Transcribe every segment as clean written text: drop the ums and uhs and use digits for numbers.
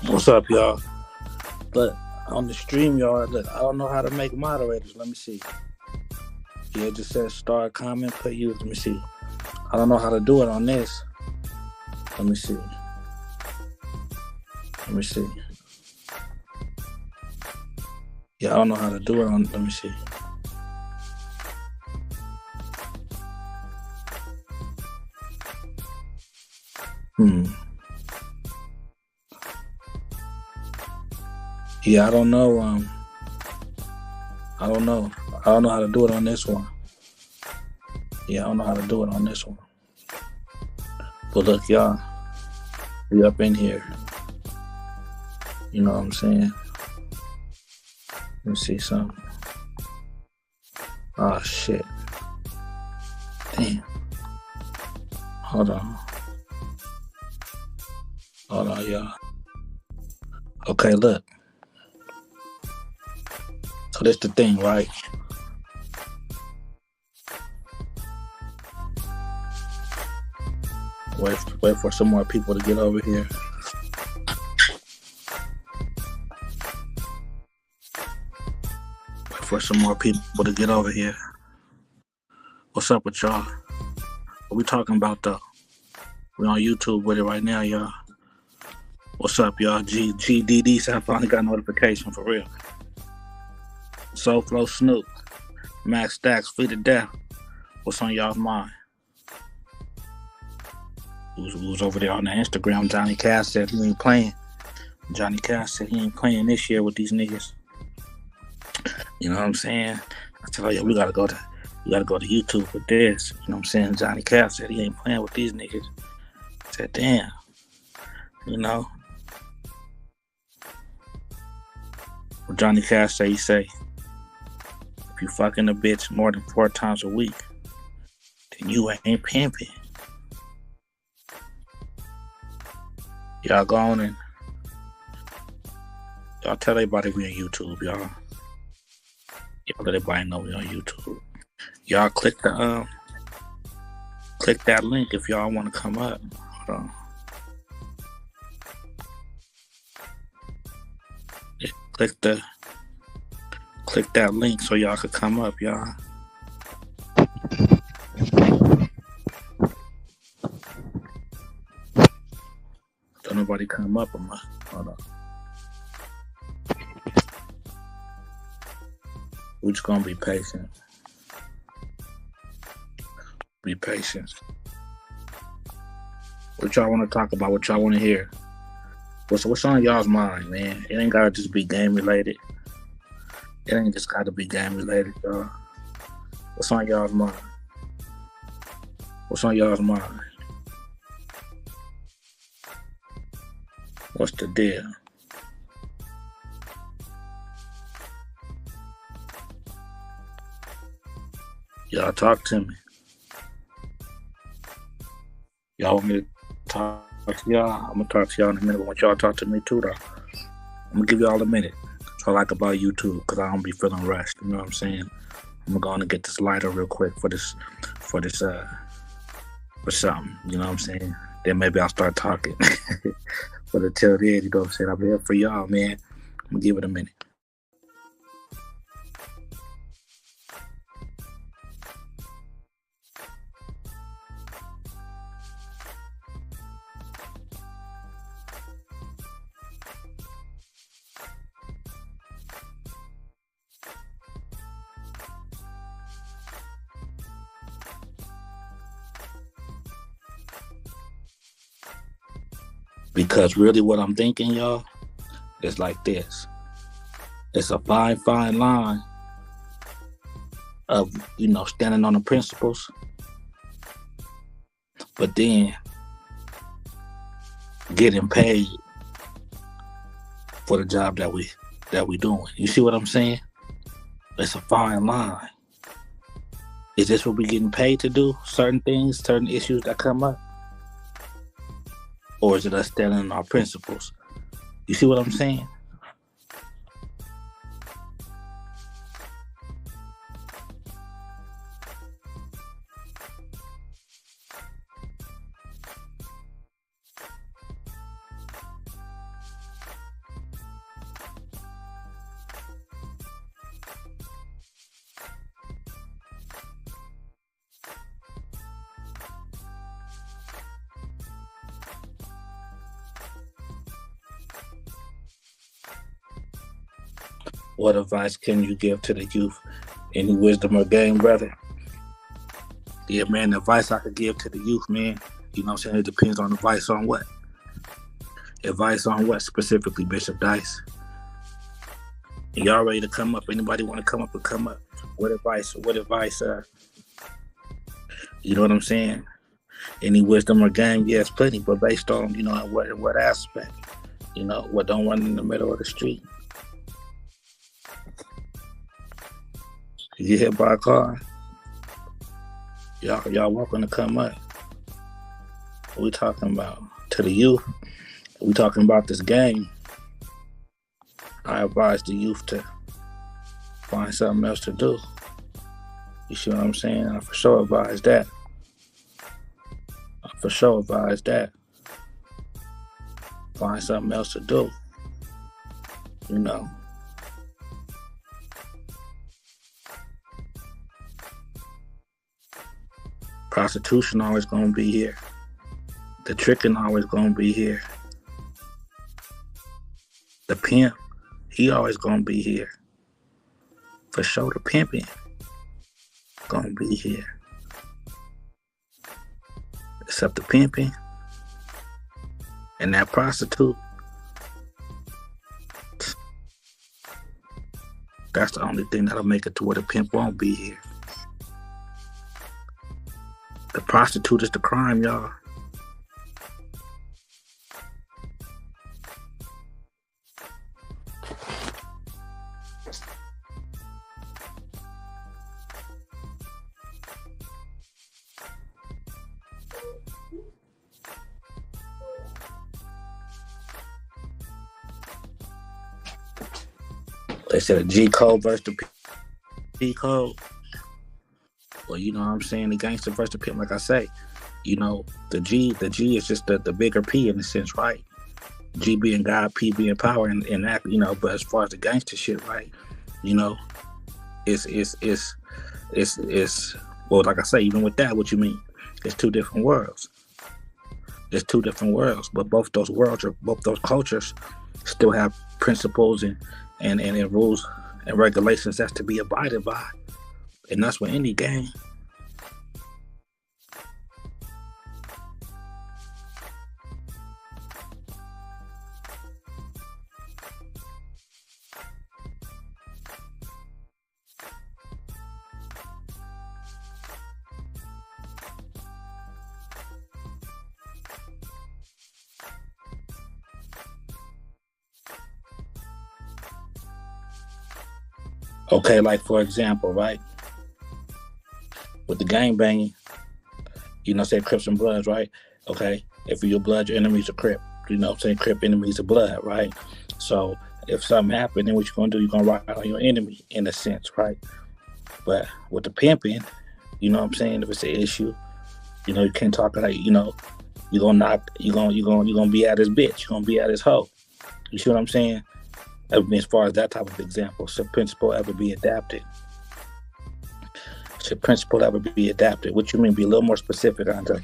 What's up, y'all? Look, on the stream, y'all, look, I don't know how to make moderators. Let me see. Yeah, it just says start comment, put use. Let me see. I don't know how to do it on this. Let me see. Let me see. Yeah, I don't know how to do it on. Let me see. Yeah, I don't know. I don't know. I don't know how to do it on this one. Yeah, I don't know how to do it on this one. But look, y'all, we up in here. You know what I'm saying? Let me see something. Oh shit. Damn. Hold on. Hold on, y'all. Okay, look. So this the thing, right? Wait for some more people to get over here. Wait for some more people to get over here. What's up with y'all? What we talking about though? We on YouTube with it right now, y'all. What's up, y'all? GDD said I finally got a notification for real. Soul Flow Snoop, Max Stacks, Fleet to Death. What's on y'all's mind? Who's over there on the Instagram? Johnny Cass said he ain't playing. Johnny Cass said he ain't playing this year with these niggas. You know what I'm saying? I tell you, we gotta go to YouTube with this. You know what I'm saying? Johnny Cass said he ain't playing with these niggas. I said, damn. You know? What Johnny Cass say, he say, if you fucking a bitch more than 4 times a week, then you ain't pimping. Y'all go on and y'all tell everybody we on YouTube, y'all. Y'all let everybody know we on YouTube. Y'all click that link if y'all want to come up. Hold on. Yeah, click that link so y'all could come up, y'all. Don't nobody come up on my. Hold on. We're just gonna be patient. Be patient. What y'all want to talk about? What y'all want to hear? What's on y'all's mind, man? It ain't gotta just be game related. It ain't just gotta be game related, y'all. What's on y'all's mind? What's on y'all's mind? What's the deal? Y'all talk to me. Y'all want me to talk to y'all? I'm gonna talk to y'all in a minute. I want y'all to talk to me too, though. I'm gonna give y'all a minute. That's what I like about YouTube, because I don't be feeling rushed. You know what I'm saying? I'm gonna go on and get this lighter real quick for something. You know what I'm saying? Then maybe I'll start talking. But until then, you know what I'm saying? I'm here for y'all, man. I'm gonna give it a minute. Because really what I'm thinking, y'all, is like this. It's a fine line of, standing on the principles, but then getting paid for the job that we doing. You see what I'm saying? It's a fine line. Is this what we getting paid to do? Certain things, certain issues that come up? Or is it us standing on our principles? You see what I'm saying? What advice can you give to the youth? Any wisdom or game, brother? Yeah, man, the advice I could give to the youth, man, you know what I'm saying? It depends on advice on what? Advice on what specifically, Bishop Dice? Y'all ready to come up? Anybody want to come up and come up? What advice? You know what I'm saying? Any wisdom or game? Yes, plenty, but based on, you know, what aspect? You know, what don't run in the middle of the street? You get hit by a car? Y'all welcome to come up. What we talking about? To the youth? We talking about this game. I advise the youth to find something else to do. You see what I'm saying? I for sure advise that. Find something else to do. You know. Prostitution always gonna be here. The tricking always gonna be here. The pimp, he always gonna be here. For sure, the pimping gonna be here. Except the pimping and that prostitute. That's the only thing that'll make it to where the pimp won't be here. The prostitute is the crime, y'all. They said a G code versus the P code. Well, you know what I'm saying? The gangster versus the pimp, like I say, you know, the G is just the bigger P in a sense, right? G being God, P being power, and that, you know. But as far as the gangster shit, right? You know, it's well, like I say, even with that, what you mean? It's two different worlds. But both those cultures still have principles and rules and regulations that's to be abided by. And that's with any gang. Okay, like for example, right? With the gang banging, you know, say Crips and Bloods, right? Okay, if you're blood, your enemies are Crip. You know what I'm saying? Crip enemies are blood, right? So if something happened, then what you're going to do, you're going to ride on your enemy in a sense, right? But with the pimping, you know what I'm saying? If it's an issue, you know, you can't talk like, you know, you're going to be at his bitch. You're going to be at his hoe. You see what I'm saying? I mean, as far as that type of example, should principle ever be adapted? What you mean? Be a little more specific, Andre.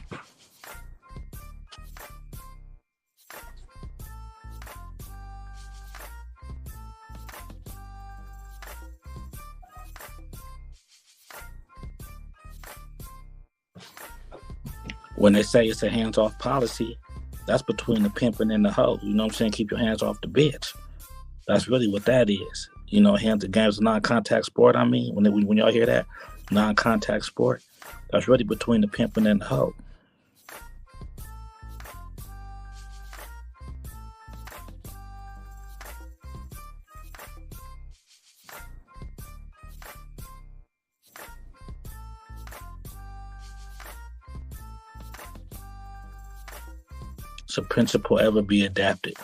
When they say it's a hands-off policy, that's between the pimping and the hoe. You know what I'm saying? Keep your hands off the bitch. That's really what that is. You know, the game's a non-contact sport. I mean, when y'all hear that, non-contact sport, that's really between the pimping and the hoe. Should principle ever be adapted?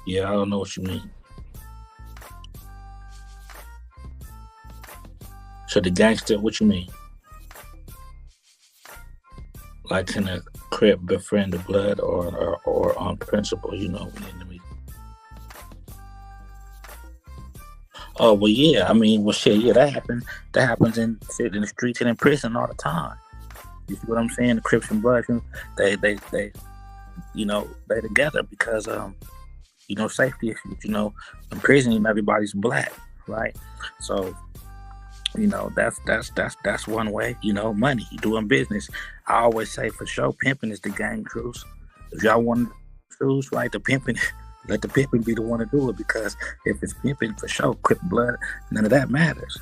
Yeah, I don't know what you mean. So the gangster, what you mean? Like, can a Crip befriend the blood or on principle, you know, enemy? Oh, well, yeah. I mean, well, shit, yeah, that happens. That happens in the streets and in prison all the time. You see what I'm saying? The Crips and Bloods, they you know, they together because safety issues. In prison, everybody's black, right? So that's one way. Money, doing business. I always say for sure, pimping is the gang truce. If y'all want to choose, right, the pimping, let the pimping be the one to do it, because if it's pimping for sure, Crip blood, none of that matters.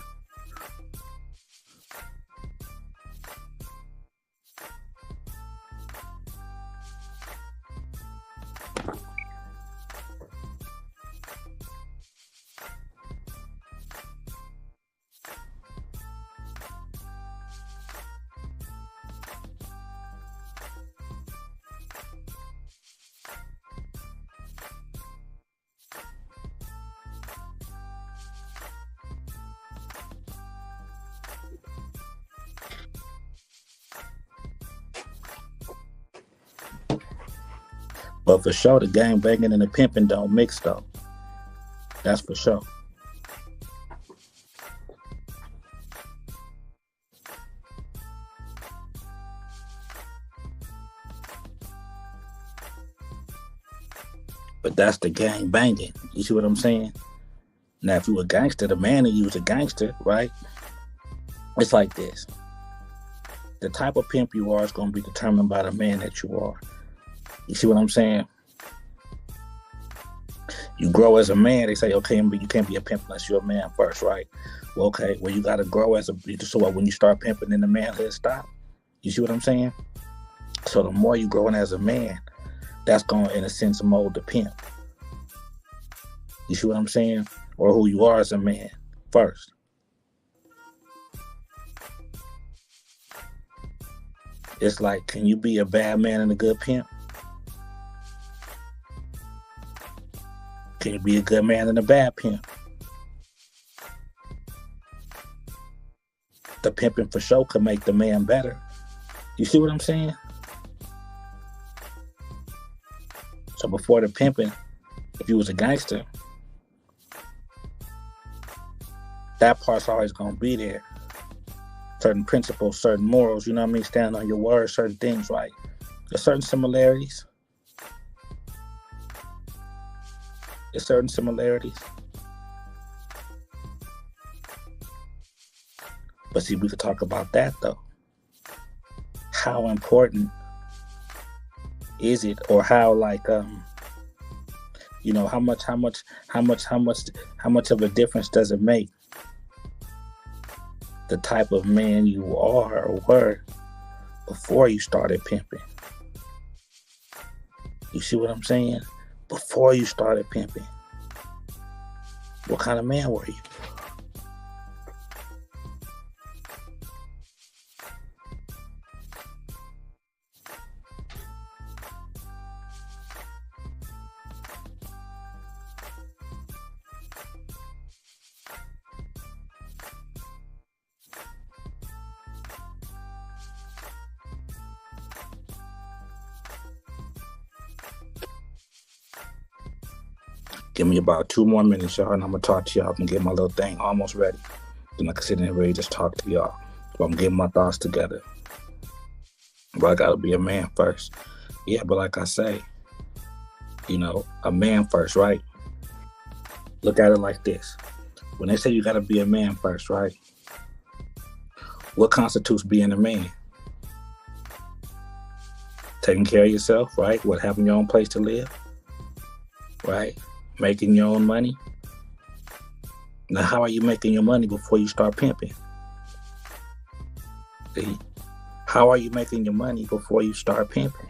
But for sure, the gang banging and the pimping don't mix though. That's for sure. But that's the gang banging. You see what I'm saying? Now, if you a gangster, the man and you was a gangster, right? It's like this. The type of pimp you are is going to be determined by the man that you are. You see what I'm saying? You grow as a man. They say, okay, you can't be a pimp unless you're a man first, right? Well, okay, well, you got to grow as a, so when you start pimping, then the manhood stop. You see what I'm saying? So the more you growing as a man, that's going to, in a sense, mold the pimp. You see what I'm saying? Or who you are as a man first. It's like, can you be a bad man and a good pimp? Can you be a good man and a bad pimp? The pimping for sure could make the man better. You see what I'm saying? So before the pimping, if you was a gangster, that part's always going to be there. Certain principles, certain morals, you know what I mean? Standing on your word, certain things, right? There's certain similarities. There's certain similarities. But see, we could talk about that though. How important is it, or how like how much of a difference does it make the type of man you are or were before you started pimping? You see what I'm saying? Before you started pimping, what kind of man were you? Give me about 2 more minutes, y'all, and I'm gonna talk to y'all. I'm gonna get my little thing almost ready. Then I can sit there ready to just talk to y'all. But I'm getting my thoughts together. But I gotta be a man first. Yeah, but like I say, a man first, right? Look at it like this. When they say you gotta be a man first, right? What constitutes being a man? Taking care of yourself, right? What, having your own place to live, right? Making your own money. Now, how are you making your money before you start pimping? See? How are you making your money before you start pimping?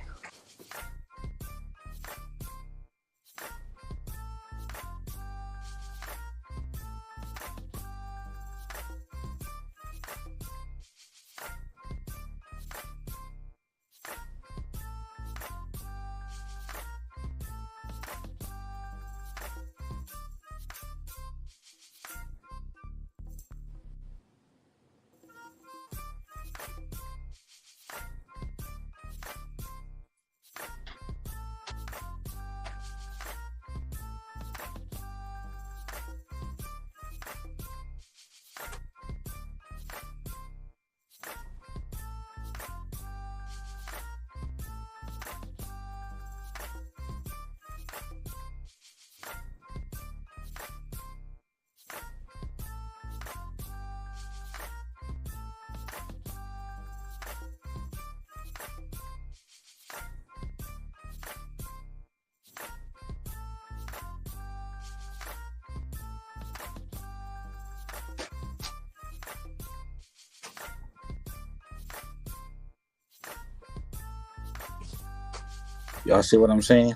Y'all see what I'm saying?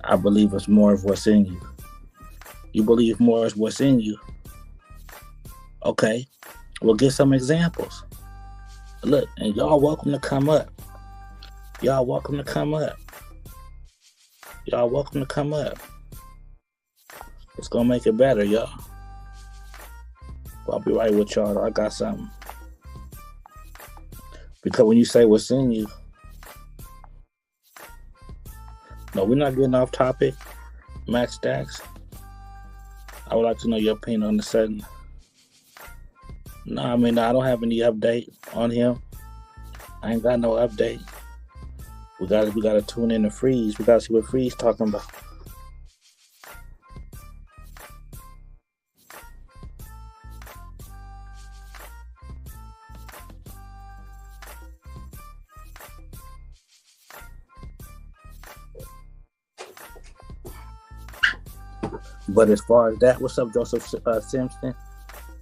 I believe it's more of what's in you. You believe more is what's in you. Okay. Well, get some examples. Look, and y'all welcome to come up. Y'all welcome to come up. Y'all welcome to come up. It's gonna make it better, y'all. I'll be right with y'all. I got something. Because when you say what's in you, no, we're not getting off topic. Max Stacks, I would like to know your opinion on the setting. No, I mean, I don't have any update on him. I ain't got no update. We gotta tune in to Freeze. We gotta see what Freeze talking about. But as far as that, what's up, Joseph Simpson?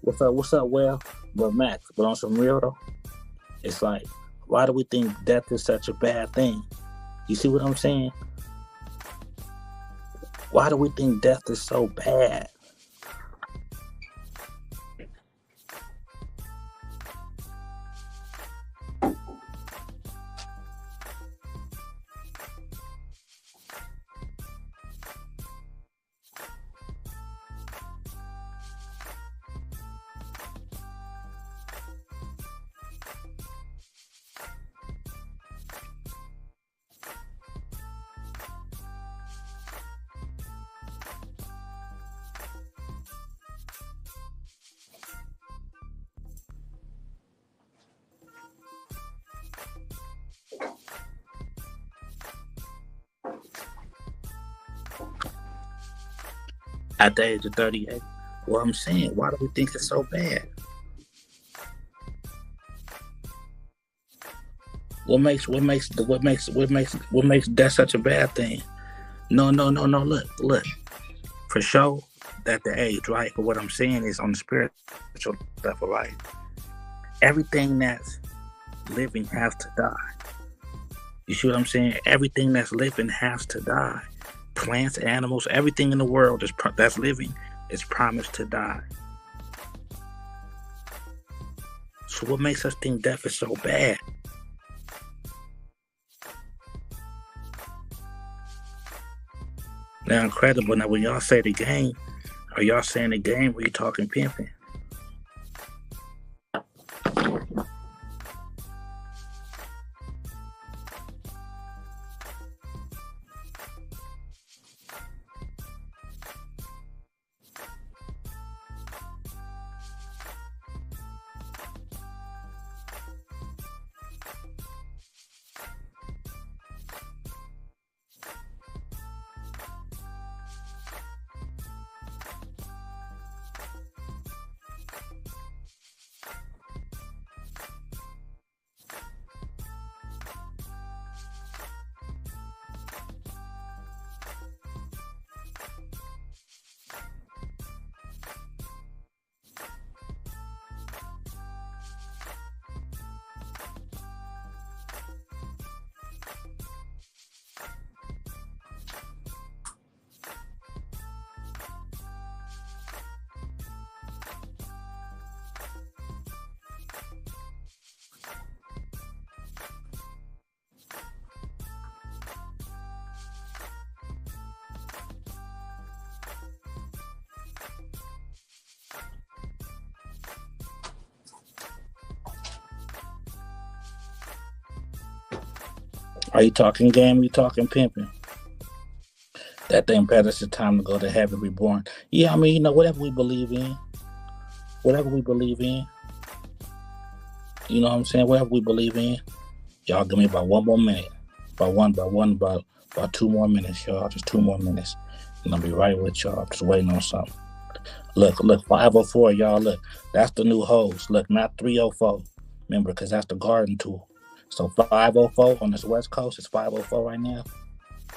What's up, Well? But Max, but on some real though, it's like, why do we think death is such a bad thing? You see what I'm saying? Why do we think death is so bad? At the age of 38, well, I'm saying, why do we think it's so bad? What makes that such a bad thing? No. Look. For sure, at the age, right? But what I'm saying is on the spiritual level, right? Everything that's living has to die. You see what I'm saying? Everything that's living has to die. Plants, animals, everything in the world that's living is promised to die. So what makes us think death is so bad? Now, incredible. Now, when y'all say the game, are y'all saying the game or you talking pimping? Are you talking game or you talking pimping? That thing better, it's the time to go to heaven, reborn. Yeah, I mean, whatever we believe in, you know what I'm saying? Whatever we believe in, y'all give me about one more minute. About 2 more minutes, y'all. Just 2 more minutes. And I'll be right with y'all. I'm just waiting on something. Look, 504, y'all. Look, that's the new hose. Look, not 304. Remember, because that's the garden tool. So 504 on this West Coast, it's 504 right now.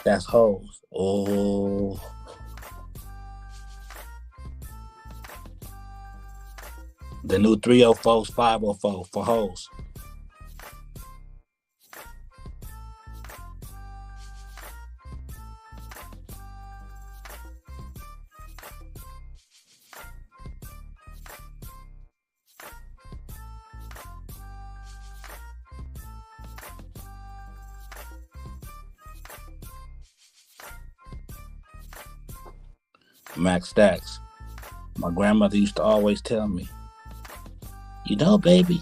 That's hose. Oh. The new 304 is 504 for hose. Max Stacks. My grandmother used to always tell me, you know, baby,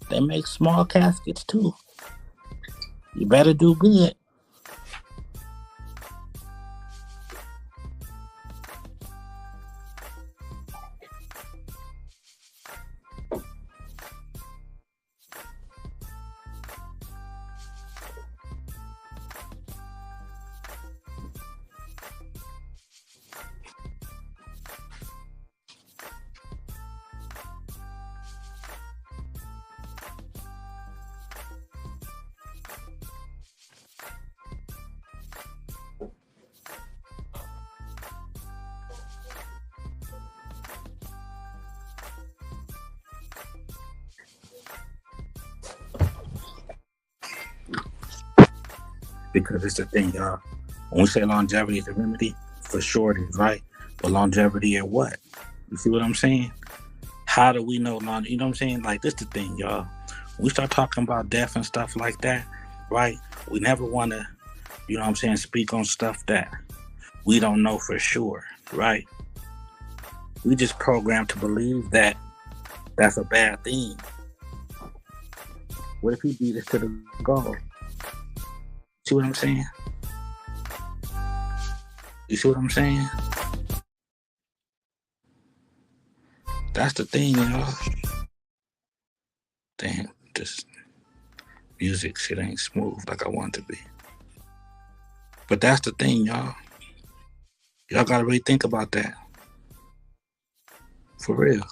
they make small caskets too. You better do good. Because it's the thing, y'all. When we say longevity is a remedy, for sure it is, right? But longevity at what? You see what I'm saying? How do we know long? You know what I'm saying? Like this, the thing, y'all. When we start talking about death and stuff like that, right? We never want to, you know what I'm saying, speak on stuff that we don't know for sure, right? We just programmed to believe that that's a bad thing. What if he beat us to the goal? See what I'm saying? You see what I'm saying? That's the thing, y'all. Damn, this music shit ain't smooth like I want it to be. But that's the thing, y'all. Y'all gotta really think about that. For real.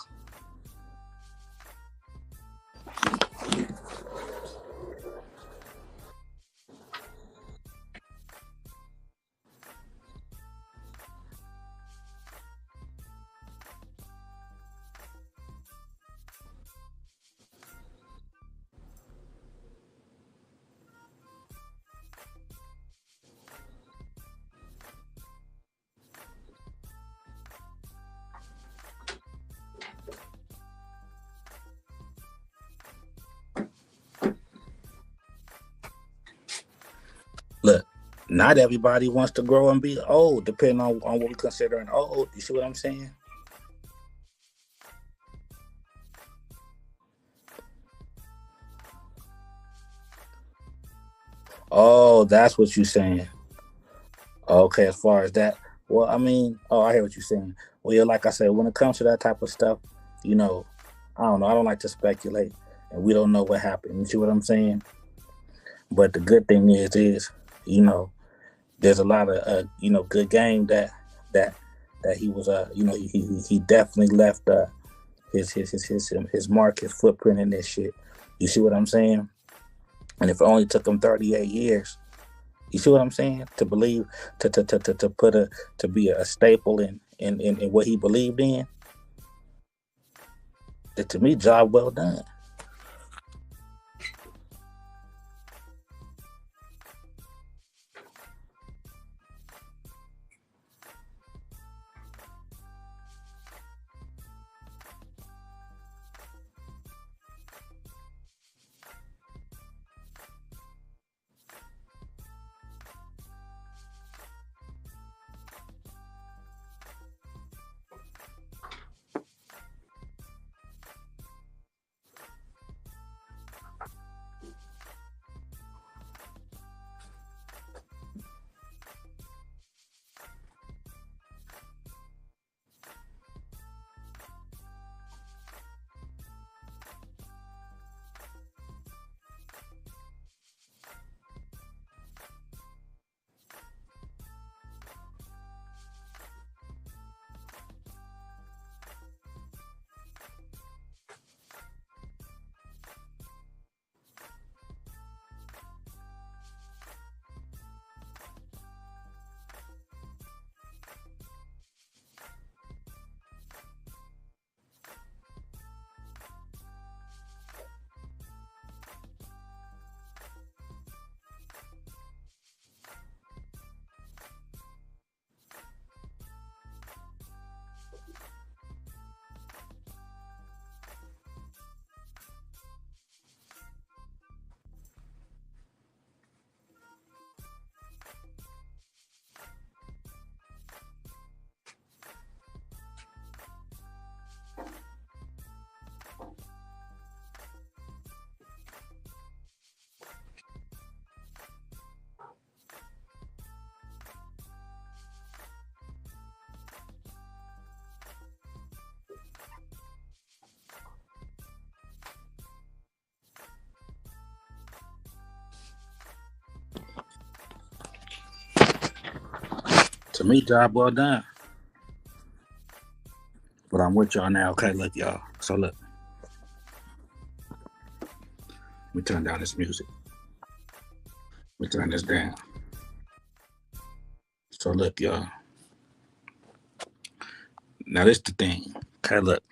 Look, not everybody wants to grow and be old, depending on what we consider an old. You see what I'm saying? Oh, that's what you're saying. Okay, as far as that, well, I mean, oh, I hear what you're saying. Well, yeah, like I said, when it comes to that type of stuff, you know, I don't know. I don't like to speculate, and we don't know what happened. You see what I'm saying? But the good thing is, you know, there's a lot of, good game that that he was, he definitely left his mark, his footprint in this shit. You see what I'm saying? And if it only took him 38 years, you see what I'm saying? To believe, to put to be a staple in what he believed in, to me, job well done. To me, job well done. But I'm with y'all now. Okay, look, y'all. So look, let me turn down this music. Let me turn this down. So look, y'all. Now this the thing. Okay, look.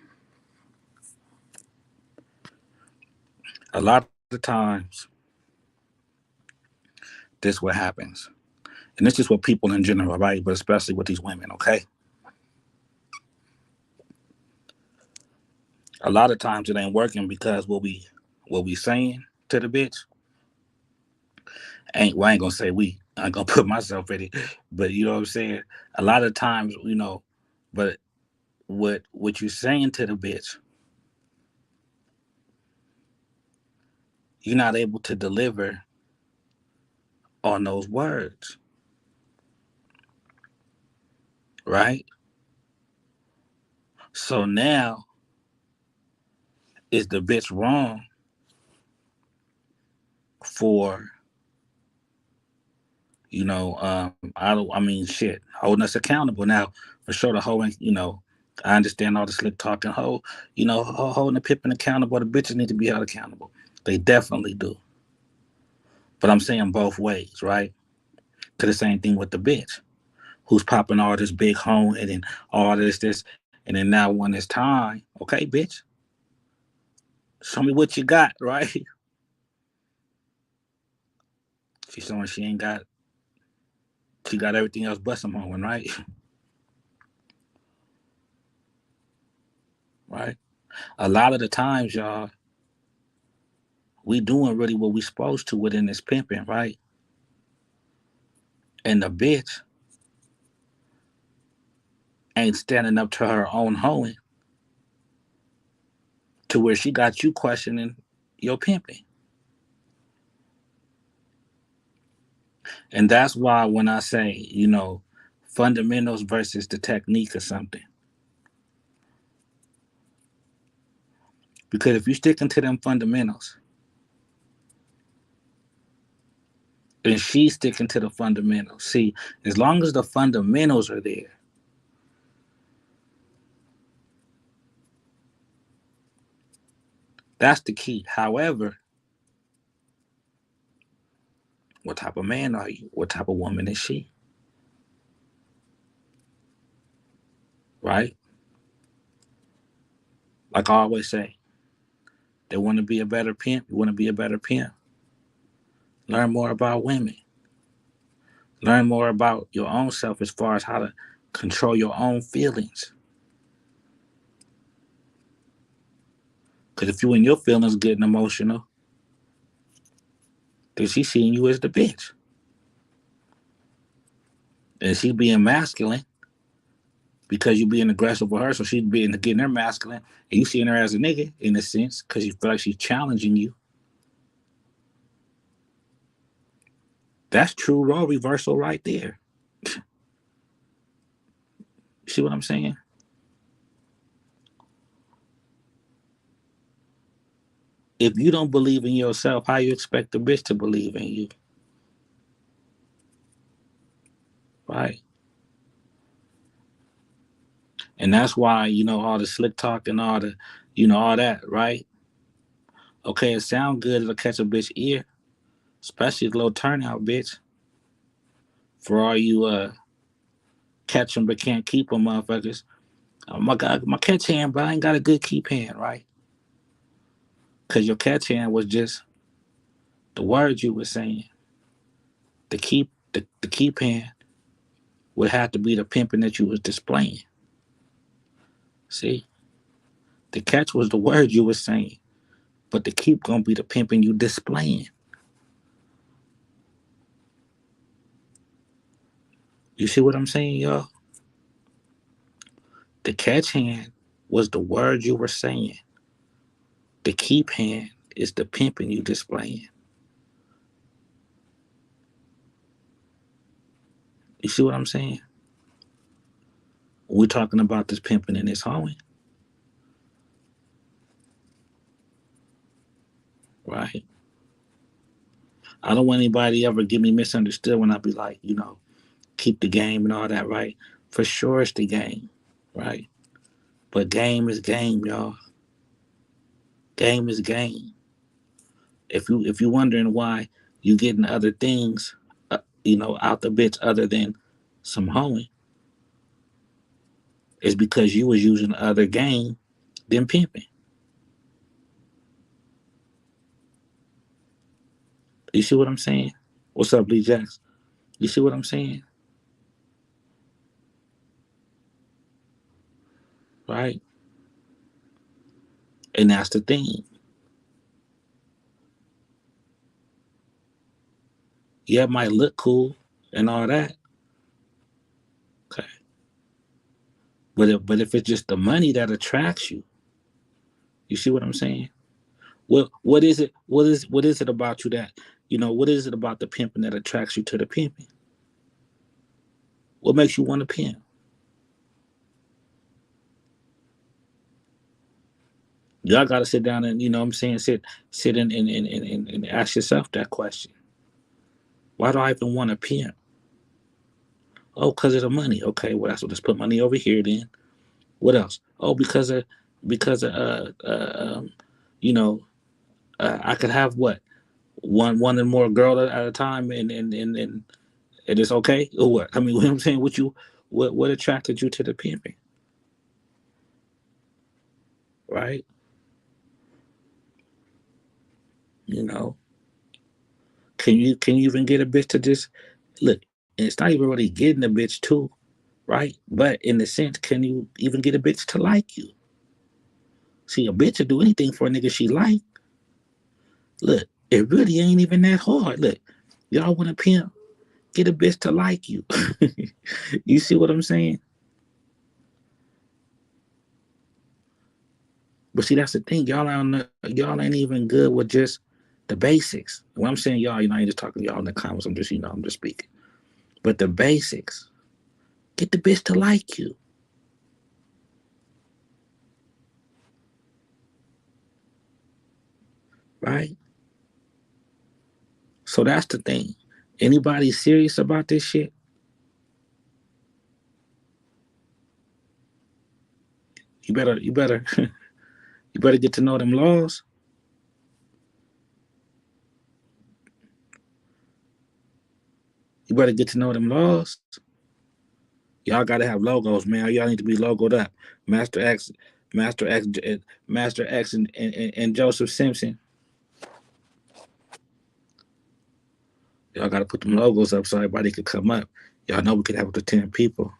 A lot of times, this what happens, and this is what people in general, right? But especially with these women. Okay. A lot of times it ain't working because what we saying to the bitch ain't. Well, I ain't gonna say we. I ain't gonna put myself in it, but you know what I'm saying. A lot of times, but what you saying to the bitch, you're not able to deliver on those words, right? So now is the bitch wrong for I don't. I mean, shit, holding us accountable now for sure. The whole, I understand all the slick talking, holding the pippin accountable. The bitches need to be held accountable. They definitely do. But I'm saying both ways, right? Cause the same thing with the bitch who's popping all this big home and then all this, and then now when it's time, okay, bitch, show me what you got, right? She's showing she ain't got, she got everything else but some hoeing, right? Right. A lot of the times, y'all, we doing really what we supposed to within this pimping, right? And the bitch ain't standing up to her own hoeing to where she got you questioning your pimping. And that's why when I say, fundamentals versus the technique or something. Because if you're sticking to them fundamentals and she's sticking to the fundamentals, see, as long as the fundamentals are there, that's the key. However, what type of man are you? What type of woman is she? Right? Like I always say, they want to be a better pimp. You want to be a better pimp. Learn more about women. Learn more about your own self as far as how to control your own feelings. Because if you in your feelings getting emotional, then she's seeing you as the bitch. And she being masculine because you being aggressive with her, so she's being getting her masculine, and you seeing her as a nigga in a sense because you feel like she's challenging you. That's true role reversal right there. You see what I'm saying? If you don't believe in yourself, how you expect the bitch to believe in you? Right? And that's why, all the slick talk and all the, all that, right? Okay, it sound good, it'll catch a bitch ear, especially a little turnout, bitch. For all you catch them but can't keep them motherfuckers. Oh my God, my catch hand, but I ain't got a good keep hand, right? Because your catch hand was just the words you were saying. The keep hand would have to be the pimping that you was displaying. See? The catch was the words you were saying, but the keep gonna be the pimping you displaying. You see what I'm saying, y'all? The catch hand was the words you were saying. The keep hand is the pimping you displaying. You see what I'm saying? We're talking about this pimping and this hoeing, right? I don't want anybody ever get me misunderstood when I be like, keep the game and all that, right? For sure it's the game, right? But game is game, y'all. Game is game. If you wondering why you getting other things, out the bitch other than some hoeing, it's because you was using other game than pimping. You see what I'm saying? What's up, Lee Jacks? You see what I'm saying? Right? And that's the thing. Yeah, it might look cool and all that. Okay. But if it's just the money that attracts you, you see what I'm saying? What is it? What is it about you that what is it about the pimping that attracts you to the pimping? What makes you want to pimp? Y'all gotta sit down and what I'm saying, sit and ask yourself that question. Why do I even want to pimp? Oh, because of the money. Okay, well that's what let's put money over here then. What else? Oh, because of you know, I could have what one and more girl at a time, and it's okay or what? I mean, what I'm saying, what attracted you to the pimping, right? You know, can you even get a bitch to just look? And it's not even really getting a bitch too, right? But in the sense, can you even get a bitch to like you? See, a bitch will do anything for a nigga she like. Look, it really ain't even that hard. Look, y'all want to pimp? Get a bitch to like you. You see what I'm saying? But see, that's the thing. Y'all ain't even good with just the basics. When I'm saying y'all, I ain't just talking to y'all in the comments. I'm just speaking. But the basics. Get the bitch to like you, right? So that's the thing. Anybody serious about this shit? You better you better get to know them laws. You better get to know them laws. Y'all gotta have logos, man. Y'all need to be logoed up. Master X, Master X, Master X, and Joseph Simpson. Y'all gotta put them logos up so everybody could come up. Y'all know we could have up to 10 people.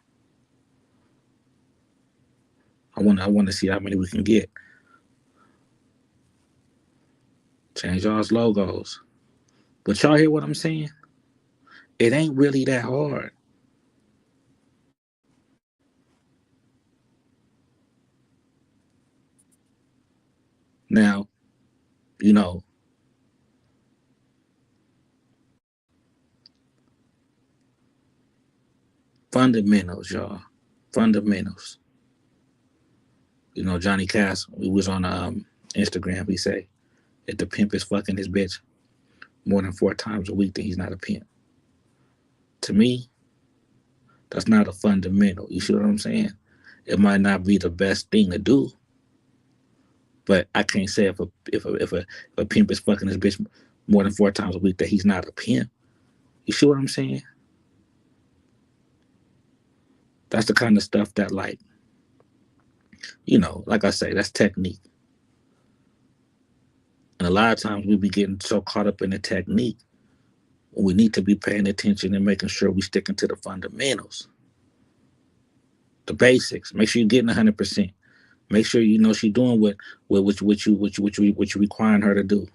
I want to see how many we can get. Change y'all's logos. But y'all hear what I'm saying? It ain't really that hard. Now, you know, fundamentals, y'all. Fundamentals. Johnny Cass, we was on Instagram, he say, if the pimp is fucking his bitch more than 4 times a week, then he's not a pimp. To me, that's not a fundamental. You see what I'm saying? It might not be the best thing to do, but I can't say if a pimp is fucking his bitch more than 4 times a week that he's not a pimp. You see what I'm saying? That's the kind of stuff that, like I say, that's technique. And a lot of times we be getting so caught up in the technique when we need to be paying attention and making sure we sticking to the fundamentals, the basics. Make sure you're getting 100%. Make sure she's doing what you requiring her to do.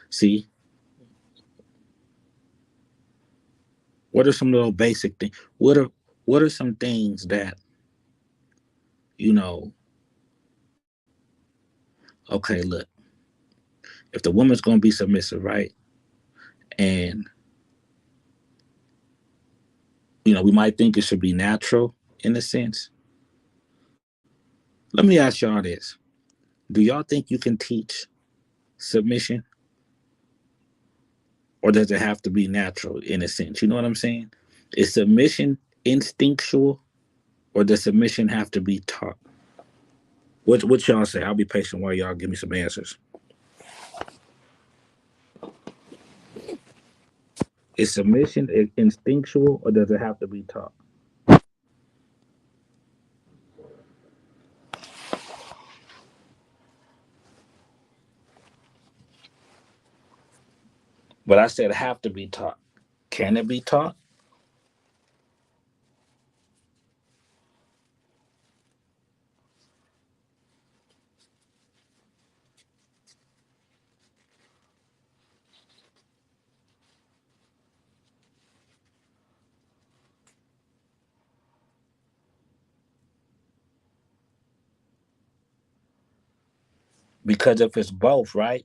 See, what are some little basic things? What are some things that you know? Okay, look, if the woman's gonna be submissive, right? And we might think it should be natural in a sense. Let me ask y'all this: do y'all think you can teach submission, or does it have to be natural in a sense? You know what I'm saying? Is submission instinctual, or does submission have to be taught? What y'all say? I'll be patient while y'all give me some answers. Is submission instinctual, or does it have to be taught? But I said have to be taught. Can it be taught? Because if it's both, right,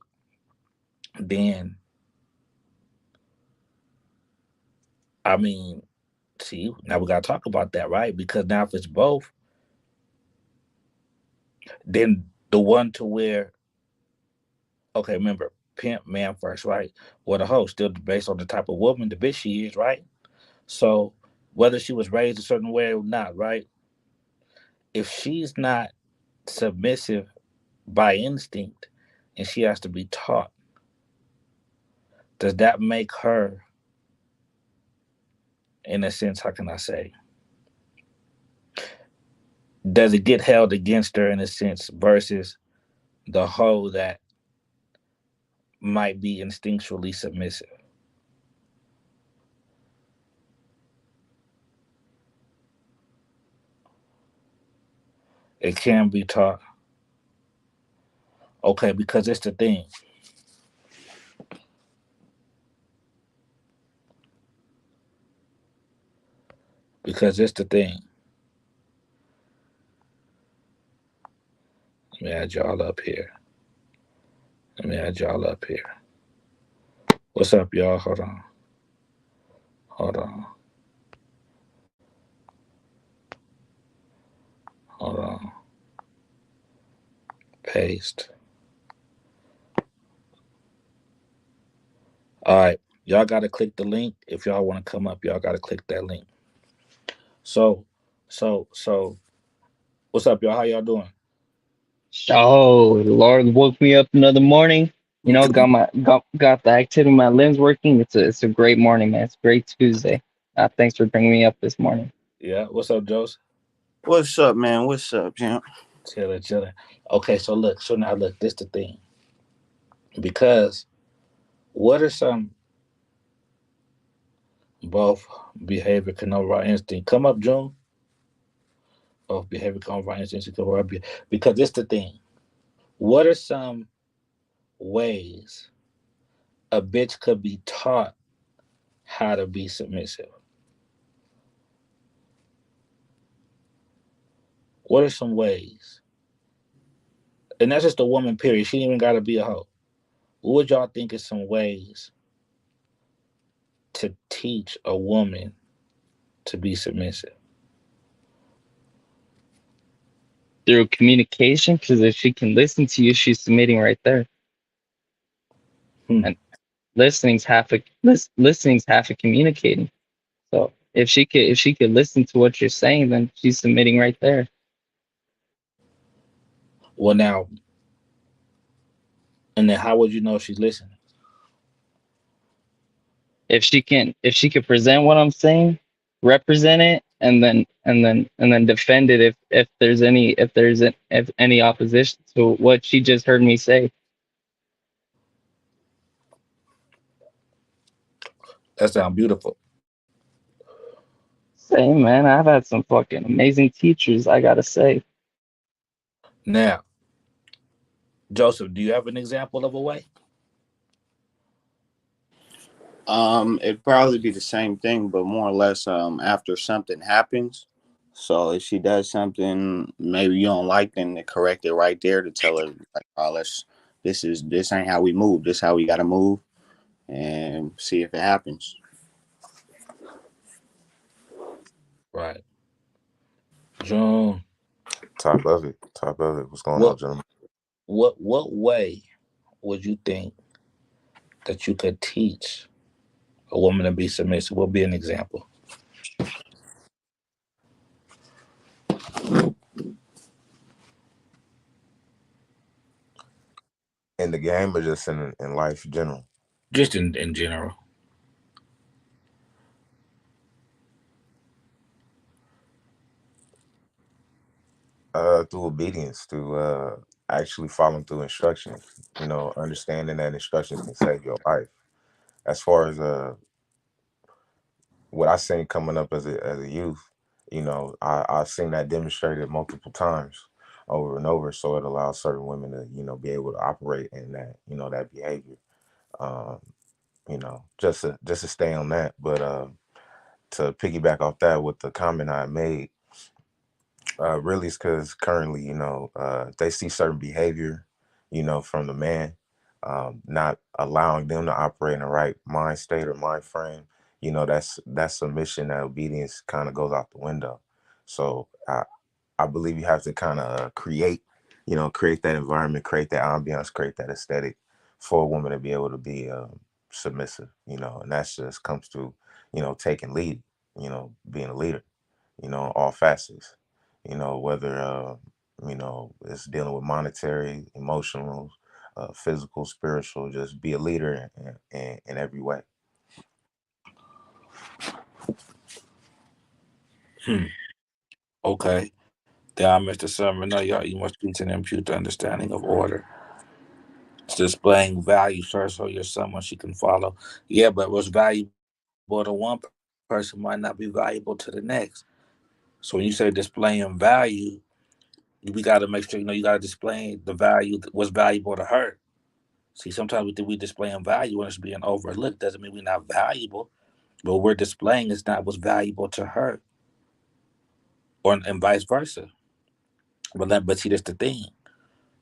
then I mean, see, now we gotta talk about that, right? Because now if it's both, then the one to where, okay, remember, pimp man first, right? Well, the hoe still based on the type of woman the bitch she is, right? So whether she was raised a certain way or not, right? If she's not submissive by instinct and she has to be taught, does that make her, in a sense, how can I say, does it get held against her in a sense versus the hoe that might be instinctually submissive? It can be taught. Okay, because it's the thing. Because it's the thing. Let me add y'all up here. Let me add y'all up here. What's up, y'all? Hold on. Hold on. Hold on. Paste. All right. Y'all got to click the link. If y'all want to come up, y'all got to click that link. So, so, what's up, y'all? How y'all doing? Oh, the Lord woke me up another morning. Got the activity of my limbs working. It's a great morning, man. It's a great Tuesday. Thanks for bringing me up this morning. Yeah. What's up, Joseph? What's up, man? What's up, champ? Chilling, chilling. Okay, so look. So now look. This the thing. Because what are some both behavior can override instinct? Come up, June. Both behavior can override instinct. Because it's the thing. What are some ways a bitch could be taught how to be submissive? What are some ways? And that's just a woman, period. She ain't even got to be a hoe. What would y'all think is some ways to teach a woman to be submissive? Through communication, because if she can listen to you, she's submitting right there. Hmm. And listening's half of communicating. So if she could listen to what you're saying, then she's submitting right there. Well, now, and then how would you know if she's listening? If she could present what I'm saying, represent it, and then defend it if any opposition to what she just heard me say. That sounds beautiful. Say, man, I've had some fucking amazing teachers, I gotta say. Now, Joseph, do you have an example of a way? It'd probably be the same thing, but more or less, after something happens. So if she does something maybe you don't like, then to correct it right there to tell her like, oh, this ain't how we move. This how we gotta move, and see if it happens. Right. June, Top of it. Top of it. What's going on, what gentlemen? what way would you think that you could teach a woman to be submissive? What would be an example? the game or just in life in general? just in general. Through obedience, through actually following through instructions. Understanding that instructions can save your life. As far as what I seen coming up as a youth, I've seen that demonstrated multiple times over and over. So it allows certain women to be able to operate in that that behavior. Um, just to stay on that, but to piggyback off that with the comment I made, really it's because currently, they see certain behavior, from the man, not allowing them to operate in the right mind state or mind frame. That submission, that obedience kind of goes out the window. So I believe you have to kind of create that environment, create that ambiance, create that aesthetic for a woman to be able to be submissive, and that's just comes through, taking lead, being a leader, all facets, whether, it's dealing with monetary, emotional, physical, spiritual, just be a leader in every way. Hmm. Okay. Thou, Mr. Summer, know y'all, you must teach and impute the understanding of order. It's displaying value first so your someone she can follow. Yeah, but what's valuable to one person might not be valuable to the next. So when you say displaying value, we got to make sure you got to display the value that was valuable to her. See, sometimes we think we displaying value and it's being overlooked. Doesn't mean we're not valuable, but we're displaying is not what's valuable to her, or and vice versa. But see, that's the thing.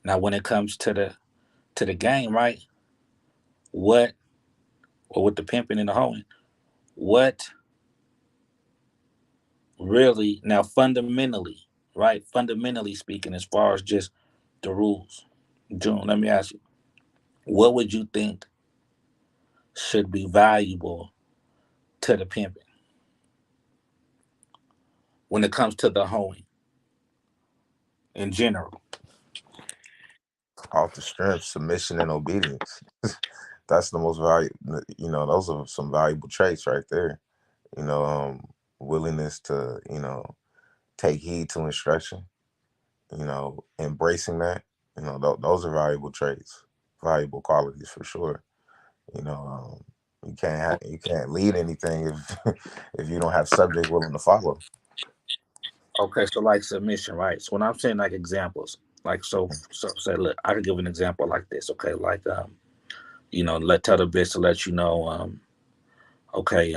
Now, when it comes to the game, right? What or with the pimping and the hoeing, what really now fundamentally, right? Fundamentally speaking, as far as just the rules, June, let me ask you, what would you think should be valuable to the pimping when it comes to the hoeing in general? Off the strength, submission and obedience. That's the most valuable. Those are some valuable traits right there. Willingness to take heed to instruction. Embracing that. Those are valuable traits, valuable qualities for sure. You know, you can't lead anything if if you don't have subject willing to follow. Okay, so like submission, right? So when I'm saying like examples, like so say, look, I could give an example like this. Okay, like let tell the bitch to let you know, okay,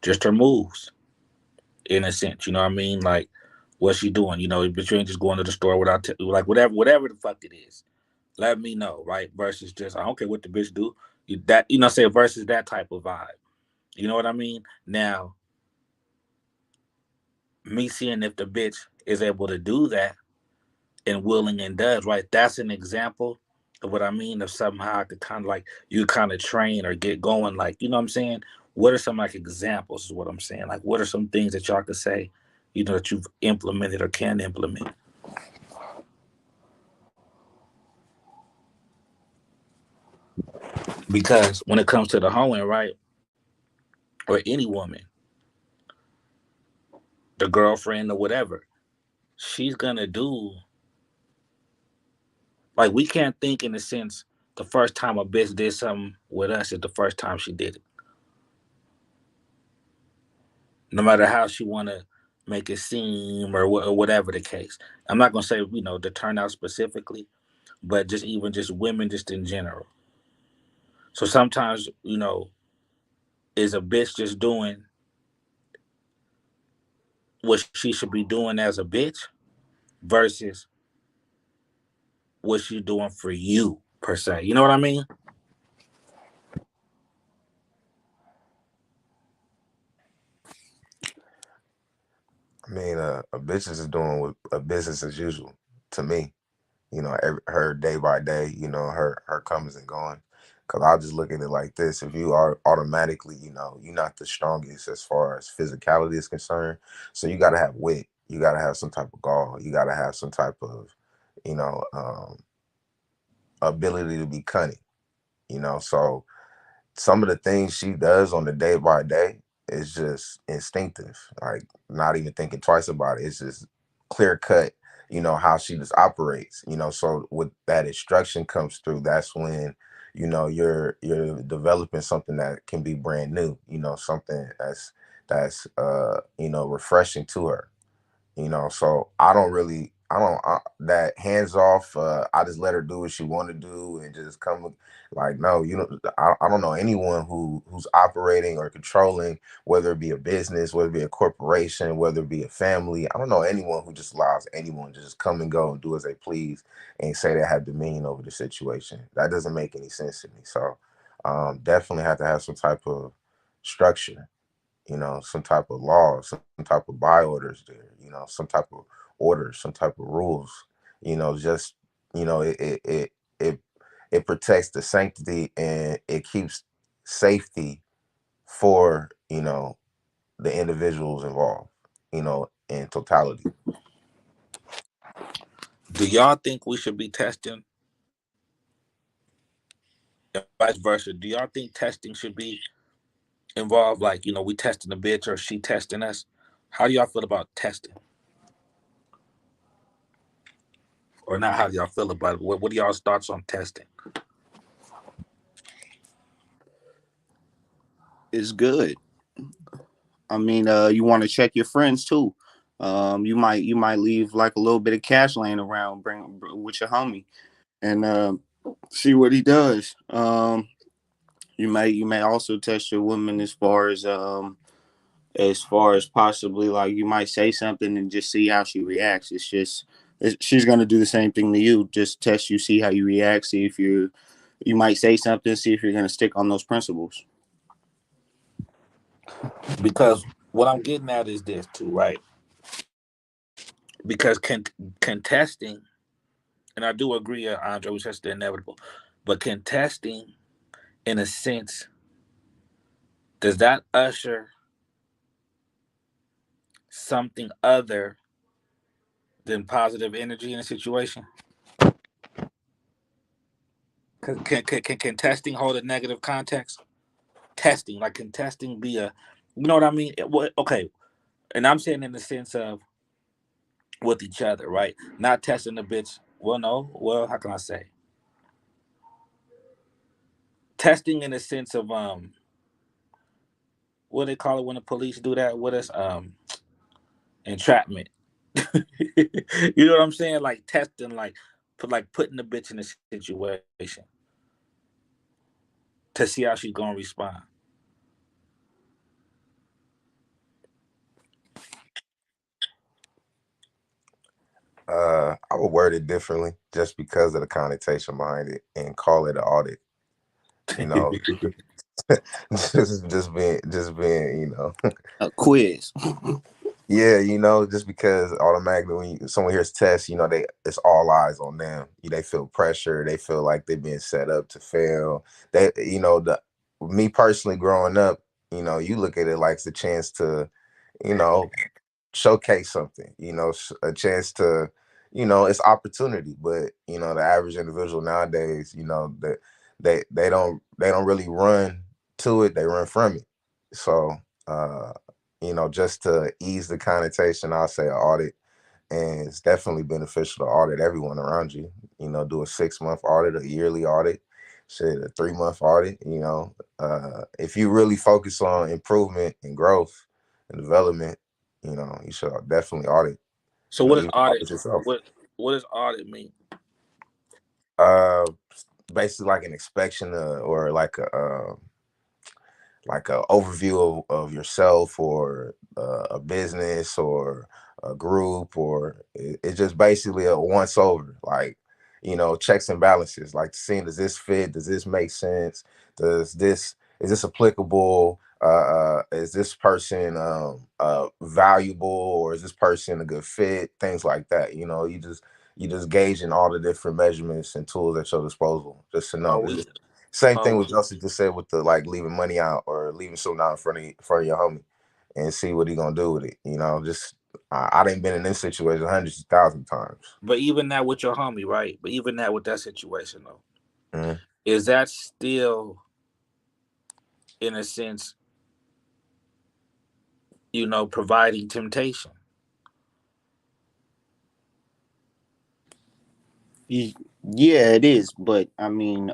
just her moves in a sense. You know what I mean? Like what she doing? But you ain't just going to the store without like whatever the fuck it is. Let me know, right? Versus just I don't care what the bitch do. Say versus that type of vibe. You know what I mean? Now me seeing if the bitch is able to do that and willing and does, right? That's an example of what I mean. Of somehow I could kind of like you kind of train or get going, like you know what I'm saying. What are some like examples? Is what I'm saying. Like what are some things that y'all could say, that you've implemented or can implement? Because when it comes to the hoeing, right, or any woman, the girlfriend or whatever, she's gonna do like we can't think in the sense the first time a bitch did something with us is the first time she did it. No matter how she want to make it seem or whatever the case. I'm not gonna say the turnout specifically, but just even just women just in general. So sometimes is a bitch just doing what she should be doing as a bitch versus what she's doing for you per se. You know what I mean? I mean, a business is doing what a business as usual to me. Her day by day, her comings and going. Cause I'll just look at it like this: if you are automatically, you're not the strongest as far as physicality is concerned, so you got to have wit, you got to have some type of gall, you got to have some type of, you know, um, ability to be cunning. So some of the things she does on the day by day is just instinctive, like not even thinking twice about it. It's just clear cut, how she just operates, so with that instruction comes through, that's when, you're developing something that can be brand new, something that's refreshing to her. So that hands off, I just let her do what she want to do and just come, like, no, I don't know anyone who's operating or controlling, whether it be a business, whether it be a corporation, whether it be a family. I don't know anyone who just allows anyone to just come and go and do as they please and say they have dominion over the situation. That doesn't make any sense to me. So definitely have to have some type of structure, some type of law, some type of by orders there, some type of orders, some type of rules, just, it it protects the sanctity and it keeps safety for, the individuals involved, in totality. Do y'all think we should be testing and vice versa? Do y'all think testing should be involved, like, we testing the bitch or she testing us? How do y'all feel about testing? Or not how do y'all feel about it? What are y'all's thoughts on testing? It's good. I mean, you want to check your friends too. You might leave like a little bit of cash laying around, bring with your homie, and see what he does. You may also test your woman as far as possibly, like, you might say something and just see how she reacts. She's gonna do the same thing to you. Just test you, see how you react, see if you might say something, see if you're gonna stick on those principles. Because what I'm getting at is this too, right? Because contesting, and I do agree, Andre, we said the inevitable, but contesting, in a sense, does that usher something other than positive energy in a situation? Can testing hold a negative context? Testing, like, can testing be a, you know what I mean? Okay, and I'm saying in the sense of with each other, right? Not testing the bitch. Well, no. Well, how can I say? Testing in the sense of what do they call it when the police do that with us? Entrapment. You know what I'm saying? Like testing, like putting the bitch in a situation to see how she's gonna respond. I would word it differently just because of the connotation behind it and call it an audit. You know, just being, A quiz. yeah, just because automatically when someone hears test, it's all eyes on them. They feel pressure. They feel like they're being set up to fail. The me personally growing up, you look at it like it's a chance to, you know, showcase something. A chance to, it's opportunity. But the average individual nowadays, that they don't really run to it. They run from it. So. Just to ease the connotation, I'll say an audit. And it's definitely beneficial to audit everyone around you. Do a 6-month audit, a yearly audit, shit, a 3-month audit. If you really focus on improvement and growth and development, you should definitely audit. So what does Even audit? audit yourself. What does audit mean? Uh, Basically like an inspection, or like a overview of yourself, or a business, or a group, or it's just basically a once over, like, checks and balances, like seeing, does this fit, does this make sense, is this applicable, is this person valuable, or is this person a good fit, things like that. You just gauging all the different measurements and tools at your disposal, just to Are know. we? Same Are thing we? with Justin just said with the, like, leaving money out or leaving something out in front of your homie and see what he gonna do with it. Just I done been in this situation hundreds of thousands of times. But even that with your homie, right? But even that with that situation though, Mm. is that still, in a sense, providing temptation? Yeah, it is. But I mean,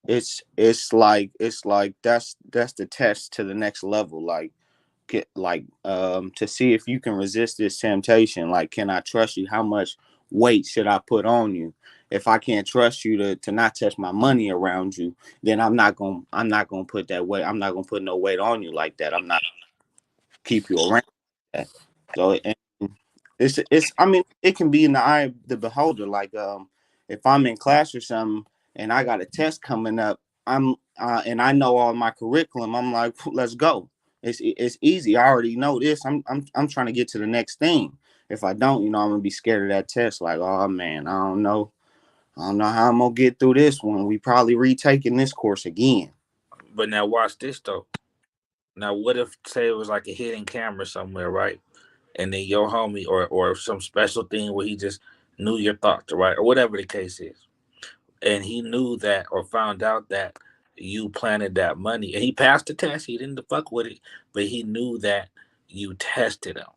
it's like that's the test to the next level. Like to see if you can resist this temptation. Like, can I trust you? How much weight should I put on you? If I can't trust you to not touch my money around you, then I'm not gonna put that weight. I'm not gonna put no weight on you like that. I'm not keep you around that. So and it's I mean, it can be in the eye of the beholder. Like if I'm in class or something and I got a test coming up, I'm and I know all my curriculum, I'm like, let's go. It's easy. I already know this. I'm trying to get to the next thing. If I don't, I'm gonna be scared of that test. Like, oh man, I don't know. I don't know how I'm gonna get through this one. We probably retaking this course again. But now watch this though. Now what if, say, it was like a hidden camera somewhere, right? And then your homie, or some special thing where he just knew your thoughts, right? Or whatever the case is. And he knew that, or found out that you planted that money. And he passed the test. He didn't fuck with it, but he knew that you tested him,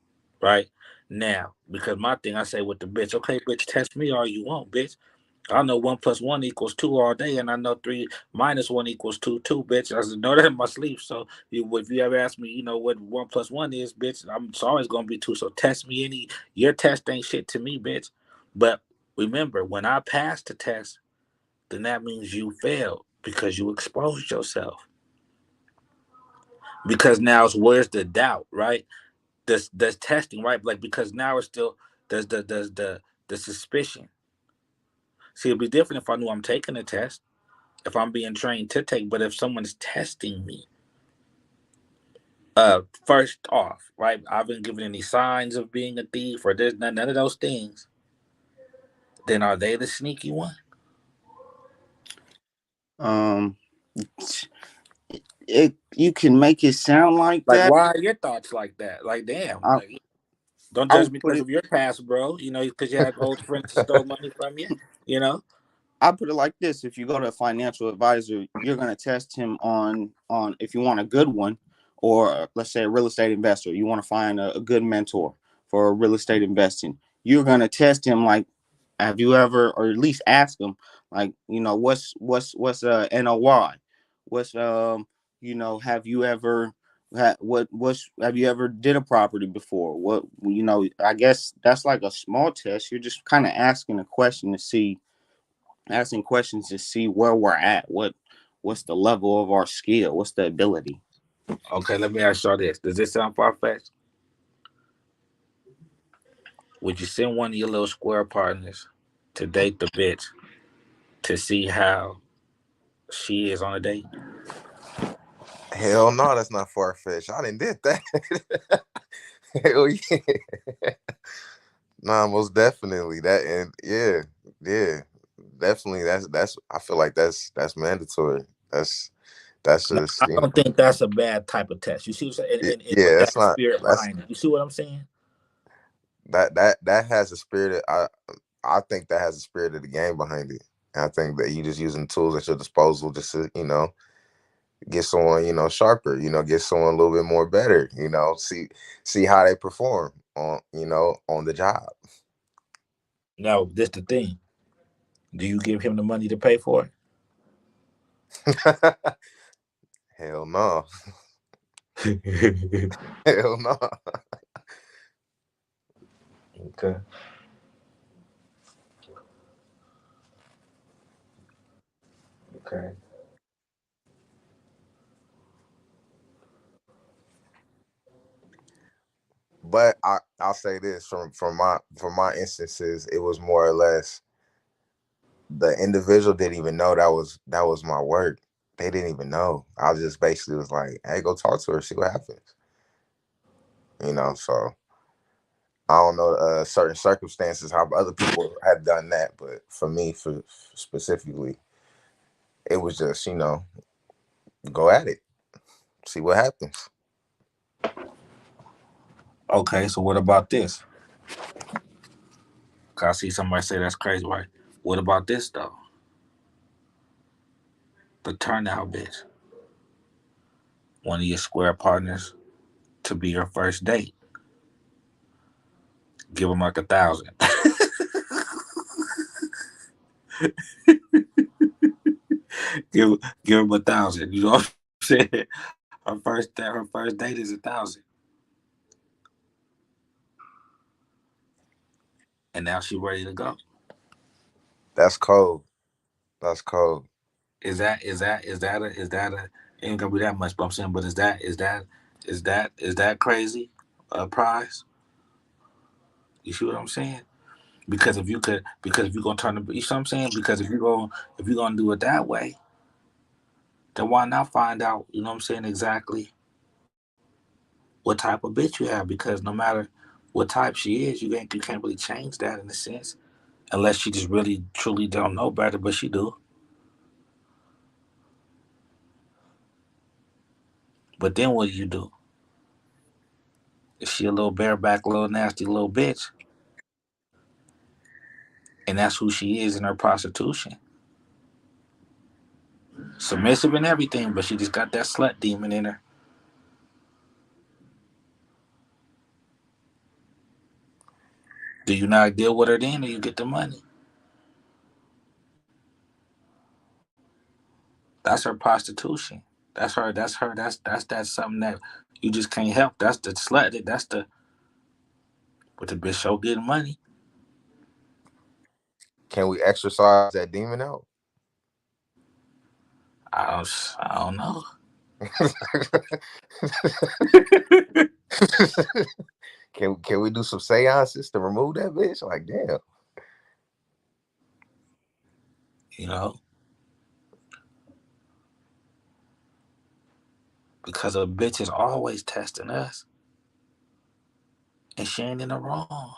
right? Now, because my thing, I say with the bitch, okay, bitch, test me all you want, bitch. I know 1 + 1 = 2 all day, and I know 3 - 1 = 2, bitch. I know that in my sleep. So if you ever ask me, what 1 + 1 is, bitch, it's always gonna be 2. So test me any. Your test ain't shit to me, bitch. But remember, when I passed the test, then that means you failed because you exposed yourself. Because now it's, where's the doubt, right? There's testing, right? Like, because now it's still, there's the suspicion. See, it'd be different if I knew I'm taking a test, if I'm being trained to take. But if someone's testing me, first off, right, I've been given any signs of being a thief, or there's none of those things, then are they the sneaky one? Um, you can make it sound like Like, that. why are your thoughts like that? Like, damn, I like, don't I judge would me put because it of your past, bro. Because you had old friends that stole money from you. You know. I put it like this: if you go to a financial advisor, you're going to test him on if you want a good one, or let's say a real estate investor. You want to find a good mentor for real estate investing. You're going to test him like, have you ever, or at least ask him like, what's NOI, what's have you ever have you ever did a property before? What I guess that's like a small test. You're just kind of asking a question to see asking questions to see where we're at. What's the level of our skill? What's the ability? Okay, let me ask y'all this. Does this sound far fetched? Would you send one of your little square partners to date the bitch to see how she is on a date? Hell no, that's not far fetched. I didn't did that. Hell yeah. Nah, most definitely that, and yeah, definitely. That's. I feel like that's mandatory. That's Now, just I don't think that's a bad type of test. You see what I'm saying? And with yeah. that That's not spirit that's behind it. You see what I'm saying? that has a spirit. I think that has a spirit of the game behind it. And I think that you just using tools at your disposal just to get someone sharper. Get someone a little bit more better. See how they perform on the job. Now, this the thing. Do you give him the money to pay for Hell no. it? Hell no. Okay. Okay. But I'll say this from my instances, it was more or less the individual didn't even know that was my work. They didn't even know. I just basically was like, hey, go talk to her, see what happens. So I don't know certain circumstances how other people had done that, but for me, for specifically, it was just go at it, see what happens. Okay, so what about this? 'Cause I see somebody say that's crazy, right? What about this though? The turnout bitch. One of your square partners to be your first date. Give them like 1,000. give give them 1,000. You know what I'm saying? Her first date is 1,000, and now she's ready to go. That's cold. That's cold. Is that a ain't gonna be that much, but I'm saying, but is that crazy? A prize? You see what I'm saying? Because if you're gonna turn the, you see what I'm saying? Because if you're gonna do it that way, then why not find out? You know what I'm saying, exactly what type of bitch you have? Because no matter what type she is, you can't really change that in a sense, unless she just really truly don't know better, but she do. But then what do you do? If she a little bareback, little nasty little bitch, and that's who she is in her prostitution, submissive and everything, but she just got that slut demon in her. Do you not deal with her then, or you get the money? That's her prostitution. That's her. That's her. That's something that you just can't help. That's the slut. That's the. But the bitch show getting money. Can we exercise that demon out? I don't know. Can we do some seances to remove that bitch? Like, damn. You know, because a bitch is always testing us, and she ain't in the wrong.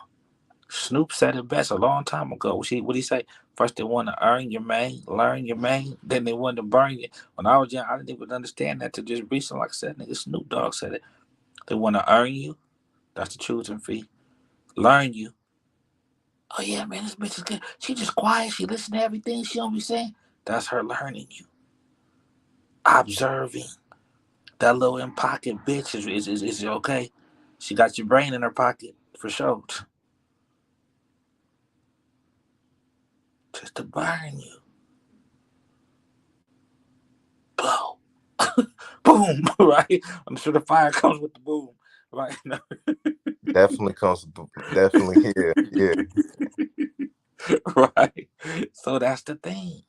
Snoop said it best a long time ago. What he say? First they want to earn your man, learn your man, then they want to burn you. When I was young, I didn't even understand that till just recently. Like I said, nigga, Snoop Dogg said it. They want to earn you. That's the choosing fee. Learn you. Oh yeah, man, this bitch is good. She just quiet. She listen to everything she don't be saying. That's her learning you, observing. That little in pocket bitch is okay. She got your brain in her pocket for sure, just to burn you. Blow, boom, right? I'm sure the fire comes with the boom, right? Definitely comes. Definitely here. Yeah. Right. So that's the thing,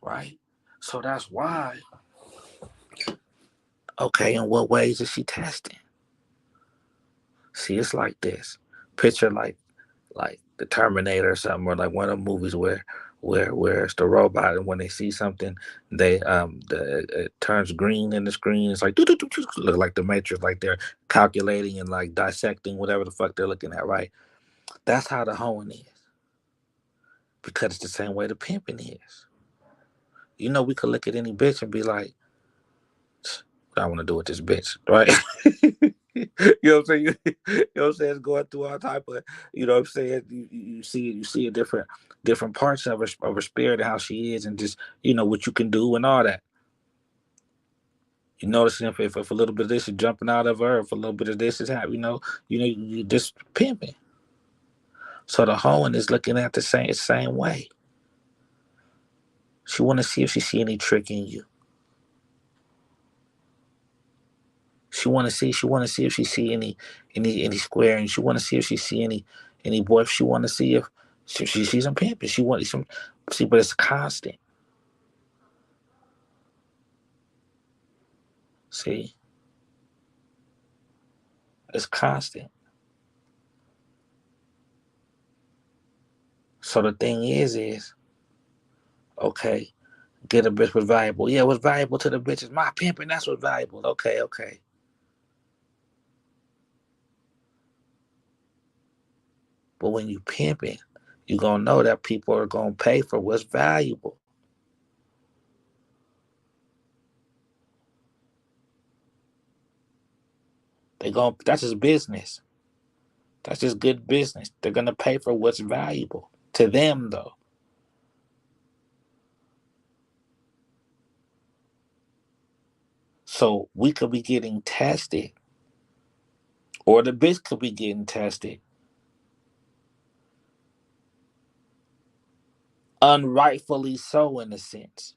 right? So that's why. Okay, in what ways is she testing? See, it's like this. Picture like the Terminator or something, or like one of the movies where it's the robot, and when they see something, it turns green in the screen. It's like look like the Matrix, like they're calculating and like dissecting whatever the fuck they're looking at. Right? That's how the hoeing is, because it's the same way the pimping is. You know, we could look at any bitch and be like, what I want to do with this bitch, right? You know what I'm saying? You know what I'm saying? It's going through all type of, you know what I'm saying? You see a different parts of her spirit and how she is, and just what you can do and all that. You notice if a little bit of this is jumping out of her, if a little bit of this is happening, you just pimping. So the hoeing is looking at the same way. She want to see if she see any trick in you. She want to see if she see any square, and she want to see if she see any boy. She want to see if she sees some pimping. She want some see, but it's constant. See, it's constant. So the thing is okay. Get a bitch what's valuable. Yeah, what's valuable to the bitch is my pimping. That's what's valuable. Okay, okay. But when you pimping, you gonna know that people are gonna pay for what's valuable. That's just business. That's just good business. They're gonna pay for what's valuable to them, though. So we could be getting tested, or the bitch could be getting tested, unrightfully so, in a sense.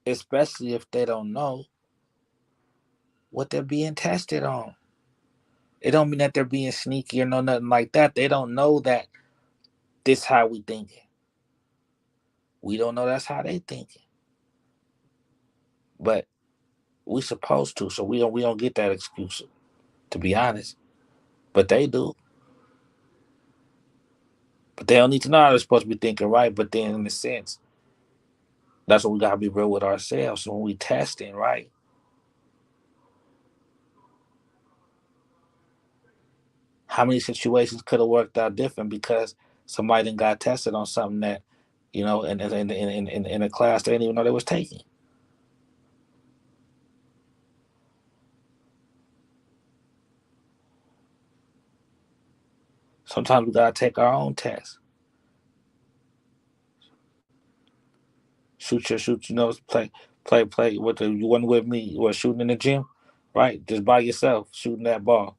Especially if they don't know what they're being tested on. It don't mean that they're being sneaky or no nothing like that. They don't know that this how we thinking. We don't know that's how they thinking. But we supposed to, so we don't get that excuse, to be honest. But they do. But they don't need to know how they're supposed to be thinking, right? But then in a sense, that's what we gotta be real with ourselves. So when we testing, right? How many situations could have worked out different because somebody done got tested on something that, in a class they didn't even know they was taking. Sometimes we gotta take our own test. Shoot. Play. You wasn't with me. You were shooting in the gym, right? Just by yourself, shooting that ball.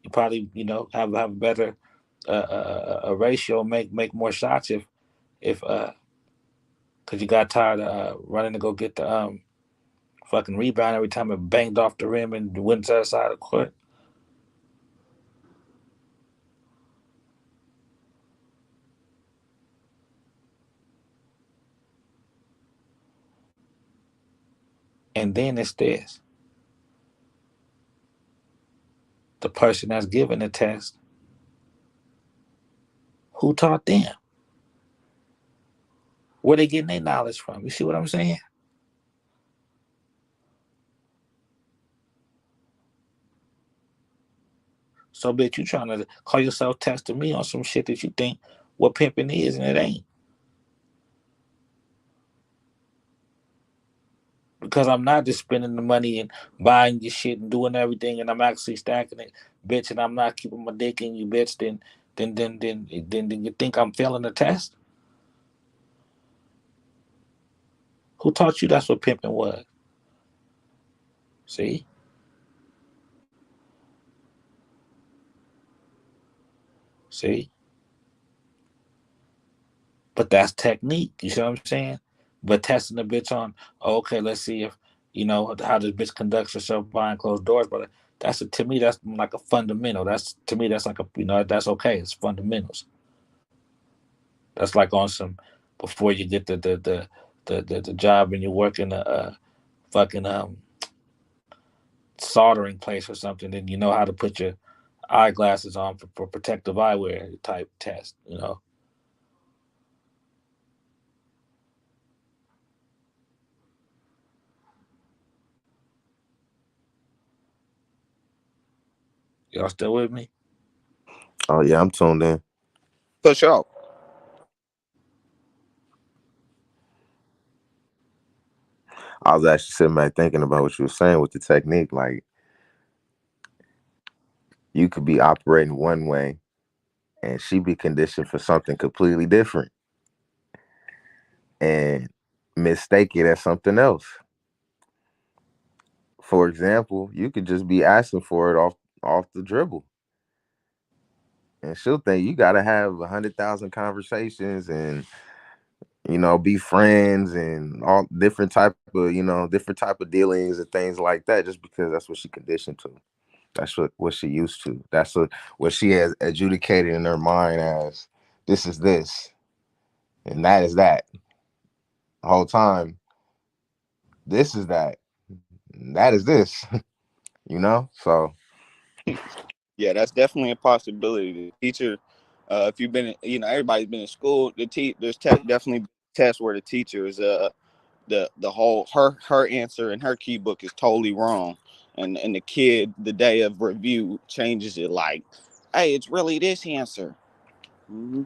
You probably, have a better a ratio, make more shots if because you got tired of running to go get the fucking rebound every time it banged off the rim and went to the side of the court. And then it's this: the person that's giving the test, who taught them? Where they getting their knowledge from? You see what I'm saying? So, bitch, you trying to call yourself testing me on some shit that you think what pimping is, and it ain't. Because I'm not just spending the money and buying your shit and doing everything, and I'm actually stacking it, bitch, and I'm not keeping my dick in you, bitch. Then you think I'm failing the test? Who taught you that's what pimping was? See, see, but that's technique. You see what I'm saying? But testing the bitch on, oh, okay, let's see if how this bitch conducts herself behind closed doors. But to me, that's like a fundamental. That's to me, that's like that's okay. It's fundamentals. That's like on some before you get the job and you work in a fucking soldering place or something. Then you know how to put your eyeglasses on for protective eyewear type test. Y'all still with me? Oh yeah, I'm tuned in. Push out. I was actually sitting back thinking about what you were saying with the technique. Like you could be operating one way and she be conditioned for something completely different and mistake it as something else. For example, you could just be asking for it off the dribble. And she'll think you gotta have 100,000 conversations and be friends and all different type of dealings and things like that, just because that's what she conditioned to. That's what she used to. That's what she has adjudicated in her mind as this is this and that is that. The whole time, this is that. And that is this. So Yeah, that's definitely a possibility. The teacher, if you've been, everybody's been in school. There's definitely tests where the teacher is the whole her answer in her key book is totally wrong, and the kid the day of review changes it like, hey, it's really this answer. Mm-hmm.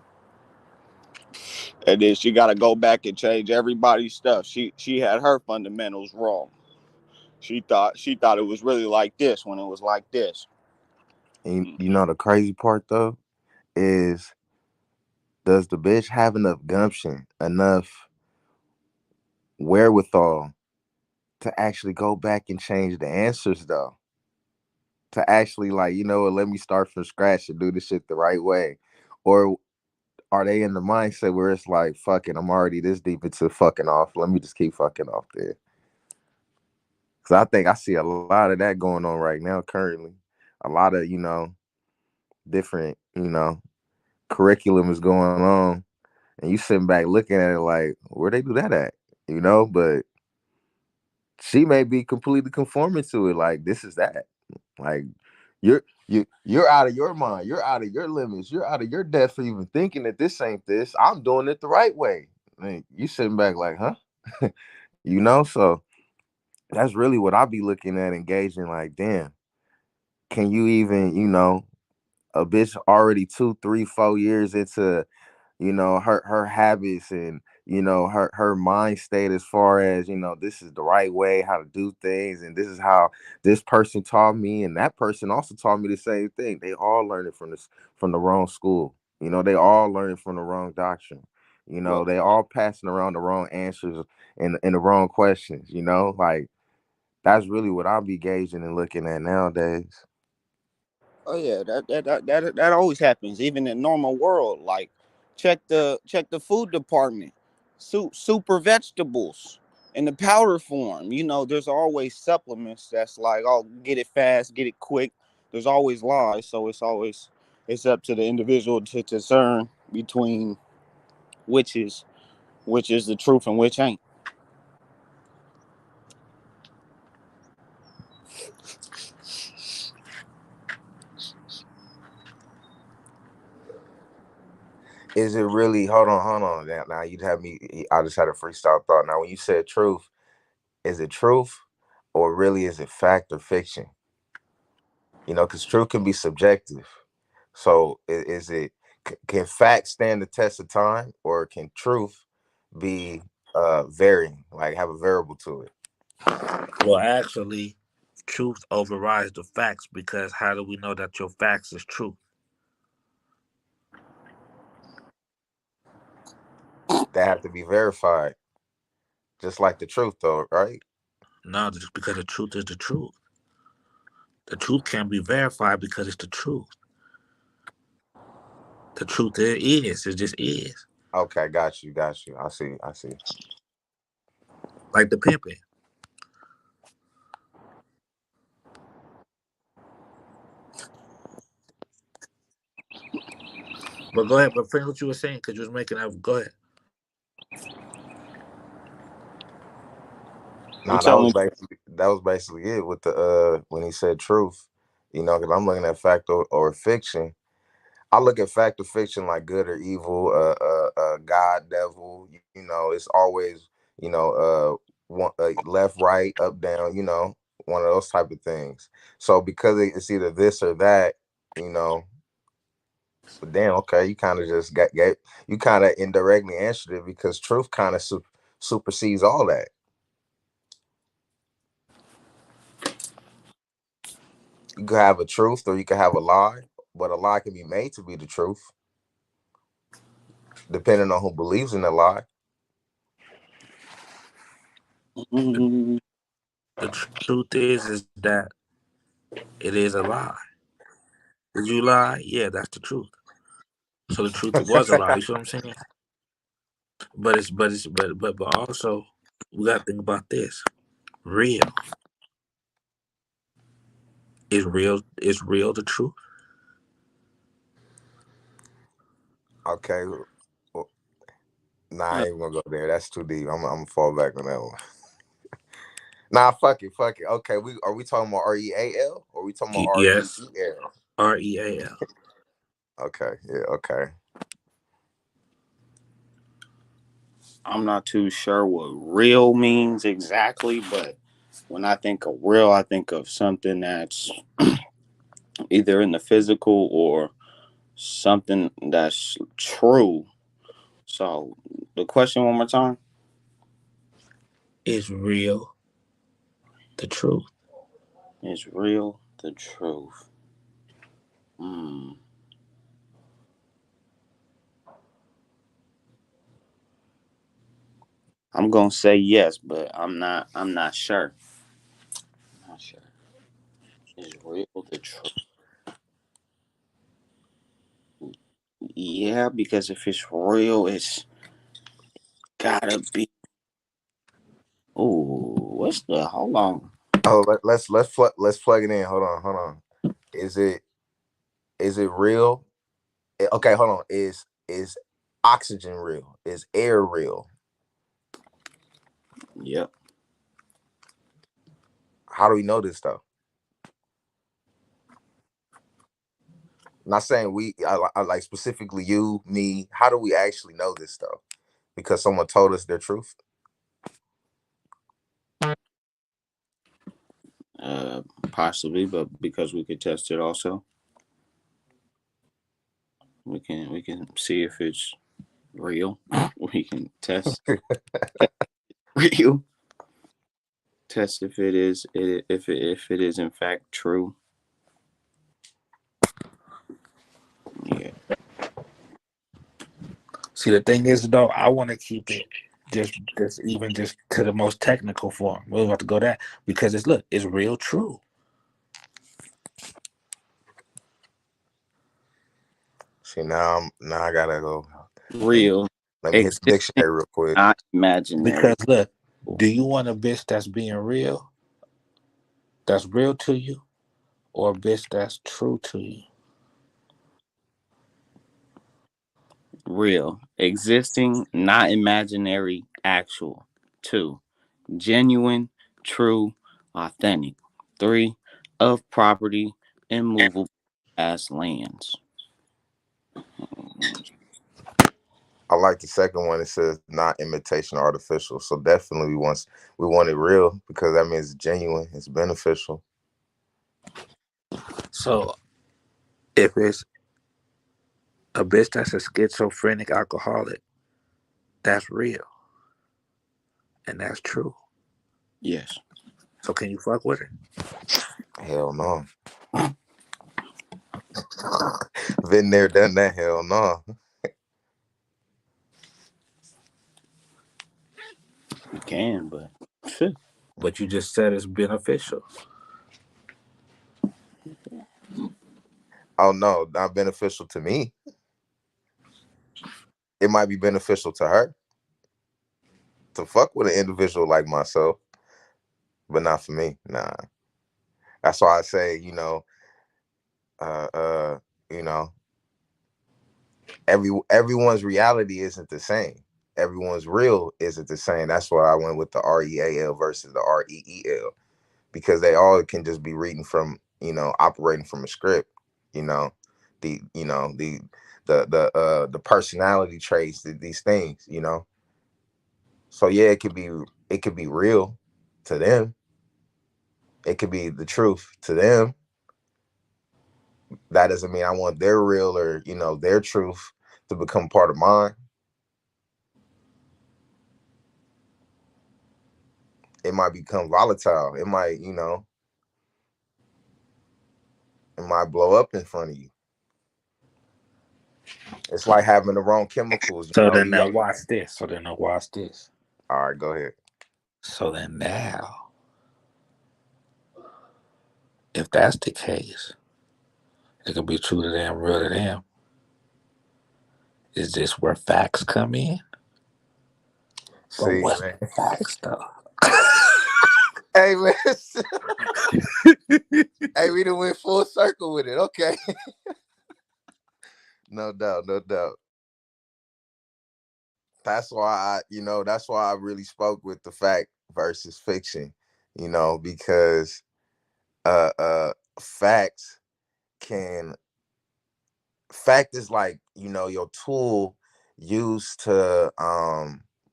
And then she got to go back and change everybody's stuff. She had her fundamentals wrong. She thought it was really like this when it was like this. And you know the crazy part though is, does the bitch have enough gumption, enough wherewithal to actually go back and change the answers though? To actually, like, you know what, let me start from scratch and do this shit the right way. Or are they in the mindset where it's like, fuck it, I'm already this deep into fucking off. Let me just keep fucking off there. Cause I think I see a lot of that going on right now currently. A lot of, different, curriculum is going on. And you sitting back looking at it like, where they do that at? But she may be completely conforming to it. Like, this is that. Like, you're out of your mind. You're out of your limits. You're out of your depth for even thinking that this ain't this. I'm doing it the right way. Like, you sitting back like, huh? So that's really what I be looking at, engaging. Like, damn, can you even, a bitch already 2, 3, 4 years into her habits, and her mind state, as far as this is the right way how to do things, and this is how this person taught me, and that person also taught me the same thing. They all learned it from the wrong school. They all learned it from the wrong doctrine. Well, They all passing around the wrong answers and the wrong questions. Like, that's really what I'll be gauging and looking at nowadays. oh yeah, that always happens, even in normal world. Like, check the food department, super vegetables in the powder form. There's always supplements that's like, oh, get it fast, get it quick. There's always lies, so it's up to the individual to discern between which is which is the truth and which ain't. Is it really? Hold on. Now you'd have me. I just had a freestyle thought. Now, when you said truth, is it truth, or really is it fact or fiction? Because truth can be subjective. So is it? Can fact stand the test of time, or can truth be varying, like have a variable to it? Well, actually, truth overrides the facts because how do we know that your facts is true? They have to be verified, just like the truth, though, right? No, just because the truth is the truth. The truth can't be verified because it's the truth. The truth is, it just is. Okay, got you. I see. Like the pimping. But go ahead, but finish what you were saying because you was making that. Go ahead. You Nah, that was telling basically it with the when he said truth. Because I'm looking at fact or fiction. I look at fact or fiction like good or evil, God, devil. It's always one, left, right, up, down. One of those type of things. So because it's either this or that, you know. But damn, okay, you kind of just you kind of indirectly answered it, because truth kind of supersedes all that. You could have a truth or you could have a lie, but a lie can be made to be the truth, depending on who believes in the lie. The, me? the truth is that it is a lie. Did you lie? Yeah, that's the truth. So the truth was a lie. You see what I'm saying? But also we gotta think about this. Real is real. Is real the truth? Okay, well, nah, I ain't gonna go there. That's too deep. I'm gonna fall back on that one. Nah, fuck it. Okay, we talking about REAL, or we talking about Yes. REEL? REAL. Okay, yeah, okay. I'm not too sure what real means exactly, but when I think of real, I think of something that's either in the physical or something that's true. So the question one more time. Is real the truth? Is real the truth? Hmm. I'm gonna say yes, but I'm not sure. Not sure. Is real the truth? Yeah, because if it's real, it's gotta be. Oh, what's the? Hold on. Oh, let's plug it in. Hold on. Is it real? Okay, hold on. Is oxygen real? Is air real? Yep. How do we know this though? Not saying I like specifically you, me. How do we actually know this though? Because someone told us their truth. Possibly, but because we could test it also, we can see if it's real. We can test real. Test if it is if it is in fact true. Yeah. See, the thing is, though, I want to keep it just even just to the most technical form. We don't have to go that because it's real true. See, now I gotta go. Let me Real, let me hit the existing, dictionary real quick. not imaginary. Because look, do you want a bitch that's being real, that's real to you, or a bitch that's true to you? Real, existing, not imaginary, actual. 2, genuine, true, authentic. 3, of property, immovable as lands. I like the second one. It says not imitation artificial. So definitely we want it real because that means it's genuine. It's beneficial. So if it's a bitch that's a schizophrenic alcoholic, that's real and that's true. Yes. So can you fuck with her? Hell no. Been there, done that. Hell no. You can, but But you just said it's beneficial. Oh no, not beneficial to me. It might be beneficial to her to fuck with an individual like myself, but not for me. Nah. That's why I say, uh, uh, you know, everyone's reality isn't the same. Everyone's real isn't the same. That's why I went with the REAL versus the REEL because they all can just be reading from, operating from a script. You know, the you know the personality traits, these things. So yeah, it could be real to them. It could be the truth to them. That doesn't mean I want their real or their truth to become part of mine. It might become volatile. It might blow up in front of you. It's like having the wrong chemicals. So then You now got. watch this. So then now watch this. All right, go ahead. So then now, if that's the case, it could be true to them, real to them. Is this where facts come in? But See, what's man. the facts though? Hey, man. Hey, we done went full circle with it. Okay. No doubt, no doubt. That's why I really spoke with the fact versus fiction, because uh uh facts can fact is like, your tool used to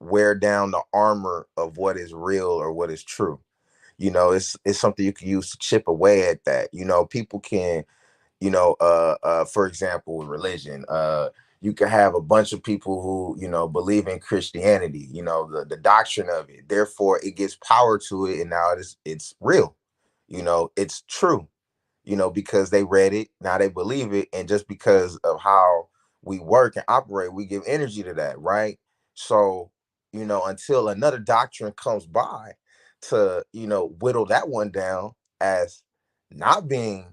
wear down the armor of what is real or what is true. It's something you can use to chip away at that. People can, for example, religion. You can have a bunch of people who, believe in Christianity, the doctrine of it. Therefore, it gives power to it, and now it's real. It's true. Because they read it, now they believe it, and just because of how we work and operate, we give energy to that, right? So, until another doctrine comes by to, whittle that one down as not being,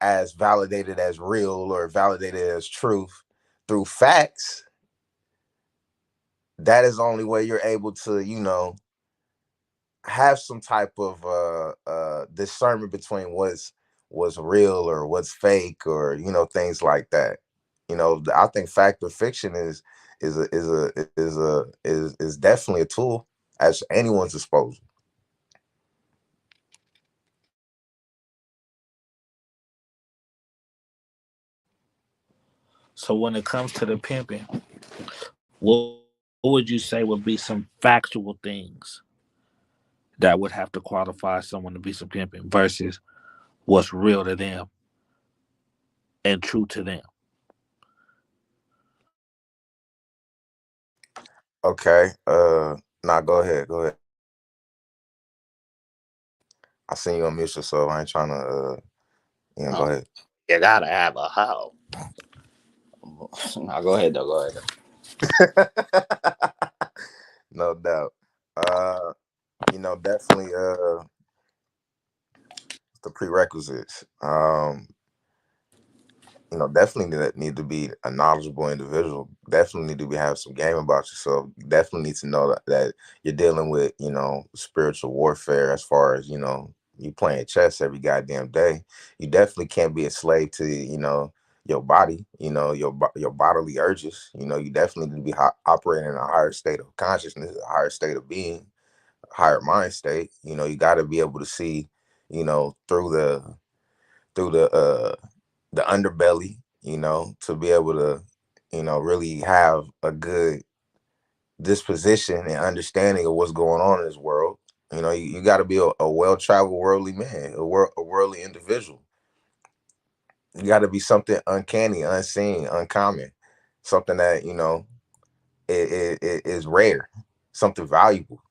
as validated as real or validated as truth through facts, that is the only way you're able to, have some type of discernment between what's real or what's fake, or things like that. I think fact or fiction is definitely a tool at anyone's disposal. So when it comes to the pimping, what would you say would be some factual things that would have to qualify someone to be some pimping versus what's real to them and true to them? Okay. Nah, go ahead. I seen you on mute yourself. I ain't trying to go Oh, ahead. you gotta have a how. Now go ahead though. Go ahead. No doubt. uh Definitely the prerequisites. Definitely need to be a knowledgeable individual. Definitely need to have some game about yourself. You definitely need to know that you're dealing with, spiritual warfare, as far as, you playing chess every goddamn day. You definitely can't be a slave to, your body, your bodily urges. You definitely need to be operating in a higher state of consciousness, a higher state of being, a higher mind state. You got to be able to see, through the underbelly, to be able to, really have a good disposition and understanding of what's going on in this world. You got to be a well-traveled worldly man, a worldly individual. You got to be something uncanny, unseen, uncommon, something that, it is rare, something valuable,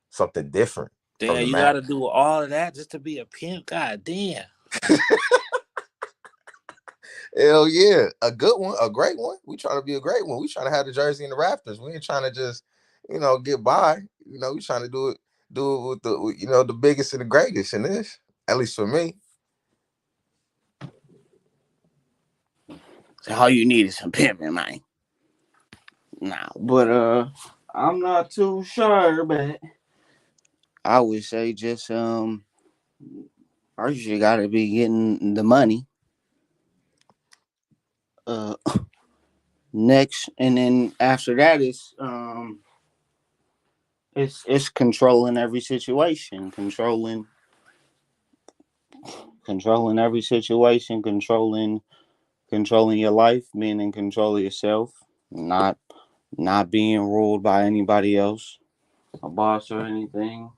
something different from Damn, the you mass. got to do all of that just to be a pimp? God damn. Hell yeah, a good one, a great one. We trying to be a great one. We trying to have the jersey and the Raptors. We ain't trying to just, get by. We trying to do it with the biggest and the greatest in this. At least for me. So all you need is some pimping, man. Nah, but I'm not too sure, but I would say just first you gotta be getting the money. Uh, next, and then after that is it's controlling every situation, controlling every situation, controlling your life, being in control of yourself, not not being ruled by anybody else, a boss or anything.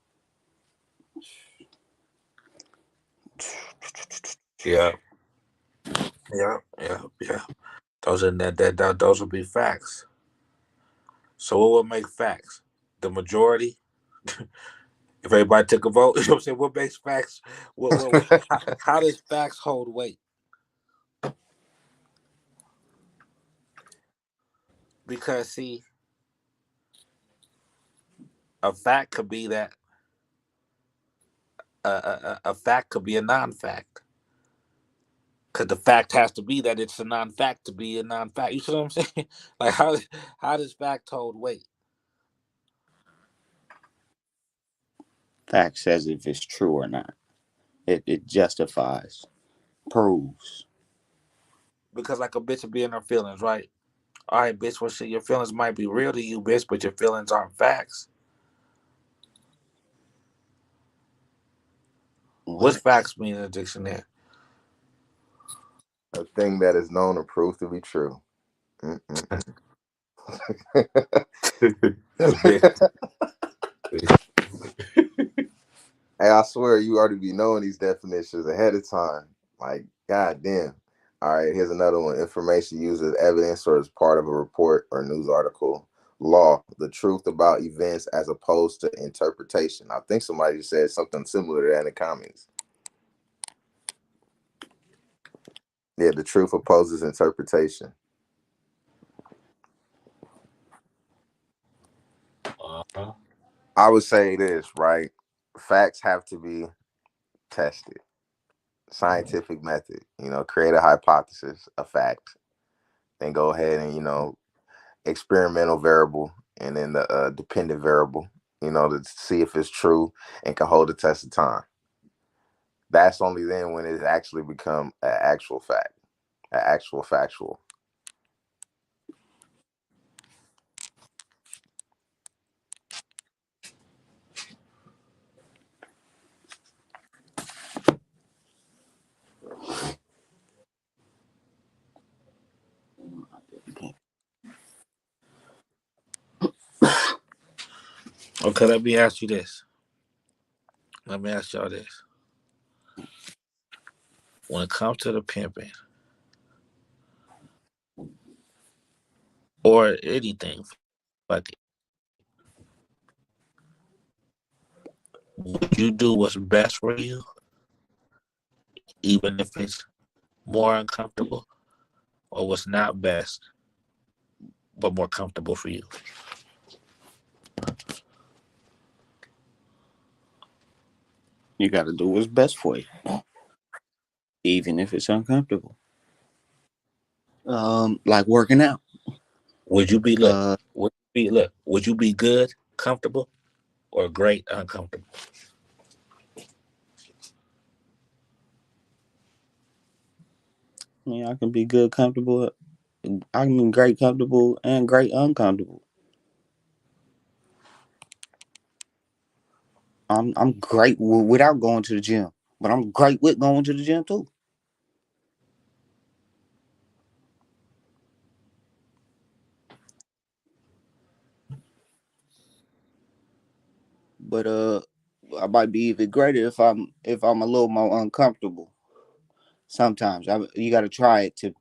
Yeah, yeah. Those are those would be facts. So what would make facts? The majority? If everybody took a vote, you know what I'm saying? What makes facts? How does facts hold weight? Because see, a fact could be that a fact could be a non-fact. Because the fact has to be that it's a non-fact to be a non-fact. You see what I'm saying? Like how does fact hold weight? Fact says if it's true or not. It justifies, proves. Because like a bitch would be in her feelings, right? All right, bitch. Well, shit, your feelings might be real to you, bitch, but your feelings aren't facts. What's What? facts mean in the dictionary? A thing that is known or proved to be true. Mm-mm-mm. Hey, I swear you already be knowing these definitions ahead of time. Like, goddamn. All right, here's another one. Information used as evidence or as part of a report or news article. Law, the truth about events as opposed to interpretation. I think somebody said something similar to that in the comments. Yeah, the truth opposes interpretation. Uh-huh. I would say this, right? Facts have to be tested. Scientific method, create a hypothesis, a fact, then go ahead and, experimental variable and then the dependent variable, to see if it's true and can hold the test of time. That's only then when it's actually become an actual fact, an actual factual. Okay, let me ask you this. Let me ask y'all this. When it comes to the pimping or anything, like, would you do what's best for you, even if it's more uncomfortable, or what's not best but more comfortable for you? You got to do what's best for you, even if it's uncomfortable. Like working out. Would you be look? Uh, Would you be look? Would you be good, comfortable, or great, uncomfortable? I mean, I can be good, comfortable. I can be great, comfortable, and great, uncomfortable. I'm great without going to the gym, but I'm great with going to the gym too. But I might be even greater if I'm a little more uncomfortable. Sometimes you got to try it to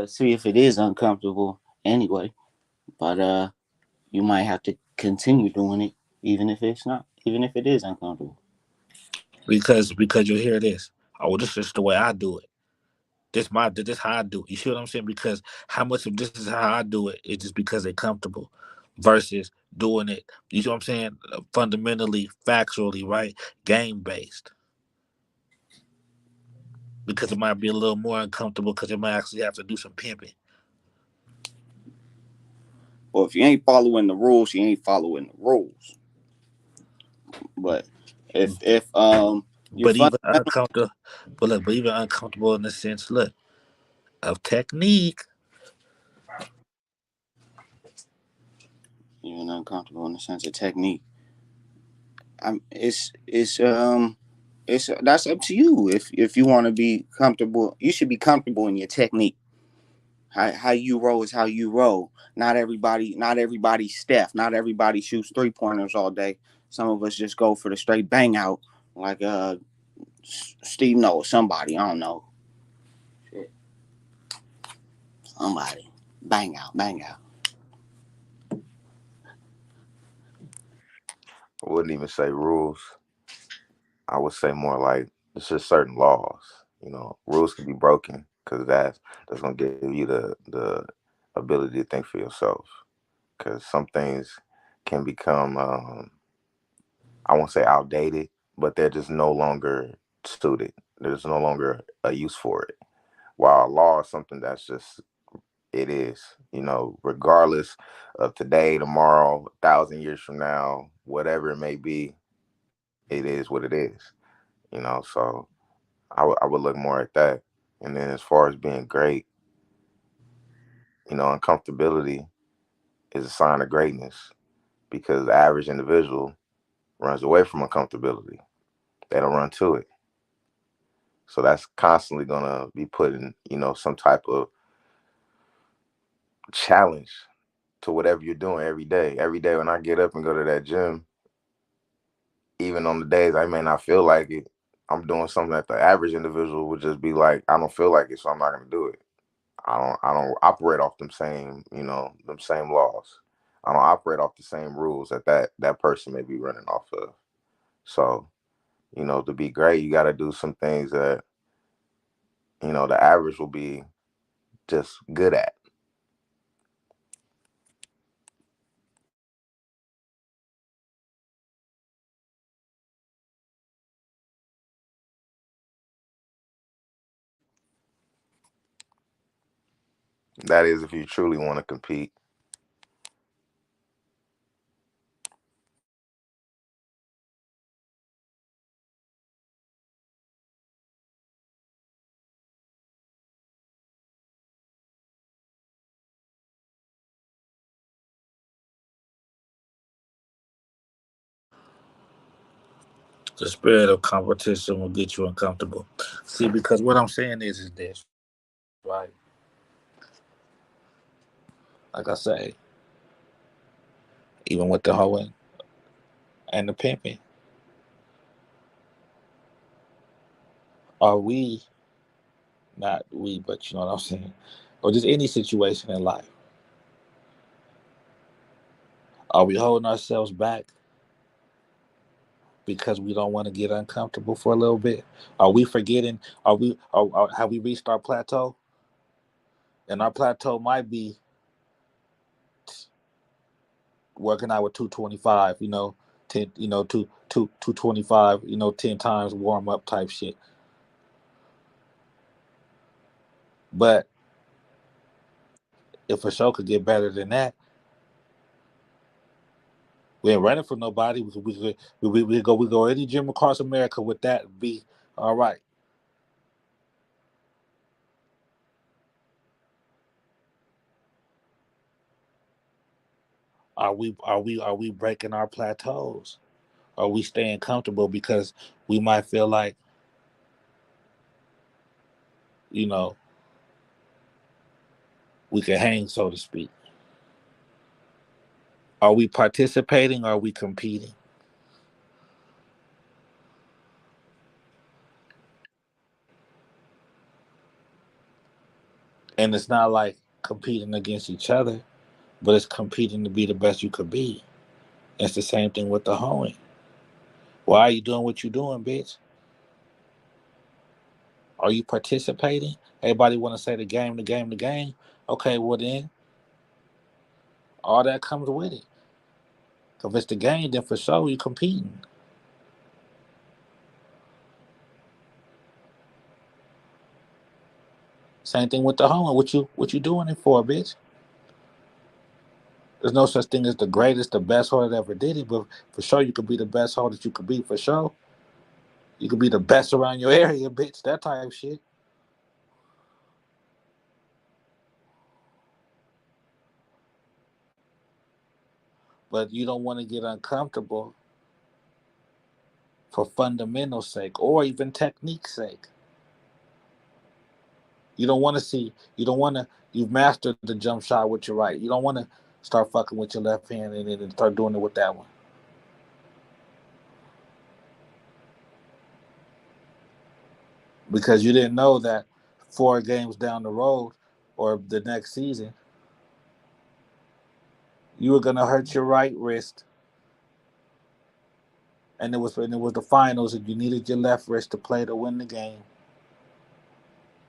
see if it is uncomfortable anyway. But you might have to continue doing it even if it's not, even if it is uncomfortable. Because you hear this. Oh, this is the way I do it. This how I do it. You see what I'm saying? Because how much of this is how I do it is just because they're comfortable, versus doing it. You see what I'm saying? Fundamentally, factually, right? Game based. Because it might be a little more uncomfortable because it might actually have to do some pimping. Well, if you ain't following the rules, you ain't following the rules. But if you're But even fundamental, uncomfortable, but look, but even uncomfortable in the sense, look, of technique. you're uncomfortable in the sense of technique. It's that's up to you. If you want to be comfortable, you should be comfortable in your technique. How you roll is how you roll. Not everybody Steph. Not everybody shoots 3 pointers all day. Some of us just go for the straight bang out, like Steve Noah, somebody I don't know, somebody bang out, bang out. I wouldn't even say rules. I would say more like it's just certain laws. Rules can be broken because that's gonna give you the ability to think for yourself. Because some things can become I won't say outdated, but they're just no longer suited. There's no longer a use for it. While law is something that's just it is. Regardless of today, tomorrow, 1,000 years from now, whatever it may be, it is what it is. So I would look more at that. And then as far as being great, uncomfortability is a sign of greatness because the average individual runs away from uncomfortability. They don't run to it. So that's constantly gonna be putting, some type of challenge to whatever you're doing every day. Every day when I get up and go to that gym, even on the days I may not feel like it, I'm doing something that the average individual would just be like, I don't feel like it, so I'm not gonna do it. I don't operate off them same, them same laws. I don't operate off the same rules that person may be running off of. So, to be great, you gotta do some things that, the average will be just good at. That is if you truly want to compete. The spirit of competition will get you uncomfortable. See, because what I'm saying is this, right? Like I say, even with the hoeing and the pimping, are we, not we, but you know what I'm saying, or just any situation in life, are we holding ourselves back because we don't want to get uncomfortable for a little bit? Are we forgetting? Have we reached our plateau? And our plateau might be working out with 225, 10, 225, 10 times warm up type shit. But if a show could get better than that, we ain't running from nobody. We go any gym across America with that be all right. Are we breaking our plateaus? Are we staying comfortable because we might feel like, you know, we can hang, so to speak? Are we participating or are we competing? And it's not like competing against each other, but it's competing to be the best you could be. It's the same thing with the hoeing. Why are you doing what you're doing, bitch? Are you participating? Everybody want to say the game, the game, the game. Okay, well then, all that comes with it. If it's the game, then for sure you're competing. Same thing with the hoeing. What you doing it for, bitch? There's no such thing as the greatest, the best hoe that ever did it, but for sure you could be the best hoe that you could be, for sure. You could be the best around your area, bitch. That type of shit. But you don't want to get uncomfortable for fundamental sake or even technique sake. You don't want to see, you don't want to, you've mastered the jump shot with your right. You don't want to start fucking with your left hand and then start doing it with that one. Because you didn't know that 4 games down the road or the next season, you were going to hurt your right wrist. And it was the finals and you needed your left wrist to play to win the game.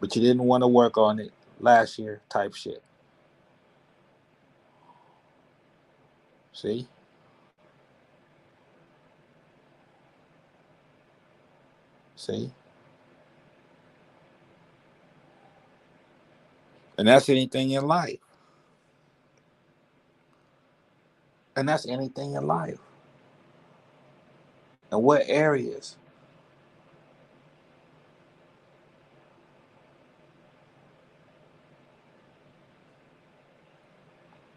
But you didn't want to work on it last year type shit. See? See? And that's anything in life. And that's anything in life. And what areas?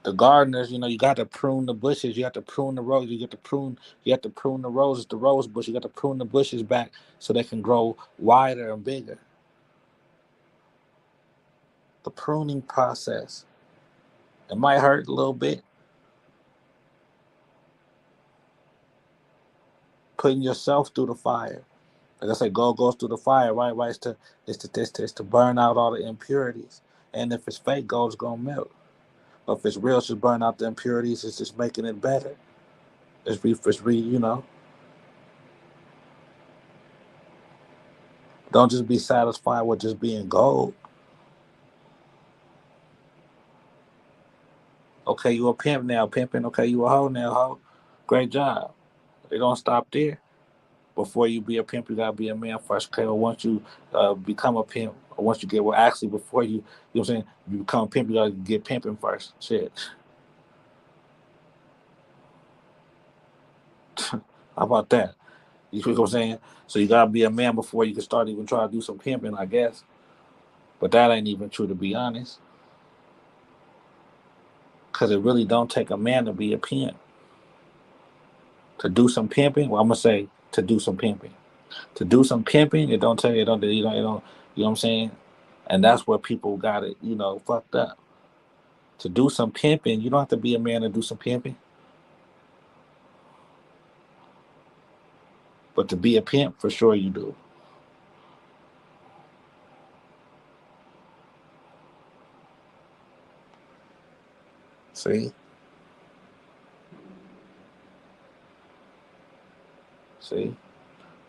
The gardeners, you got to prune the bushes. You have to prune the roses. You have to prune the roses, the rose bush. You got to prune the bushes back so they can grow wider and bigger. The pruning process. It might hurt a little bit. Putting yourself through the fire. Like I say, gold goes through the fire, right? Right, it's to burn out all the impurities. And if it's fake gold, it's gonna melt. But if it's real, it's just burn out the impurities. It's just making it better. It's re. Don't just be satisfied with just being gold. Okay, you a pimp now, pimping. Okay, you a hoe now, hoe. Great job. They don't stop there. Before you be a pimp, you gotta be a man first. Okay, or once you become a pimp, or once you get well, actually, before you know what I'm saying, you become a pimp, you gotta get pimping first. Shit, how about that? You know what I'm saying? So you gotta be a man before you can start even trying to do some pimping, I guess. But that ain't even true, to be honest, because it really don't take a man to be a pimp. To do some pimping, well, I'm gonna say to do some pimping. To do some pimping, it don't tell you, you know what I'm saying? And that's where people got it, fucked up. To do some pimping, you don't have to be a man to do some pimping, but to be a pimp, for sure you do. See, see.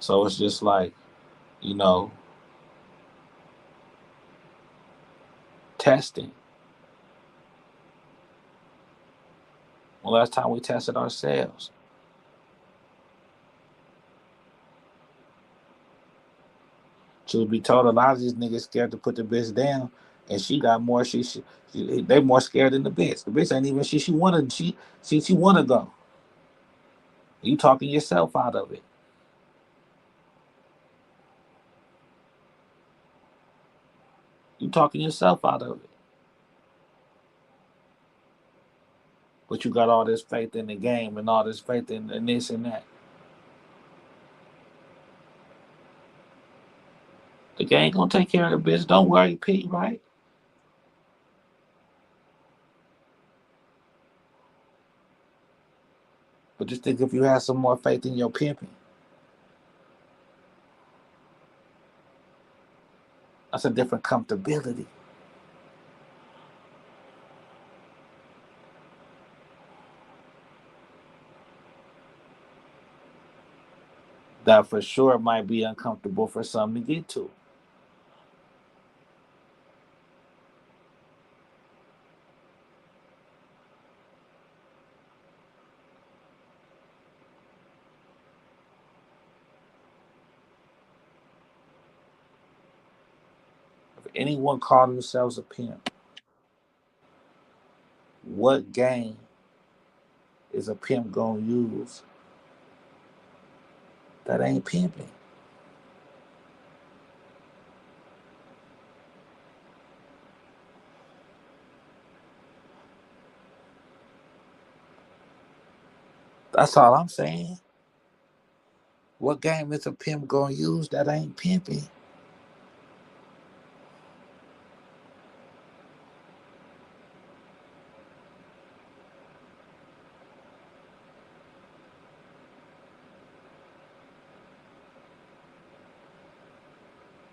So it's just like, you know, testing. Well, last time we tested ourselves. Truth be told, a lot of these niggas scared to put the bitch down, and she got more. They more scared than the bitch. The bitch ain't even she wanna go. You talking yourself out of it. You talking yourself out of it. But you got all this faith in the game and all this faith in this and that. The game gonna take care of the bitch. Don't worry, Pete. Right? But just think if you had some more faith in your pimping. That's a different comfortability. That for sure might be uncomfortable for some to get to. If anyone call themselves a pimp, what game is a pimp gonna use that ain't pimping? That's all I'm saying. What game is a pimp gonna use that ain't pimping?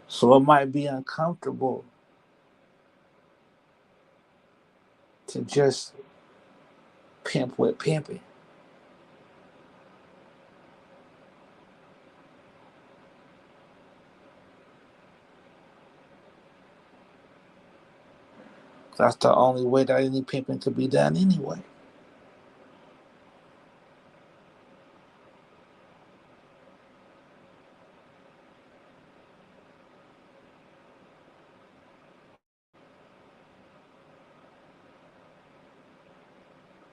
So it might be uncomfortable to just pimp with pimping. That's the only way that any pimping could be done anyway.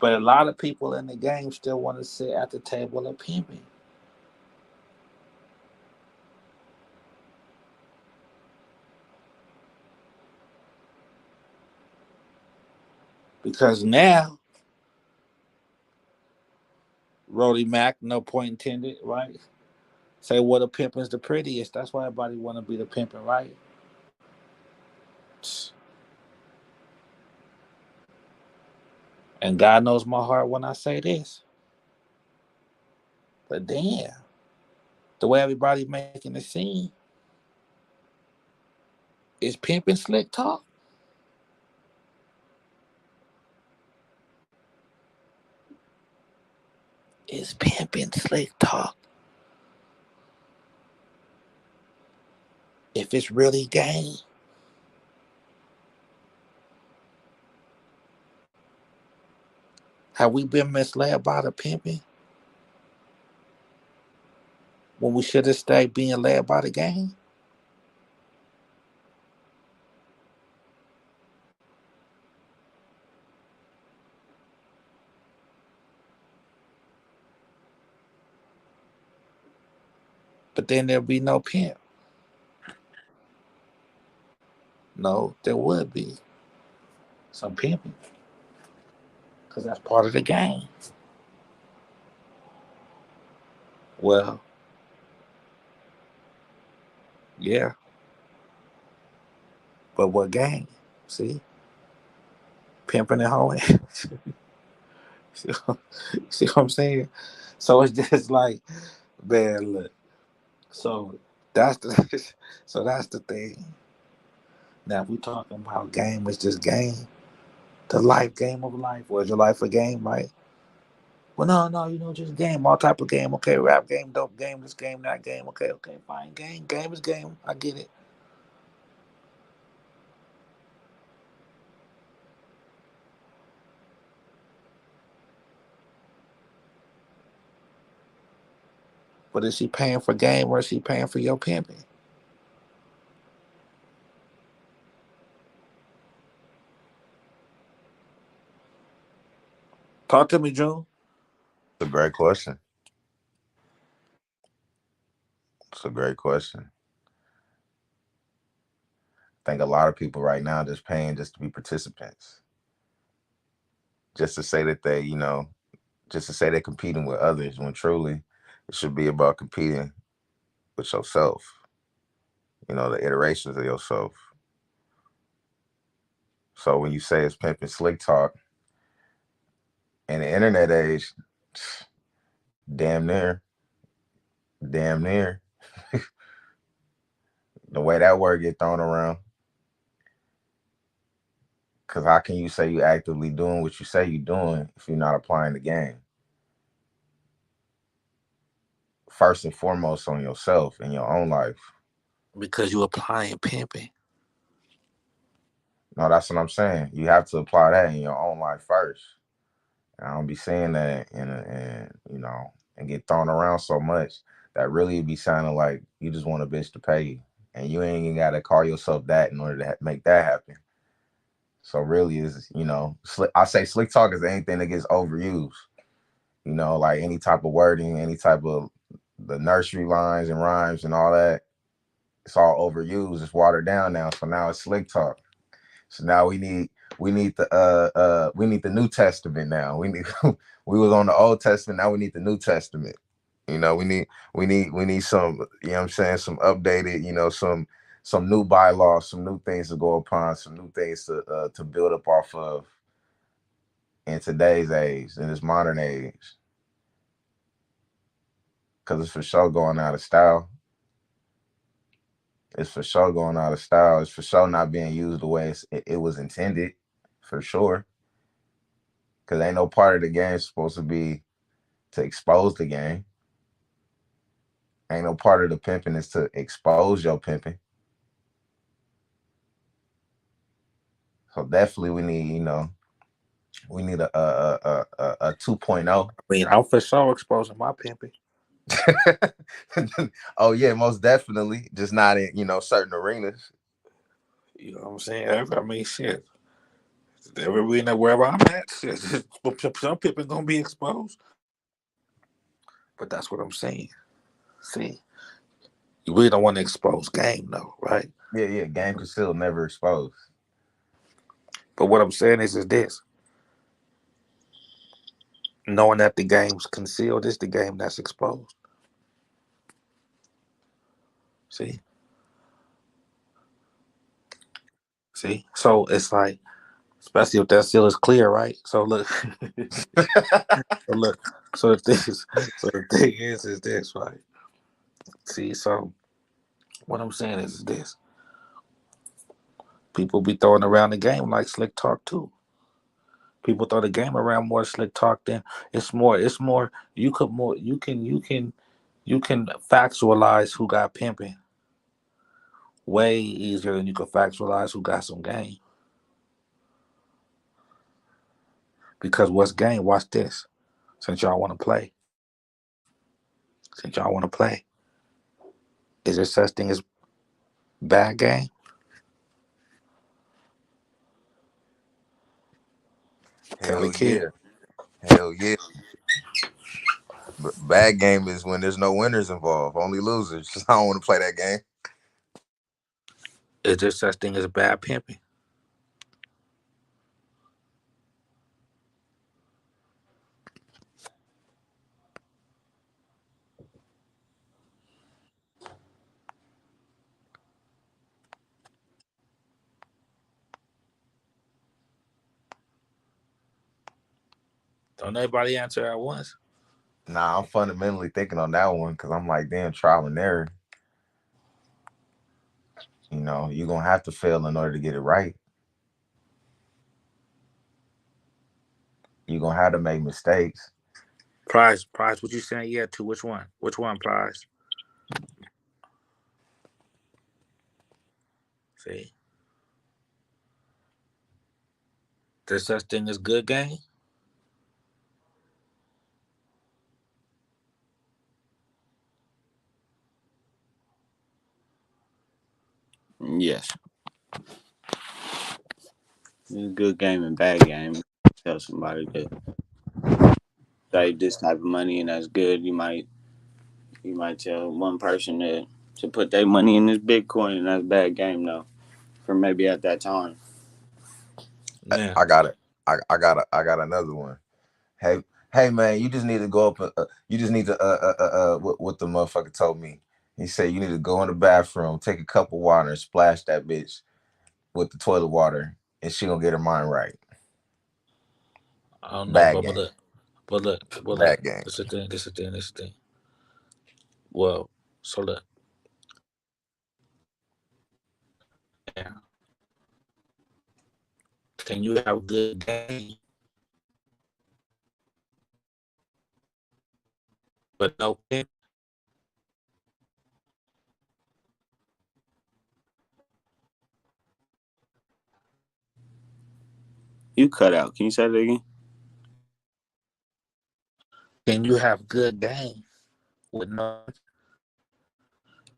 But a lot of people in the game still want to sit at the table of pimping. Because now, Rody Mac, no point intended, right? Say what a pimp is the prettiest. That's why everybody want to be the pimping, right? And God knows my heart when I say this. But damn, The way everybody making the scene is pimping slick talk. Is pimping slick talk. If it's really game, have we been misled by the pimping when we should have stayed being led by the game? But then there'll be no pimp. No, there would be some pimping because that's part of the game. Well, yeah, but what game? See, pimping and hoeing. see what I'm saying? So it's just like, man, look. So that's the so that's the thing. Now, if we talking about game, it's just game. The life game of life. Was your life a game, right? Well, no, just game, all type of game. Okay, rap game, dope game, this game, that game. Okay, fine, game. Game is game. I get it. But is she paying for game or is she paying for your pimping? Talk to me, June. It's a great question. It's a great question. I think a lot of people right now just paying just to be participants, just to say that they, just to say they're competing with others when truly it should be about competing with yourself, the iterations of yourself. So when you say it's pimping slick talk in the internet age, damn near, damn near, the way that word get thrown around. Because how can you say you actively doing what you say you're doing if you're not applying the game? First and foremost on yourself in your own life. Because you applying pimping. No, that's what I'm saying. You have to apply that in your own life first. And I don't be saying that and get thrown around so much that really be sounding like you just want a bitch to pay you. And you ain't even got to call yourself that in order to make that happen. So really is, I say slick talk is anything that gets overused. Like any type of wording, any type of the nursery lines and rhymes and all that. It's all overused. It's watered down now. So now it's slick talk. So now we need the New Testament now. We was on the Old Testament, now we need the New Testament. We need some, what I'm saying, some updated, some new bylaws, some new things to go upon, some new things to build up off of in today's age, in this modern age. Cause it's for sure going out of style. It's for sure going out of style. It's for sure not being used the way it was intended, for sure. Because ain't no part of the game supposed to be to expose the game. Ain't no part of the pimping is to expose your pimping. So definitely we need a 2.0. I mean, I'm for sure exposing my pimping. Oh yeah, most definitely. Just not in certain arenas. You know what I'm saying? I mean, shit. Every arena wherever I'm at, shit, some pimping gonna be exposed. But that's what I'm saying. See, you really don't want to expose game, though, right? Yeah. Game concealed, never exposed. But what I'm saying is this: knowing that the game's concealed is the game that's exposed. See, so it's like, especially if that seal is clear, right? So look, so look, so the thing is this, right? See, so what I'm saying is this: people be throwing around the game like slick talk too. People throw the game around more slick talk than it's more. It's more. You could more. You can factualize who got pimping way easier than you can factualize who got some game. Because what's game? Watch this. Since y'all want to play, since y'all want to play, is there such thing as bad game? Cali Hell Kid. yeah. Hell yeah. But bad game is when there's no winners involved, only losers. I don't want to play that game. Is there such thing as bad pimping? Don't everybody answer at once. Nah, I'm fundamentally thinking on that one because I'm like, damn, trial and error. You know, you're gonna have to fail in order to get it right. You're gonna have to make mistakes. Prize. What you saying? Yeah, to which one? Which one? Prize. See, there's such thing as good game. Yes, it's a good game and bad game. Tell somebody to save this type of money and that's good. You might tell one person to put their money in this Bitcoin and that's bad game though. For maybe at that time. Yeah. I got it. I got another one. Hey, hey, man, you just need to go up. You just need to what the motherfucker told me. He said you need to go in the bathroom, take a cup of water, and splash that bitch with the toilet water, and she gonna get her mind right. I don't know, Bad but game. look. Bad game. This is the thing. This is the thing. This is the thing. Well, so look. Now, can you have good game but no pimp? You cut out. Can you say that again? Can you have good game with no?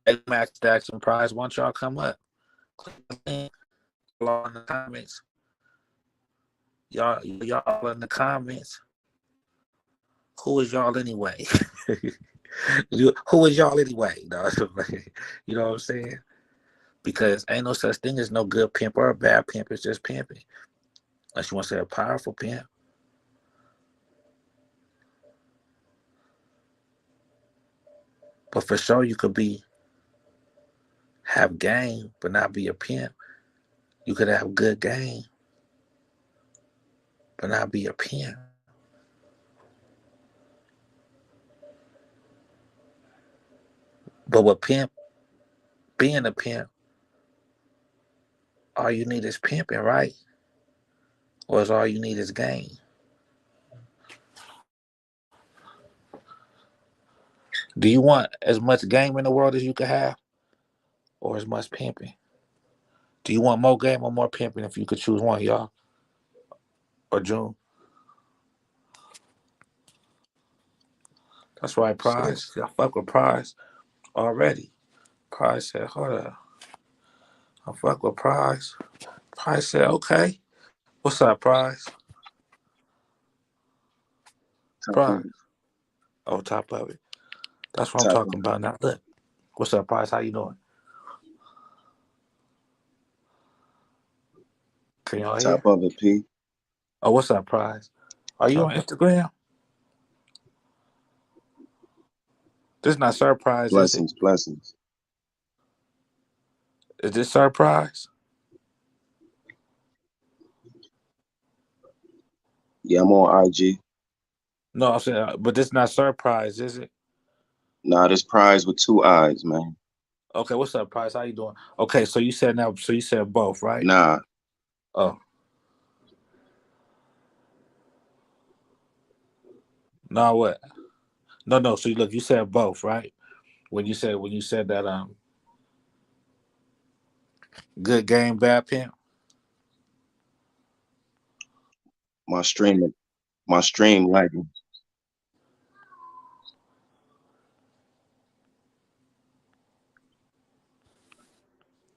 Hey, match stacks and prize. Once y'all come up, click the link below in the comments. Y'all in the comments. Who is y'all anyway? Who is y'all anyway? No, you know what I'm saying? Because ain't no such thing as no good pimp or a bad pimp. It's just pimping. Unless you want to say a powerful pimp. But for sure, you could have game, but not be a pimp. You could have good game, but not be a pimp. But with pimp, being a pimp, all you need is pimping, right? Or is all you need is game? Do you want as much game in the world as you could have, or as much pimping? Do you want more game or more pimping if you could choose one, y'all? Or June? That's right, Shit. Prize. I fuck with Prize already. Prize said, hold up. I fuck with Prize. Prize said, okay. What's up, Prize? Top of Prize. it. On top of it. That's what I'm Top of talking about now. Look. What's up, Prize? How you doing? Can y'all hear? top of it, P. Oh, what's up, Prize? Are you Top on of Instagram? This is not Surprise, is it? Blessings, blessings. Is this Surprise? Yeah, I'm on IG. No, I'm saying, but this not Surprise, is it? Nah, this prize with two eyes, man. Okay, what's up, Price? How you doing? Okay, so you said now. So you said both, right? Nah, Oh, no, what? No, no. So you look, you said both, right? When you said that good game, bad pimp. my stream, my stream lagging.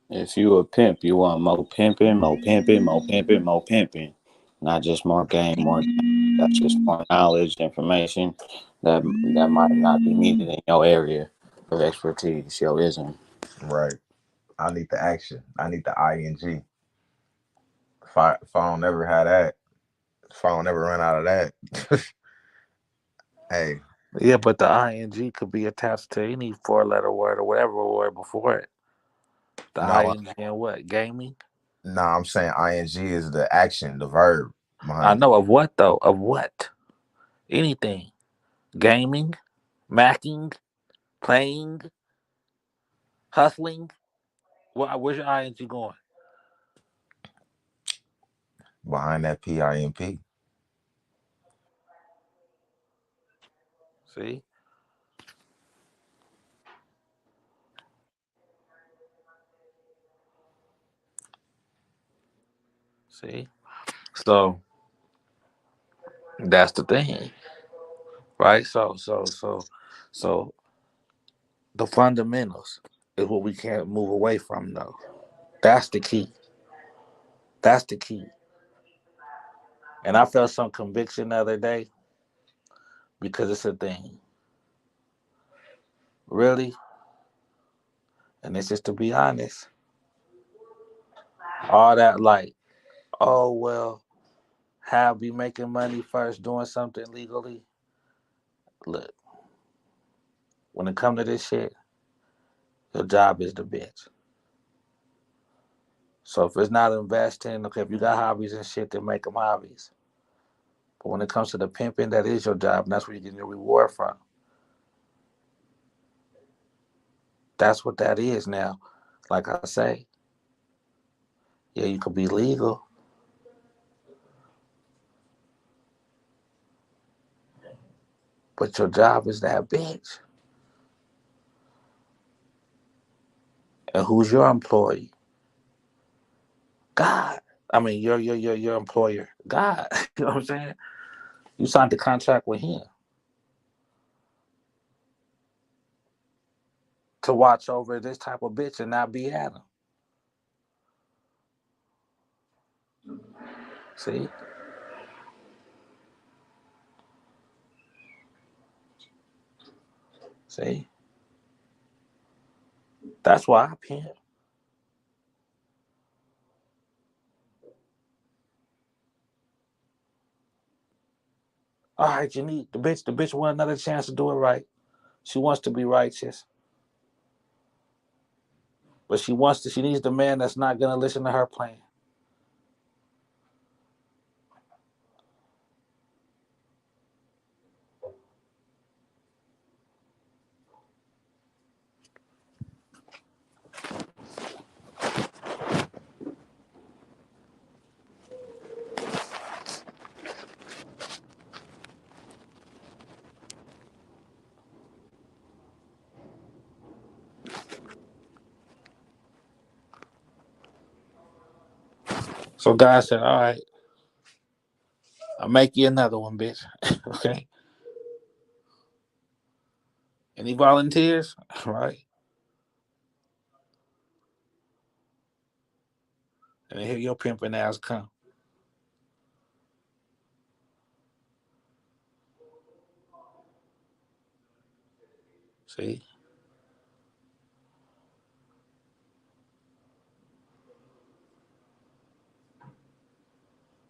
If you a pimp, you want more pimping, more pimping, more pimping, more pimping. Not just more game, more game. That's just more knowledge, information that might not be needed in your area of expertise, your ism. Right. I need the action. I need the ing. If I don't ever have that, if I don't ever run out of that, hey, Yeah, but the ing could be attached to any four-letter word or whatever word before it. The no, ing and what? Gaming. no, I'm saying ing is the action, the verb I behind it. know of what though. Of what? Anything. Gaming, macking, playing, hustling. Where's your ing going? Behind that pimp. See, see. So that's the thing, right? So the fundamentals is what we can't move away from, though. That's the key. That's the key. And I felt some conviction the other day because it's a thing. Really, and it's just to be honest, all that like, oh well, have be making money first, doing something legally. Look, when it come to this shit, your job is the bitch. So if it's not investing, okay, if you got hobbies and shit, then make them hobbies. But when it comes to the pimping, that is your job, and that's where you get your reward from. That's what that is now. Like I say, yeah, you could be legal, but your job is that bitch. And who's your employee? God. I mean, your employer. God. You know what I'm saying? You signed the contract with him to watch over this type of bitch and not be Adam. See? See? That's why I pimp. All right, you need the bitch want another chance to do it right. She wants to be righteous, but she needs the man that's not gonna listen to her plan. So God said, all right, I'll make you another one, bitch. Okay. Any volunteers? Right. And here your pimping ass come. See?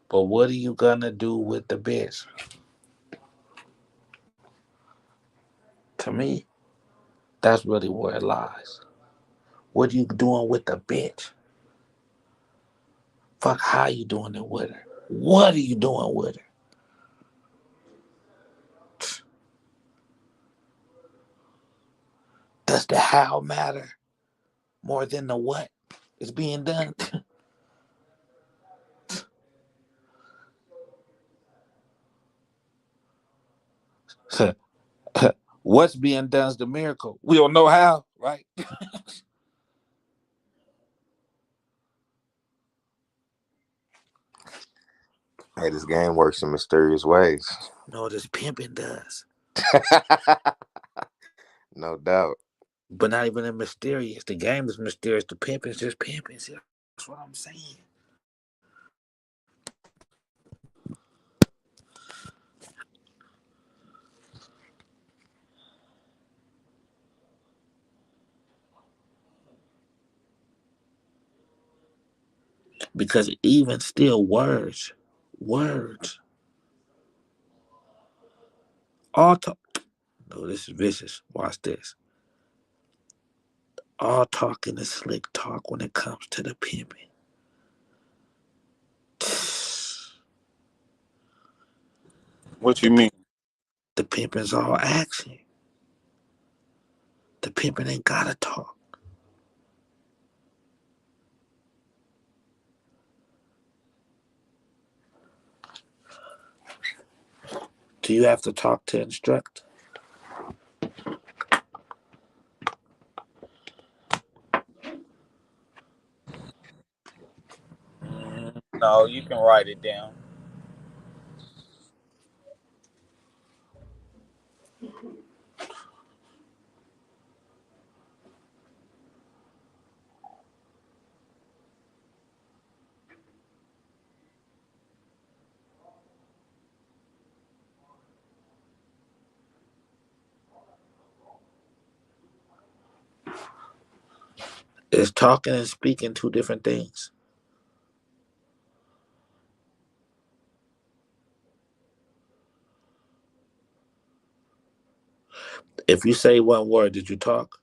But what are you gonna do with the bitch? To me, that's really where it lies. What are you doing with the bitch? Fuck how you doing it with her. What are you doing with her? Does the how matter more than the what is being done? What's being done is the miracle. We don't know how, right? Hey, this game works in mysterious ways. No, this pimping does. No doubt. But not even in mysterious. The game is mysterious. The pimping is just pimping. See, that's what I'm saying. Because even still, words, all talk. No, this is vicious. Watch this. All talking is slick talk when it comes to the pimping. What The you mean? the pimping's all action. The pimping ain't gotta talk. Do you have to talk to instruct? No, you can write it down. Is talking and speaking two different things? If you say one word, did you talk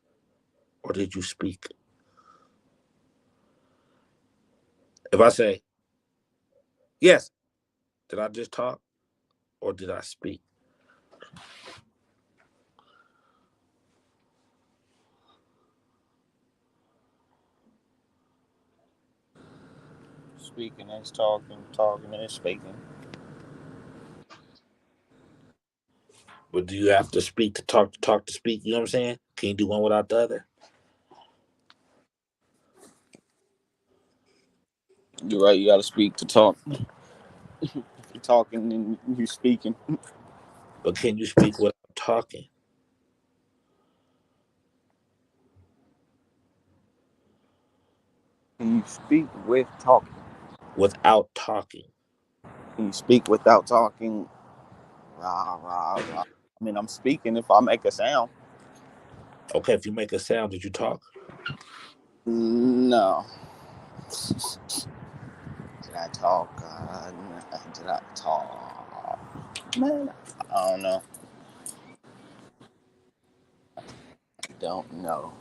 or did you speak? If I say yes, did I just talk or did I speak? Speaking is talking, talking is speaking. But do you have to speak to talk to talk to speak? You know what I'm saying? Can you do one without the other? You're right. You got to speak to talk. You're talking and you're speaking. But can you speak without talking? Can you speak with talking? Without talking. Can you speak without talking? Rah, rah, rah. I mean, I'm speaking if I make a sound. Okay, if you make a sound, did you talk? No. Did I talk? Did I talk? Man, I don't know. Don't know.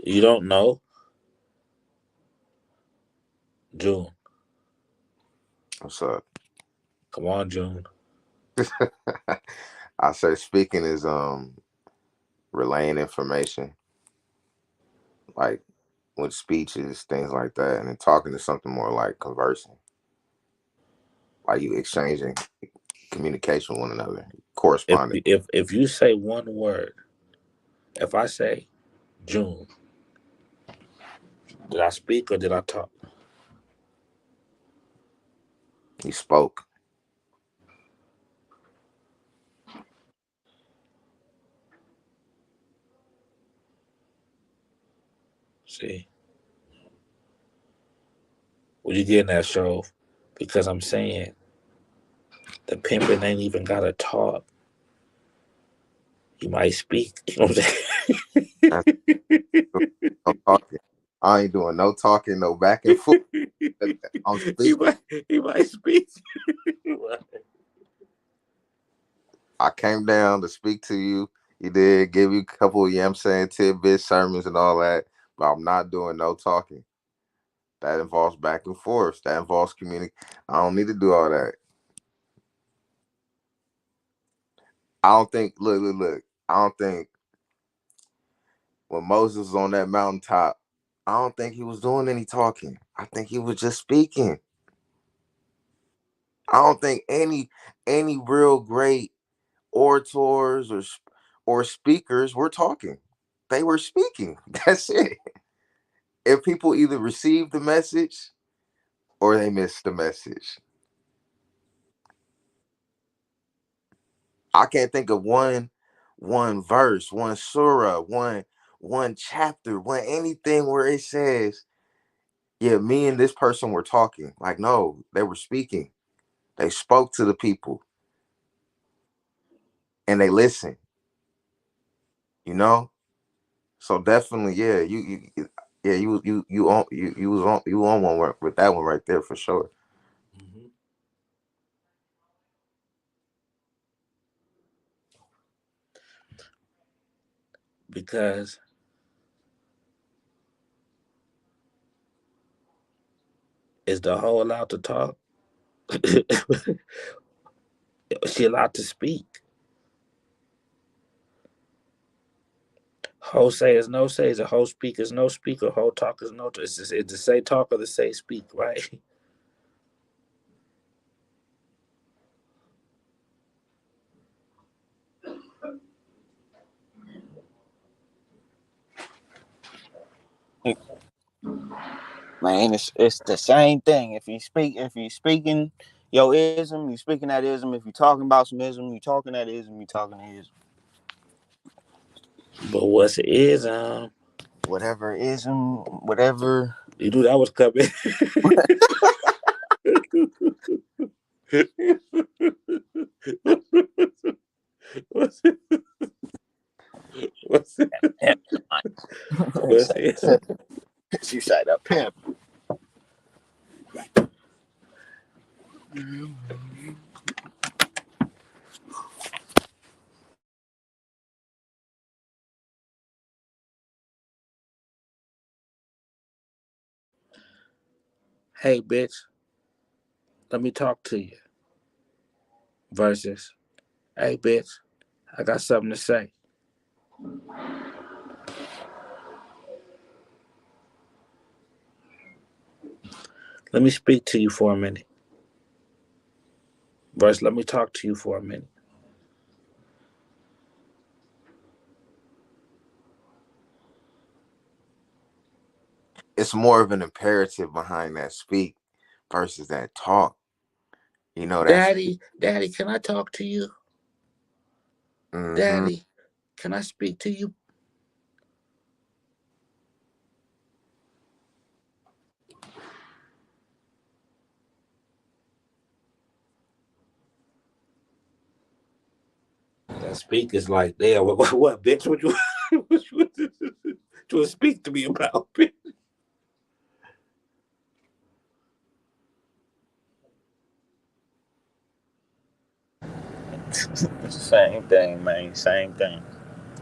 You don't know? June. What's up? Come on, June. I say speaking is relaying information, like with speeches, things like that, and then talking is something more like conversing, like you exchanging communication with one another, corresponding. If you say one word, if I say June, did I speak or did I talk? You spoke. See, what you getting that show? Because I'm saying the pimping ain't even gotta talk. He might speak. You know what I'm That's saying? no talking. I ain't doing no talking, no back and forth. I'm he speaking. might he might speak. I came down to speak to you. You did give you a couple of, saying, tidbits, sermons, and all that, but I'm not doing no talking. That involves back and forth. That involves communication. I don't need to do all that. I don't think. Look. I don't think when Moses was on that mountaintop, I don't think he was doing any talking. I think he was just speaking. I don't think any real great orators or speakers were talking. They were speaking. That's it. If people either received the message or they missed the message. I can't think of one verse, one surah, one chapter, one anything where it says, yeah, me and this person were talking. Like, no, they were speaking. They spoke to the people and they listened, you know? So definitely, yeah, yeah, you on one with that one right there for sure. Hmm. Because is the whole allowed to talk? She allowed to speak. Whole say is no say. Is a whole speak is no speak, or whole talk is no. It's the say talk or the say speak, right? Man, it's the same thing. If you speaking your ism, you speaking that ism. If you talking about some ism, you talking that ism, you talking that ism. But what's it is Whatever ism, whatever. you knew that was coming. what's it? What's it? Pimp. What's it? She said a pimp. Hey, bitch, let me talk to you. Versus, hey, bitch, I got something to say. Let me speak to you for a minute. Versus, let me talk to you for a minute. It's more of an imperative behind that speak versus that talk. You know, that's Daddy, can I talk to you? mm-hmm. Daddy, can I speak to you? That speak is like, damn, what bitch? What you speak to me about, bitch? Same thing, man. Same thing.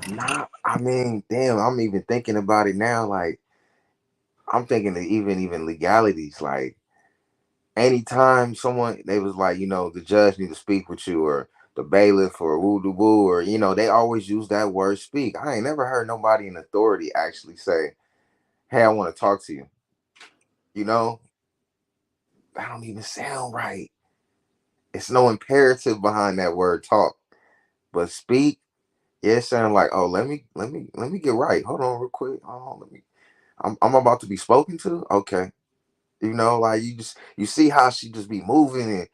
Nah, I mean, damn, I'm even thinking about it now. Like, I'm thinking of even legalities. Like, anytime someone they was like, the judge need to speak with you, or the bailiff, or woo doo woo, or they always use that word speak. I ain't never heard nobody in authority actually say, "Hey, I want to talk to you." You know, that don't even sound right. It's no imperative behind that word talk, but speak. Yeah, it sounds like, oh, let me get right. Hold on, real quick. Oh, I'm about to be spoken to. Okay, like you see how she just be moving and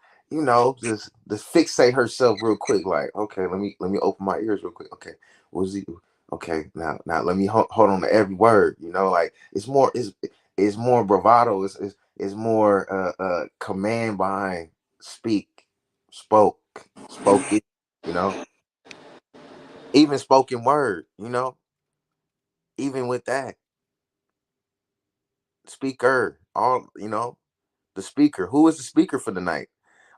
just fixate herself real quick. Like, okay, let me open my ears real quick. Okay, what's he? Okay, now let me hold on to every word. Like it's more bravado. It's more command behind speak, spoke, spoke it. You know, even spoken word. Even with that speaker, all the speaker. Who is the speaker for the night?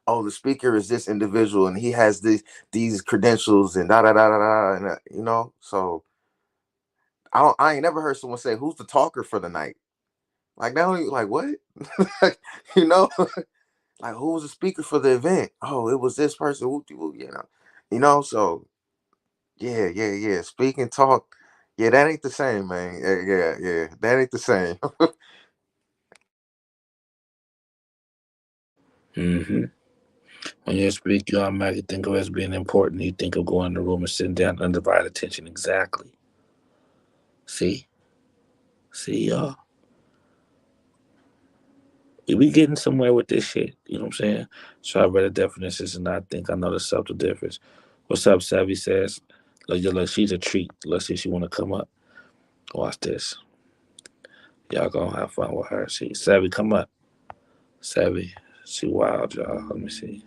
Oh, the speaker is this individual, and he has these credentials, and da da da da da, and So I ain't never heard someone say, "Who's the talker for the night?" Like, not only like what, you know, like who was the speaker for the event? Oh, it was this person. So Yeah. Speak and talk. Yeah, that ain't the same, man. Yeah. That ain't the same. Mm-hmm. When you speak, you automatically think of it as being important. You think of going in the room and sitting down, undivided attention. Exactly. See, see, y'all. We getting somewhere with this shit. You know what I'm saying? So I read the definitions and I think I know the subtle difference. What's up, Savvy says? Look, she's a treat. Let's see if she want to come up. Watch this. Y'all gonna have fun with her. See, Savvy, come up. Savvy, she wild, y'all. Let me see.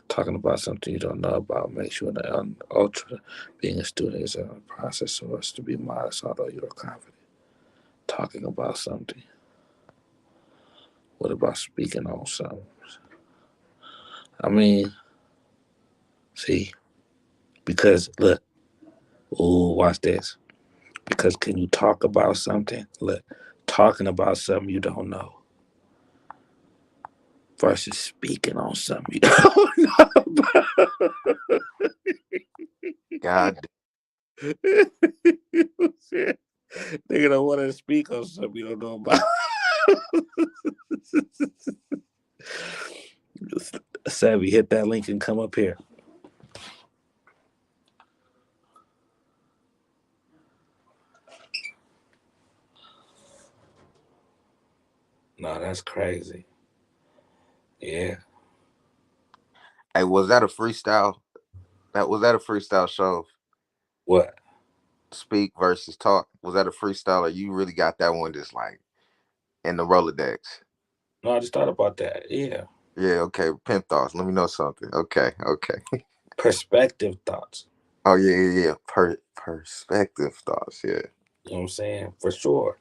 Talking about something you don't know about makes you an ultra. Being a student is a process, so it's to be modest, although you're confident. Talking about something. What about speaking on something? I mean, see, because look, ooh, watch this. Because can you talk about something? Look, talking about something you don't know versus speaking on something you don't know about. God, Shit. Nigga don't want to speak on something you don't know about. Savvy, hit that link and come up here. No, that's crazy. Yeah. hey, was that a freestyle? Was that a freestyle show? What? Speak versus talk. Was that a freestyle, or you really got that one just like in the Rolodex? No, I just thought about that. Yeah. Yeah, okay. Pimp thoughts. Let me know something. Okay. Perspective thoughts. Oh yeah. Perspective thoughts. Yeah. You know what I'm saying? For sure.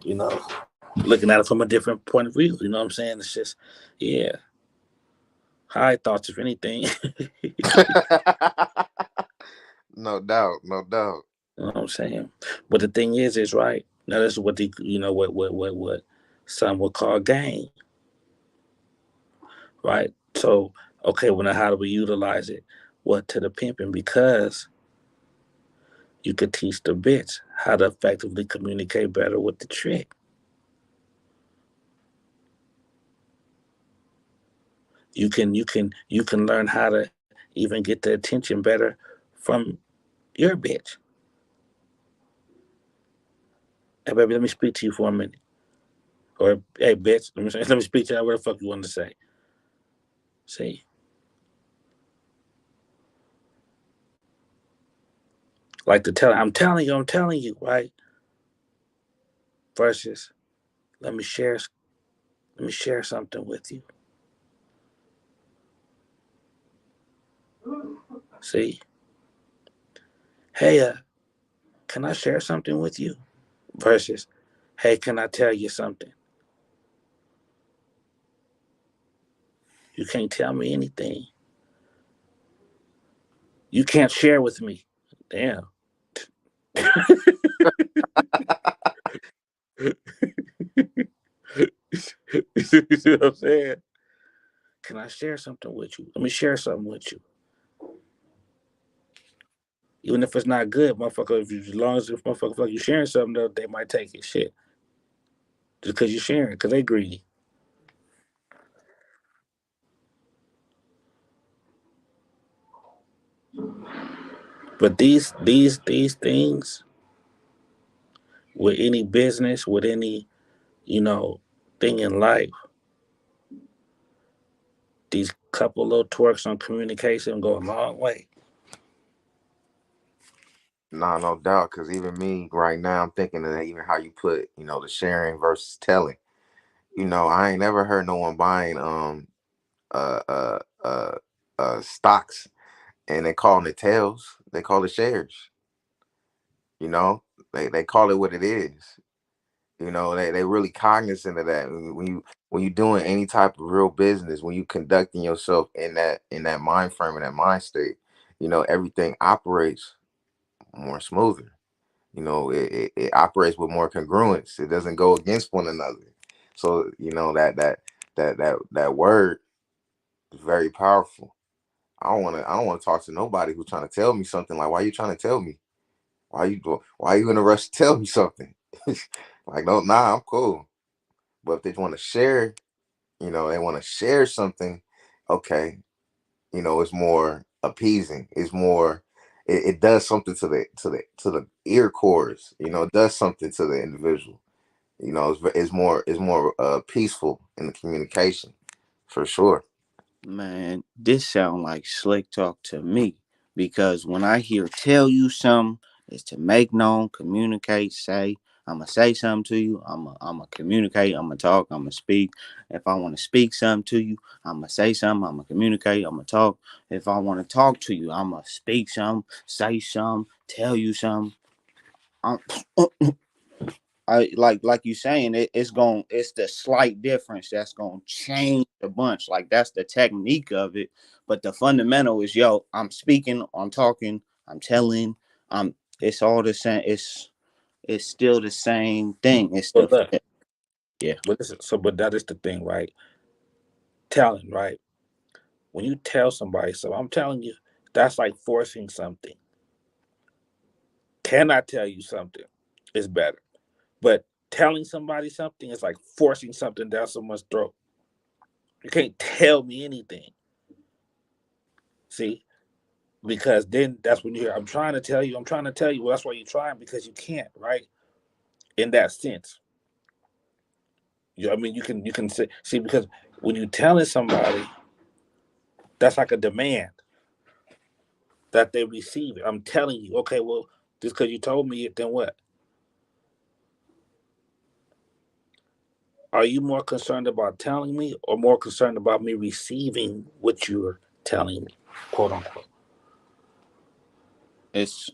You know, looking at it from a different point of view. You know what I'm saying? It's just, yeah. High thoughts, if anything. You No doubt. No doubt. know what I'm saying? But the thing is right. Now, this is what the, what some would call game, right? So, okay, well, now how do we utilize it? What to the pimping? Because you could teach the bitch how to effectively communicate better with the trick. You can learn how to even get the attention better from your bitch. Hey baby, let me speak to you for a minute. Or hey bitch, let me speak to you. What the fuck you want to say? See, like to tell, I'm telling you, right? Versus let me share, let me share something with you. See, hey, can I share something with you? Versus, hey, can I tell you something? You can't tell me anything. You can't share with me. Damn. You see what I'm saying? Can I share something with you? Let me share something with you. Even if it's not good, motherfucker, if you, as long as if motherfucker feel like you sharing something, they might take it. Shit. Just because you're sharing, because they greedy. But these things, with any business, with any, you know, thing in life, these couple little twerks on communication go a long way. Nah, no doubt. Because even me right now, I'm thinking of even how you put, the sharing versus telling. I ain't never heard no one buying uh uh uh stocks and they calling it tails. They call it shares. You know, they call it what it is. They really cognizant of that. When you doing any type of real business, when you conducting yourself in that mind frame, in that mind state, everything operates more smoother. It operates with more congruence. It doesn't go against one another. So that word is very powerful. I don't want to talk to nobody who's trying to tell me something. Like, why you trying to tell me? Why you in a rush to tell me something? Like, no, nah, I'm cool. But if they want to share, they want to share something, okay, it's more appeasing. It's more, it does something to the ear chords. It does something to the individual. It's more peaceful in the communication, for sure. Man, this sound like slick talk to me because when I hear tell you something, it's to make known, communicate, say. I'm gonna say something to you. I'm gonna communicate. I'm gonna talk. I'm gonna speak. If I want to speak something to you, I'm gonna say something. I'm gonna communicate. I'm gonna talk. If I want to talk to you, I'm gonna speak something, say something, tell you something. I'm, I like you saying it's the slight difference that's gonna change a bunch. Like that's the technique of it, but the fundamental is I'm speaking, I'm talking, I'm telling, I'm it's all the same. It's still the same thing. It's But the look, yeah. but that is the thing, right? Telling, right? When you tell somebody something, I'm telling you, that's like forcing something. Can I tell you something? It's better. But telling somebody something is like forcing something down someone's throat. You can't tell me anything. See? Because then that's when you hear, I'm trying to tell you, I'm trying to tell you. Well, that's why you're trying, because you can't, right? In that sense. I mean, you can say, see, because when you're telling somebody, that's like a demand that they receive it. I'm telling you, okay, well, just because you told me it, then what? Are you more concerned about telling me or more concerned about me receiving what you're telling me, quote unquote? It's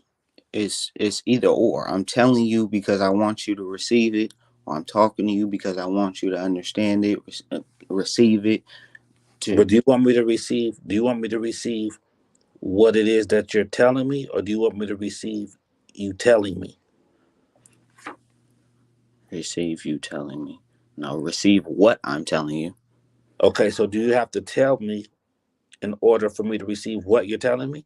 it's either or. I'm telling you because I want you to receive it, or I'm talking to you because I want you to understand it, receive it. To But do you want me to receive? Do you want me to receive what it is that you're telling me, or do you want me to receive you telling me? receive you telling me. No, receive what I'm telling you. Okay, so do you have to tell me in order for me to receive what you're telling me?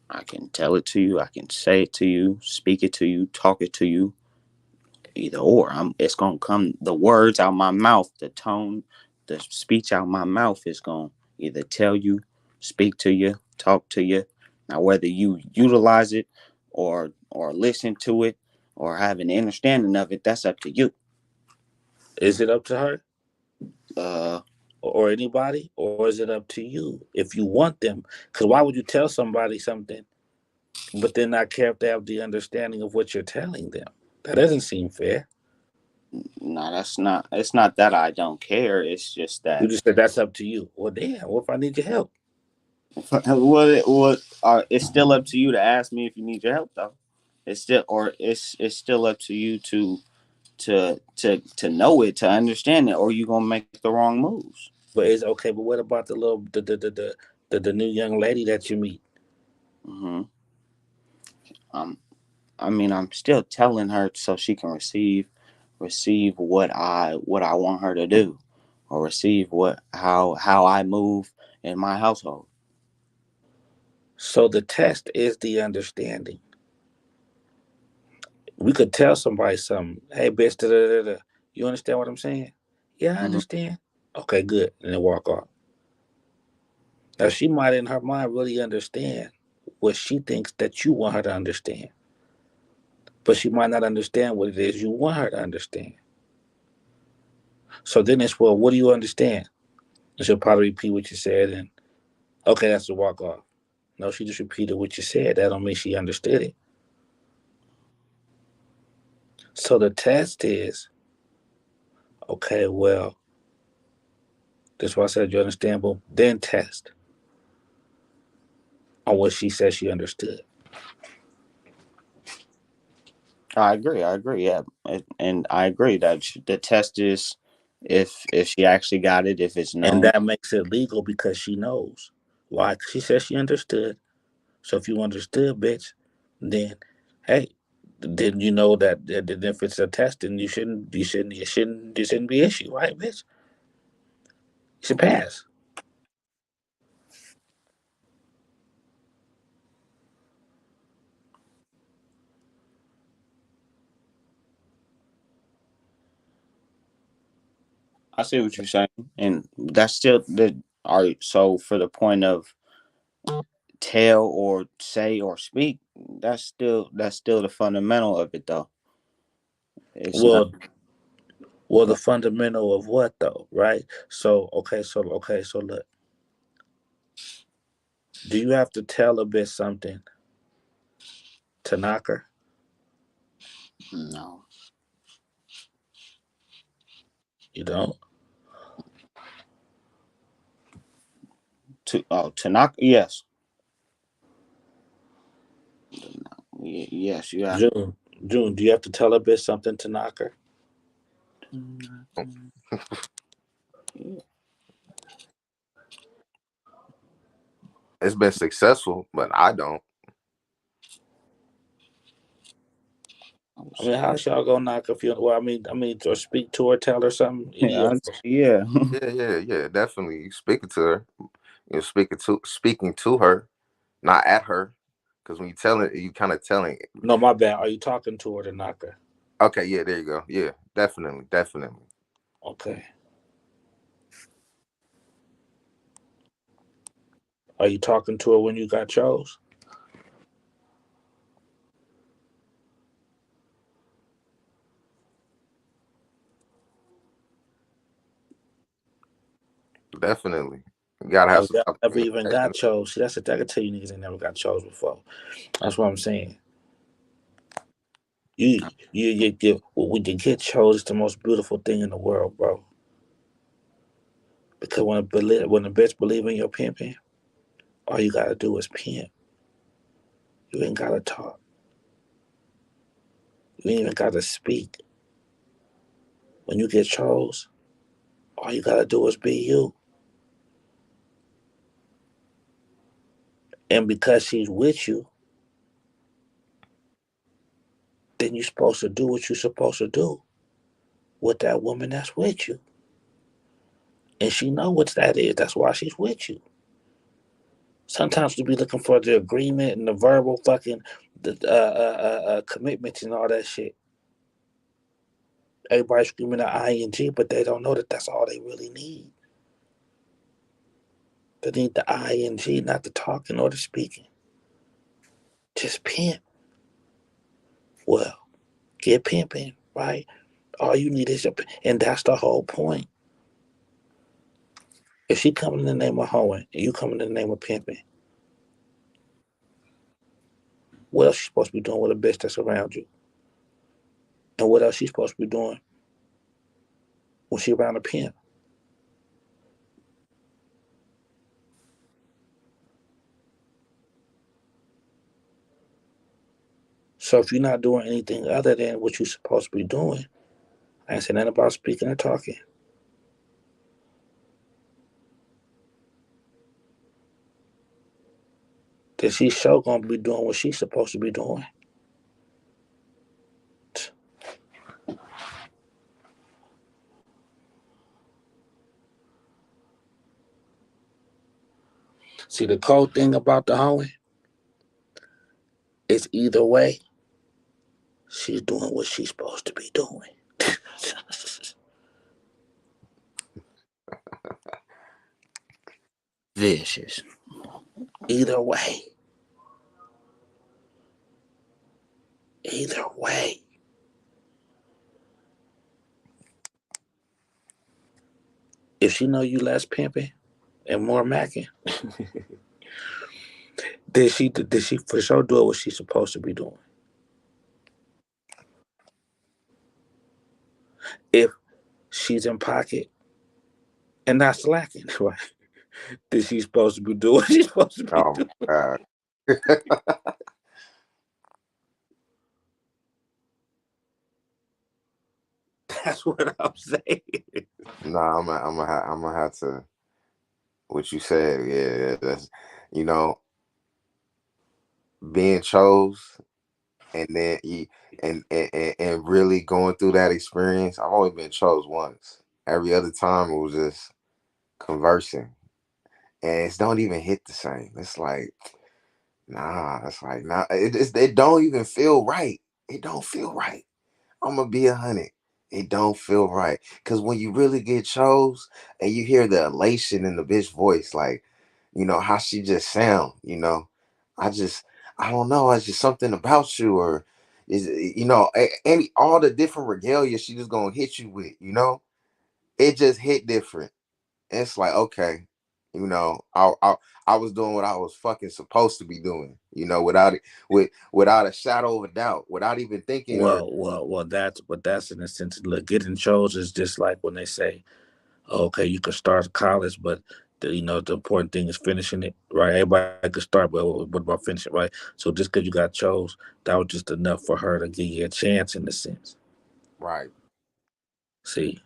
I can tell it to you. I can say it to you, speak it to you, talk it to you. Either or. It's gonna come. The words out my mouth, the tone, the speech out my mouth is gonna either tell you, speak to you, talk to you. Now, whether you utilize it or listen to it or have an understanding of it, that's up to you. Is it up to her Uh, or anybody, or is it up to you if you want them? Because why would you tell somebody something but then not care if they have the understanding of what you're telling them? That doesn't seem fair. no, that's not. It's not that I don't care. It's just You that just said that's up to you. Well, damn. What if I need your help? it's still up to you to ask me if you need your help, though. It's still up to you to know it, to understand it, or you're gonna make the wrong moves. But it's okay. But what about the little the new young lady that you meet? hmm Um, I mean, I'm still telling her so she can receive what I want her to do, or receive what how I move in my household. So the test is the understanding. We could tell somebody something. Hey, bitch, da, da, da, da. You understand what I'm saying? Yeah, I hmm understand. Okay, good. And then walk off. Now, she might in her mind really understand what she thinks that you want her to understand, but she might not understand what it is you want her to understand. So then it's, well, what do you understand? And she'll probably repeat what you said, and okay, that's a walk off. No, she just repeated what you said. That don't mean she understood it. So the test is, okay, well, that's why I said you understand, but then test on what she said she understood. I agree. I agree. Yeah, and I agree that the test is if she actually got it, if it's And known. that makes it legal because she knows. Why? She said she understood. So if you understood, bitch, then hey, then you know that if it's a test, then you shouldn't be issue, right, bitch? You should pass. I see what you're saying, and that's still the all right. So for the point of tell or say or speak, that's still the fundamental of it, though. It's not. Well, the fundamental of what though, right? So look, do you have to tell a bitch something to knock her? No. You don't. To knock, yes. Yes, you have. June, do you have to tell a bitch something to knock her? It's been successful, but I don't. I mean, how y'all gonna knock if you? Well, or speak to her, tell her something. Any Yeah, of yeah. Yeah, definitely. You speaking to her, you're speaking to her, not at her, because when you tell it, you kind of telling. no, my bad. Are you talking to her to knock her? Okay, yeah, there you go. Yeah, definitely. Okay. Are you talking to her when you got chose? Definitely. You gotta have Oh, some y'all type of never even communication. got chose. See, that's the thing. I can tell you niggas ain't never got chose before. That's what I'm saying. When you get chose, it's the most beautiful thing in the world, bro. Because when a bitch believe in your pimping, all you gotta do is pimp. You ain't gotta talk. You ain't even gotta speak. When you get chose, all you gotta do is be you. And because she's with you, then you're supposed to do what you're supposed to do with that woman that's with you. And she know what that is. That's why she's with you. Sometimes we be looking for the agreement and the verbal fucking commitments and all that shit. Everybody's screaming the ing, but they don't know that that's all they really need. They need the ing, not the talking or the speaking. Just pimp. Well, get pimping, right? All you need is and that's the whole point. If she coming in the name of hoeing and you coming in the name of pimping, what else she supposed to be doing with a bitch that's around you? And what else she supposed to be doing when she around a pimp? So if you're not doing anything other than what you're supposed to be doing, I ain't saying nothing about speaking or talking. Then she's sure gonna be doing what she's supposed to be doing. See, the cold thing about the hoeing is either way, she's doing what she's supposed to be doing. Vicious. Either way. Either way. If she know you less pimping and more macking, did she for sure do what she's supposed to be doing? If she's in pocket and not slacking, right? Did she supposed to be doing what she's supposed to be Oh doing? my God. That's what I'm saying. Nah, I'm gonna have to. What you said, yeah, that's you know being chose, and then and really going through that experience. I've only been chose once. Every other time it was just conversing, and it don't even hit the same. It's like nah, it's like nah. It don't even feel right. It don't feel right. I'm gonna be 100. It don't feel right. Cause when you really get chose and you hear the elation in the bitch voice, like, how she just sound, I just I don't know, it's just something about you, or is any all the different regalia she just gonna hit you with, it just hit different. It's like, okay, I was doing what I was fucking supposed to be doing, without it, without a shadow of a doubt, without even thinking or Well. That's in a sense. Look, getting chose is just like when they say, okay, you can start college, but the important thing is finishing it, right? Everybody can start, but what about finishing, right? So just because you got chose, that was just enough for her to give you a chance in a sense. right. See,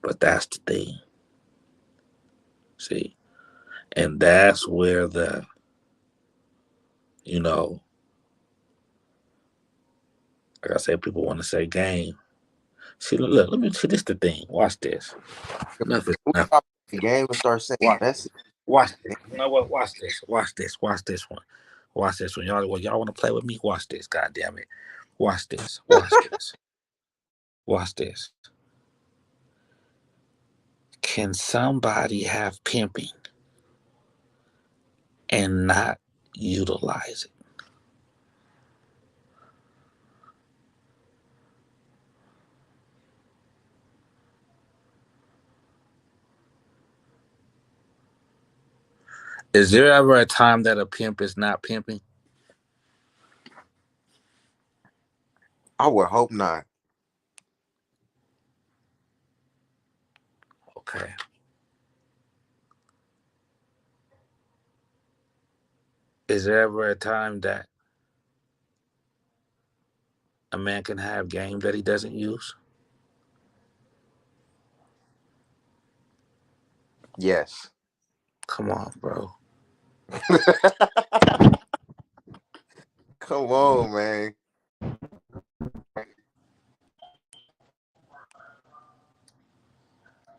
but that's the thing. See, and that's where you know, like I said, people want to say game. See, look, let me see. This the thing. Watch this. Enough is We enough. stop the game and start saying Watch that's it. Watch this. You know what? Watch this. Watch this. Watch this one. Watch this one. Y'all want to play with me? Watch this. God damn it. Watch this. Watch this. Watch this. Can somebody have pimping and not utilize it? Is there ever a time that a pimp is not pimping? I would hope not. Okay. Is there ever a time that a man can have game that he doesn't use? Yes. Come on, bro. Come on, man.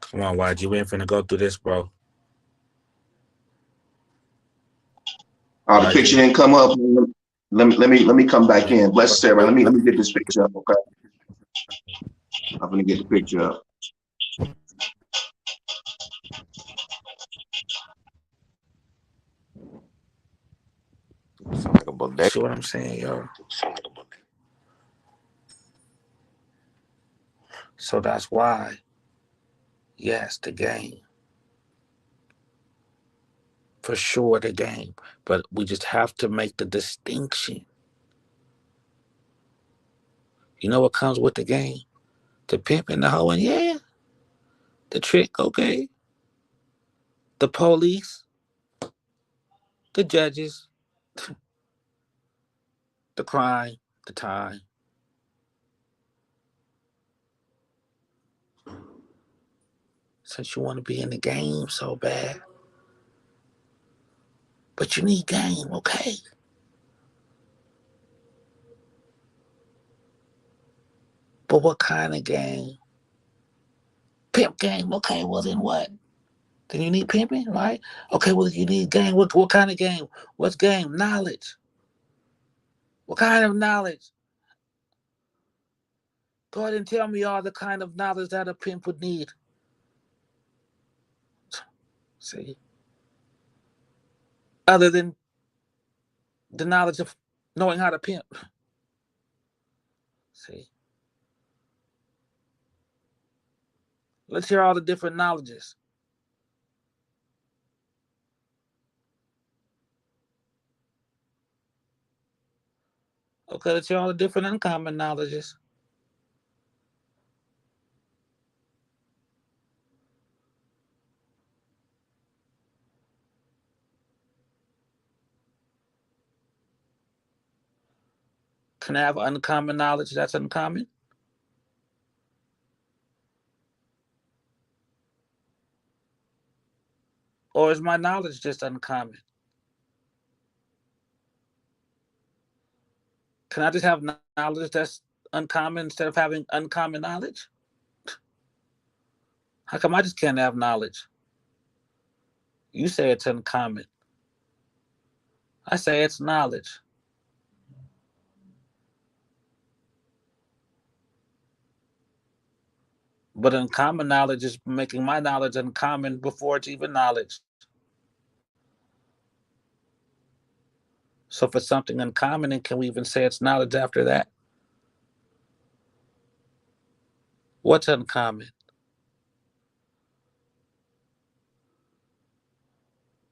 Come on, YG. We ain't finna go through this, bro. The picture YG. didn't come up. Let me come back We ain't in. finna Bless go everybody. through Let me get this picture up, okay? I'm gonna get the picture up. Sound like a You bodega. see what I'm saying, yo? So that's why, yes, the game. For sure, the game. But we just have to make the distinction. You know what comes with the game? The pimp and the hoe, and yeah, the trick, okay. The police, the judges, the crime, the time. Since you want to be in the game so bad, but you need game, okay? But what kind of game? Pimp game, okay, well then what? Then you need pimping, right? Okay, well you need game. What kind of game? What's game? Knowledge. What kind of knowledge? Go ahead and tell me all the kind of knowledge that a pimp would need. See? Other than the knowledge of knowing how to pimp. See? Let's hear all the different knowledges. Okay, let's hear all the different uncommon knowledges. Can I have uncommon knowledge that's uncommon? Or is my knowledge just uncommon? Can I just have knowledge that's uncommon instead of having uncommon knowledge? How come I just can't have knowledge? You say it's uncommon. I say it's knowledge. But uncommon knowledge is making my knowledge uncommon before it's even knowledge. So if it's something uncommon, and can we even say it's knowledge after that? What's uncommon?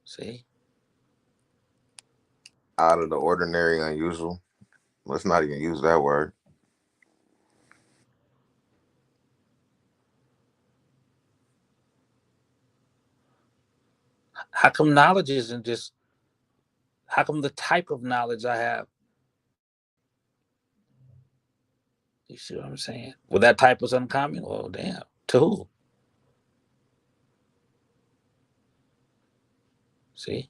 See? Out of the ordinary, unusual. Let's not even use that word. How come knowledge isn't just, how come the type of knowledge I have? You see what I'm saying? Well, that type is uncommon? Well, damn. To who? See?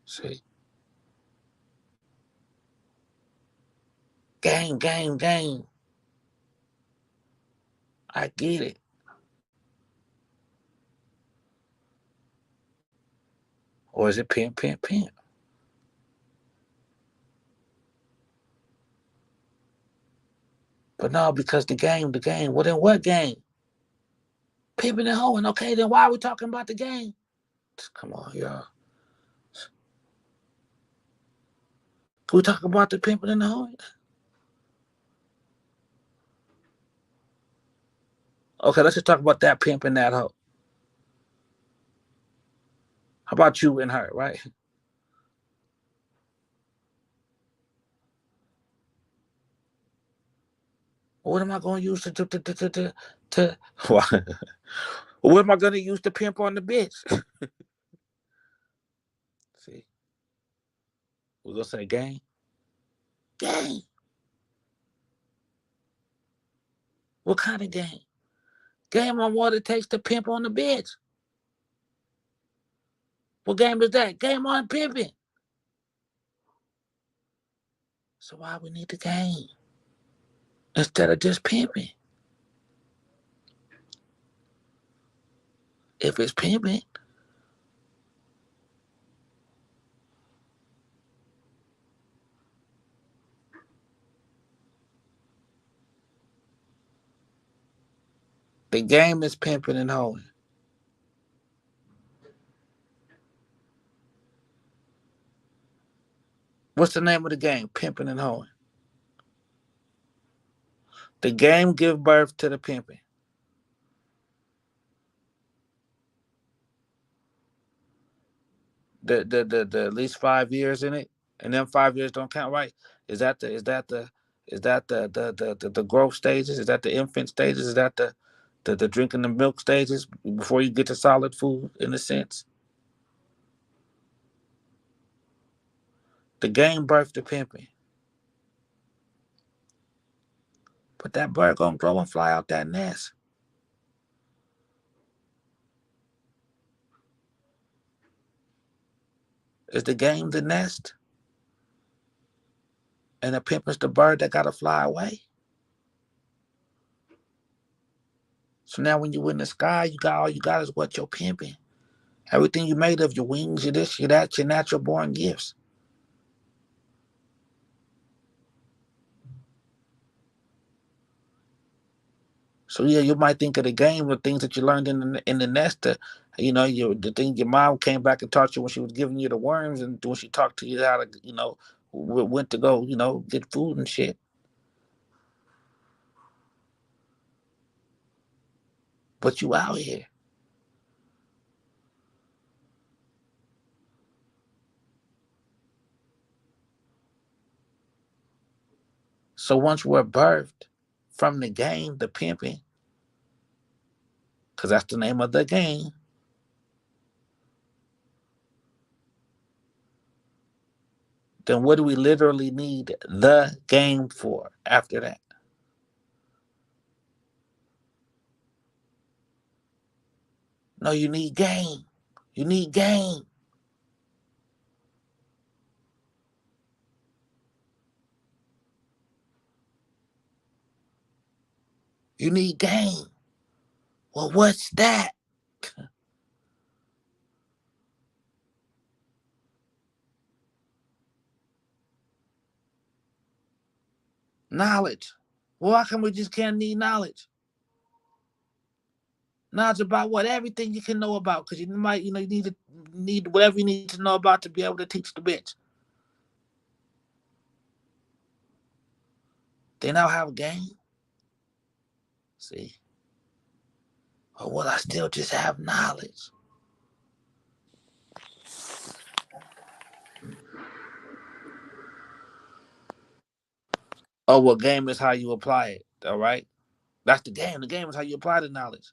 See? Gang, gang, gang. I get it. Or is it pimp, pimp, pimp? But no, because the game. Well, then what game? Pimping and hoeing. Okay, then why are we talking about the game? Come on, y'all. Can we talk about the pimping and the hoeing? Okay, let's just talk about that pimp and that hoe. How about you and her, right? What am I going to use to what am I going to use to pimp on the bitch? See, we're going to say gang. Gang. What kind of gang? Game on what it takes to pimp on the bitch. What game is that? Game on pimping. So why we need the game instead of just pimping? If it's pimping, the game is pimping and hoeing. What's the name of the game? Pimping and hoeing. The game give birth to the pimping. The at least 5 years in it, and then 5 years don't count, right? Is that the growth stages? Is that the infant stages? Is that the drinking the milk stages before you get to solid food in a sense? The game birth the pimping. But that bird gonna grow and fly out that nest. Is the game the nest? And the pimp is the bird that gotta fly away? So now when you in the sky, you got all you got is what you're pimping. Everything you made of, your wings, your this, your that, your natural born gifts. So yeah, you might think of the game, the things that you learned in the nest. The thing your mom came back and taught you when she was giving you the worms, and when she talked to you how to, went to go, get food and shit. But you out here. So once we're birthed from the game, the pimping, because that's the name of the game, then what do we literally need the game for after that? No, you need game. You need game. You need game. Well, what's that? Knowledge. Well, how come we just can't need knowledge? Knowledge about what? Everything you can know about, because you might, you need whatever you need to know about to be able to teach the bitch. They now have a game. See? Or will I still just have knowledge? Oh, well, game is how you apply it. All right? That's the game. The game is how you apply the knowledge.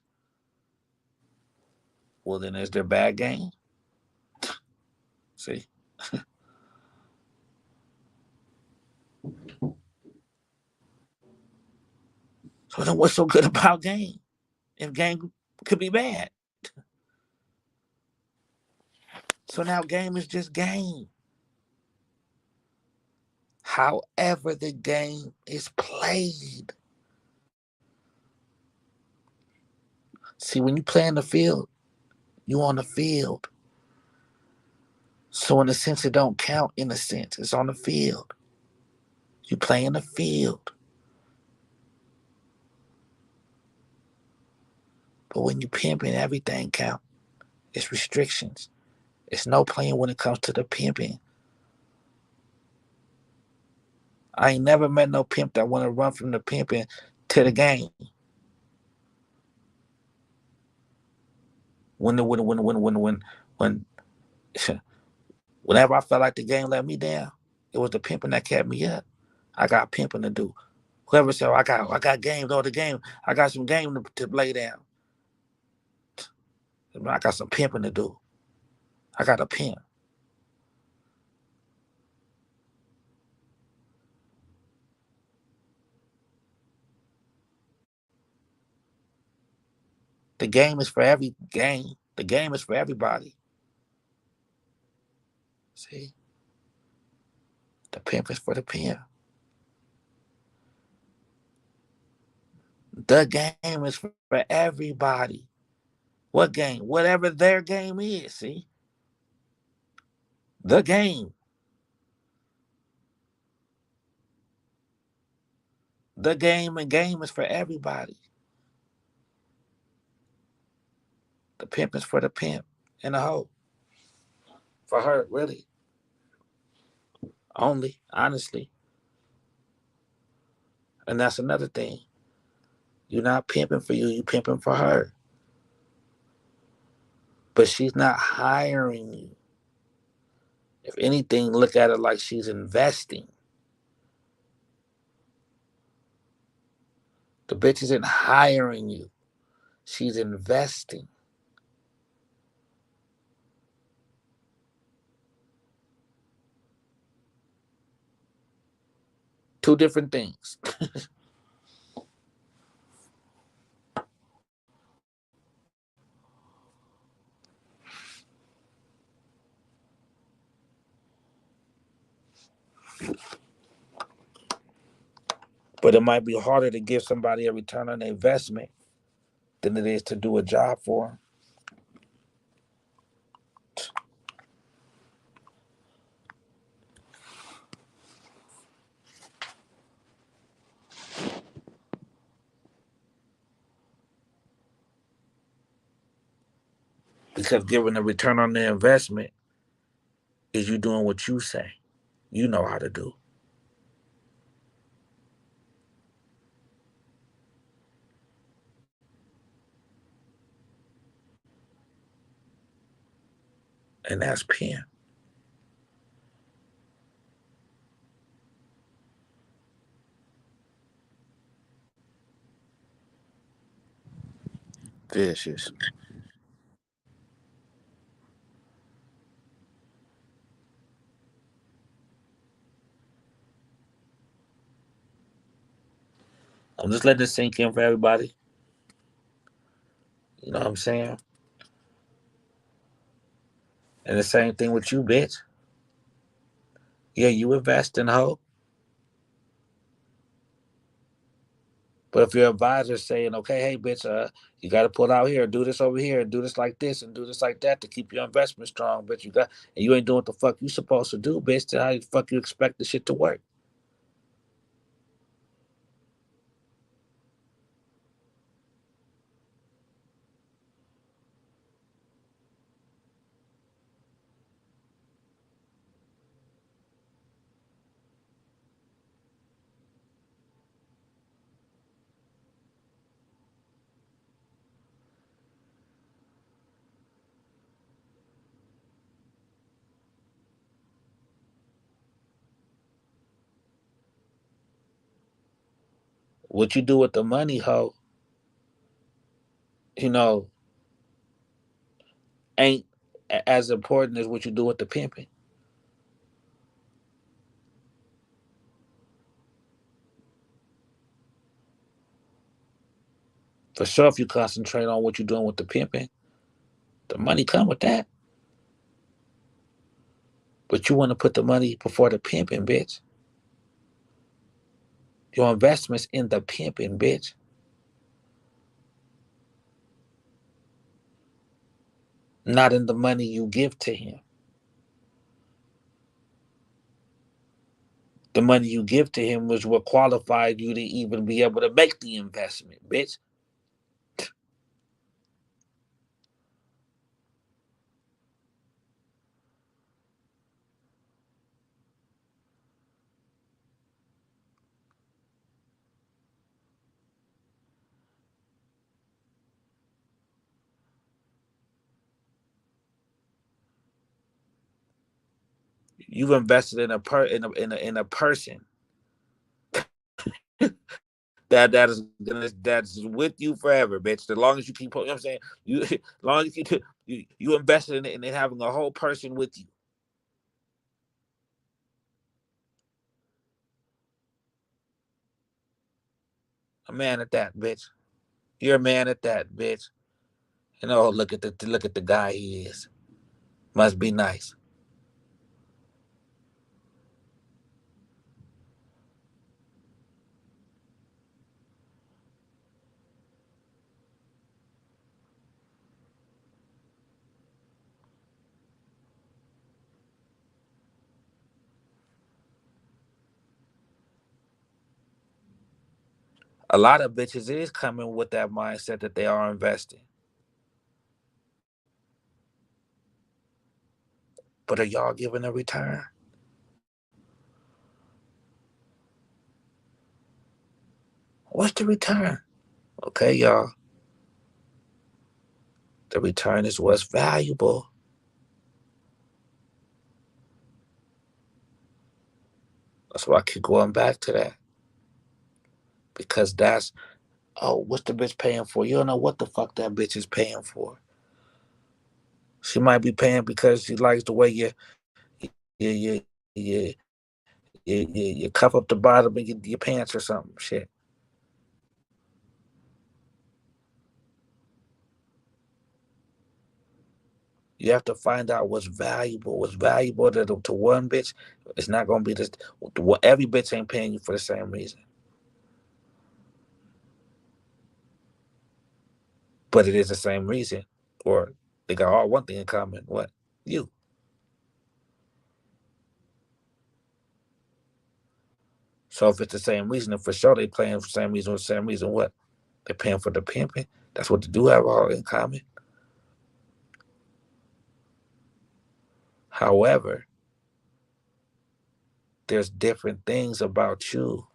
Well, then is there bad game? See? So then what's so good about game? If game could be bad. So now game is just game. However the game is played. See, when you play in the field, you on the field. So in a sense, it don't count in a sense. It's on the field. You play in the field. But when you pimping, everything count. It's restrictions. It's no playing when it comes to the pimping. I ain't never met no pimp that want to run from the pimping to the game. When whenever I felt like the game let me down, it was the pimping that kept me up. I got pimping to do. Whoever said, I got games all the game. I got some game to lay down. I got some pimping to do. I got a pimp. The game is for every game. The game is for everybody. See? The pimp is for the pimp. The game is for everybody. What game? Whatever their game is, see? The game. The game and game is for everybody. The pimp is for the pimp and the hoe. For her, really. Only, honestly. And that's another thing. You're not pimping for you, you're pimping for her. But she's not hiring you. If anything, look at it like she's investing. The bitch isn't hiring you. She's investing. Two different things. But it might be harder to give somebody a return on their investment than it is to do a job for them. Because giving a return on their investment is you doing what you say you know how to do. And that's pen. Vicious. I'm just letting it sink in for everybody. You know what I'm saying? And the same thing with you, bitch. Yeah, you invest in hoe. But if your advisor saying, okay, hey, bitch, you got to pull out here, do this over here, and do this like this, and do this like that to keep your investment strong, bitch, and you ain't doing what the fuck you supposed to do, bitch, then how the fuck you expect the shit to work? What you do with the money, ho, you know, ain't as important as what you do with the pimping. For sure, if you concentrate on what you're doing with the pimping, the money come with that. But you want to put the money before the pimping, bitch. Your investments in the pimping, bitch. Not in the money you give to him. The money you give to him was what qualified you to even be able to make the investment, bitch. You've invested in a person that's with you forever, bitch. As long as you keep, you know what I'm saying, you as long as you invested in it and then having a whole person with you. A man at that, bitch. You're a man at that, bitch. And oh, look at the guy he is. Must be nice. A lot of bitches is coming with that mindset that they are investing. But are y'all giving a return? What's the return? Okay, y'all. The return is what's valuable. That's why I keep going back to that. Because that's, oh, what's the bitch paying for? You don't know what the fuck that bitch is paying for. She might be paying because she likes the way you, you, you cuff up the bottom of your pants or something. Shit. You have to find out what's valuable. What's valuable to one bitch, it's not gonna be this. Every bitch ain't paying you for the same reason, but it is the same reason, or they got all one thing in common. What? You. So if it's the same reason, then for sure they paying for the same reason. The same reason what? They're paying for the pimping. That's what they do have all in common. However, there's different things about you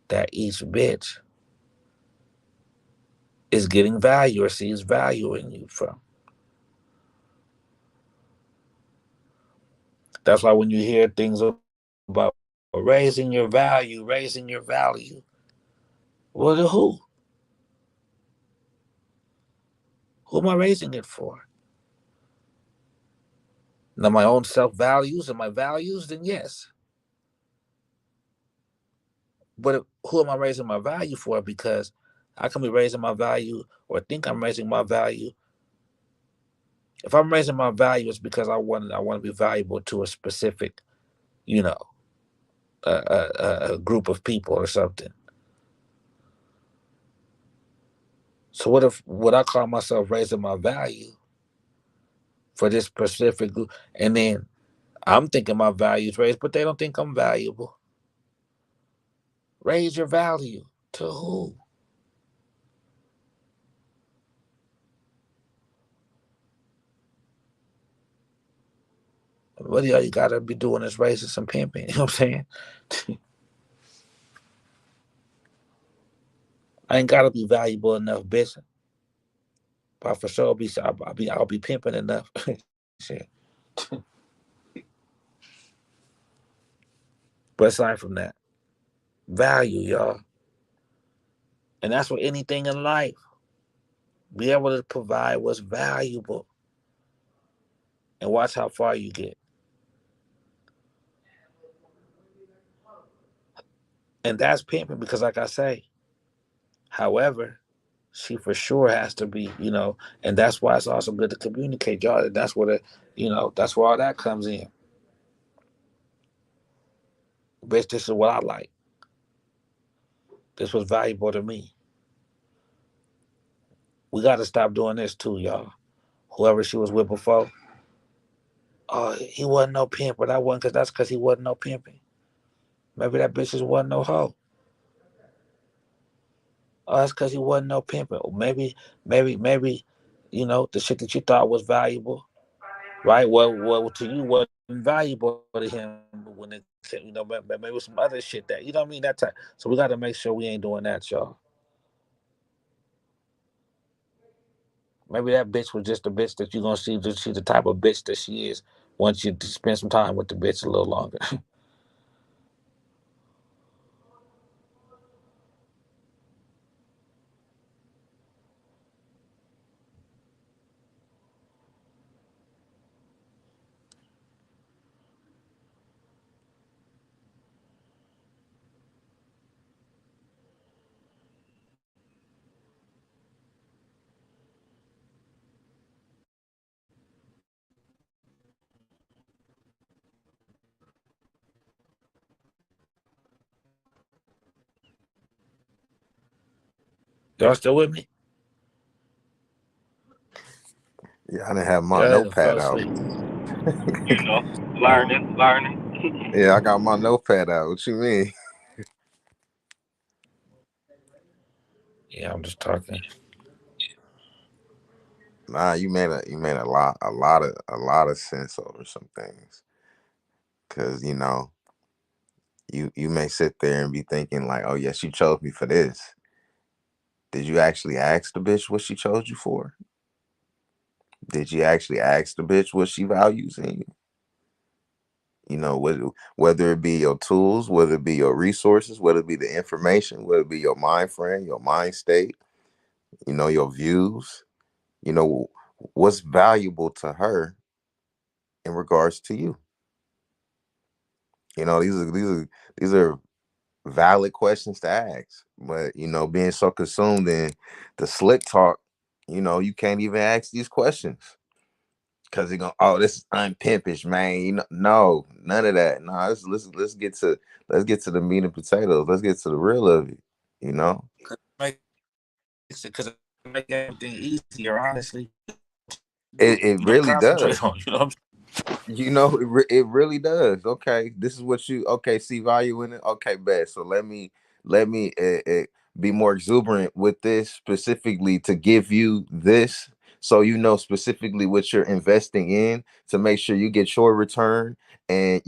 that each bitch is getting value or sees value in you from. That's why when you hear things about raising your value, well, to who? Who am I raising it for? Now, my own self values and my values, then yes. But who am I raising my value for? Because I can be raising my value or think I'm raising my value. If I'm raising my value, it's because I want to be valuable to a specific, you know, a group of people or something. So what if what I call myself raising my value for this specific group, and then I'm thinking my value is raised, but they don't think I'm valuable. Raise your value to who? What all you gotta be doing is raising some pimping. You know what I'm saying? I ain't gotta be valuable enough, bitch. But for sure, I'll be pimping enough. Shit. But aside from that, value, y'all. And that's for anything in life. Be able to provide what's valuable and watch how far you get. And that's pimping because, like I say, however, she for sure has to be, and that's why it's also good to communicate, y'all. That's where that's where all that comes in. Bitch, this is what I like. This was valuable to me. We got to stop doing this too, y'all. Whoever she was with before, oh, he wasn't no pimp, but I wasn't, because that's because he wasn't no pimping. Maybe that bitch just wasn't no hoe. Oh, that's because he wasn't no pimping. Or maybe, the shit that you thought was valuable, right? Well, to you wasn't valuable to him, but when it, maybe some other shit that, what I mean, that type. So we got to make sure we ain't doing that, y'all. Maybe that bitch was just the bitch that you're gonna see. She's the type of bitch that she is once you spend some time with the bitch a little longer. Y'all still with me? Yeah, I didn't have my Y'all done fell notepad out. asleep. Oh, Learning. Yeah, I got my notepad out. What you mean? yeah, I'm just talking. Nah, you made a lot of sense over some things. Cause you may sit there and be thinking like, oh yes, you chose me for this. Did you actually ask the bitch what she chose you for? Did you actually ask the bitch what she values in you? Whether it be your tools, whether it be your resources, whether it be the information, whether it be your mind frame, your mind state, your views, you know, what's valuable to her in regards to you. These are valid questions to ask. But being so consumed in the slick talk, you can't even ask these questions. Cause they're going, oh, this is unpimpish, man. No, none of that. No, let's get to the meat and potatoes. Let's get to the real of it. You know, Because it make everything easier, honestly. it You don't really does. concentrate on, you know what I'm saying? It really does. Okay, this is what you see value in it. Okay, bet. So let me be more exuberant with this specifically to give you this, so specifically what you're investing in to make sure you get your return, and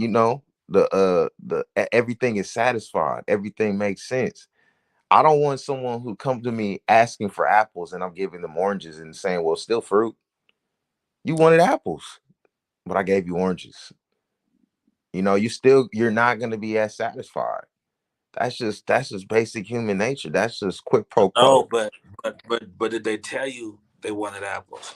everything is satisfied. Everything makes sense. I don't want someone who come to me asking for apples and I'm giving them oranges and saying, "Well, still fruit. You wanted apples, but I gave you oranges." You're not going to be as satisfied. That's just basic human nature. That's just quid pro No, quo. but did they tell you they wanted apples?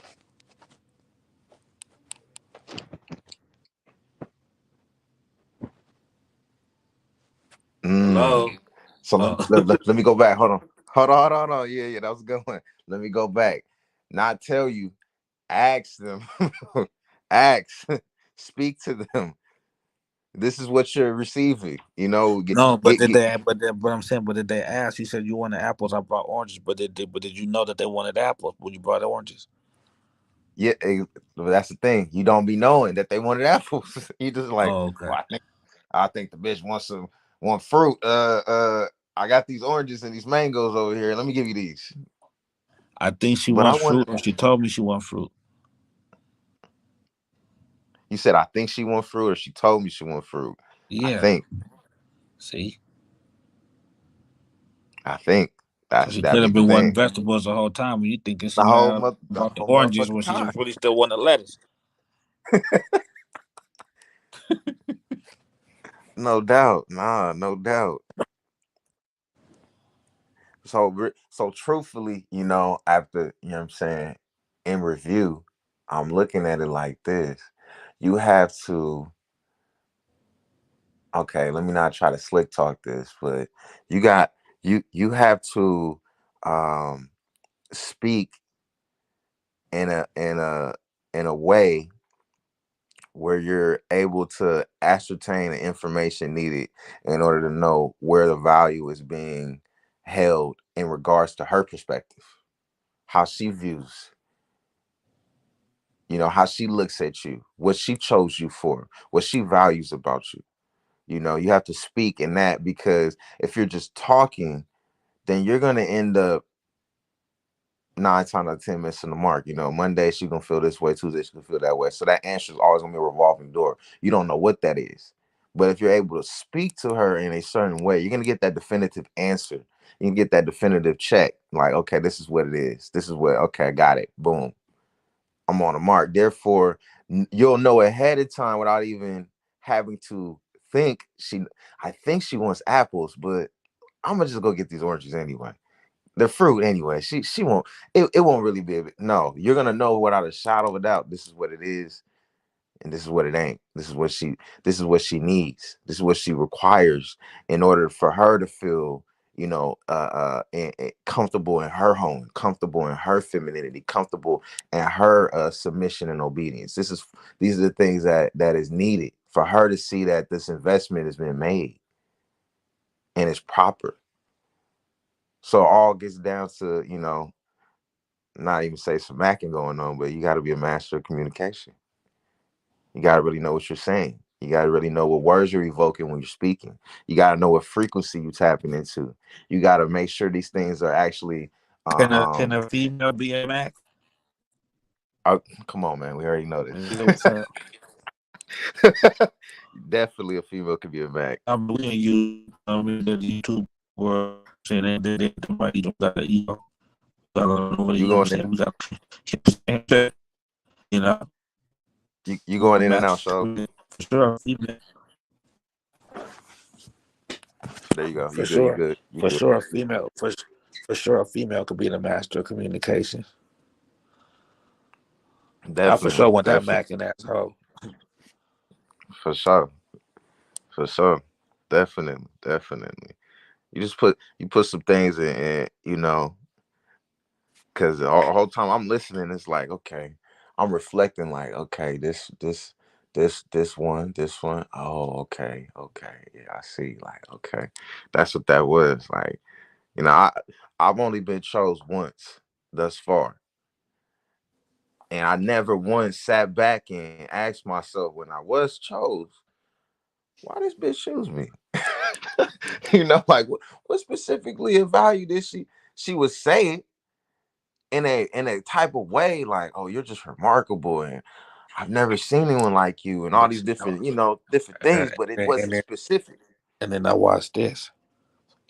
Mm. Hello. So let, Oh. let, let, let me go back. Hold on. Yeah, that was a good one. Let me go back. Not tell you. Ask them. Ask. Speak to them. This is what you're receiving. No, but did they? But I'm saying, but did they ask? You said you wanted apples. I brought oranges. But did you know that they wanted apples when you brought oranges? yeah. That's the thing. You don't be knowing that they wanted apples. You just like, Oh, okay. well, I think the bitch want fruit. I got these oranges and these mangoes over here. Let me give you these. I think she But I wants want. fruit, or she told me she wants fruit. You said I think she want fruit, or she told me she want fruit. I Yeah. think. See, I think so she that'd could be have the been wanting thing. vegetables the whole time, and you thinking The she whole mad month, the about the whole oranges motherfucking when she time. just really still wanted lettuce. No doubt. Nah, no doubt. So truthfully, after, what I'm saying, in review, I'm looking at it like this. You have to, okay, let me not try to slick talk this, but you got you have to um speak in a way where you're able to ascertain the information needed in order to know where the value is being held in regards to her perspective, how she views, how she looks at you, what she chose you for, what she values about you. You have to speak in that, because if you're just talking, then you're going to end up 9 times out of 10 missing the mark. Monday she's gonna feel this way, Tuesday she's gonna feel that way. So that answer is always gonna be a revolving door. You don't know what that is. But if you're able to speak to her in a certain way, you're gonna get that definitive answer. You can get that definitive check. Like, okay, this is what it is. This is what, okay, I got it. Boom. I'm on the mark. Therefore, you'll know ahead of time without even having to think I think she wants apples, but I'm gonna just go get these oranges anyway. The fruit anyway. She won't. It won't really be. No, you're gonna know without a shadow of a doubt. This is what it is, and this is what it ain't. This is what she. This is what she needs. This is what she requires in order for her to feel, comfortable in her home, comfortable in her femininity, comfortable in her submission and obedience. These are the things that is needed for her to see that this investment has been made and it's proper. So all gets down to, not even say smacking going on, but you got to be a master of communication. You got to really know what you're saying. You got to really know what words you're evoking when you're speaking. You got to know what frequency you're tapping into. You got to make sure these things are actually. Uh, Can um, a female be a Mac? Come on, man. We already know this. You know what's up? Definitely, a female could be a Mac. I mean, we ain't use the YouTube world saying that somebody don't got an ego. I don't know what You you going? saying. We got to keep saying that, you know. You going in and out, Master so for sure, female. there you go. For You good? You sure, good? You for good? sure, a female. For sure, a female could be the master of communication. I for Definitely, sure want that definitely, Mac in that hoe. for sure, for sure, definitely, definitely. You put some things in, because the whole time I'm listening, it's like, okay, I'm reflecting, like, okay, this one. Oh, okay, yeah, I see. Like, okay, that's what that was. Like, I've only been chose once thus far, and I never once sat back and asked myself when I was chose, why this bitch choose me? Like what specifically of value did she was saying in a type of way, like, oh, you're just remarkable, and I've never seen anyone like you, and all But these you know, different things, but it and wasn't then specific. I watch this,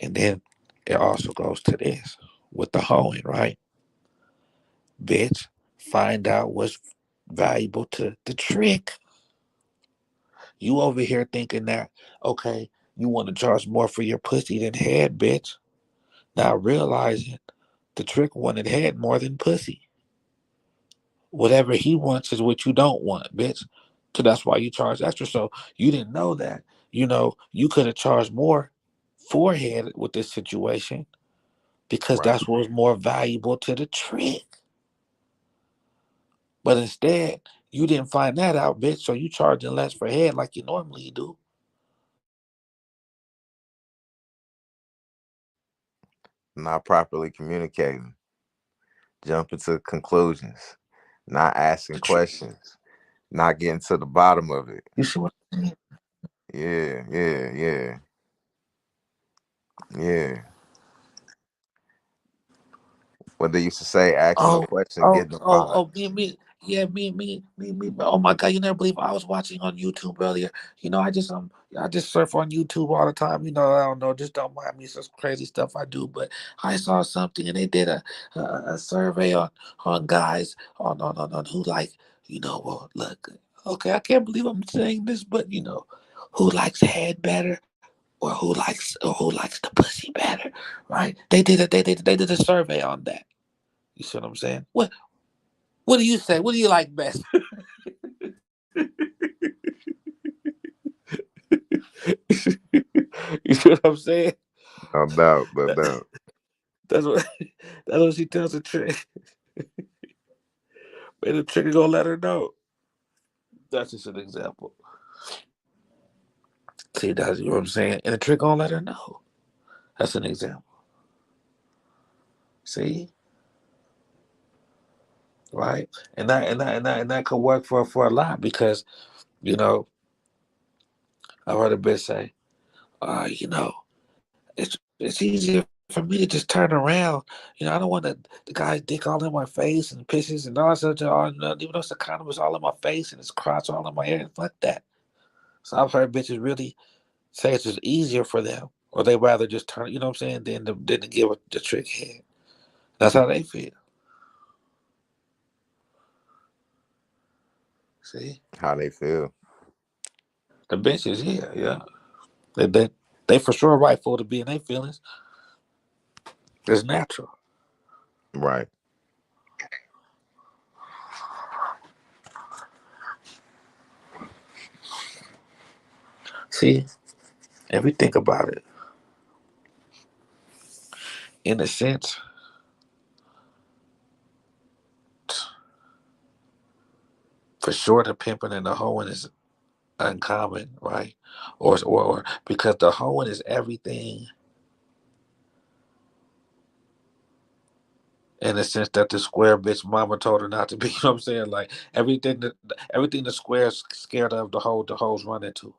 and then it also goes to this with the hoeing, right? Bitch, find out what's valuable to the trick. You over here thinking that, okay, you want to charge more for your pussy than head, bitch. Not realizing the trick wanted head more than pussy. Whatever he wants is what you don't want, bitch. So that's why you charge extra. So you didn't know that. You could have charged more for head with this situation because Right. that's what was more valuable to the trick. But instead, you didn't find that out, bitch. So you charging less for head like you normally do. Not properly communicating, jumping to conclusions, not asking The trick. questions, not getting to the bottom of it. You see what I'm saying? Yeah, yeah, yeah, yeah. What they used to say, asking a Oh, question, getting a five. yeah, me. Oh my God, you never believe I was watching on YouTube earlier. I just surf on YouTube all the time. I don't know, just don't mind me some crazy stuff I do. But I saw something and they did a survey on guys on who like well look okay I can't believe I'm saying this but who likes head better Well, who likes the pussy better, right? They did a survey on that. You see what I'm saying? What do you say? What do you like best? You see what I'm saying? No doubt, no That- doubt. That's what that's what she tells the trick. And the trick is gonna let her know. That's just an example. See, that's you know what I'm saying? And the trick gonna let her know. That's an example. See? Right? And that could work for a lot because, you know, I've heard a bitch say, you know, it's easier for me to just turn around. You know, I don't want the guy's dick all in my face and pisses and all such all even though it's a condom is all in my face and it's crotch all in my hair. Fuck that. So I've heard bitches really say it's just easier for them. Or they rather just turn, you know what I'm saying, than to give the trick head. That's how they feel. See? How they feel. The bitches, yeah. They for sure rightful to be in their feelings. It's natural. Right. See, if we think about it, in a sense, for sure the pimping and the hoeing is uncommon, right? Or because the hoeing is everything in the sense that the square bitch mama told her not to be. You know what I'm saying? Like everything the square's scared of, the hoes run into.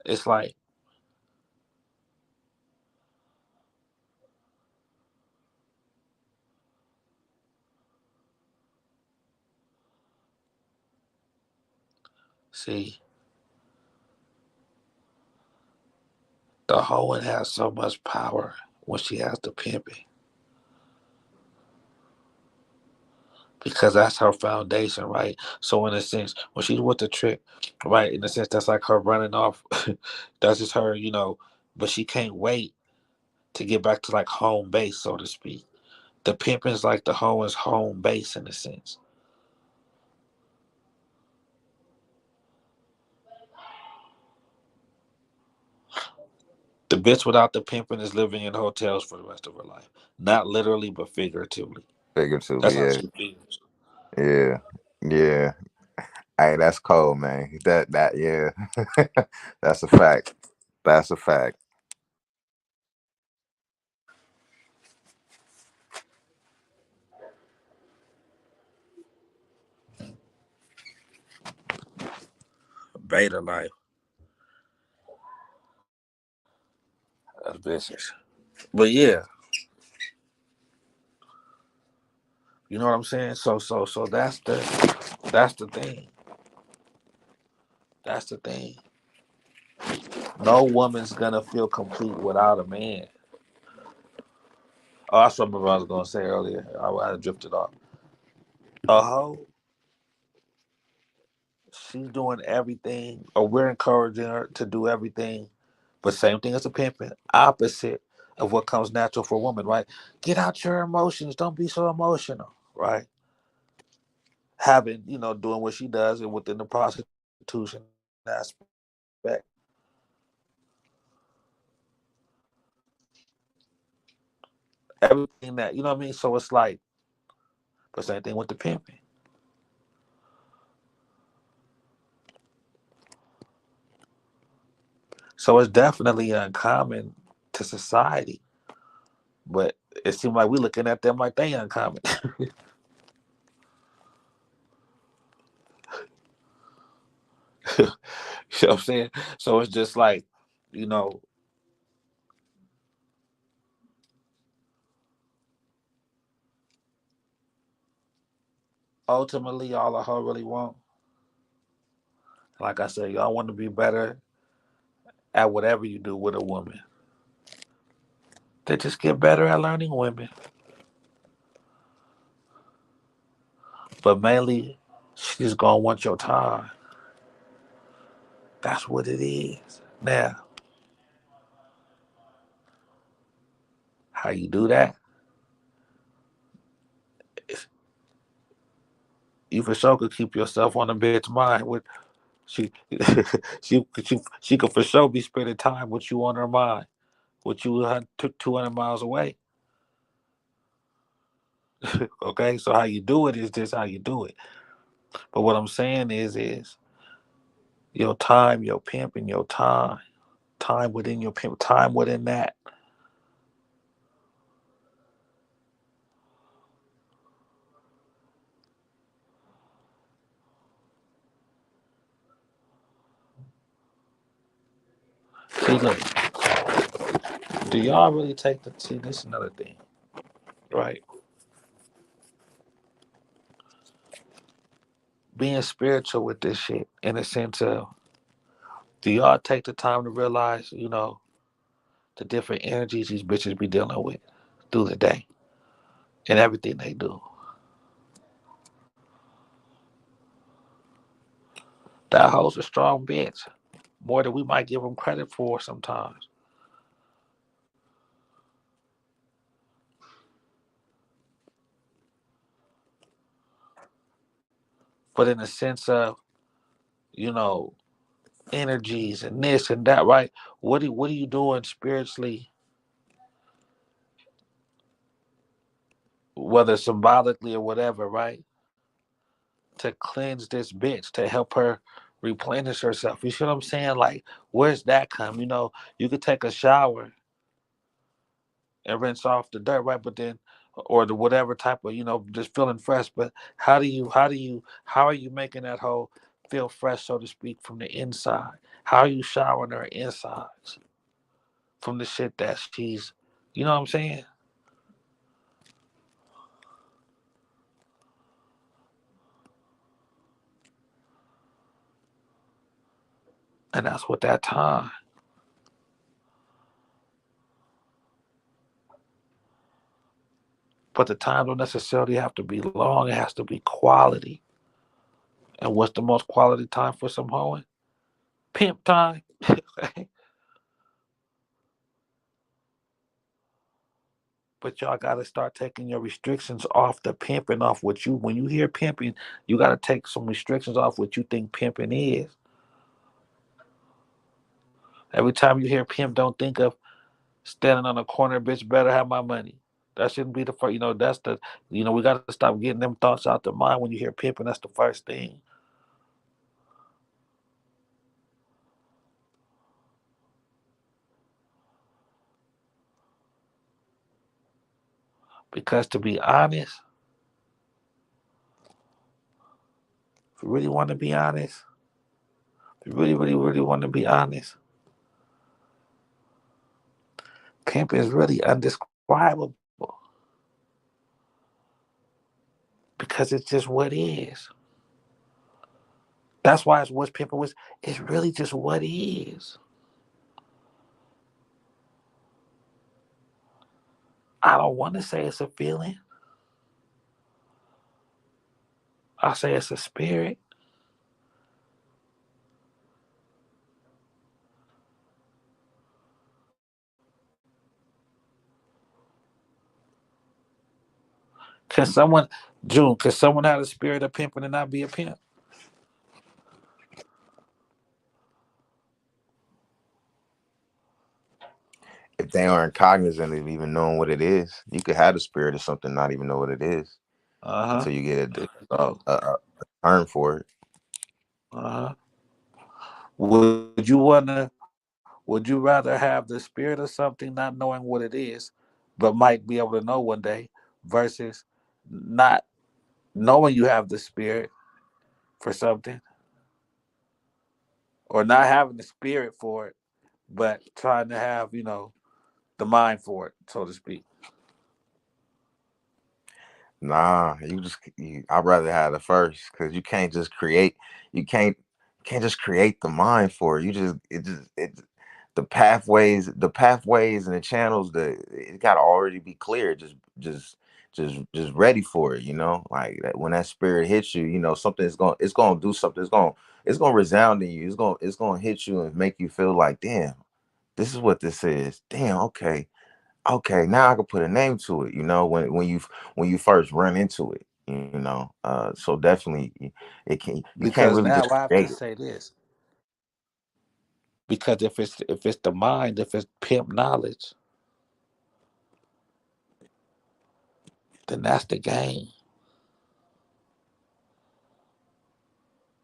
It's like, see, the hoeing has so much power when she has the pimping. Because that's her foundation, right? So in a sense, when she's with the trick, right, in a sense that's like her running off. That's just her, you know, but she can't wait to get back to like home base, so to speak. The pimping is like the hoeing's home base in a sense. The bitch without the pimping is living in hotels for the rest of her life. Not literally, but figuratively. That's Figuratively, how yeah. she feels. Yeah. Yeah. Hey, that's cold, man. That yeah. That's a fact. That's a fact. Beta life. That's business. But yeah, you know what I'm saying? So that's the thing. That's the thing. No woman's gonna feel complete without a man. Oh, that's what I was gonna say earlier. I drifted off. A hoe, she's doing everything, or we're encouraging her to do everything, but same thing as a pimping, opposite of what comes natural for a woman, right? Get out your emotions. Don't be so emotional, right? Having, doing what she does and within the prostitution aspect, everything that, you know what I mean? So it's like, but same thing with the pimping. So it's definitely uncommon to society, but it seems like we're looking at them like they uncommon. You know what I'm saying? So it's just like, you know, ultimately all a hoe really want, like I said, y'all want to be better at whatever you do with a woman. They just get better at learning women. But mainly, she's gonna want your time. That's what it is. Now, how you do that? Is you for sure could keep yourself on a bitch mind with she she could for sure be spending time with you on her mind, with you 200 miles away. Okay, so how you do it is just how you do it. But what I'm saying is your time, your pimping, your time within your pimp, time within that. See, look, do y'all really take the see? This is another thing, right? Being spiritual with this shit in a sense of, do y'all take the time to realize, the different energies these bitches be dealing with through the day and everything they do? That hoe's a strong bitch, more than we might give them credit for sometimes. But in the sense of, you know, energies and this and that, right? What are you doing spiritually, whether symbolically or whatever, right? To cleanse this bitch, to help her replenish herself. You see what I'm saying? Like, where's that come? You could take a shower and rinse off the dirt, right? But then, or the whatever type of, just feeling fresh. But how are you making that whole feel fresh, so to speak, from the inside? How are you showering her insides from the shit that she's, you know what I'm saying? And that's what that time. But the time don't necessarily have to be long. It has to be quality. And what's the most quality time for some hoeing? Pimp time. But y'all gotta start taking your restrictions off the pimping, off what you when you hear pimping, you gotta take some restrictions off what you think pimping is. Every time you hear pimp, don't think of standing on a corner, bitch better have my money. That shouldn't be the first, that's we gotta stop getting them thoughts out the mind when you hear pimping. That's the first thing. Because to be honest, if you really want to be honest, if you really, really, really want to be honest, pimp is really undescribable because it's just what is. That's why it's what's pimping was. It's really just what is. I don't want to say it's a feeling. I say it's a spirit. Can someone, June? Can someone have a spirit of pimping and not be a pimp? If they aren't cognizant of even knowing what it is, you could have the spirit of something, not even know what it is Uh huh. until you get So, a term for it. uh huh. Would you wanna? Would you rather have the spirit of something not knowing what it is, but might be able to know one day, versus not knowing you have the spirit for something, or not having the spirit for it, but trying to have the mind for it, so to speak? Nah, I'd rather have the first because you can't just create. You can't just create the mind for it. The pathways and the channels. It got to already be clear. Just ready for it. Like that, when that spirit hits you, something is going. It's going to do something. It's going to it's gonna resound in you. It's gonna hit you and make you feel like, damn, this is what this is. Damn, okay. Okay, now I can put a name to it, when you first run into it, so definitely it can you can't Because really now just I have to create it. say this. Because if it's the mind, if it's pimp knowledge, then that's the game.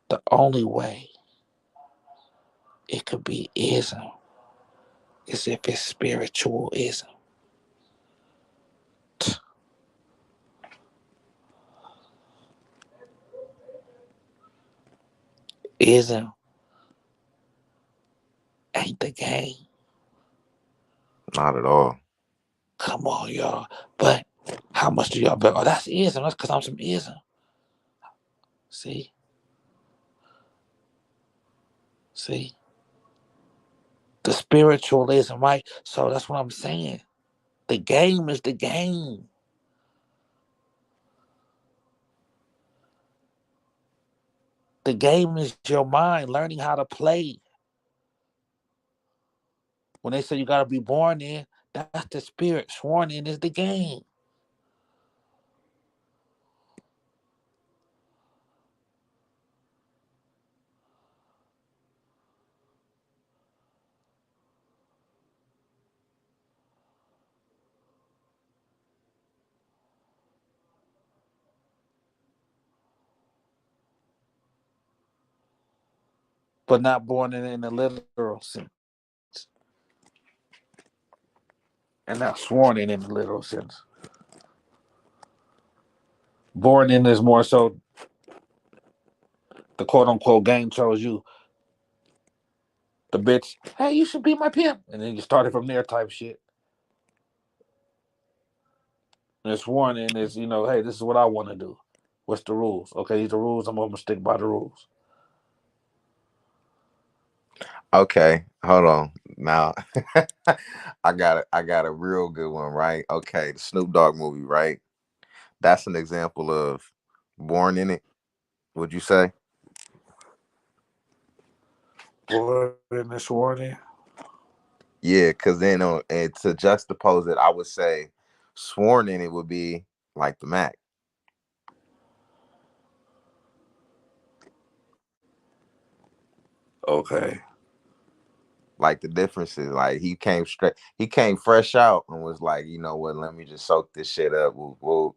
The only way it could be ism is if it's spiritualism. Ism ain't the game. Not at all. Come on, y'all. But how much do y'all bet? Oh, that's ism. That's because I'm some ism. See? See? The spiritualism, right? So that's what I'm saying. The game is the game. The game is your mind learning how to play. When they say you got to be born in, that's the spirit. Sworn in is the game. But not born in the literal sense. And not sworn in the literal sense. Born in is more so the quote unquote game chose you. The bitch, hey, you should be my pimp. And then you started from there type shit. And it's sworn in is, hey, this is what I want to do. What's the rules? Okay, these are the rules. I'm going to stick by the rules. Okay, hold on. Now I got a real good one, right? Okay, the Snoop Dogg movie, right? That's an example of born in it, would you say? Born in is sworn in. Yeah, because then and to juxtapose it, I would say sworn in it would be like the Mac. Okay. Like the difference is like he came fresh out and was like, you know what, let me just soak this shit up, whoop, whoop,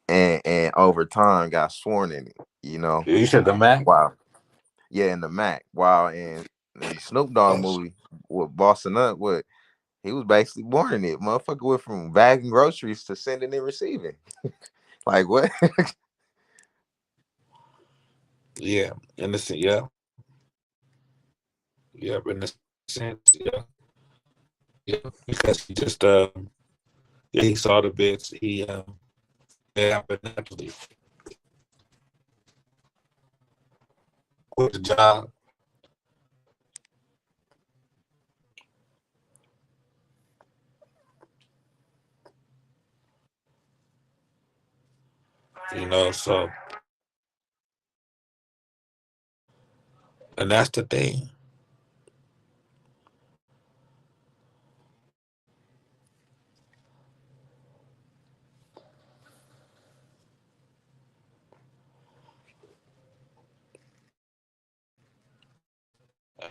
and over time got sworn in it, You said the Mac? Wow. Yeah, in the Mac. Wow, and the Snoop Dogg Oh, movie with Bossing Up, what he was basically born in it. Motherfucker went from bagging groceries to sending and receiving. Like what? yeah. In the sense, yeah. Yeah, in the sense, yeah. Yeah. Because he just, yeah, he saw the bits. It happened naturally. Quit the job. So, and that's the thing.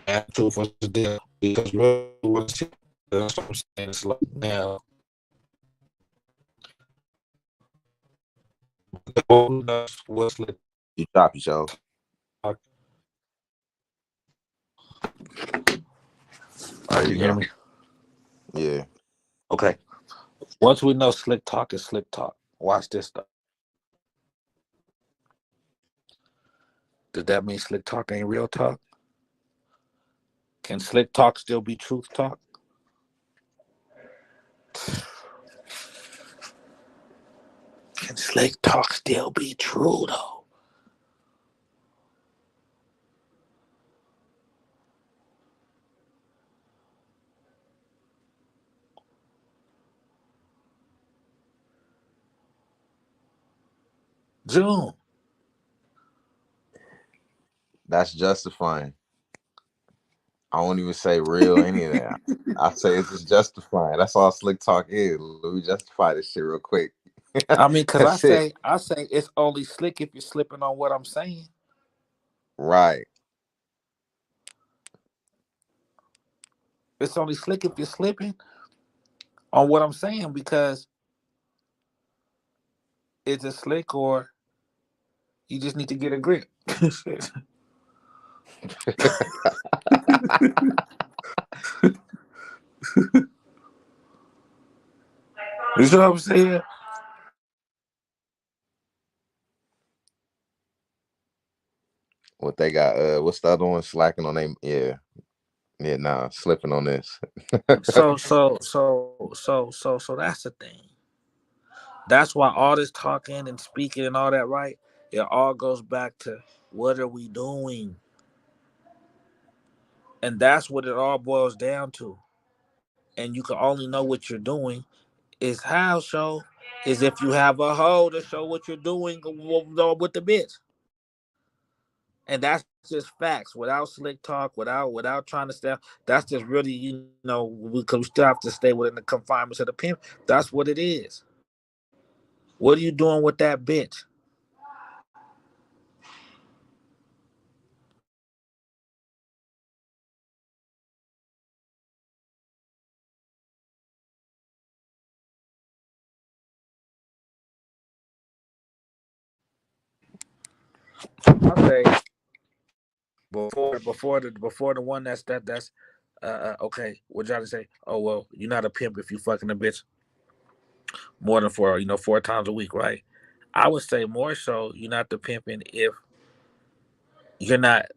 And truth was the deal. Because really was, that's what I'm saying. It's like now, what's like, You chop yourself. There can you you hear go. me? Yeah. Okay. Once we know slick talk is slick talk, watch this stuff. Does that mean slick talk ain't real talk? Can slick talk still be truth talk? Can slick talk still be true though? June. That's justifying. I won't even say real any of that. I say it's just justifying. That's all slick talk is. Let me justify this shit real quick. I mean, cause That's it. I say it's only slick if you're slipping on what I'm saying. Right. It's only slick if you're slipping on what I'm saying because it's a slick or you just need to get a grip. You know what I'm saying? What they got? What's the other one? Slacking on them? Yeah, yeah. Nah, slipping on this. So that's the thing. That's why all this talking and speaking and all that, right? It all goes back to what are we doing? And that's what it all boils down to. And you can only know what you're doing is how show is if you have a hoe to show what you're doing with the bitch. And that's just facts without slick talk, without trying to stay. That's just really, we still have to stay within the confinements of the pimp. That's what it is. What are you doing with that bitch? I say before the one that's okay. What y'all to say? Oh well, you're not a pimp if you fucking a bitch more than 4 times a week, right? I would say more so you're not the pimping if you're not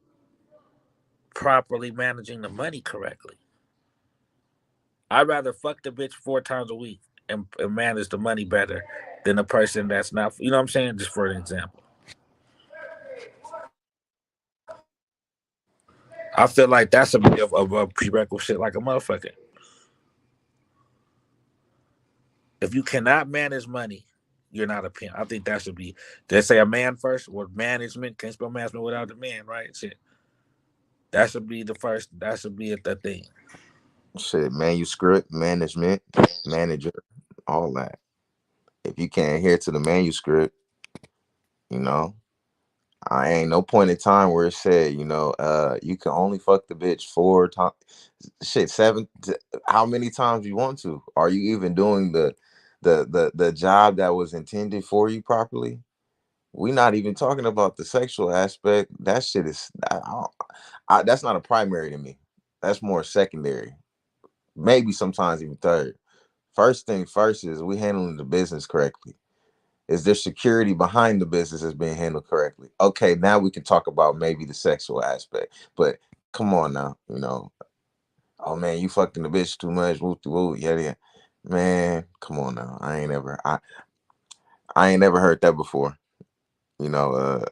properly managing the money correctly. I'd rather fuck the bitch 4 times a week and manage the money better than a person that's not. You know what I'm saying? Just for an example, I feel like that's a prerequisite like a motherfucker. If you cannot manage money, you're not a pimp. I think that should be. They say a man first or management. Can't spell management without the man, right? Shit. That should be the first. That should be the thing. Shit, manuscript, management, manager, all that. If you can't adhere to the manuscript, you know, I ain't no point in time where it said, you can only fuck the bitch 4 times. Shit, seven. How many times you want to? Are you even doing the job that was intended for you properly? We not even talking about the sexual aspect. That shit is. That's not a primary to me. That's more secondary. Maybe sometimes even third. First thing first is we handling the business correctly. Is there security behind the business is being handled correctly? Okay, now we can talk about maybe the sexual aspect. But come on now, oh man, you fucking the bitch too much. Whoop de whoop, yeah, yeah. Man, come on now. I ain't never heard that before. You know,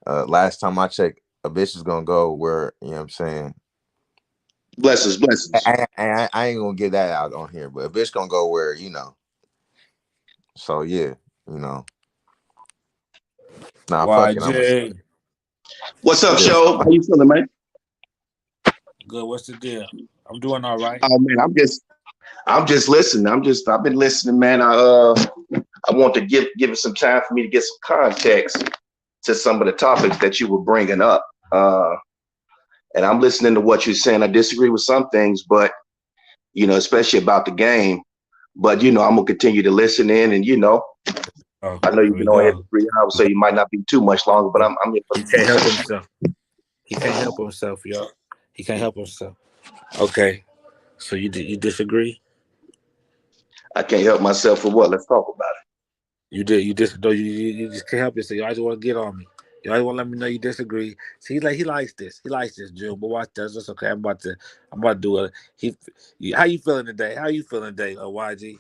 last time I checked, a bitch is gonna go where, what I'm saying. Blessings, blessings. I ain't gonna get that out on here, but a bitch gonna go where, So yeah, you know. Nah, fuck it. I'm gonna YJ, What's up, good. show? How you feeling, man? good. What's the deal? I'm doing all right. Oh man, I'm just listening. I've been listening, man. I want to give it some time for me to get some context to some of the topics that you were bringing up. And I'm listening to what you're saying. I disagree with some things, but especially about the game. But I'm gonna continue to listen in, and Oh, I know here you've we been on here go. for 3 hours, so you might not be too much longer. But I'm here for He can't help himself. He can't help himself, y'all. He can't help himself. Okay, so you disagree? I can't help myself for what? Let's talk about You just no you just can't help yourself. You always want to get on me. You always want to let me know you disagree. See, he likes this. He likes this, Jill. But watch this. It's okay. I'm about to do it. How you feeling today? How you feeling today, YG? it.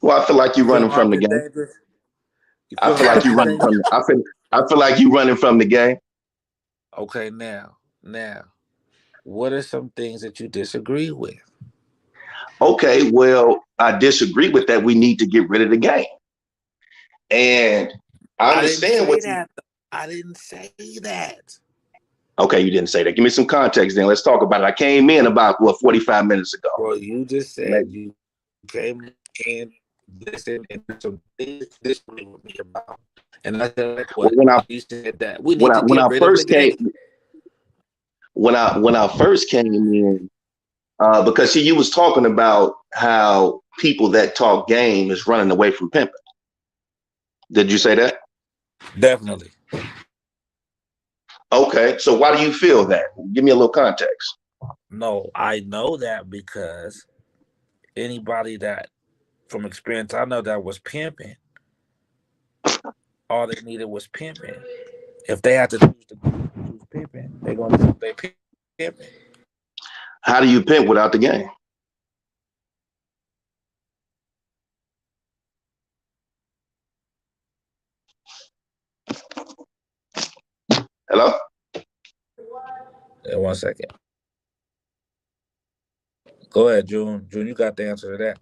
Well, I feel like You you're feeling running from armed the and game. dangerous? You I feeling feel like armed you're and running dangerous? from. I feel like you're running from the game. Okay, now, what are some things that you disagree with? Okay, well, I disagree with that. We need to get rid of the game. And I I didn't understand say what you. that. I didn't say that. Okay, you didn't say that. Give me some context then. Let's talk about it. I came in about 45 minutes ago. Well, you just Maybe. said you came in, listened, and there's some things this week with me about. And I said, like, Well, what? You said that we when need I to when get I rid of the first came game. when I first came in, because see, you was talking about how people that talk game is running away from pimping. Did you say that? Definitely. Okay, so why do you feel that? Give me a little context. No, I know that because anybody that, from experience, I know that was pimping, all they needed was pimping. If they had to choose pimping, they're going to choose they pimping. How do you pimp without the game? Hello? In 1 second. Go ahead, June. June, you got the answer to that.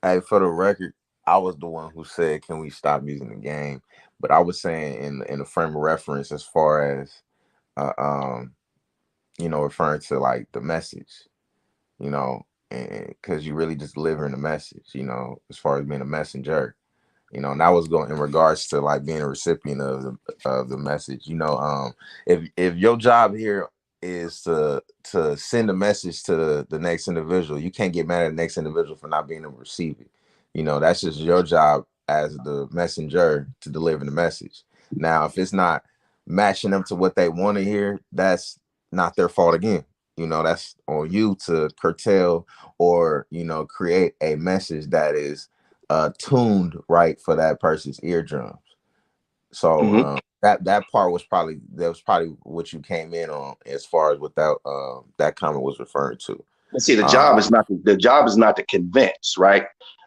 Hey, for the record, I was the one who said, "Can we stop using the game?" But I was saying in the frame of reference, as far as uh, um, referring to like the message, and because you really just delivering the message, as far as being a messenger. And that was going in regards to like being a recipient of the message. If your job here is to send a message to the next individual, you can't get mad at the next individual for not being able to receive it. That's just your job as the messenger to deliver the message. Now, if it's not matching up to what they want to hear, that's not their fault again. That's on you to curtail or create a message that is tuned right for that person's eardrums. So Hmm. that part was probably what you came in on as far as what that comment was referring to. But see, the Um, job is not the job is not to convince, right?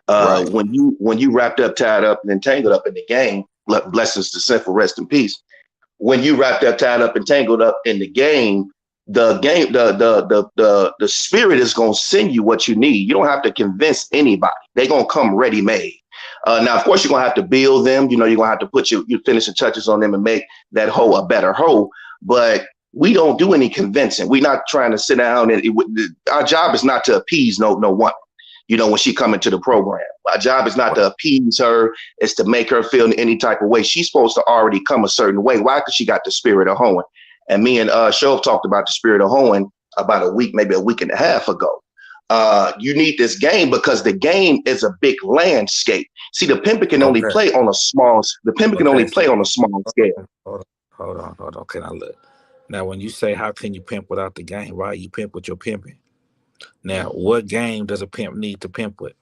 right. When you wrapped up, tied up, and entangled up in the game, blessings to sinful rest in peace. When you wrapped up, tied up, and tangled up in the game, the spirit is gonna send you what you need. You don't have to convince anybody. They're gonna come ready made. Now, of course, you're gonna have to build them. You're gonna have to put your finishing touches on them and make that hoe a better hoe. But we don't do any convincing. We're not trying to sit down and our job is not to appease no one. When she come into the program, our job is not to appease her. It's to make her feel in any type of way. She's supposed to already come a certain way. Why? Because she got the spirit of hoeing. And me and Shove talked about the spirit of hoeing about a week, maybe a week and a half ago. You need this game because the game is a big landscape. See, the pimping can only Okay. play on a small. The pimping can only Okay. play So on a small scale. hold on. Can I look? Now, when you say how can you pimp without the game, right? You pimp with your pimping. Now, what game does a pimp need to pimp with?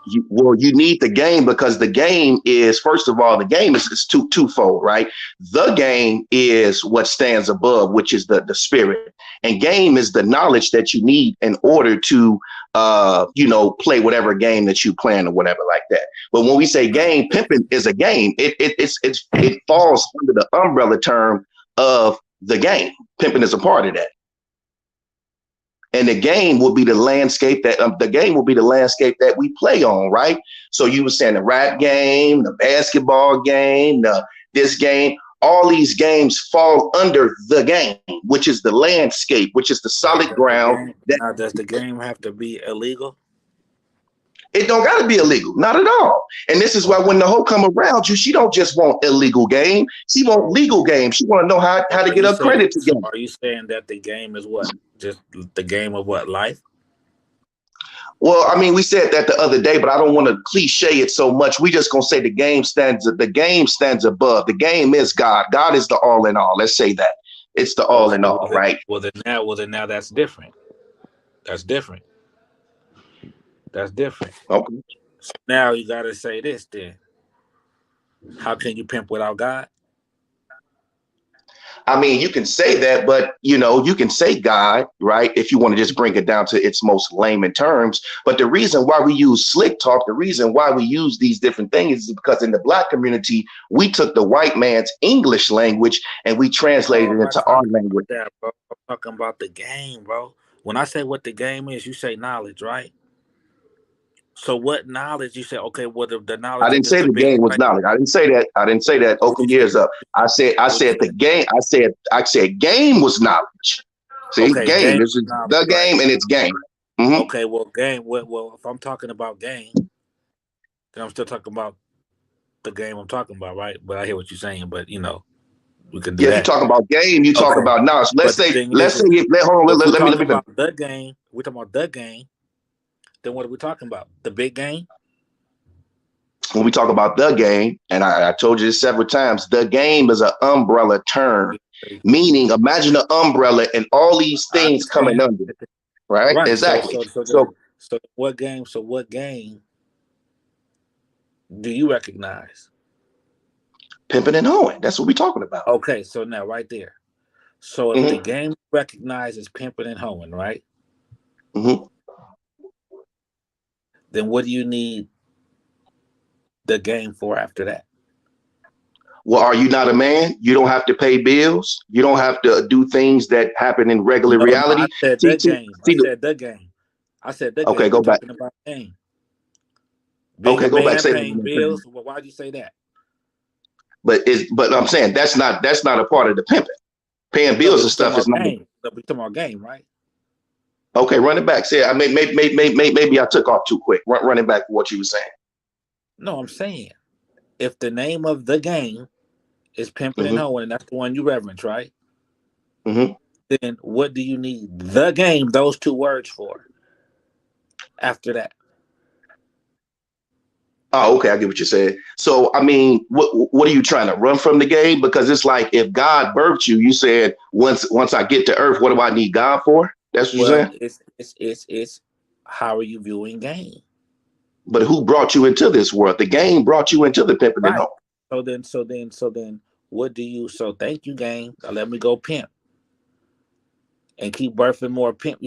You need the game because the game is, first of all, the game is twofold, right? The game is what stands above, which is the spirit, and game is the knowledge that you need in order to play whatever game that you plan or whatever like that. But when we say game, pimping is a game. It falls under the umbrella term of the game. Pimping is a part of that. And the game will be the landscape that we play on, right? So you were saying the rap game, the basketball game, this game, all these games fall under the game, which is the landscape, which is the Now, solid ground. That does the game have to be illegal? it don't got to be illegal, not at all. And this is why Okay. when the hoe come around you, she don't just want illegal game, she want So, legal game. She want to know how to are get you her saying? credit So, together. are you saying that the game is what? Just the game of what life? Well, I mean, we said that the other day, but I don't want to cliche it so much. We just gonna say the game stands above. The game is God. God is the all in all. Let's say that. It's the all Okay. in all, right? Well then now that's different. That's different. That's different. Okay. So now you got to say this then. How can you pimp without God? I mean, you can say that, but you can say God, right? If you want to just bring it down to its most layman terms. But the reason why we use slick talk, the reason why we use these different things is because in the black community, we took the white man's English language and we No, translated I'm it not into our talking language. about that, bro. I'm talking about the game, bro. When I say what the game is, you say knowledge, right? So what knowledge you said? Okay, well the I knowledge didn't is say the the biggest game was thing. knowledge. I didn't say that. I didn't say that. What Open you your said? ears up. I What said you the said? game. I said game was knowledge. See, Okay, game. game This is knowledge, the right? game, and it's game. Hmm. Okay, well game. Well, if I'm talking about game, then I'm still talking about the game I'm talking about, right? But I hear what you're saying. But we can do Yeah, if you that. talk about game, you talk Okay, about knowledge. but the thing Let's is, say, hold on. if we're Let talking me finish. about the game, we're talking about the game. Then what are we talking about? The big game. When we talk about the game, and I told you this several times, the game is an umbrella term, meaning imagine an umbrella and all these I things coming understand. under, right? Right. Exactly. Then So what game? So what game do you recognize? pimping and hoeing, that's what we're talking about. Okay, so now right there. So if the Hmm. game recognizes pimping and hoeing, right? Hmm. Then what do you need the game for after that? Well, are you not a man? You don't have to pay bills. You don't have to do things that happen in regular No, no, I reality. said See, the game. I see said the game. I said the okay, game. We're go back. talking about game. Being a Okay, go back. man, Say that paying one more time. bills. Well, why'd you say that? But I'm saying that's not a part of the pimping. Paying No, bills but and we're talking stuff is about not. game. No, we're talking about game, right? Okay, run it back. Say, maybe I took off too quick. Run it back for what you were saying. No, I'm saying if the name of the game is pimping and Hmm. hoeing, and that's the one you reverence, right? Hmm. Then what do you need the game, those two words for after that? Oh, okay, I get what you're saying. So, I mean, what are you trying to run from the game? Because it's like if God birthed you, you said once I get to Earth, what do I need God for? That's what you're Well, saying. it's how are you viewing game? But who brought you into this world? The game brought you into the pimping and Right. home. So then what do you so thank you, game. Now let me go pimp and keep birthing more pimp.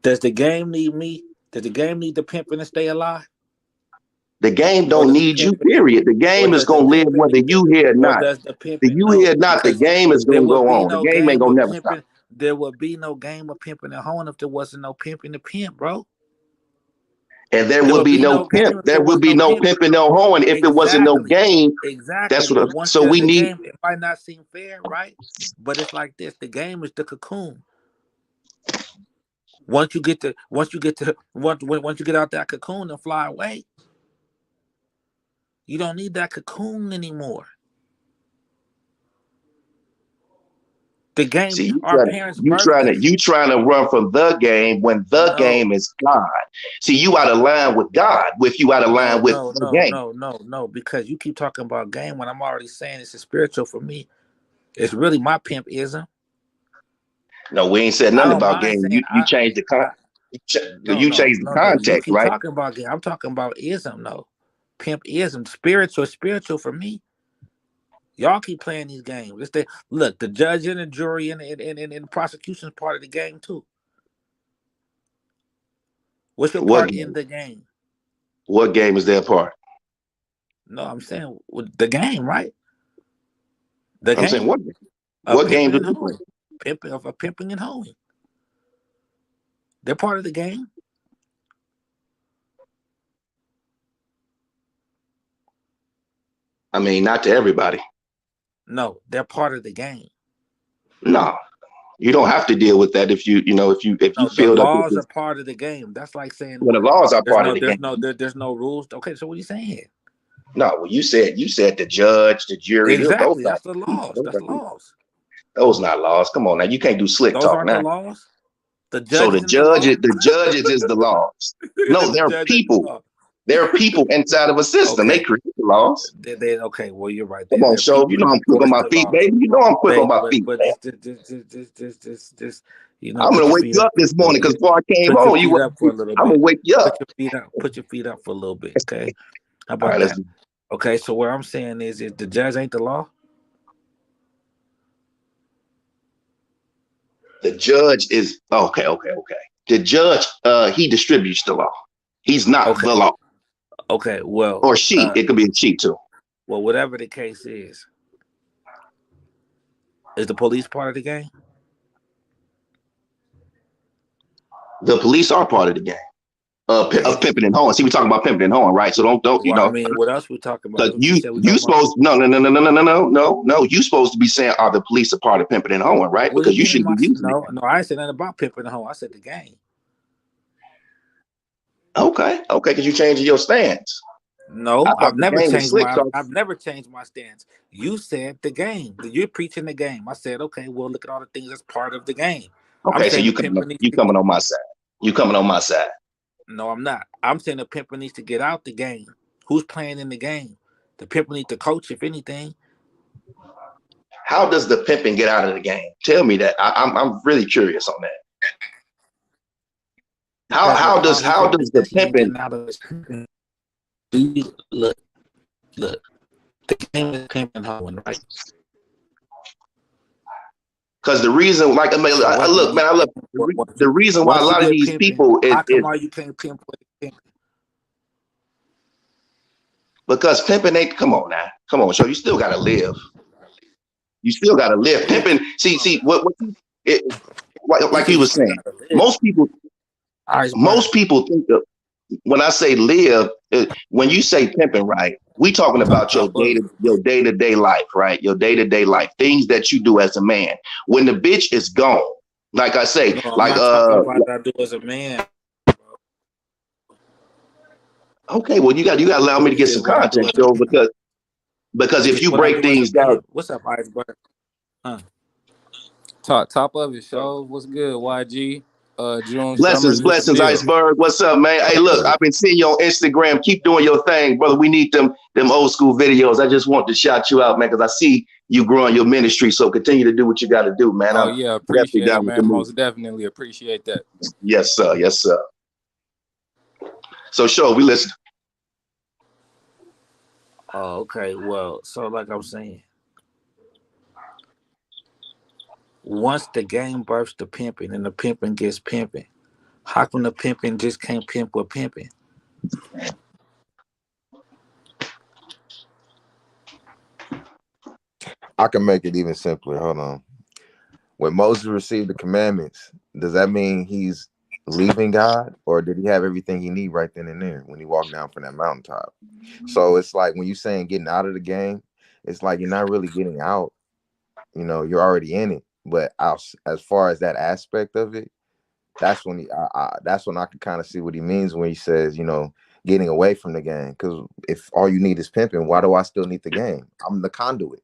Does the game need me? Does the game need the pimping to stay alive? The game Or don't does the need you. pimping Period. The or game is does the gonna live pimping whether need to you here or or not. does the The pimping you here no? or not, the Because game is there gonna would go be on. The no game ain't game gonna of never stop. pimping. There would be no game of pimping and hoeing if there wasn't no pimping to pimp, bro. And there There would would be be no no game pimp. if there There would was be no no pimping. pimping, no hoeing if it wasn't no Exactly. game. Exactly. That's But what. once So there's we a need. game, it might not seem fair, right? But it's like this: the game is the cocoon. Once you get out that cocoon and fly away, you don't need that cocoon anymore. The game, See, our parents birthed us. you trying to run from the game when the No, game is God. See, you out of line with God. With you out of no, line with no, the no, game. no, no, no. Because you keep talking about game when I'm already saying it's a spiritual for me. It's really my pimpism. No, we ain't said I nothing don't about mind game. saying You changed the I no, you no, changed the no, no. You context, keep right? talking about game. I'm talking about ism, though. Pimp ism, spiritual for me. Y'all keep playing these games. Look, the judge and the jury and the prosecution's part of the game too. What's your What part game? in the game? What game is their part? No, I'm saying the game, right? The I'm saying game of what game pimping do and they play? hoeing, pimping and hoeing. They're part of the game. I mean, not to everybody. No, they're part of the game. No, you don't have to deal with that if you No, the feel that laws are this, part of the game. That's like saying well, the what? laws are part of the game. There's no rules. Okay, so what are you saying? No, well, you said the judge, the jury, Exactly. That's the laws. That's the laws. those not laws. Come on now, you can't do slick Those talk aren't the now. laws. The So judges and the law. the judges is the laws. No, The judge and the law. there are people inside of a system. They Okay. create the laws. Okay. Well, you're right. Come on, They're show. people You that know I'm quick on enforce my the feet, laws. baby. You know I'm quick on They my but feet, but man. just I'm put gonna your wake feet you up up for a this little morning because bit. before I came Put your on, feet up for a little I'm gonna bit. wake you up. Put your feet up. Put your feet up for a little bit. Okay. How All about right, let's that? do. Okay. So what I'm saying is the judge ain't the law. The judge is okay. The judge, he distributes the law. He's not Okay. the law, Okay. or she. It could be a she too. Well, whatever the case is the police part of the game? The police are part of the game. of pimping and hoeing. See, we talking about pimping and hoeing, right? So don't Well, I mean, what else we talking about? because You said we you talking about. supposed no. You supposed to be saying, are the police a part of pimping and hoeing, right? What do Because you you mean? shouldn't be using it. No, I ain't said nothing about pimping and hoeing. I said the game. Okay, because you changing your stance. No, I thought the game was slick. I've never changed my stance. You said the game. You're preaching the game. I said, okay, well, look at all the things that's part of the game. I'm Okay, so saying the pimper needs you to coming on my side. You coming on my side. No, I'm not. I'm saying the pimper needs to get out the game. Who's playing in the game? The pimper needs to coach, if anything. How does the pimping get out of the game? Tell me that. I'm really curious on that. How does the pimping look the game is pimping hoeing, right? Because the reason, like, I mean, I look, man, the reason why a lot of these people how come all you can't pimp pimping? Because pimping ain't, come on, so you still gotta live. You still gotta live. Pimping, see, what like he was saying, most people think of, when I say live, when you say pimping, right, we talking about your day-to-day life, right? Your day-to-day life, things that you do as a man. When the bitch is gone, like I say, no, I'm not talking about what I do as a man. Okay, well, you got to allow me to get some context, Joe, because if you break things down. What's up, Iceberg? Top of it, show. What's good, YG? June. Blessings, Iceberg. What's up, man? Hey, look, I've been seeing you on Instagram. Keep doing your thing, brother. We need them old school videos. I just want to shout you out, man, because I see you growing your ministry. So continue to do what you got to do, man. Oh, yeah, appreciate it, man. Most definitely appreciate that. Yes, sir. Yes, sir. So, show, we listen. Oh, okay. Well, so like I'm saying, once the game births the pimping and the pimping gets pimping, how come the pimping just can't pimp with pimping? I can make it even simpler. Hold on. When Moses received the commandments, does that mean he's leaving God, or did he have everything he need right then and there when he walked down from that mountaintop? So it's like when you're saying getting out of the game, it's like you're not really getting out. You know, you're already in it. But as far as that aspect of it, that's when I can kind of see what he means when he says, you know, getting away from the game. Because if all you need is pimping, why do I still need the game? I'm the conduit.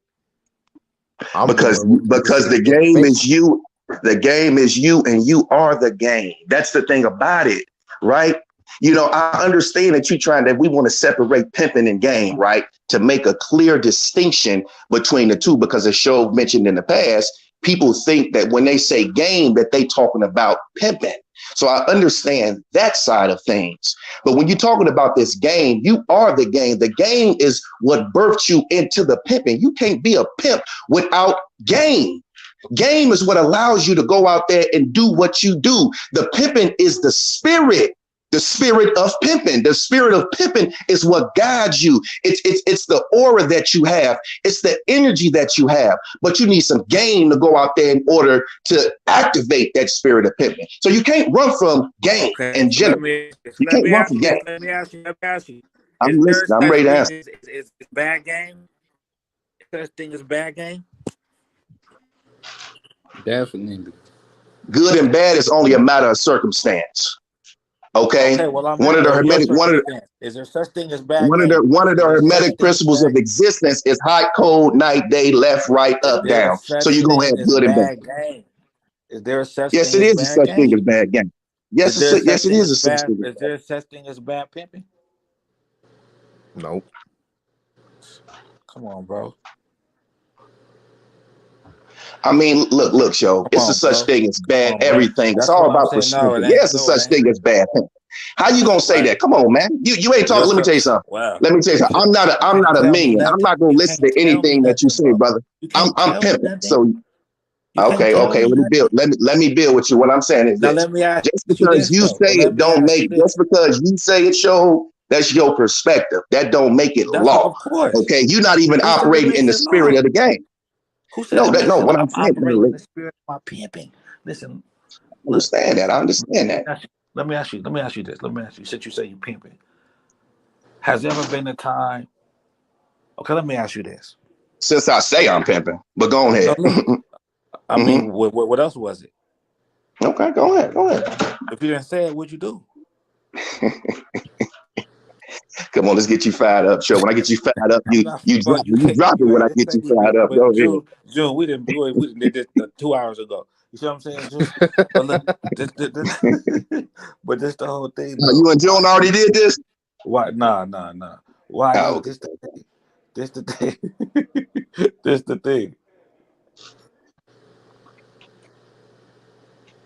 Because the game is you. The game is you, and you are the game. That's the thing about it, right? You know, I understand that we want to separate pimping and game, right? To make a clear distinction between the two, because as Show mentioned in the past, people think that when they say game, that they talking about pimping. So I understand that side of things. But when you're talking about this game, you are the game. The game is what birthed you into the pimping. You can't be a pimp without game. Game is what allows you to go out there and do what you do. The pimping is the spirit of pimping. The spirit of pimping is what guides you. It's the aura that you have. It's the energy that you have. But you need some game to go out there in order to activate that spirit of pimping. So you can't run from game in general. You can't run from game. Let me ask you. I'm listening. I'm ready to answer. Is bad game? Such thing as bad game? Definitely. Good and bad is only a matter of circumstance. Okay. Well, one of the hermetic is there such thing as bad one game? Of the hermetic principles of existence is hot, cold, night, day, left, right, up, down. So you go ahead, good and bad. Game. Is there a such yes, thing it as is a such thing as bad game. Yes, it is a such thing. Is there a such thing as bad pimping? Nope. Come on, bro. I mean, look, Show. It's a such thing as bad everything. It's all about perspective. Yes, a such thing as bad. How you gonna say that? Come on, man. You ain't talking. Let me tell you something. Wow. Let me tell you something. I'm not a minion. I'm not gonna listen to anything that you say, brother. I'm pimping. So okay. Let me build with you. What I'm saying is this. Just because you say it don't make. Just because you say it, Show. That's your perspective. That don't make it law. Of course. Okay. You're not even operating in the spirit of the game. Who said no, what I'm saying. Operating in the spirit of my pimping. Listen. I understand that. Let me ask you this. Let me ask you. Since you say you pimping, has there ever been a time? Okay, let me ask you this. Since I say I'm pimping, but go No, ahead. look. I Hmm. mean, what else was it? Okay, go ahead. Go ahead. If you didn't say it, what'd you do? Come on, let's get you fired up. Sure. When I get you fired up, I'm not. Well, you you can't. drop it You when I ain't just get say you you fired did. up. But Go ahead. June, we didn't did this 2 hours ago. You see what I'm saying, June? But look, but this the whole thing You though. and Joan already did this? Why? Nah. Oh, YG, okay. this the thing. This the thing.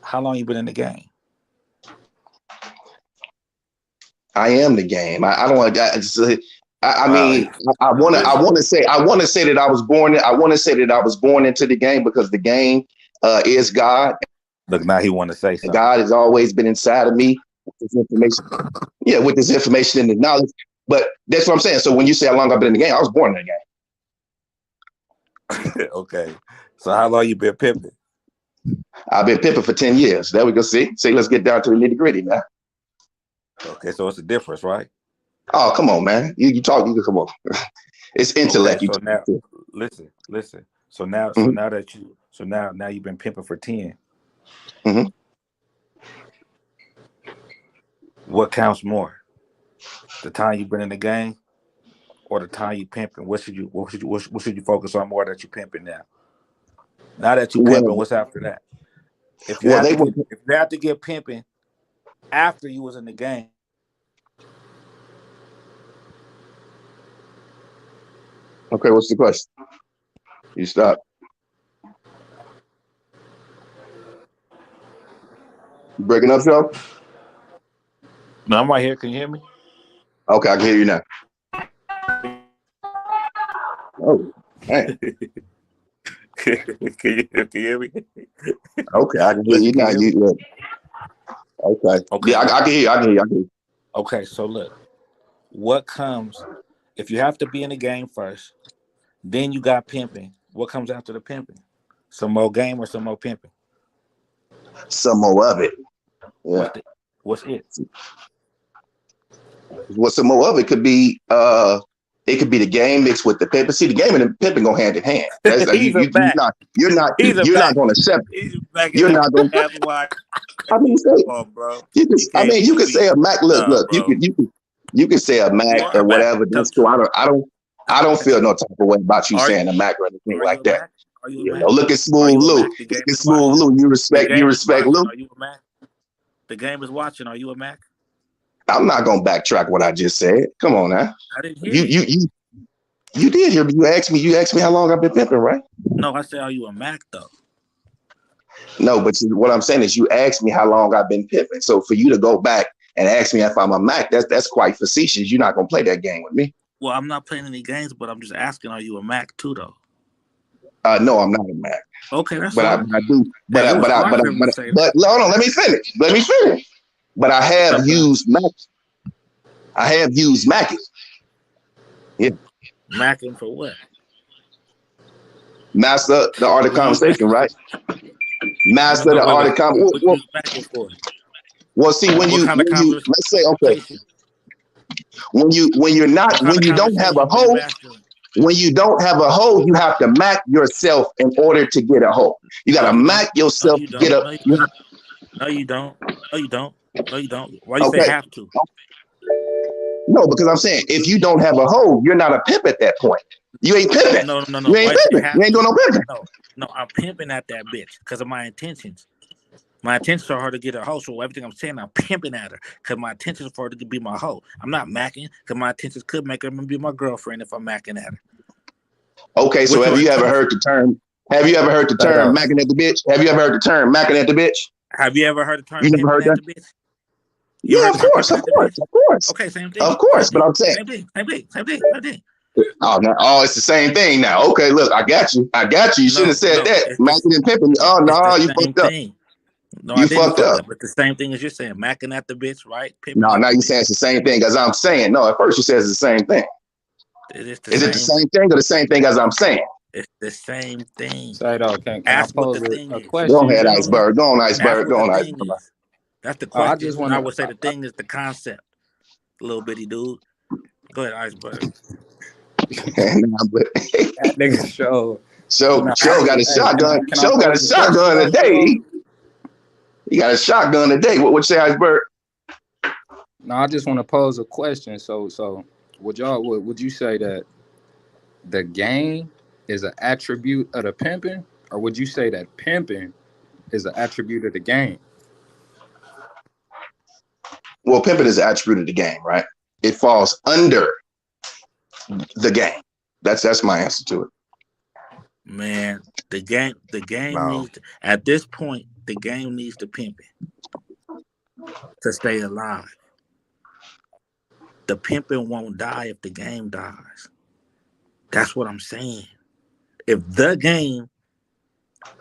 How long you been in the game? I am the game. I don't want. I Wow. mean, I want to. I Listen, want to say. I want to say that I was born. I want to say that I was born into the game because the game is God. look, now he want to say And something. God has always been inside of me with this information. Yeah, with this information and the knowledge. But that's what I'm saying. So when you say how long I've been in the game, I was born in the game. Okay. So how long you been pimping? I've been pimping for 10 years. There we go. See, let's get down to the nitty gritty now. Okay, so it's a difference, right? Oh, come on, man. You talk. You can come on. It's Okay, intellect. You so talk now to. listen. Hmm. Now you've been pimping for 10. Hmm. What counts more? The time you've been in the game or the time you pimping? What should you focus on more that you pimping now? Now that you Well, pimping, what's after that? If you well, have they to were get pimping after you was in the game, okay. What's the question? You stop. You breaking up, Joe? no, I'm right here. Can you hear me? Okay, I can hear you now. Oh, man. Can you hear me? Okay, I can hear Listen, you can now. you hear me? Okay. Okay, Yeah, I can hear you. I can hear you. I can hear you. okay. So look, what comes if you have to be in the game first? Then you got pimping. What comes after the pimping? Some more game or some more pimping? Some more of it. Yeah. What's it? Well, some more of it could be it could be the game mixed with the pimping. See, the game and the pimping go hand in hand. That's He's a Mac. He's a you're not Mac. going to separate. He's backing You're that. not going. That's why. I mean, Come say on, bro. you could. You I can't mean, you could be. say a Mac. Nah, Look. bro. You could say a You Mac are a or Mac. whatever. Tell That's the cool. truth. I don't feel no type of way about you Are saying a Mac or anything are like you a that. Mac? Are you a You know, Mac? look at Are Smooth you a Lou. Mac? The Look game at is Smooth watching. Lou. The You game is respect watching. Lou. Are you a Mac? The game is watching. Are you a Mac? I'm not gonna backtrack what I just said. Come on now. I didn't hear You you. you you you did hear me. You asked me. You asked me how long I've been pimping, right? No, I said, are you a Mac though? No, but what I'm saying is you asked me how long I've been pimping. So for you to go back and ask me if I'm a Mac, that's quite facetious. You're not gonna play that game with me. Well, I'm not playing any games, but I'm just asking, are you a Mac too though? No, I'm not a Mac, Okay, that's but all. I do. And it was smart of him to say that. Hold on. Let me finish. Let me finish. But I What's have up, bro? used Mac. I have used Mac. Yeah, Macking for what? master the art of What you use conversation, Macking for? right? Master the art Wait. of conversation. What you use Macking for? Well, see, What kind of let's say, okay, conversation? What kind when of you don't have a conversation are you hoe, mastering? when you don't have a hoe, you have to Mac yourself in order to get a hoe. You got No, to you don't. Mac No, yourself you to get don't. a. No, you You don't. No, you don't. No, you don't. No, you don't. Why you say okay, have to? no, because I'm saying if you don't have a hoe, you're not a pimp at that point. You ain't pimping. No. You ain't Why you say pimping. You have ain't doing to? no pimping. No, I'm pimping at that bitch because of my intentions. My intentions are her to get a hoe, so everything I'm saying, I'm pimping at her because my intentions are for her to be my hoe. I'm not macking because my intentions could make her be my girlfriend if I'm macking at her. Okay, so What's your intention? Have you ever heard the Right term off. macking at the bitch? Have you ever heard the term macking at the bitch? Have you ever heard the term You never pimping heard at that? the bitch? You ever Yeah, heard of the term course, pimping of at the course, bitch? of course, Okay, same of thing. course. But I'm saying, Same thing. oh, it's the same thing now. Okay, look, I got you. You shouldn't have said No, that. Macking and pimping. Oh it's the no, you same fucked up. thing. No, I You didn't fucked fuck up. up. It's the same thing as you're saying. Macking at the bitch, right? Pimping No, at now the you bitch. saying it's the same thing as I'm saying. No, at first you said it's the same thing. It is the Is it the same. same thing or the same thing as I'm saying? It's the same thing. Sido, can I Ask what the pose thing a is. Go question, ahead, gentlemen? iceberg. Go on, Ask iceberg. what Go the on, thing iceberg. is. That's the I question. just And I want would say to. the thing is the concept. Little bitty dude. Go ahead, Iceberg. Nah, but That nigga show. so No, Show got a hey, shotgun. can I Show got a pose a question, shotgun though, today. show? He got a shotgun today. What would you say, Iceberg? No, I just want to pose a question. So would you say that the game is an attribute of the pimping, or would you say that pimping is an attribute of the game? Well, pimping is an attribute of the game, right? It falls under the game. That's my answer to it. Man, the game No, needs to, at this point, the game needs to pimp it to stay alive. The pimping won't die if the game dies. That's what I'm saying. If the game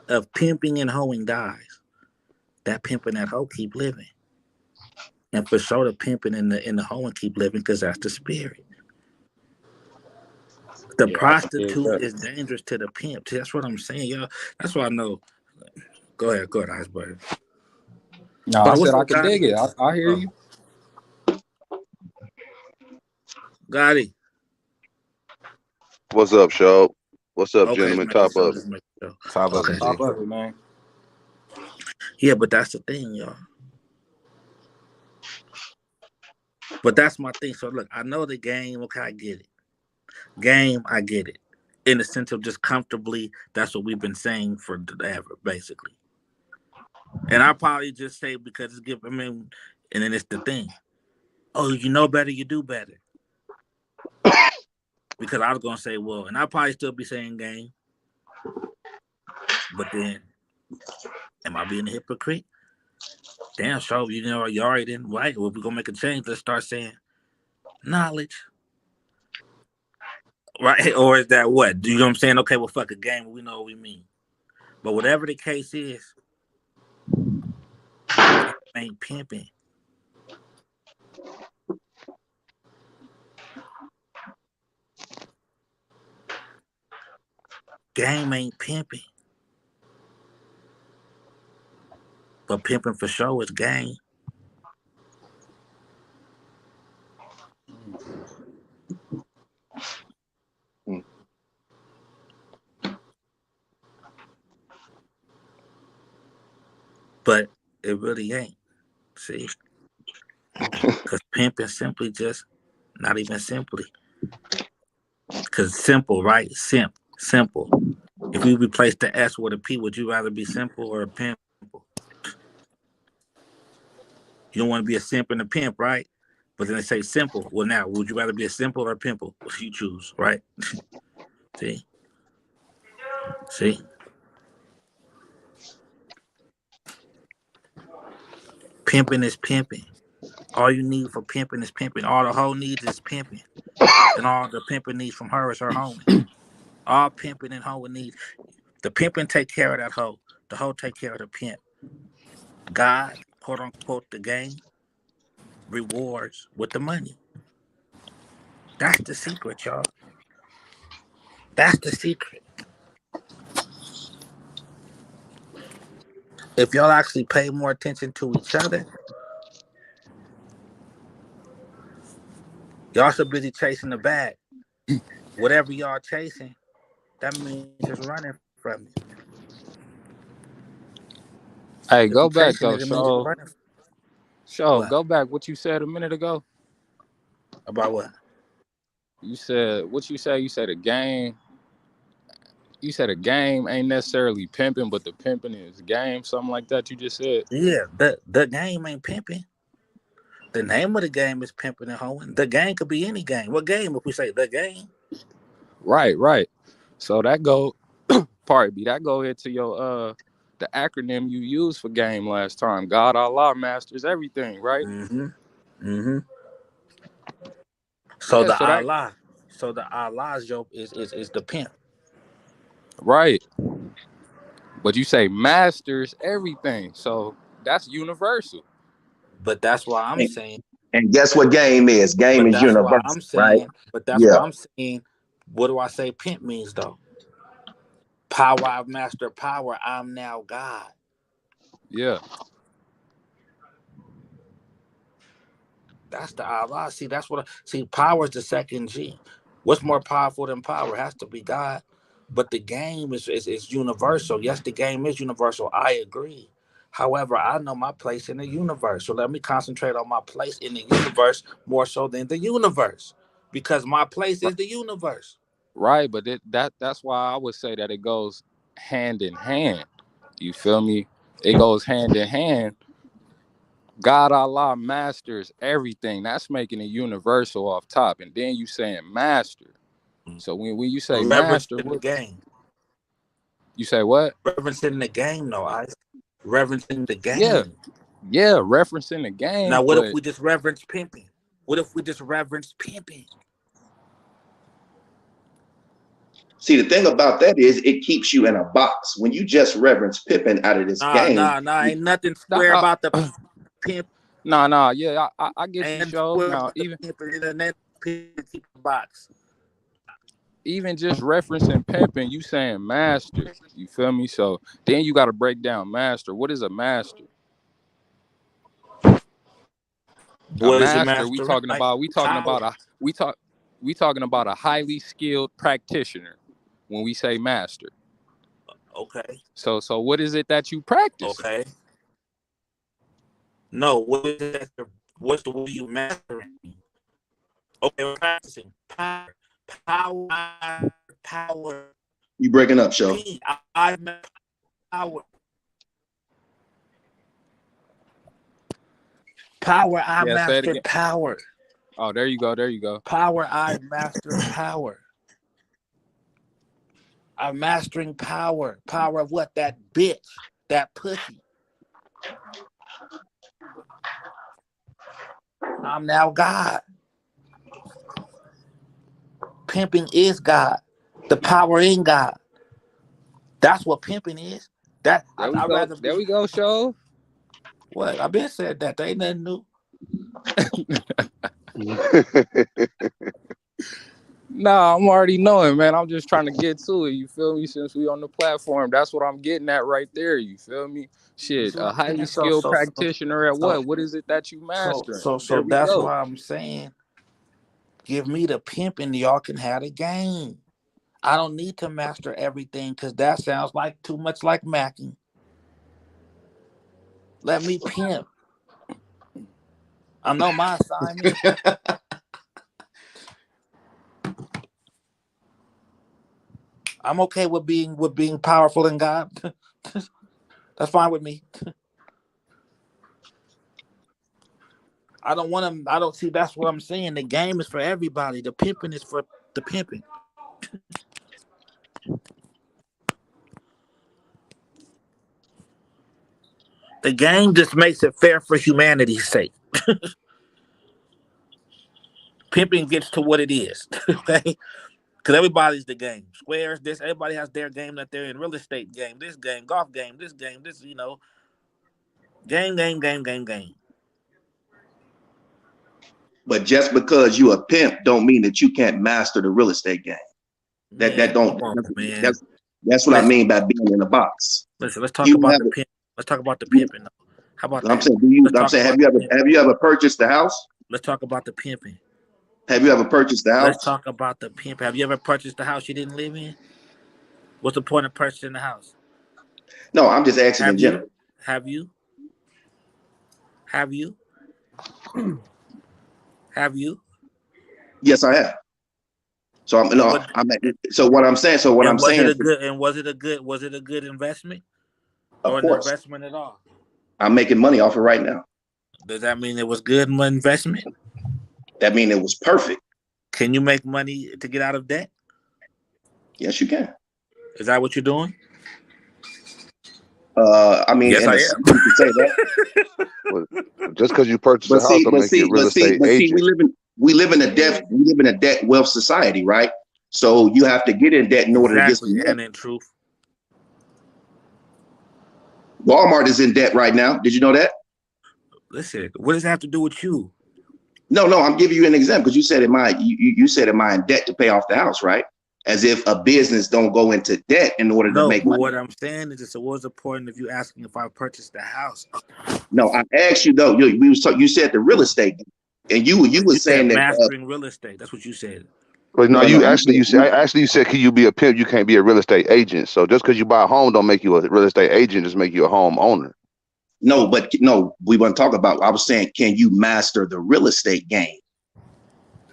of pimping and hoeing dies, that pimping that hoe keep living. And for sure the pimping and the hoeing keep living because that's the spirit. The Yeah, I can dig prostitute that. is dangerous to the pimp. See, that's what I'm saying, y'all. That's why I know. Go ahead, Iceberg. No, I But said what's I up, could dig Gotti? it. I hear Oh, you. Gotti. What's up, Show? What's up, Okay, gentlemen? making Top sure, of it. just making sure. top of Okay. it, G. Top of it, man. Yeah, but that's the thing, y'all. But that's my thing. So look, I know the game. Okay, I get it. Game, I get it. In the sense of just comfortably, that's what we've been saying forever, basically. And I probably just say because it's give. I mean, and then it's the thing. Oh, you know better, you do better. Because I was gonna say, well, and I'll probably still be saying game, but then, am I being a hypocrite? Damn, so you know, you already didn't right. Well, if we're gonna make a change, let's start saying knowledge. Right? Or is that what? Do you know what I'm saying? Okay, well, fuck a game. We know what we mean. But whatever the case is, game ain't pimping. Game ain't pimping. But pimping for sure is game. But it really ain't. See? Because pimping simply just, not even simply. Because simple, right? Simple. If you replace the S with a P, would you rather be simple or a pimple? You don't want to be a simp and a pimp, right? But then they say simple. Well, now, would you rather be a simple or a pimple? What you choose, right? See? See? Pimping is pimping. All you need for pimping is pimping. All the hoe needs is pimping. And all the pimping needs from her is her hoeing. All pimping and hoeing needs. The pimping take care of that hoe. The hoe take care of the pimp. God, quote unquote, the game, rewards with the money. That's the secret, y'all. That's the secret. If y'all actually pay more attention to each other, y'all so busy chasing the bag. Whatever y'all chasing, that means it's running from you. Hey, If you're go back chasing though, it, it means it's show. running. Show, What? go back. What you said a minute ago. About what? You said what you say. You said a game. You said a game ain't necessarily pimping, but the pimping is game. Something like that. You just said. Yeah, the game ain't pimping. The name of the game is pimping and hoeing. The game could be any game. What game if we say the game? Right. So that go, pardon me, that go into your the acronym you used for game last time. God Allah masters everything, right? Mm-hmm. Mm-hmm. So Yeah. the So that Allah. So the Allah's joke is the pimp. right. But you say masters everything, so that's universal. But that's why I'm saying. And guess what game is? Game But is that's why I'm universal, right? saying. But that's Yeah. why I'm saying. What do I say pimp means though? Power I've mastered power. I'm now God. Yeah. That's the Allah. See, that's what. See, power is the second G. What's more powerful than power? Has to be God. But the game is universal. Yes, the game is universal. I agree. However, I know my place in the universe. So let me concentrate on my place in the universe more so than the universe, because my place is the universe. Right, but that's why I would say that it goes hand in hand. You feel me? It goes hand in hand. God Allah masters everything. That's making it universal off top. And then you saying master. So when you say Reverence master, in the what game. you say what? Reverence in the game, no, I reverence in the Yeah, game. yeah, referencing the game, Now, what if but we just reverence pimping? What if we just reverence pimping? See, the thing about that is it keeps you in a box. When you just reverence Pippin out of this game, Nah. Ain't nothing square nah, about the pimp. nah, yeah, I get you, Ain't nothing show. square Now about the pimp. And then that pimp keep the box. even just referencing pimping, you saying master. You feel me? So then you got to break down master. What is a master? A What is a master, master? Like power. we talking about a highly skilled practitioner when we say master. Okay. So what is it that you practice? Okay. No, what is that? What's the way you mastering? Okay, we're practicing power. Power. you breaking up, show. I power. Power, I Yeah, say it mastered again. power. Oh, there you go. Power, I mastered power. I'm mastering power. Power of what? That bitch. That pussy. I'm now God. Pimping is God. The power in God. That's what pimping is. That There we I'd go. rather There be. we go, show. What? I've been said that. There ain't nothing new. Nah, I'm already knowing, man. I'm just trying to get to it. You feel me? Since we on the platform, that's what I'm getting at right there. You feel me? Shit, a highly skilled practitioner at what? What is it that you mastering? There So we that's go. why I'm saying, give me the pimp and y'all can have the game. I don't need to master everything because that sounds like too much like macking. Let me pimp. I know my assignment. I'm okay with being powerful in God. That's fine with me. I don't want to. I don't see. That's what I'm saying. The game is for everybody. The pimping is for the pimping. The game just makes it fair for humanity's sake. Pimping gets to what it is. Okay, because everybody's the game. Squares. This. Everybody has their game that they're in. Real estate game. This game. Golf game. This game. This. Game. But just because you a pimp don't mean that you can't master the real estate game. That Man, don't come on, man. that's what I Listen, mean by being in a box. listen. Let's talk You about have the pimp. Let's talk about the pimping. How about I'm that? saying Let's I'm talk saying about the pimp. have you ever purchased the house? Let's talk about the pimping. Have you ever purchased the Let's house? talk about the pimp. Have you ever purchased the house you didn't live in? What's the point of purchasing the house? No, I'm just asking in Have you? general. Have you? Have you? Have you? Yes, I have. So I'm And no, what? I'm so what I'm saying. So what And I'm was saying it a is, good? And was it a good? Was it a good investment of or an course, investment at all? I'm making money off it right now. Does that mean it was good investment? That means it was perfect. Can you make money to get out of debt? Yes, you can. Is that what you're doing? I mean, Yes, in I a am. sense, you can say that. Well, just because you purchase But a house see, don't but make you a see, real but see, estate but see, agent. we live in a debt wealth society, right? So you have to get in debt in order to get Exactly. some And money. in truth, Walmart is in debt right now. Did you know that? listen. What does that have to do with you? No, I'm giving you an example because you said you said am I in debt to pay off the house, right? As if a business don't go into debt in order to No, make but money. what I'm saying is, so what's the point of you asking if I purchased the house? No, I asked you though. You said the real estate. And you were You said saying that mastering real estate. That's what you said. But no, no, you no, actually you said can you be a pimp? You can't be a real estate agent. So just because you buy a home don't make you a real estate agent. Just make you a home owner. no, but no, we want to talk about. I was saying, can you master the real estate game?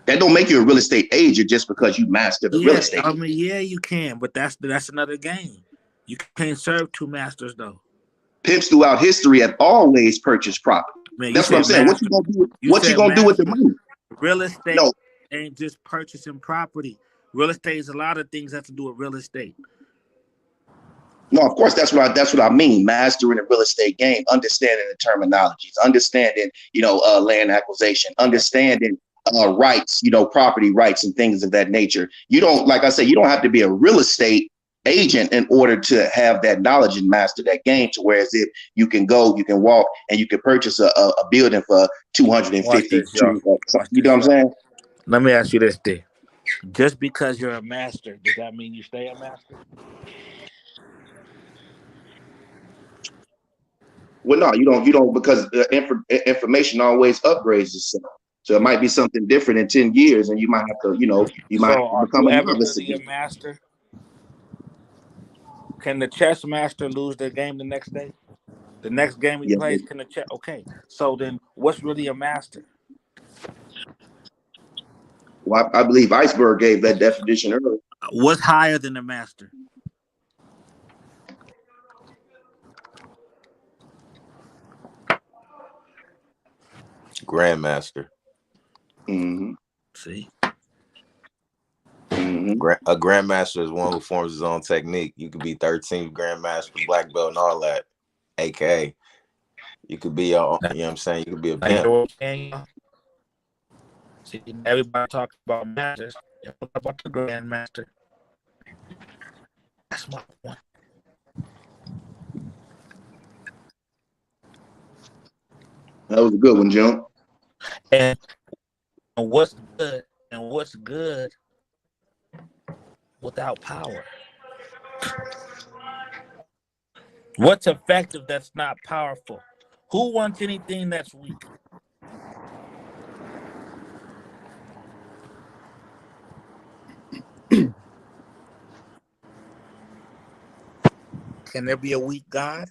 That don't make you a real estate agent just because you master the real Yeah, estate. I mean, yeah, you can, but that's another game. You can't serve two masters though. Pimps throughout history have always purchased property. Man, you That's what I'm said saying. What you master. gonna do? You What you said gonna do with the master. money? Real estate No, ain't just purchasing property. Real estate is a lot of things that have to do with real estate. no. Of course, that's what I mean. Mastering the real estate game, understanding the terminologies, understanding land acquisition, understanding rights, property rights and things of that nature. You don't, like I said, you don't have to be a real estate agent in order to have that knowledge and master that game. To whereas if you can go, you can walk, and you can purchase a building for Watch 250. this, y'all. Watch You know this, what I'm y'all. saying? Let me ask you this, D. Just because you're a master, does that mean you stay a master? Well, no, you don't, because information always upgrades itself. So it might be something different in 10 years, and you might have to, you might So have to are become you a ever novice really a again. master? Can the chess master lose their game the next day? The next game he Yeah. plays, can the chess? Okay, so then what's really a master? Well, I believe Iceberg gave that definition earlier. What's higher than a master? Grandmaster. Mm-hmm. See, Mm-hmm. A grandmaster is one who forms his own technique. You could be 13th grandmaster, black belt, and all that. AKA, you could be you know what I'm saying? You could be a now you pimp. know what I'm saying? See, everybody talks about masters. What about the grandmaster? That's my point. That was a good one, Jim. And what's good? And what's good without power? What's effective that's not powerful? Who wants anything that's weak? Can there be a weak God?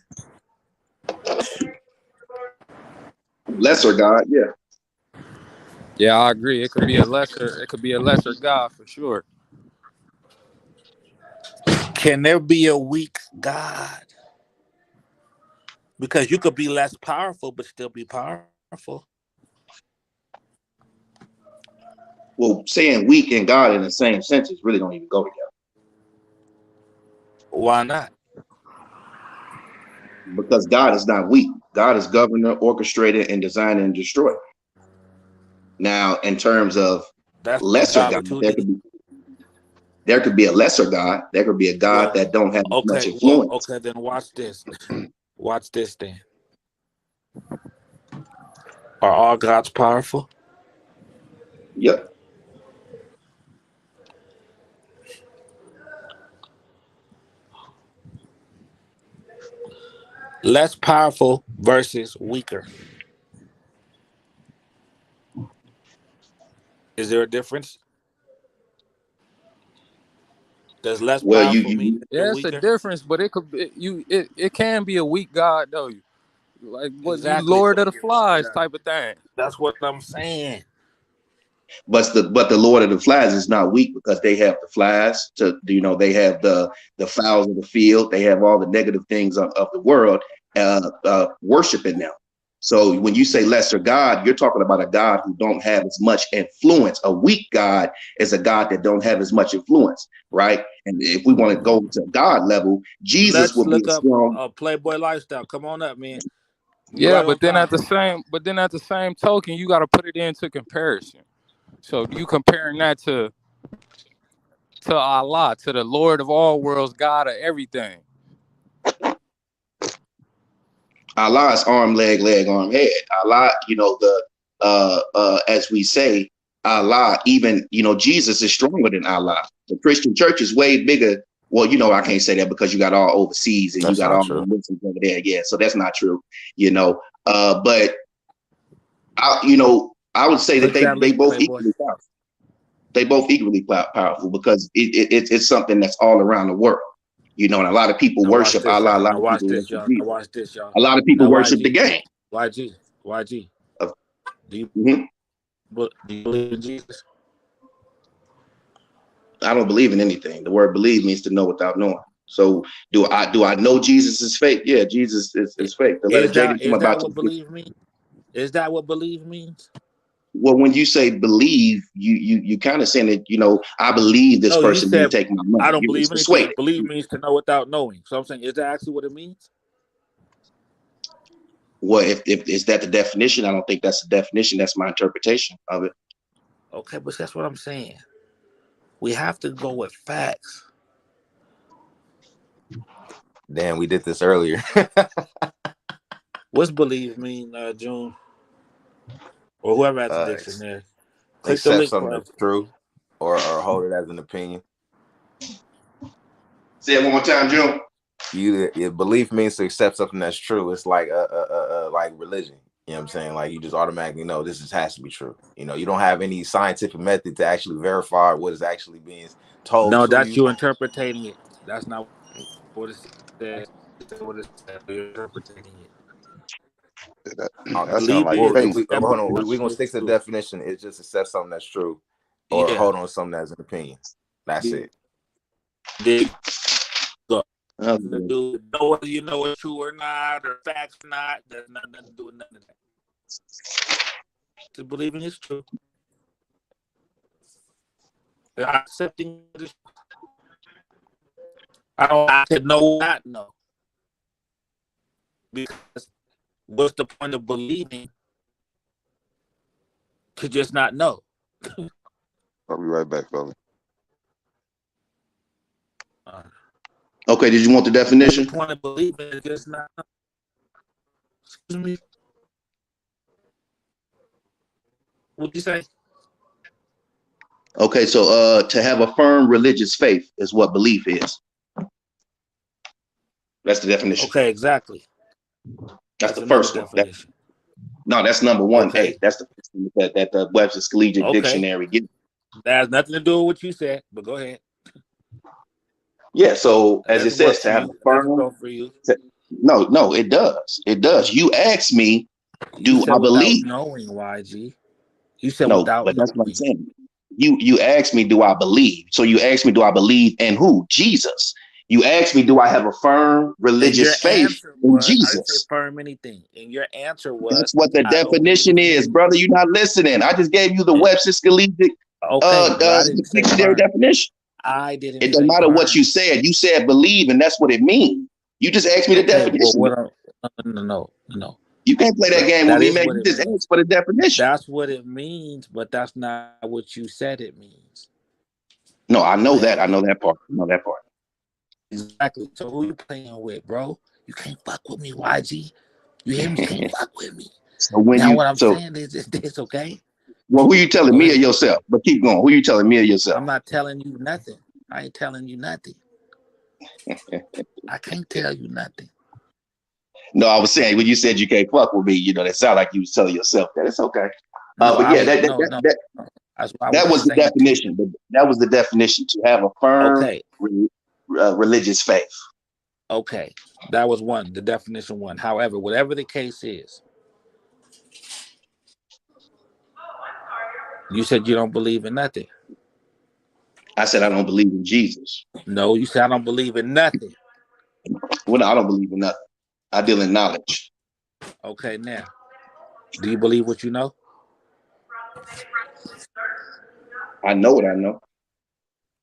Lesser God, yeah. Yeah, I agree. It could be a lesser God for sure. Can there be a weak God? Because you could be less powerful but still be powerful. Well, saying weak and God in the same sentence really don't even go together. Why not? Because God is not weak. God is governor, orchestrator, and designer and destroyer. Now, in terms of That's the lesser job God, of 2D. there could be a lesser God. There could be a God Well, that don't have as much okay, influence. then watch this. Watch this then. Are all gods powerful? Yep. Less powerful versus weaker. Is there a difference? Does less Well, powerful mean that they're Yeah, it's a weaker? difference, but it can be a weak God though. Like what you Exactly. Lord of the Flies type of thing. That's what I'm saying. but the Lord of the Flies is not weak because they have the flies they have the fowls of the field. They have all the negative things of the world worshiping them. So when you say lesser God, you're talking about a God who don't have as much influence. A weak God is a God that don't have as much influence, right? And if we want to go to God level, Jesus Let's will be look a up strong. Playboy lifestyle. Come on up, man. You Yeah, right on time. but then at the same token, you got to put it into comparison. So you comparing that to Allah, to the Lord of all worlds, God of everything. Allah is arm, leg, arm, head. Allah, as we say, Allah, even, Jesus is stronger than Allah. The Christian church is way bigger. Well, I can't say that because you got all overseas and you That's got not all the true. Muslims over there. Yeah, so that's not true, but, I would say that Click that they link, both Playboy. equally powerful. They both equally powerful because it's something that's all around the world. You know, and a lot of people Now watch worship this, Allah. A y'all. lot Now of watch people this, worship y'all. Now Jesus. watch this, y'all. A lot of people Now worship the YG, game. YG. Do you Mhm. believe in Jesus? I don't believe in anything. The word believe means to know without knowing. So do I know Jesus is fake? Yeah, Jesus is fake. The letter Is J didn't come that about what you. believe means? Is that what believe means? Well, when you say believe, you kind of saying that, you know, I believe this No, you person didn't said take my money. I don't It's believe anything. persuaded. Believe means to know without knowing. So I'm saying, is that actually what it means? Well, if is that the definition? I don't think that's the definition. That's my interpretation of it. Okay, but that's what I'm saying. We have to go with facts. Damn, we did this earlier. What's believe mean, June? Or whoever has the dictionary. Click the Accept link, something bro. that's true, or hold it as an opinion. Say it one more time, June. Your belief means to accept something that's true. It's like like religion. You know what I'm saying? Like you just automatically know this has to be true. You know, you don't have any scientific method to actually verify what is actually being told No, to that's you. you interpreting it. That's not what it says. It's what it says. You're interpreting it. That sounds Believe like is faith. Hold on, accepting we're gonna something stick to the true. definition. It's just accept something that's true, or Yeah. hold on something that's an opinion. That's it. There you go. Oh, Do know whether you know it's true or not, or facts or not. There's nothing to do with none of that. To believing it's true. Accepting it is. I said no, not no. Because what's the point of believing to just not know? I'll be right back, fellas. okay, did you want the What's the definition? point of believing to just not know? Excuse me. What'd you say? Okay, so to have a firm religious faith is what belief is. That's the definition. Okay, exactly. That's That's the another first one. definition. No, that's number 1A. Okay. That's the first one that the Webster's Collegiate Okay. Dictionary gives. That has nothing to do with what you said, but go ahead. Yeah, so That as it doesn't work says, for to have a you. That doesn't firm. go for you. No, it does. It does. You asked me, You do said I without believe? knowing, YG. You said No, without but that's what I'm knowing. saying. You asked me, do I believe? So you asked me, do I believe in who? Jesus. You asked me, do I have a firm And your religious faith answer in was, I didn't say Jesus? firm anything. And your answer That's was, what the I don't definition believe in is, it. brother. You're not listening. I just gave you the Webster's Collegiate Okay, but I didn't say dictionary firm. definition. I didn't It doesn't say matter what firm. you said. You said believe, and that's what it means. You just asked me the Okay, well, definition. no. You can't play that game with That me, is man. what You it just means. asked for the definition. That's what it means, but that's not what you said it means. No, I know Okay? that. I know that part. I know that part. Exactly. So who you playing with, bro? You can't fuck with me, YG. You hear me? You can't fuck with me. So when Now you what I'm so saying is this, okay? well, who you telling Go me or ahead. yourself? But keep going. Who you telling me or yourself? I'm not telling you nothing. I ain't telling you nothing. I can't tell you nothing. No, I was saying when you said you can't fuck with me, you know, that sound like you was telling yourself that. It's okay. No, But I yeah, was no. That's what I was that was just the saying to you. definition. That was the definition, to have a firm Okay. religious faith. Okay. That was one, the definition one. However, whatever the case is, you said you don't believe in nothing. I said I don't believe in Jesus. No, you said I don't believe in nothing. Well, no, I don't believe in nothing. I deal in knowledge. Okay, now, do you believe what you know? I know what I know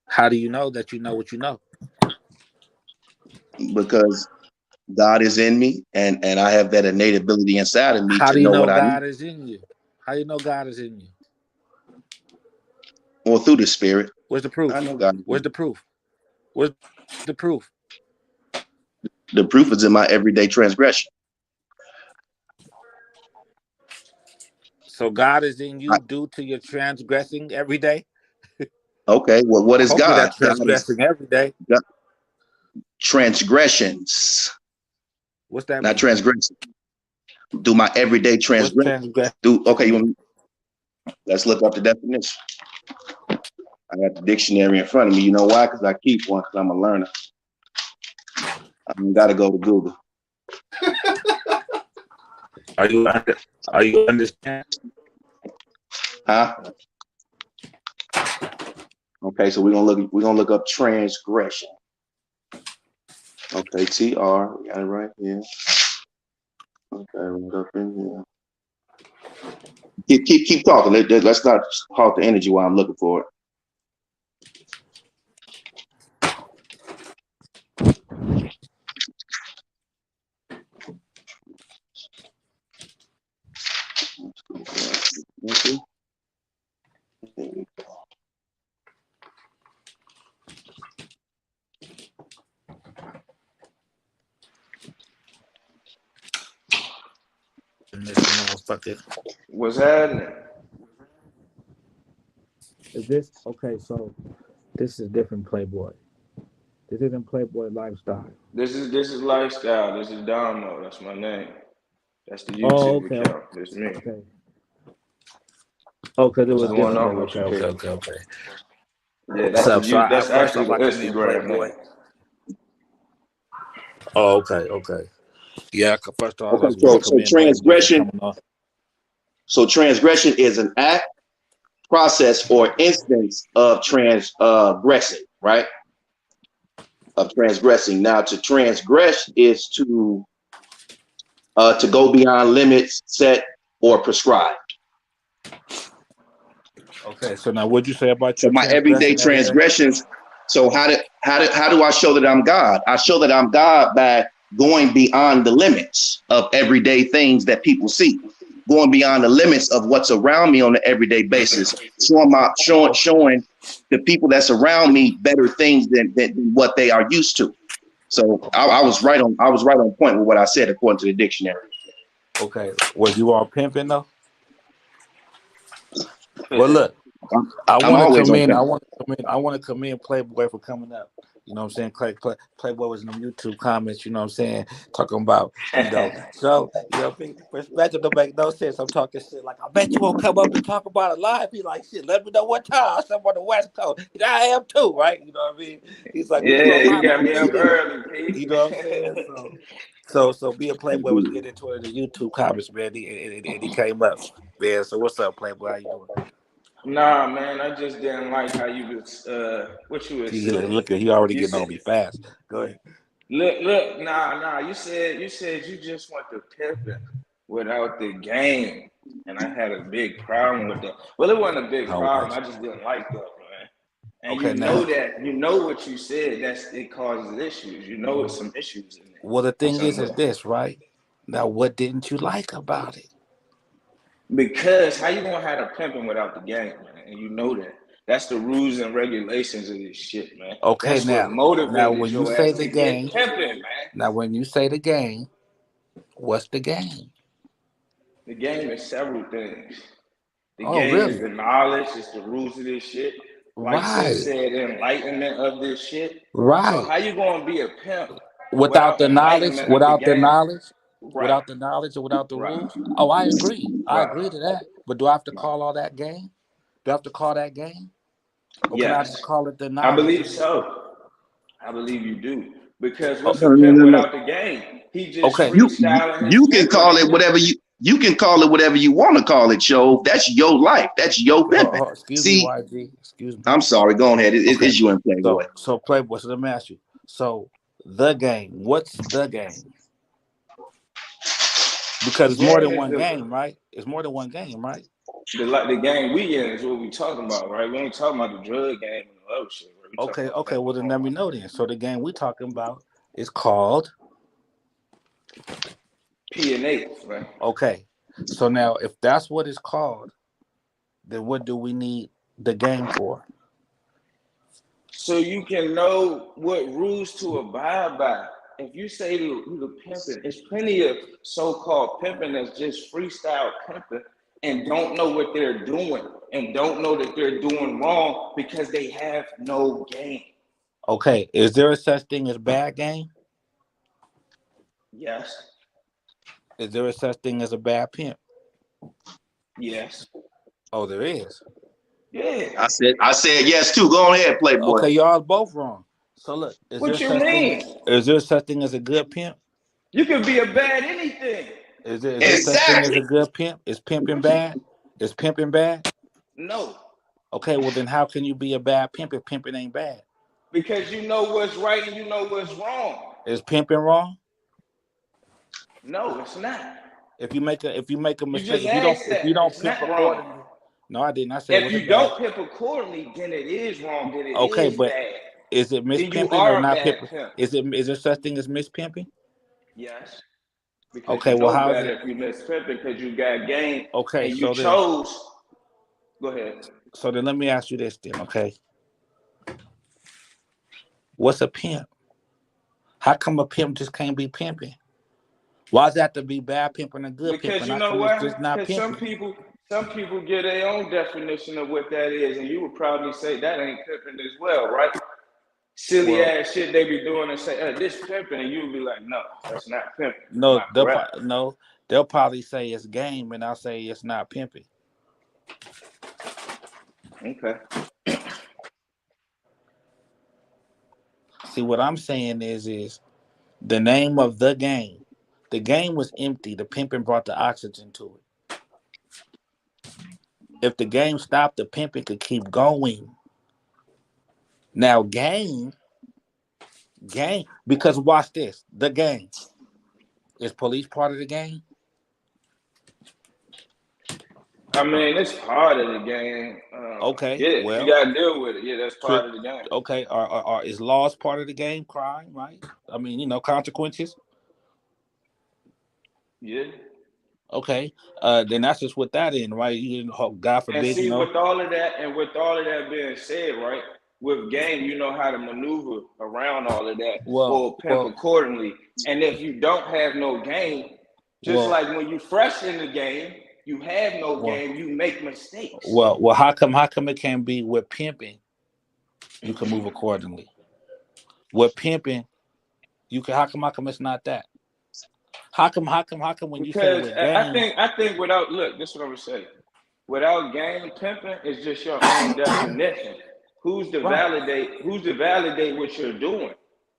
How do you know that you know what you know? because God is in me, and I have that innate ability inside of me How to do you know know what I know. God is in you? How do you know God is in you? Or through the Spirit. Where's the proof? I know God. Where's the proof? Where's the proof? The proof is in my everyday transgression. So God is in you due to your transgressing every day? Okay, well, what is Hopefully God? that God is transgressing every day. God, transgressions, What's that not mean? transgression. Do my everyday What's transgression. transgression Do okay? mean? Let's look up the definition. I got the dictionary in front of me. You know why? Because I keep one because I'm a learner. I got to go to Google. Are you understand? Huh? Okay, so we're gonna look up transgression. Okay, TR, we got it right here. Okay, look up in here. Keep talking. Let's not halt the energy while I'm looking for it. Okay. This motherfucker. What's happening? Is this okay? So this is different Playboy. This isn't Playboy lifestyle. This is lifestyle. This is Domino. That's my name. That's the Oh, YouTube okay, account. That's me. okay. Oh, because it What's was going different. on with you, K? Okay. Yeah, What's that's the up? So you. I That's first actually off the I come in Instagram Playboy. name. Oh, okay. Yeah, first off, I Okay, just want to so commend Playboy for transgression. coming off. So transgression is an act, process, or instance of transgressing, right? Of transgressing. Now, to transgress is to go beyond limits set or prescribed. Okay, so now what'd you say about So your my everyday transgression every day? transgressions. So how do I show that I'm God? I show that I'm God by going beyond the limits of everyday things that people see, going beyond the limits of what's around me on an everyday basis, showing the people that's around me better things than what they are used to. So I was right on point with what I said according to the dictionary. Okay, was you all pimping though? Well, look, I I'm want to always on commend. point. I want to commend Playboy for coming up. You know what I'm saying? Playboy was in them YouTube comments. You know what I'm saying? Talking about so perspective don't make no sense. I'm talking shit like I bet you won't come up and talk about it live. He like shit. Let me know what time. I'm on the West Coast. I am too, right? You know what I mean? He's like, when you Yeah, go you live, I'm got gonna me be up there. early, P. You know what I'm saying? So being Playboy was getting into it in the YouTube comments, man. And he came up, man. So what's up, Playboy? How you doing? Nah, man, I just didn't like how you was what you had said. Look, he already You getting said on me fast. Go ahead. look, nah. You said you just went to pimping without the game, and I had a big problem with that. Well, it wasn't a big All problem. right. I just didn't like that, man. And Okay, you know now. that, you know what you said. It causes issues. You know, it's some issues in there. Well, the thing is So this, right? Now, what didn't you like about it? because how you gonna have a pimping without the game, man? And you know that. That's the rules and regulations of this shit, man. Okay, That's what now motivated when you your say ass the to get game, pimping, man. what's the game? The game is several things. The Oh, game is really? the knowledge, it's the rules of this shit. Like Sis Right, said, enlightenment of this shit. So right. how you gonna be a pimp Without without the knowledge, enlightenment of the game? Right, or without the right, rules. Oh, I agree. I right, agree to that. But do I have to right. call all that game? Do I have to call that game? Or can I just Yes, call it the I knowledge? believe so. I believe you do. Because Oh, what's a No, no, pimp no, no. without the game? He just okay. freestyling his You can pimping call it and whatever you can call it whatever you want to call it, Joe. That's your life. That's your pimping. Excuse me, See, YG. Excuse me. I'm sorry. Go ahead. Okay. It's you and Playboy. So Playboy. So let me ask you. So the game. What's the game? Because the it's more game than is one game, right? It's more than one game, right? the game we in is what we talking about, right? We ain't talking about the drug game and the other shit, right? We talking about Okay. Well, pimping. then let me know then. So the game we talking about is called. P and A, right? Okay. So now, if that's what it's called, then what do we need the game for? So you can know what rules to abide by. If you say the pimping, it's plenty of so-called pimping that's just freestyle pimping and don't know what they're doing and don't know that they're doing wrong because they have no game. Okay. Is there a such thing as bad game? Yes, Is there a such thing as a bad pimp? yes. Oh, there is. Yeah. I said yes too. Go ahead, Playboy. Okay, y'all both wrong. So look, What you mean? is there such thing as a good pimp? You can be a bad anything. Is there such thing as Exactly. a good pimp? Is pimping bad? Is pimping bad? No. Okay, well then how can you be a bad pimp if pimping ain't bad? Because you know what's right and you know what's wrong. Is pimping wrong? No, it's not. If you make a You mistake, just asked if that. you don't It's pimp not wrong. accordingly. No, I didn't. I said it If was a you bad. don't pimp accordingly, then it is wrong. Then it Okay, is but bad. is it Then you mispimping or are a not bad pimping? pimp. Is there such thing as mispimping? Yes. Because Okay, you well know how is better it? if you mispimp because you got game Okay, and you so then chose. Go ahead. let me ask you this then, okay? What's a pimp? How come a pimp just can't be pimping? Why does it have to be bad pimping and good Because pimping? you How know come it's why? just not Because some pimping? people get their own definition of what that is, and you would probably say that ain't pimping as well, right? Silly Well, ass shit they be doing and say, this pimping, and you would be like, no, that's not pimping. Am no, I correct? they'll probably say it's game, and I'll say it's not pimping. Okay. See, what I'm saying is the name of the game. The game was empty. The pimping brought the oxygen to it. If the game stopped, the pimping could keep going. Now, because watch this. The game is police part of the game. I mean, it's part of the game. Okay, Yeah, you well, gotta deal with it. Yeah, that's part of the game. okay, is laws part of the game? Crime, right? I mean, consequences. Yeah. Okay, then that's just with that in, right? God And forbid, see, with all of that being said, right, with game, you know how to maneuver around all of that Well, or pimp accordingly. And if you don't have no game, just well, like when you fresh in the game, you have no well, game, you make mistakes. well. How come it can't be with pimping? You can move accordingly. With pimping, you can. How come it's not that? How come when you say Because with I game? think I think without look, this is what I'm saying. Without game pimping, it's just your own definition. Who's to Right, validate? Who's to validate what you're doing?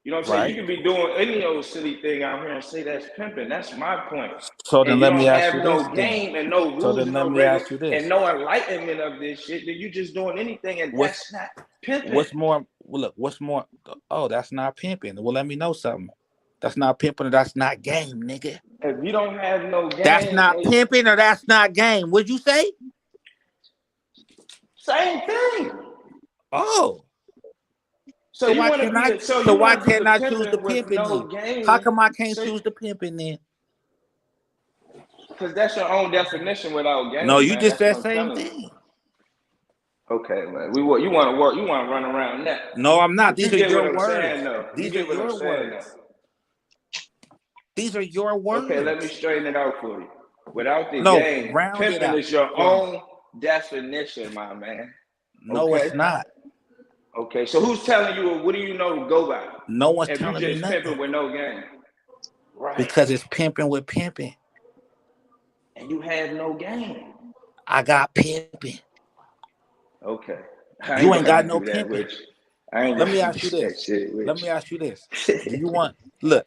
You know what I'm saying? You right. could be doing any old silly thing out here and say that's pimping. That's my point. So And then you let me don't ask have you this no then. game and no So rules then and let no me regular ask you and this. no enlightenment of this shit. Then you just doing anything, and What's that's not pimping. what's more? Well, look, what's more? Oh, that's not pimping. Well, let me know something. That's not pimping or that's not game, nigga. If you don't have no That's game, not pimping or that's not game. What'd you say? same thing. Oh. So So you why want to can't be I? the so So you why want to be can't the I choose the pimping with pimping no then? How game. come I can't So choose the pimping then? because that's your own definition without No, game, you man. just That's what said I'm same telling you. thing. Okay, man. You want to work. You want to run around that. No, I'm not. But you These are get what your I'm saying, words. though. You These are get what I'm your saying, though. words. These are your Okay, let me words. straighten it out for you. Without the No, game, round it pimping out. is your Go on. own definition, my man. No, Okay. it's not. Okay. So who's telling you? What do you know to go by? No one's If you telling me just pimping nothing. with no game, right? Because it's pimping with pimping. And you have no game. I got pimping. Okay. I You ain't ain't about got to no do that pimping. with you. I ain't Let about me to ask you do that this. shit with Let me ask you this. Do you want look,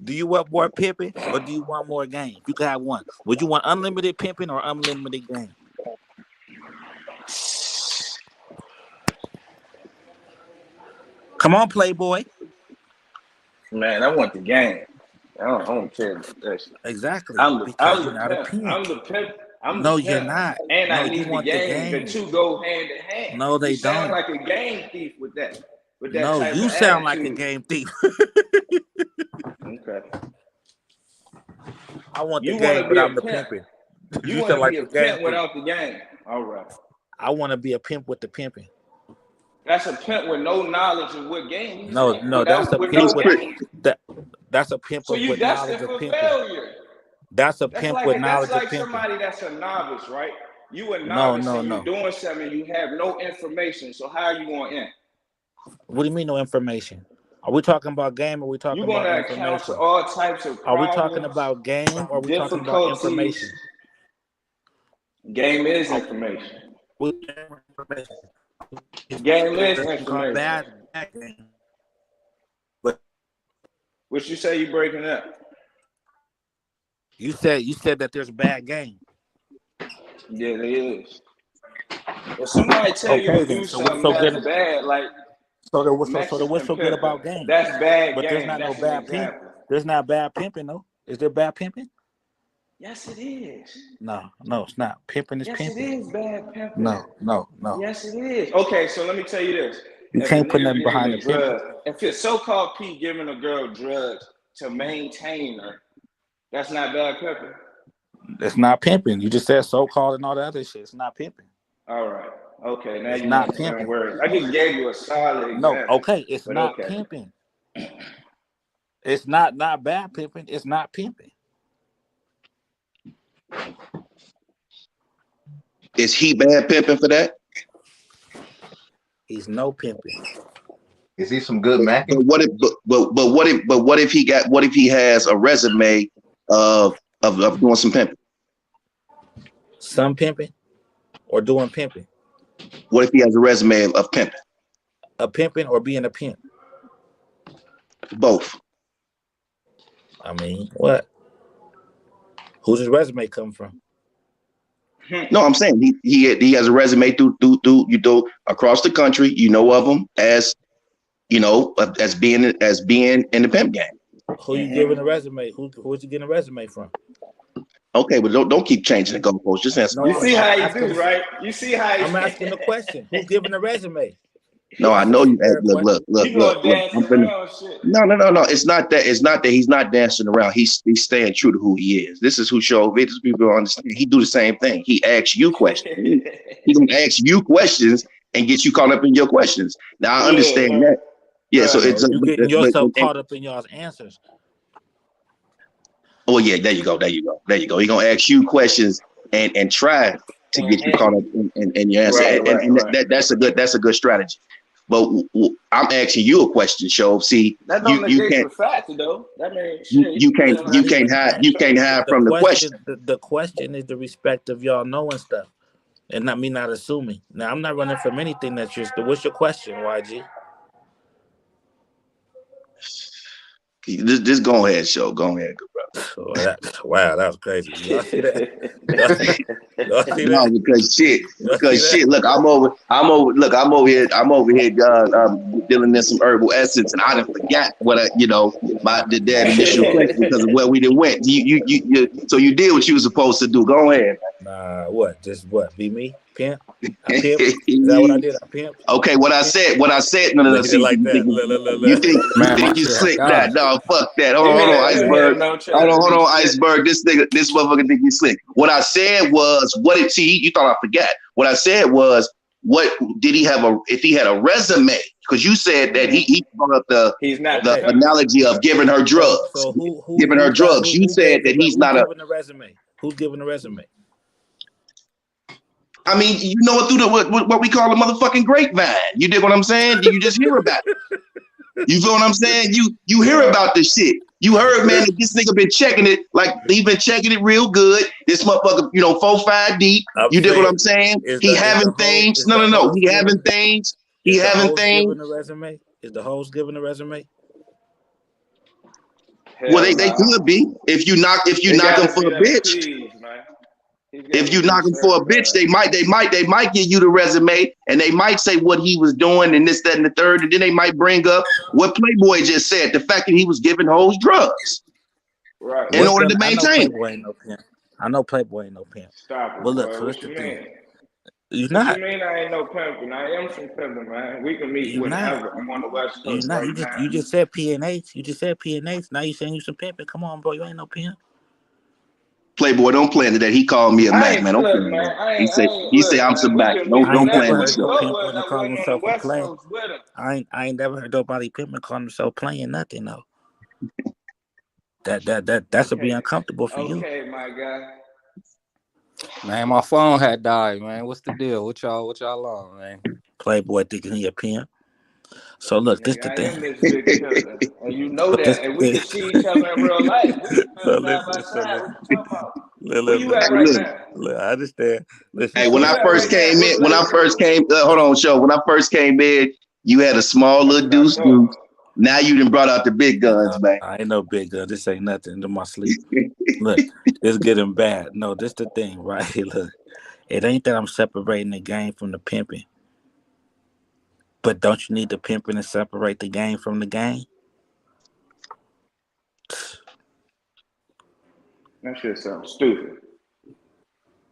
do you want more pimping or do you want more game? You can have one. Would you want unlimited pimping or unlimited game? Come on, Playboy. Man, I want the game. I don't care about that shit. Exactly. I'm Because you're the not a pimp. pimp. I'm the pimp. I'm the No, you're pimp. not. And No, I you need the want the game. The game. two go hand in hand. No, You they sound don't. like a game thief with that No, type of you sound like a attitude. game thief. Okay. I want the You want game, to but be a I'm the pimp. pimping. You You want sound to be like a the game pimp thief. without the game. All right. I want to be a pimp with the pimping. That's a pimp with no knowledge of what game he's No, in. no, that's a With pimp no with game. that's a pimp So you with knowledge destined of for pimping. failure. That's a pimp with That's knowledge of like pimping. somebody that's a novice, right? You a No, novice no, and you no. doing something, you have no information. So how are you going to end? What do you mean no information? Are we talking about game or are we You're talking going about to encounter information? all types of Are we talking problems, about game or are we talking about difficulties. information? Game is information. With information. Game is Called information. bad game. But What you say? You breaking up? you said that there's a bad game. Yeah, there is. If somebody tell you Okay, to then. do So what's something so good? that's bad, like So what's Mexican so good about pimping, game? that's bad But game. there's not That's no an bad pimp. example. There's not bad pimping though. Is there bad pimping? Yes, it is. No, it's not. Pimping is Yes, pimping. it is bad pimping. No. Yes, it is. Okay, so let me tell you this. You If can't a put nigga nothing giving behind a the pimping. drug, if it's so-called P giving a girl drugs to maintain her, that's not bad pimping. It's not pimping. You just said so-called and all that other shit. It's not pimping. All right. Okay, now It's you not want certain pimping. words. I just gave you a solid example. No, okay, it's but not okay. pimping. It's not bad pimping. It's not pimping. Is he bad pimping for that? He's no pimping. Is he some good Mac? But what if he has a resume of doing some pimping? Some pimping or doing pimping? What if he has a resume of pimping? A pimping or being a pimp? Both. I mean, what? Who's his resume come from? No, I'm saying he has a resume through across the country. You know of him as as being in the pimp game. Who you giving a resume? Who is you getting a resume from? Okay, but don't keep changing the goalposts. Just answer. You see how you do, right? You see how I'm asking the question. Who's giving a resume? No, I know you. Look. No. It's not that. It's not that he's not dancing around. He's staying true to who he is. This is who Shove is. People understand. He do the same thing. He asks you questions. He gonna ask you questions and get you caught up in your questions. Now I understand that. Yeah. So it's you getting yourself caught up in y'all's answers. Oh yeah, there you go. He gonna ask you questions and try to get you caught up in your answer. Right. That's a good strategy. But I'm asking you a question, Show. See, that don't you can't. The fact, though. That means you can't hide from the question. The question is the respect of y'all knowing stuff, and not me not assuming. Now I'm not running from anything that's just. What's your question, YG? Just go ahead, Show. Go ahead, good brother. Wow, that was crazy. Y'all see that? Y'all see that? No, because shit. Look, I'm over here dealing in some herbal essence, and I done forgot what that initial question because of where we done went. So you did what you were supposed to do. Go ahead. Nah, what? Just what? Be me? Pimp? I pimp? Is that what I did? I pimp? Okay, what I said. No. See, like you think you slick? No, fuck that. Hold on, Iceberg. Hold on, Iceberg. This motherfucker think you slick. What I said was, you thought I forgot. What I said was, what did he have if he had a resume? Because you said that he brought up the analogy of giving her drugs. So who giving her drugs? You said that he's not giving a resume. Who's giving a resume? I mean, you know it through what we call a motherfucking grapevine. You dig what I'm saying? You just hear about it. You feel what I'm saying? You hear about this shit. You heard, man, that this nigga been checking it, like he been checking it real good. This motherfucker, 4-5 deep. You dig what I'm saying? He having things. No. He having things. He having things. Giving a resume? Is the host giving a resume? Well, they could be. If you knock them for a bitch. If you knock him for a bitch, they might give you the resume and they might say what he was doing and this, that, and the third, and then they might bring up what Playboy just said, the fact that he was giving hoes drugs. Right. In order to maintain. I know Playboy ain't no pimp. Stop it. Well, look, what you mean? You're not. What you mean I ain't no pimping? I am some pimping, man. We can meet whenever. I'm on the West Coast. You just said PNH. You just said PNH. Now you saying you some pimping. Come on, bro. You ain't no pimp. Playboy, don't play into that. He called me a Mac, man. Don't play into that. He said I'm some Mac. Don't play into that. I ain't never heard nobody pimping call himself playing nothing though. That's to be uncomfortable for you. Okay, my guy. Man, my phone had died, man. What's the deal? What y'all on, man? Playboy thinking he a pimp. So look, this the thing. And you know that. And we can see each other in real life. Where you at Hey, right look. now? Look, I understand. Listen, Hey, Where when you I at first right now? came What in, when I first relationship? came, hold on, show. When I first came in, you had a small That's little what I deuce deuce. thought. Now you done brought out the big guns, man. I ain't no big gun. This ain't nothing to my sleep. Look, it's getting bad. No, this the thing, right? Look, it ain't that I'm separating the game from the pimping. But don't you need the pimping to separate the game from the game? That shit sounds stupid.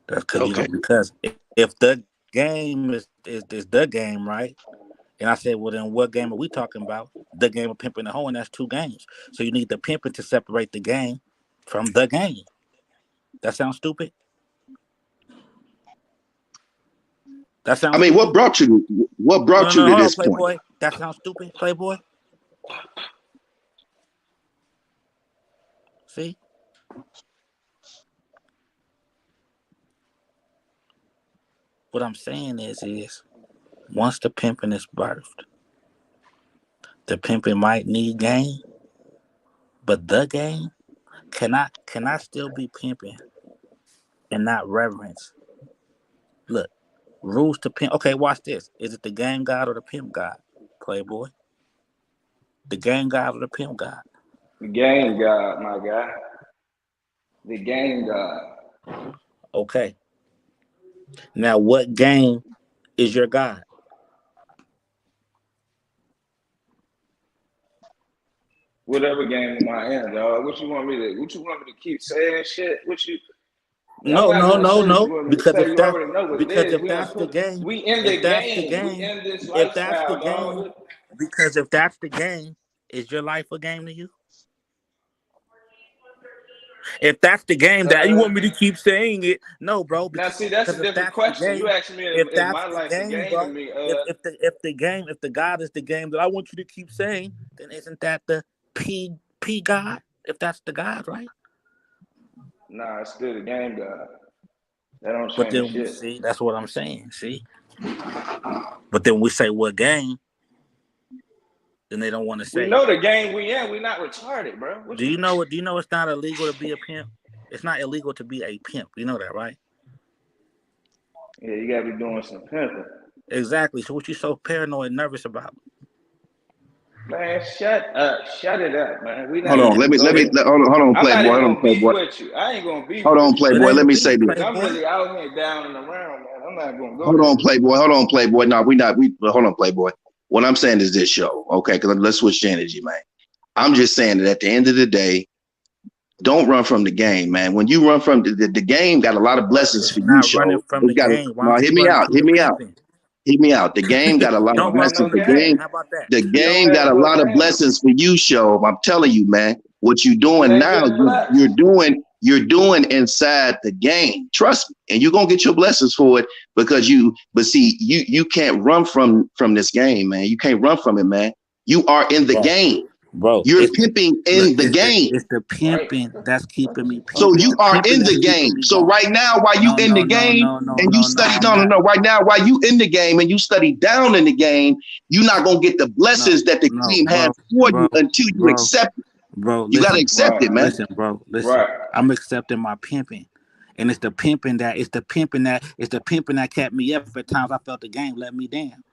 That's because Okay. because if the game is the game, right? And I said, well, then what game are we talking about? The game of pimping the hoe, and that's two games. So you need the pimping to separate the game from the game. That sounds stupid. That I sounds mean, stupid. what No, brought you no, to hold on, this point? Playboy. That sounds stupid, Playboy. See, what I'm saying is once the pimping is birthed, the pimping might need game, but the game cannot still be pimping and not reverence. Look, rules to pimp. Okay, watch this. Is it the game god or the pimp god, Playboy? The game god or the pimp god? The game god, my guy. The game god. Okay. Now, what game is your god? Whatever game in my end, dog. What you want me to? What you want me to keep saying? Shit. What you? I'm No, not no, gonna no, say what no. you want me to Because say. if You that already know what it because is. if We on that's the put. game, We in if the that's the game. We game, in this if that's the lifestyle, game, dog. because if that's the game, is your life a game to you? If that's the game that you Uh, want me to keep saying it, no, bro. now see, that's a Because if different that's the question. You game, asking me if if that's my the life a game, game to bro. me. If the God is the game that I want you to keep saying, then isn't that the P God? If that's the God, right? Nah, it's still the game god. That don't But change then shit. see, that's what I'm saying. See, but then we say what game, then they don't want to We say. know the game we in. We not retarded, bro. What Do you? you know what? Do you know it's not illegal to be a pimp? It's not illegal to be a pimp. You know that, right? Yeah, you gotta be doing some pimping. Exactly. So what you so paranoid and nervous about? Man, shut up. Shut it up, man. We Hold not on. finna Damn. go there. Hold on, I'm not Playboy. even Hold on, gonna beef Playboy. with you. I ain't gonna beef Hold on, with you, It Playboy. man. Let ain't me say beef, this. Cause I'm Playboy. really out here down and around, man. I'm not gonna go Hold there. on, Playboy. Hold on, Playboy. No, we not. Hold on, Playboy. What I'm saying is this, show. Okay, because let's switch the energy, man. I'm just saying that at the end of the day, don't run from the game, man. When you run from the game, got a lot of blessings for It's you, not running show. from It's the got game. Why no. don't you Hear me run out. from Hear the me out. pimping? Hear me out. The game got a lot of Don't Don't have run no blessings. from the The game. game, game. How about that? the Don't game got have a no lot of game. blessings for you, show. I'm telling you, man. What you You doing ain't now? been blessed. You're doing inside the game. Trust me, and you're gonna get your blessings for it because you. But see, you can't run from this game, man. You can't run from it, man. You are in the Bro, game. bro, You're pimping look, in the game. it's the Right? pimping that's keeping me So pimping. you The are pimping in that's the keeping game. me So going. right now, while you No, in the no, no, game no, no, and you no, no. study, I'm no, no, not. no. Right now, while you in the game and you study down in the game, you're not gonna get the No, blessings that the no, game has for you bro, until you bro, accept it. bro. You gotta Listen, accept it, man. listen. Right. I'm accepting my pimping, and it's the pimping that kept me up at times. I felt the game let me down.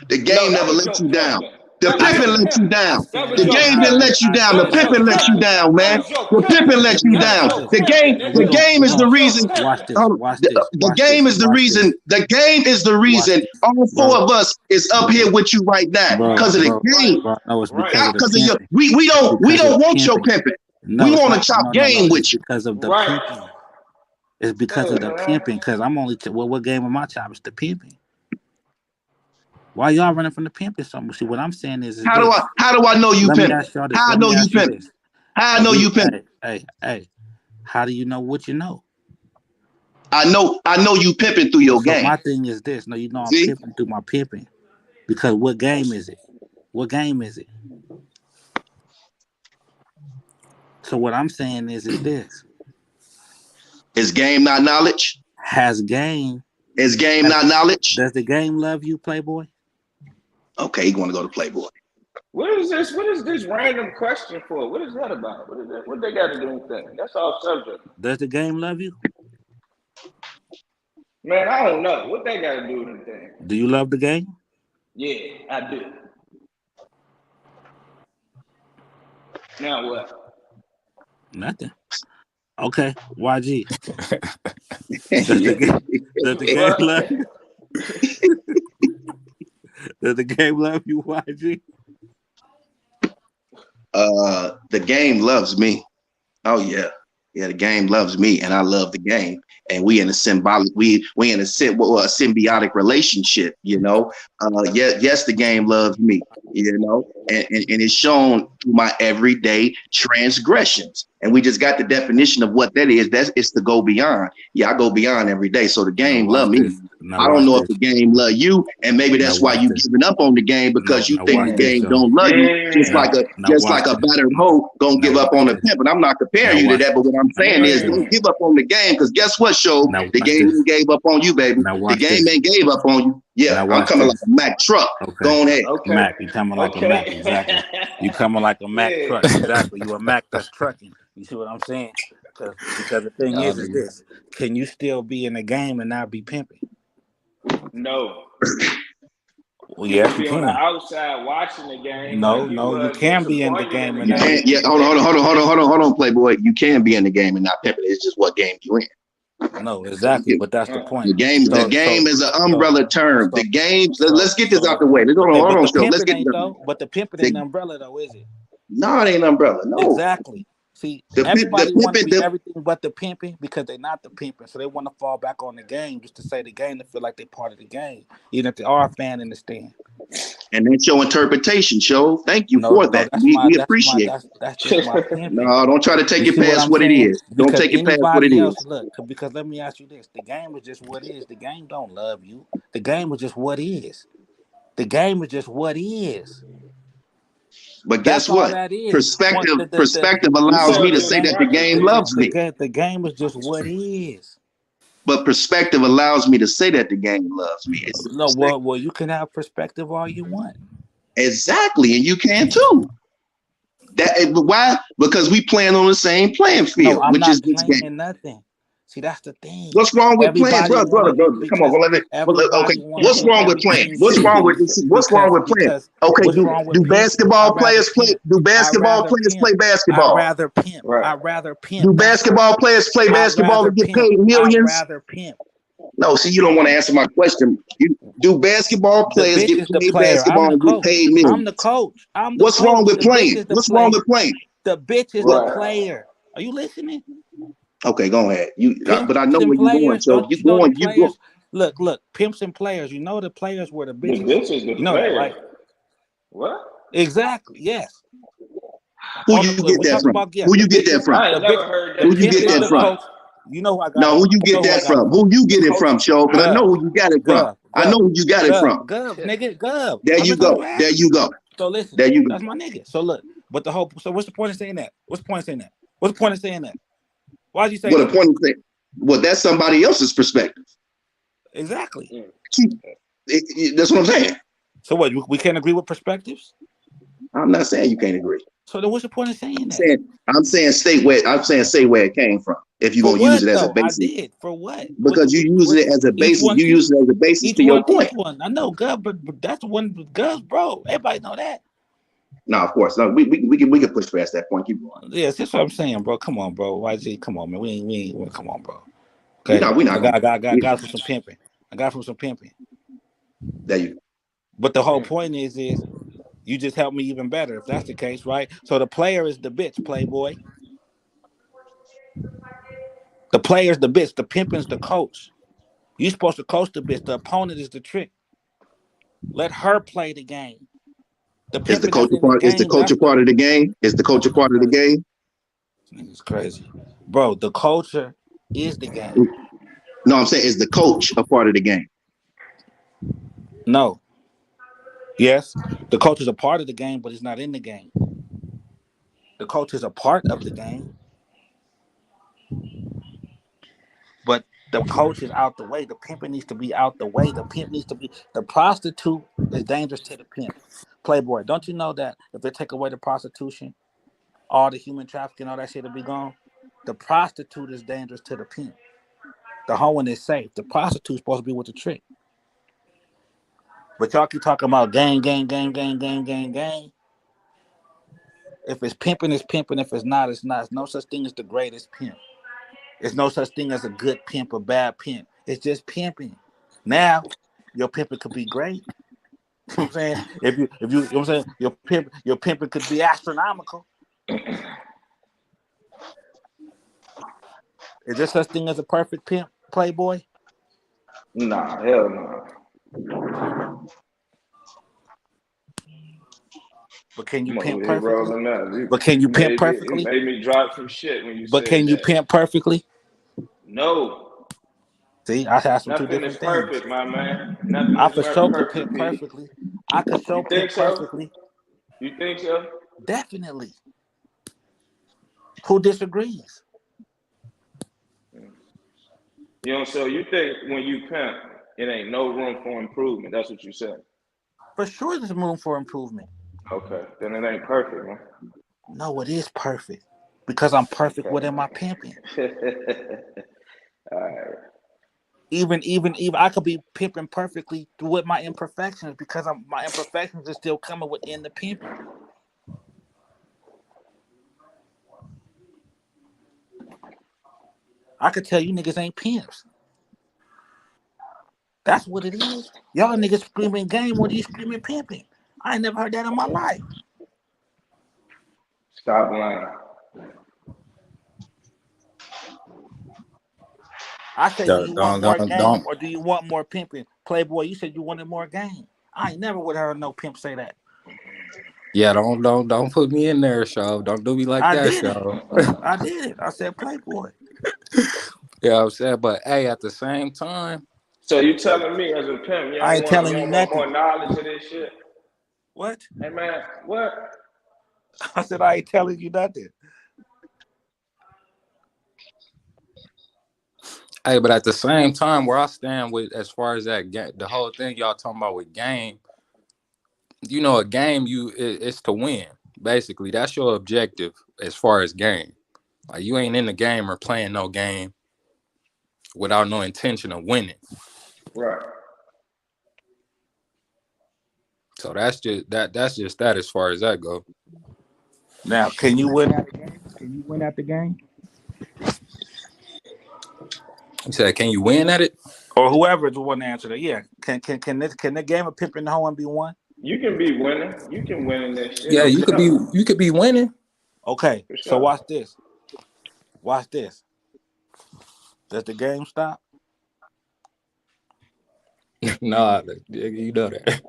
The No, game that never was let your you down. pimping. The That was I your pimping stand, let you pimping. I down. That stand was The on your it. game didn't pimping. let you I down. The That was stand your on pimping it. let you pimping. down, That man. was your The pimping pimping. let We you gonna That was down. watch your this. pimping, No, The nigga. game is That the was your reason. watch pimping. this. Watch this. The Watch game this. is the Watch reason. this. The game is the Watch reason this, all four bro, of us is up here with you right now bro, Right. because of the bro, Right. game. bro. No, it's Right. because Not of the because of your. pimping. We It's don't because of the want your pimping. pimping. We No, it's want to not. chop No. game with It's you. because of the Right. pimping. It's because of Yeah, the man. pimping. Because I'm only well, what game of my chop is the pimping? Why y'all running from the pimping so much? See, what I'm saying is this. How do I know you Let me pimping? ask y'all this. How I Let know me you ask you pimping? this. How I know you pimping? Hey. How do you know what you know? I know you pimping through your So game. my thing is this. No, you know I'm See? pimping through my pimping. Because what game is it? What game is it? So what I'm saying is this. Is game not knowledge? Has game Is game has, not knowledge? does the game love you, Playboy? Okay, you want to go to Playboy. What is this? What is this random question for? What is that about? What is that? What they got to do with that? That's all subject. Does the game love you? Man, I don't know. What they got to do with anything? Do you love the game? Yeah, I do. Now what? Nothing. Okay, YG. Does the game What? love you? Does the game love you, YG? The game loves me. Oh yeah. Yeah, the game loves me and I love the game. And we in a symbolic, we in a symbiotic relationship, you know. Yes, the game loves me, you know, and it's shown through my everyday transgressions. And we just got the definition of what that is. It's to go beyond. Yeah, I go beyond every day. So the Now game watch love me. this. Now I don't watch know if this. the game love you, and maybe Now that's why watch you this. giving up on the game No, because you now think watch the this, game Sean. don't love you, just Now, like a now watch a this. battered hoe gonna Now give up watch on the this. pimp. And I'm not comparing Now you to watch. that, but what I'm Now saying watch is this. don't give up on the game, because guess what, show Now the watch game this. ain't gave up on you, baby. Now The watch game this. ain't gave up on you. Yeah, Now I'm watch coming like this. a Mack truck. Okay. Go ahead. Okay. Mac, you coming like a Mac, Okay. exactly. You coming like a Mac Yeah. truck, exactly. You a Mac that's trucking. You see what I'm saying? Because the thing Y'all is niggas. this: can you still be in the game and not be pimping? No. Well, You yes, can you be on the can. outside watching the game No, like you no, you was can be in the disappointed in game the and You not be game. can't. Yeah, pimping. hold on, Playboy. You can be in the game and not pimping. It's just what game you in. No, So exactly. But that's the point. the So, game is an so, umbrella term. so, The games. so, Let's get this out so. the way. Hold But on, the show. Let's pimping get ain't though. But the pimping the. ain't umbrella though, is it? No, it ain't umbrella. No, Exactly. See, the everybody want to pimping. be everything but the pimping because they're not the pimping. So they want to fall back on the game just to say the game to feel like they're part of the game, even if they are a fan in the stand. And that's your interpretation, show. Thank you No, for no, that. We appreciate it. that's just my pimping. No, don't try to take You it see what past I'm what it saying? is. Don't Because take it past what it anybody else, is. look, because let me ask you this: the game is just what is. The game don't love you. The game is just what is. The game is just what is. But That's guess all what? that is. Perspective You allows said me to The say game, that the game loves me. the game is just what is. But perspective allows me to say that the game loves me. It's No, well, you can have perspective all you want. exactly, and you can too. Why? Because we playing on the same playing No, field, I'm which is not this game. playing nothing. See, that's the thing. What's wrong with playing, Everybody brother? want to do Come on, because okay. okay. Wants What's to wrong with playing? everything What's wrong with pimping this? What's wrong with playing? because Okay, what's wrong with do pimping? basketball players play? Do I basketball rather players play pimp. I basketball? rather pimp. right. I rather pimp. Do That's why basketball players play I basketball rather and get pimp. paid I millions? rather pimp. No, see, you don't want to answer my question. Do basketball The players bitch get is the paid player. I'm basketball the and get coach. paid I'm the millions? coach. I'm the What's wrong coach. with The bitch playing? is the What's wrong player. with playing? The bitch is the Right. player. Are you listening? Okay, go ahead. Pimps But I know and where you're going. players. So Don't you you know the going, you go. players? Look. Pimps and players. You know the players were the The bitches. bitch is the You know that, player. right? What? Exactly. Yes. Who On you the get we that talking from? about yes. Who The you get that bitches. from? I The ain't bitch. never heard The that Who you pimp get in is my that the from? life. coach. You know who I got it No, who from. you I get know who I that got it from? from. Who you The get it coach. from, show? Because I know Gov. who you got it from. Gov. I know Gov. who you got it from. Nigga. Gov. There I've you been talking go. about There that. you go. So listen, There you go. that's my nigga. So look, but so what's the point of saying that? What's the point of saying that? What's the point of saying that? Why'd you say What a that? point is saying. Well, that's somebody else's perspective. Exactly. That's what I'm saying. So what? We can't agree with perspectives. I'm not saying you can't agree. So then, what's the point of saying that? I'm saying say where it came from. If you're For gonna use what it as a though? I basis, did. For what? because you using it as a Each basis, one you teach. use it as a basis Each to your one point. teach one. I know, Gov, but that's one Gov's bro. Everybody know that. No, of course. No, we can push past that point. Keep going. Yes, that's what I'm saying, bro. Come on, bro. YG, come on, man. We ain't. Come on, bro. We Okay. not we not gonna I got from some pimping. I got from some pimping. there you go. But the whole point is you just help me even better if that's the case, right? So the player is the bitch, playboy. The player's the bitch. The pimping's the coach. You supposed to coach the bitch. The opponent is the trick. Let her play the game. The Is the pimping that's culture in the part is the game, culture that's the part of the game? Is the culture part of the crazy. game? It's crazy. Bro, the culture is the game. No, I'm saying is the coach a part of the game? No. Yes, the coach is a part of the game, but he's not in the game. The coach is a part of the game, but the coach is out the way. The pimping needs to be out the way. The pimp needs to be. The prostitute is dangerous to the pimp. Playboy, don't you know that if they take away the prostitution, all the human trafficking, all that shit will be gone? The prostitute is dangerous to the pimp. The hoeing is safe. The prostitute's supposed to be with the trick. But y'all keep talking about gang. If it's pimping, it's pimping. If it's not, it's not. There's no such thing as the greatest pimp. There's no such thing as a good pimp or bad pimp. It's just pimping. Now, your pimping could be great. You know what I'm saying? If you know what I'm saying, your pimping could be astronomical. Is there such thing as a perfect pimp, Playboy? Nah, hell no. But can you I'm pimp over here perfectly? rolling up. But can you pimp You perfectly? made me drop some shit when you But said can you that. pimp perfectly? No. See, I have some two Nothing is different things. perfect, my man. Nothing I is for sure could perfect, pimp P. perfectly. I could show You think pimp so? perfectly. You think so? Definitely. Who disagrees? You know, so you think when you pimp, it ain't no room for improvement. That's what you said. For sure there's room for improvement. Okay, then it ain't perfect, man. No, it is perfect. Because I'm perfect within my pimping. All right. Even I could be pimping perfectly with my imperfections because my imperfections are still coming within the pimping. I could tell you niggas ain't pimps. That's what it is. Y'all niggas screaming game when you screaming pimping. I ain't never heard that in my life. Stop lying. I said, do you want more game Don't. or do you want more pimping? Playboy, you said you wanted more game. I ain't never would have heard no pimp say that. Yeah, don't put me in there, show. Don't do me like I that, did it. show. I did it. I said Playboy. Yeah, I'm saying, but hey, at the same time, So you telling me as a pimp, you I ain't telling you don't want more nothing. knowledge of this shit? What? Hey man, what? I said I ain't telling you nothing. hey, but at the same time, where I stand with as far as that the whole thing y'all talking about with game, you know, a game it's to win. Basically, that's your objective as far as game. Like you ain't in the game or playing no game without no intention of winning. Right. So that's just that as far as that go. Now, can you win at the game? Can you win at the game? You said, can you win at it? Or whoever is the one to answer that. Yeah. Can the game of pimping the hoe and be won? You can be winning. You can win in this shit, Yeah, no you could be winning. Okay. for So sure. watch this. Watch this. Does the game stop? Nah, you know that.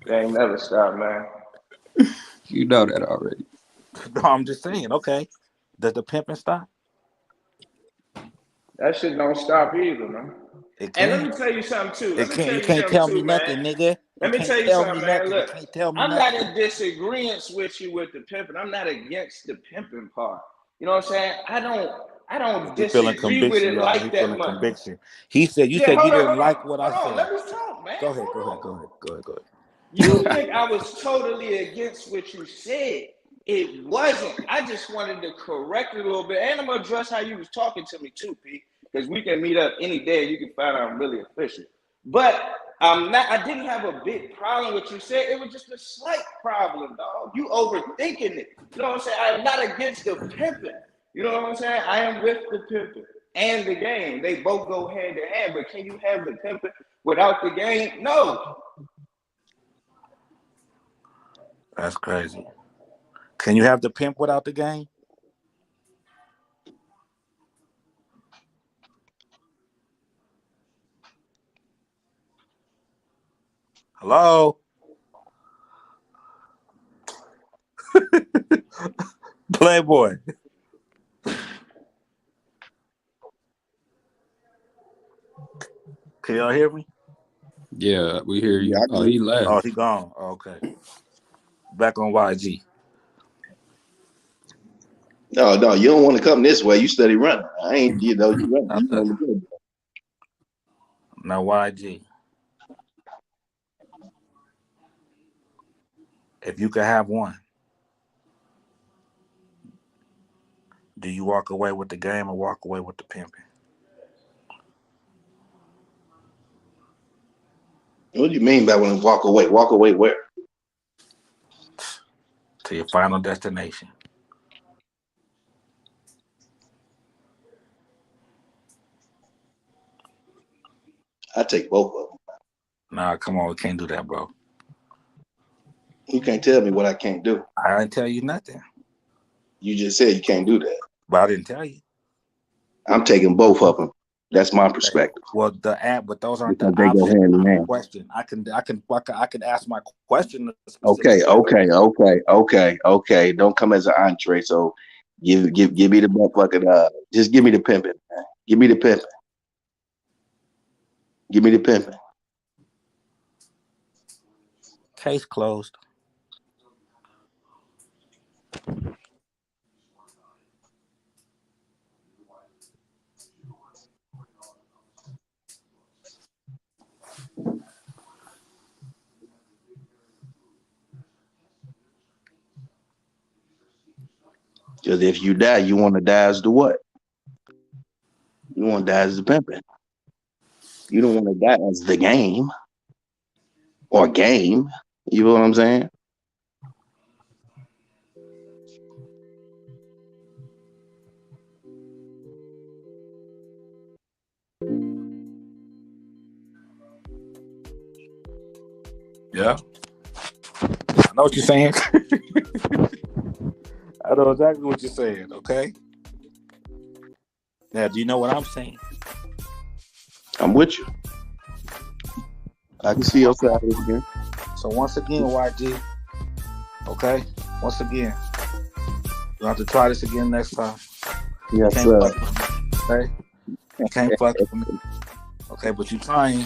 They ain't never stop, man. You know that already. No, I'm just saying. Okay. Does the pimping stop? That shit don't stop either, man. It And let can. me tell you something too. It can't. You can't tell me nothing, nigga. You Let me can't tell you tell me something, man. nothing. You Look, can't tell me I'm not nothing. in disagreement with you with the pimping. I'm not against the pimping part. You know what I'm saying? I don't He feeling disagree with conviction, it y'all. He like that feeling much. conviction. He said. You Yeah, said you hold didn't on, like what I hold on. said. Let me talk, man. Go ahead. Hold Go ahead. on. Go ahead. Go ahead. Go ahead. You think I was totally against what you said? It wasn't. I just wanted to correct it a little bit, and I'm gonna address how you was talking to me too, Pete. Because we can meet up any day, and you can find out I'm really official. But I'm not. I didn't have a big problem with what you said. It was just a slight problem, dog. You overthinking it. You know what I'm saying? I'm not against the pimping. You know what I'm saying? I am with the pimping and the game. They both go hand in hand. But can you have the pimping without the game? No. That's crazy. Can you have the pimp without the game? Hello? Playboy. Can y'all hear me? Yeah, we hear Yeah, you. I Oh, can. he left. Oh, he gone. Oh, okay. Back on YG. No, you don't want to come this way. You steady running. I ain't, you running. Not You the, want to go. now YG. If you could have one, do you walk away with the game or walk away with the pimping? What do you mean by when I walk away? Walk away where? To your final destination. I take both of them. Nah, come on, we can't do that, bro. You can't tell me what I can't do. I didn't tell you nothing. You just said you can't do that. But I didn't tell you. I'm taking both of them. That's my perspective. Well, but those aren't Because the they go options. hand in hand. Question. I can ask my question. Okay. Don't come as an entree. So give me the motherfucking just give me the pimping, man. Give me the pimping. Give me the pimping. Case closed. Because if you die, you want to die as the what? You want to die as the pimping. You don't want to die as the game or game. You know what I'm saying? Yeah. I know what you're saying. I know exactly what you're saying, okay? Now, do you know what I'm saying? I'm with you. I can see your side of it again. So once again, YG, okay? Once again, you'll have to try this again next time. Yes, Can't sir. fuck with me, okay? You can't fuck with me. Okay, but you're trying.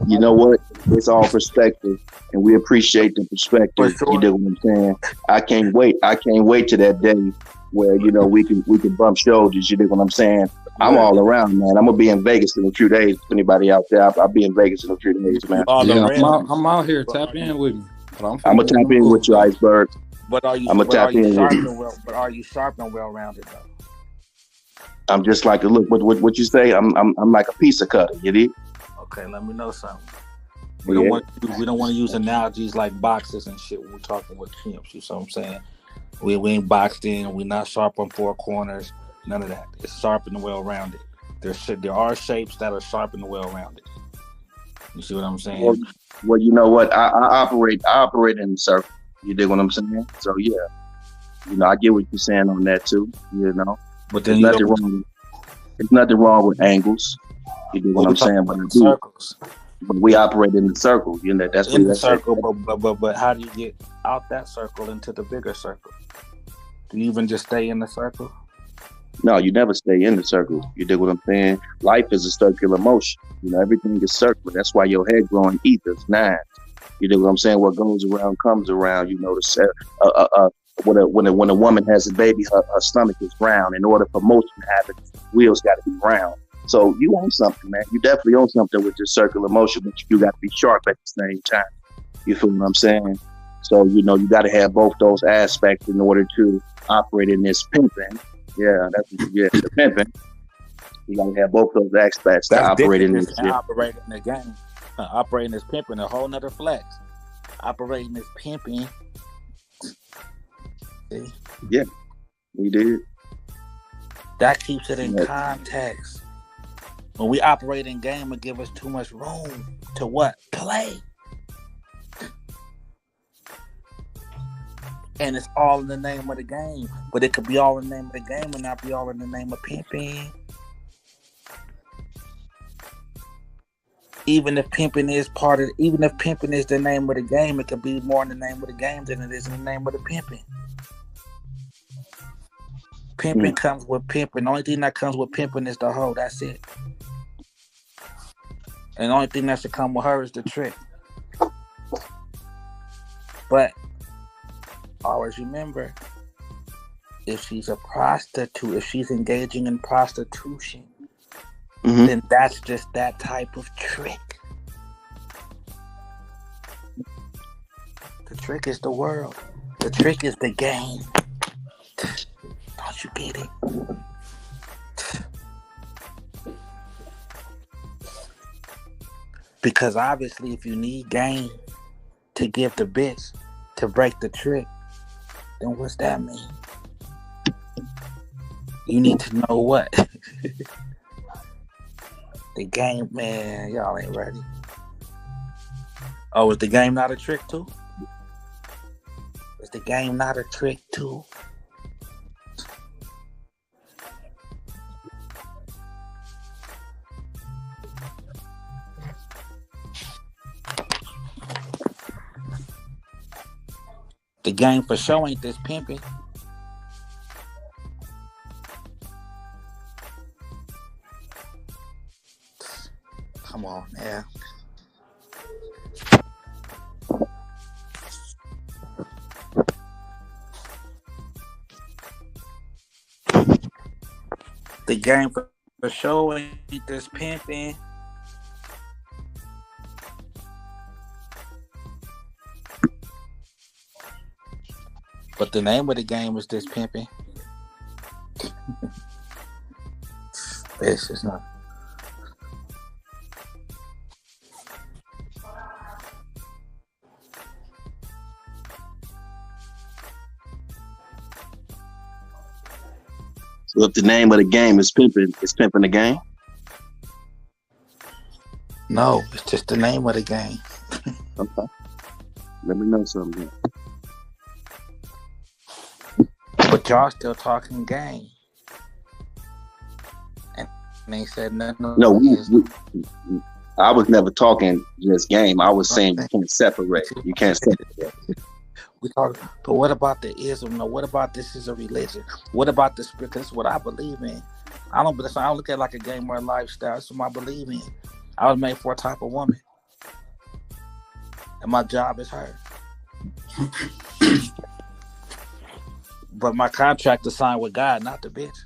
You know what? It's all perspective, and we appreciate the perspective. For sure. You know what I'm saying? I can't wait to that day where we can bump shoulders. You know what I'm saying? I'm all around, man. I'm gonna be in Vegas in a few days. If anybody out there, I'll be in Vegas in a few days, man. Yeah, I'm out here. Tap in with me. I'm gonna tap in with you, Iceberg. But are you? I'm gonna tap in with you. But are you sharp and well-rounded though? I'm just like look. What you say? I'm like a pizza cutter. You did? Okay, let me know something. We don't want to use analogies like boxes and shit when we're talking with pimps. You know what I'm saying? We ain't boxed in. We're not sharp on four corners. None of that. It's sharp and well-rounded. There are shapes that are sharp and well-rounded. You see what I'm saying? Well, you know what? I operate in the circle. You dig what I'm saying? So yeah, I get what you're saying on that too. But then there's nothing wrong with angles. You dig what I'm saying? But circles. But we operate in the circle. That's in the circle. But how do you get out that circle into the bigger circle? Do you even just stay in the circle? No, you never stay in the circle. You dig what I'm saying? Life is a circular motion. Everything is circular. That's why your head growing ethers, nines. You dig what I'm saying? What goes around comes around. When a woman has a baby, her stomach is round. In order for motion to happen, wheels got to be round. So you own something, man. You definitely own something with your circular motion, but you got to be sharp at the same time. You feel what I'm saying? So, you got to have both those aspects in order to operate in this pimping. Yeah, the pimping. You got to have both those aspects to operate in this shit. Operating the game. Operating this pimping, a whole nother flex. Operating this pimping. See? Yeah, we did. That keeps it in context. When we operate in game, it give us too much room to what? Play. And it's all in the name of the game. But it could be all in the name of the game and not be all in the name of pimping. Even if pimping is the name of the game, it could be more in the name of the game than it is in the name of the pimping. Pimping comes with pimping. The only thing that comes with pimping is the hoe. That's it. And the only thing that should come with her is the trick. But always remember, if she's a prostitute, if she's engaging in prostitution, then that's just that type of trick. The trick is the world. The trick is the game. Don't you get it? Because obviously, if you need game to give the bitch to break the trick, then what's that mean? You need to know what? The game, man, y'all ain't ready. Oh, is the game not a trick too? Is the game not a trick too? The game for sure ain't this pimping. Come on, man. The game for sure ain't this pimping. But the name of the game is this pimping. It's just not. So if the name of the game is pimping, it's pimping the game. No, it's just the name of the game. Okay. Let me know something. But y'all still talking game. And they said nothing. No, I was never talking just game. I was saying you can't separate. You can't separate. We talk, but what about the ism? No, what about this is a religion? What about this? Because this is what I believe in. I don't look at it like a game or a lifestyle. That's what I believe in. I was made for a type of woman, and my job is her. But my contract is signed with God, not the bitch.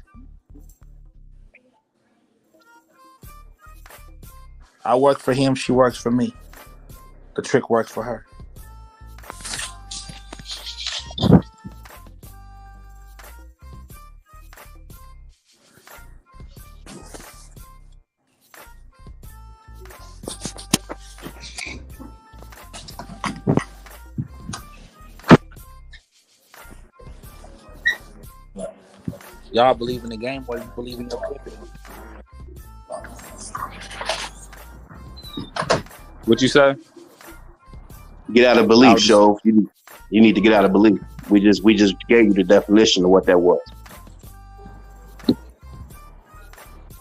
I work for him. She works for me. The trick works for her. Y'all believe in the game or you believe in your pimping? What you say? Get out of belief, show. You need to get out of belief. We just gave you the definition of what that was.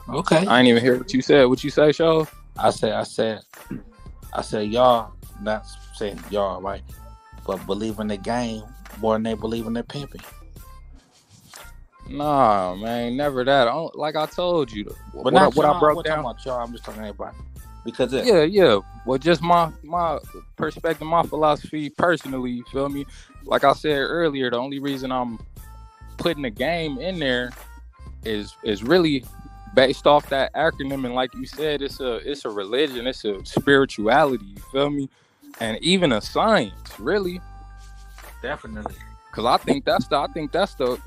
Okay. I ain't even hear what you said. What you say, show? I said y'all, not saying y'all, right? But believe in the game more than they believe in their pimping. Nah, man, never that. Like I told you, But what I broke down. About y'all, I'm just talking to everybody. Because yeah. Well, just my perspective, my philosophy personally, you feel me? Like I said earlier, the only reason I'm putting the game in there is really based off that acronym, and like you said, it's a religion, it's a spirituality, you feel me? And even a science, really. Definitely. Cause I think that's the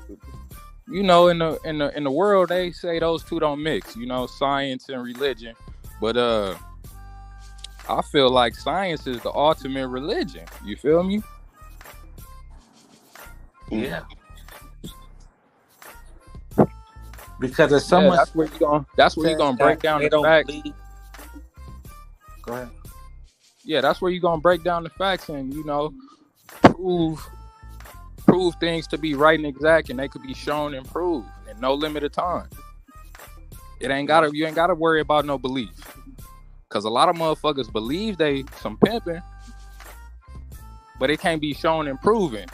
you know, in the world they say those two don't mix, you know, science and religion. But I feel like science is the ultimate religion. You feel me? Yeah. Because if someone that's where you're gonna break down the facts. Go ahead. Yeah, that's where you're gonna break down the facts and, you know, prove things to be right and exact, and they could be shown and proved in no limited time. You ain't gotta worry about no belief. Cause a lot of motherfuckers believe they some pimping, but it can't be shown and proven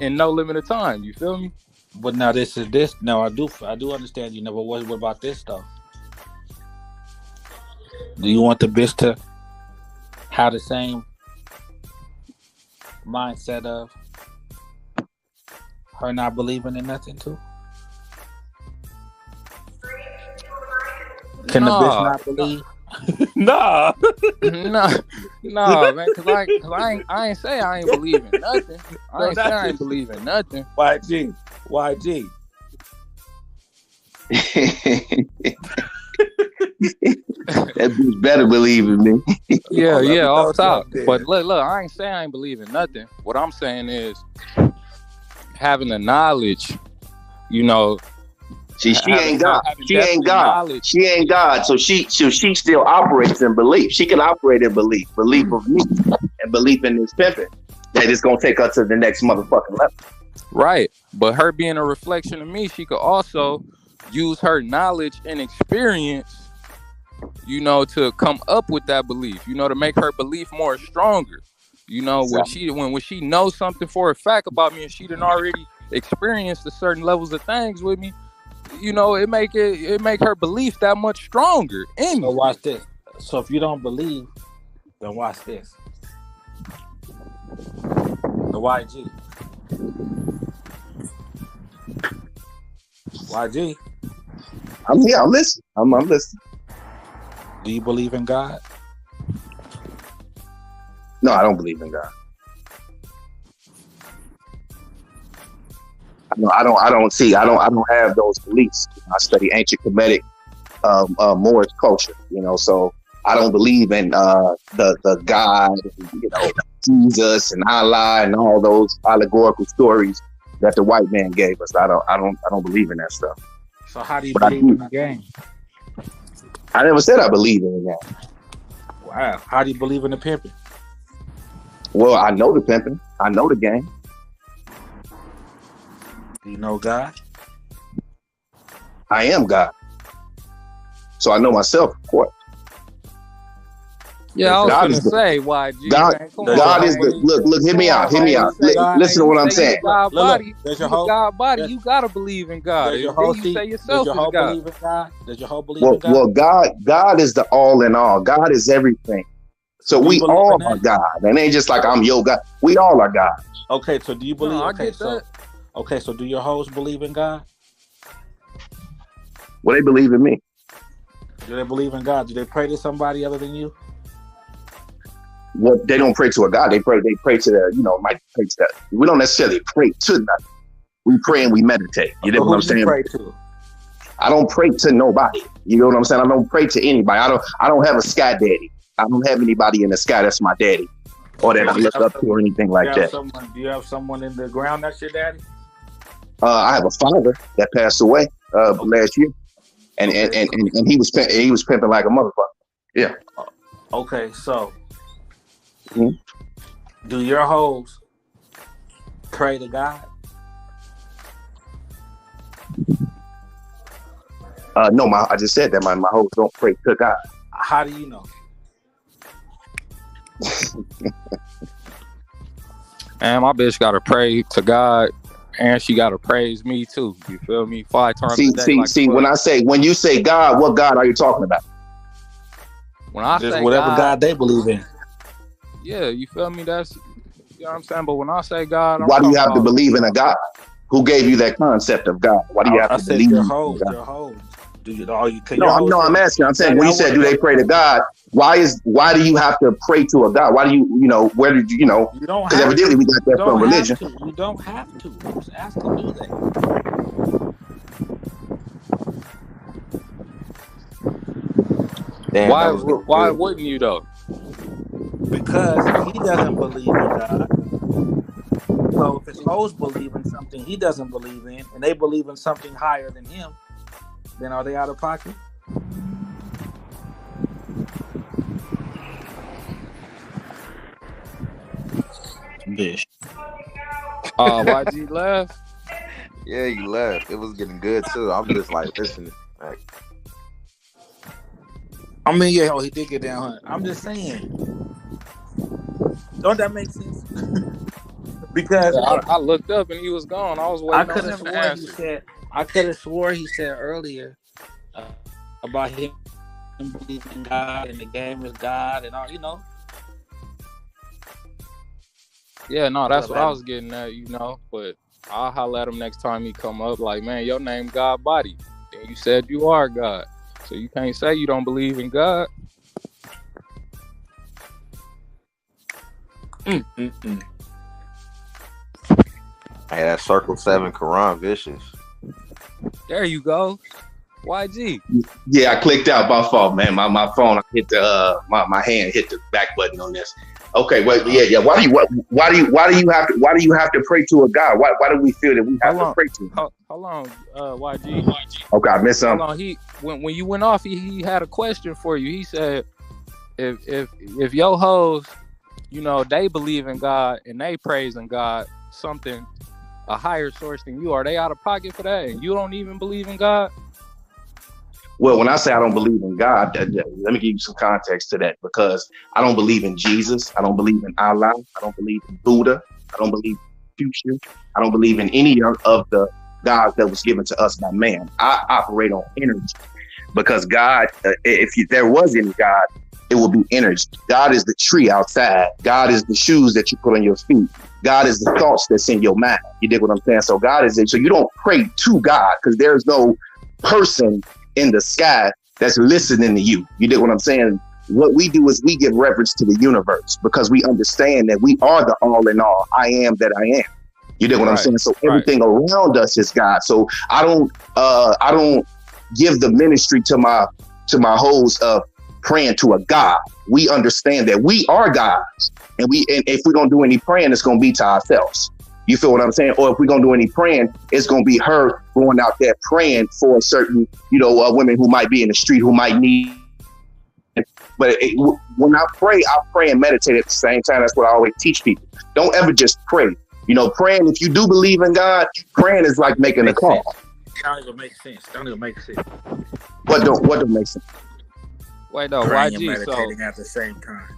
in no limited time. You feel me? But now this. Now I do understand you. But what about this though? Do you want the bitch to have the same mindset of her not believing in nothing too? Can the bitch not believe? Nah. No, man, cause I ain't say I ain't believing nothing. I ain't say I ain't believing nothing. YG. That bitch better believe in me. Yeah, off top. But look, I ain't saying I ain't believing nothing. What I'm saying is having the knowledge, you know. See, she ain't God. She ain't God. She ain't God. So she still operates in belief. She can operate in belief of me, and belief in this pimping that is gonna take her to the next motherfucking level. Right. But her being a reflection of me, she could also use her knowledge and experience, you know, to come up with that belief, you know, to make her belief more stronger. You know, exactly. when she knows something for a fact about me and she done already experienced the certain levels of things with me, you know, it make her belief that much stronger in me. So watch this. So if you don't believe, then watch this. The YG. I'm here. I'm listening. I'm listening. Do you believe in God? No, I don't believe in God. No, I don't have those beliefs. I study ancient Kemetic Moorish culture, you know, so I don't believe in the God, you know, Jesus and Allah and all those allegorical stories that the white man gave us. I don't believe in that stuff. So how do you believe in the game? I never said I believe in the game. Wow. How do you believe in the pimping? Well, I know the pimping. I know the game. Do you know God? I am God. So I know myself, of course. Yeah, I was going to say, YG. God is the look. Hear me out. Listen to what I'm saying. God body. You gotta believe in God. Does your whole believe in God? Does your whole believe in God? Well, God is the all in all. God is everything. So we all are God. And it ain't just like I'm your God. We all are God. Okay, so do you believe? So do your hoes believe in God? Well, they believe in me. Do they believe in God? Do they pray to somebody other than you? Well, they don't pray to a God. They pray to the, you know, might pray to that. We don't necessarily pray to nothing. We pray and we meditate. You know what I'm saying? Pray to? I don't pray to nobody. You know what I'm saying? I don't pray to anybody. I don't have a sky daddy. I don't have anybody in the sky that's my daddy, or that I look up to, or anything like that. Do you have someone in the ground that's your daddy? I have a father that passed away last year, and he was pimping like a motherfucker. Yeah. Okay, so do your hoes pray to God? No, I just said that my hoes don't pray to God. How do you know? And my bitch gotta pray to God, and she gotta praise me too. You feel me? 5 times a day. See. When you say God, what God are you talking about? When I say whatever God they believe in. Yeah, you feel me? That's, you know what I'm saying. But when I say God, why do you have to believe in a God? Who gave you that concept of God? Why do you have to believe in God? Your hoes. Do you know? I'm asking. I'm saying when you said do they pray to God? Why do you have to pray to a God? Why do you where did you know? Because evidently we got that from religion. You don't have to. I'm just asking, do they? Why wouldn't you though? Because he doesn't believe in God. So if his hoes believe in something he doesn't believe in, and they believe in something higher than him, then are they out of pocket? Bitch. YG left? Yeah, he left. It was getting good too. I'm just like listening. Like, I mean, yeah, he did get down. I'm just saying. Don't that make sense? Because I looked up and he was gone. I was waiting on him to answer. I could have swore he said earlier about him believing in God and the game is God and all, you know. Yeah, no, that's what I was getting at, you know. But I'll holler at him next time he come up. Like, man, your name God Body. And you said you are God. So you can't say you don't believe in God. Mm-mm-mm. Hey, that Circle 7 Quran vicious. There you go. YG. Yeah, I clicked out. My fault, man. My phone I hit the my hand hit the back button on this. Okay, well, yeah. Why do you have to pray to a God? Why do we feel that we have to pray to him? Hold on, YG. Okay, I missed something. Hold on. When you went off, he had a question for you. He said, if your hoes, you know, they believe in God and they praising God, something a higher source than you, are they out of pocket for that? And you don't even believe in God? Well, when I say I don't believe in God, let me give you some context to that, because I don't believe in Jesus. I don't believe in Allah. I don't believe in Buddha. I don't believe in future. I don't believe in any of the gods that was given to us by man. I operate on energy, because God, there was any God, it will be energy. God is the tree outside. God is the shoes that you put on your feet. God is the thoughts that's in your mind. You dig what I'm saying? So God is it. So you don't pray to God, because there's no person in the sky that's listening to you. You dig what I'm saying? What we do is we give reverence to the universe, because we understand that we are the all in all. I am that I am. You dig what I'm saying? So everything around us is God. So I don't give the ministry to my hoes of praying to a God. We understand that we are gods, and if we're gonna do any praying, it's gonna be to ourselves. You feel what I'm saying? Or if we're going to do any praying, it's going to be her going out there praying for a certain, women who might be in the street, who might need. But when I pray and meditate at the same time. That's what I always teach people. Don't ever just pray. Praying, if you do believe in God, praying is like making a call. Don't even make sense. What don't make sense? Wait, no, praying YG, and meditating at the same time.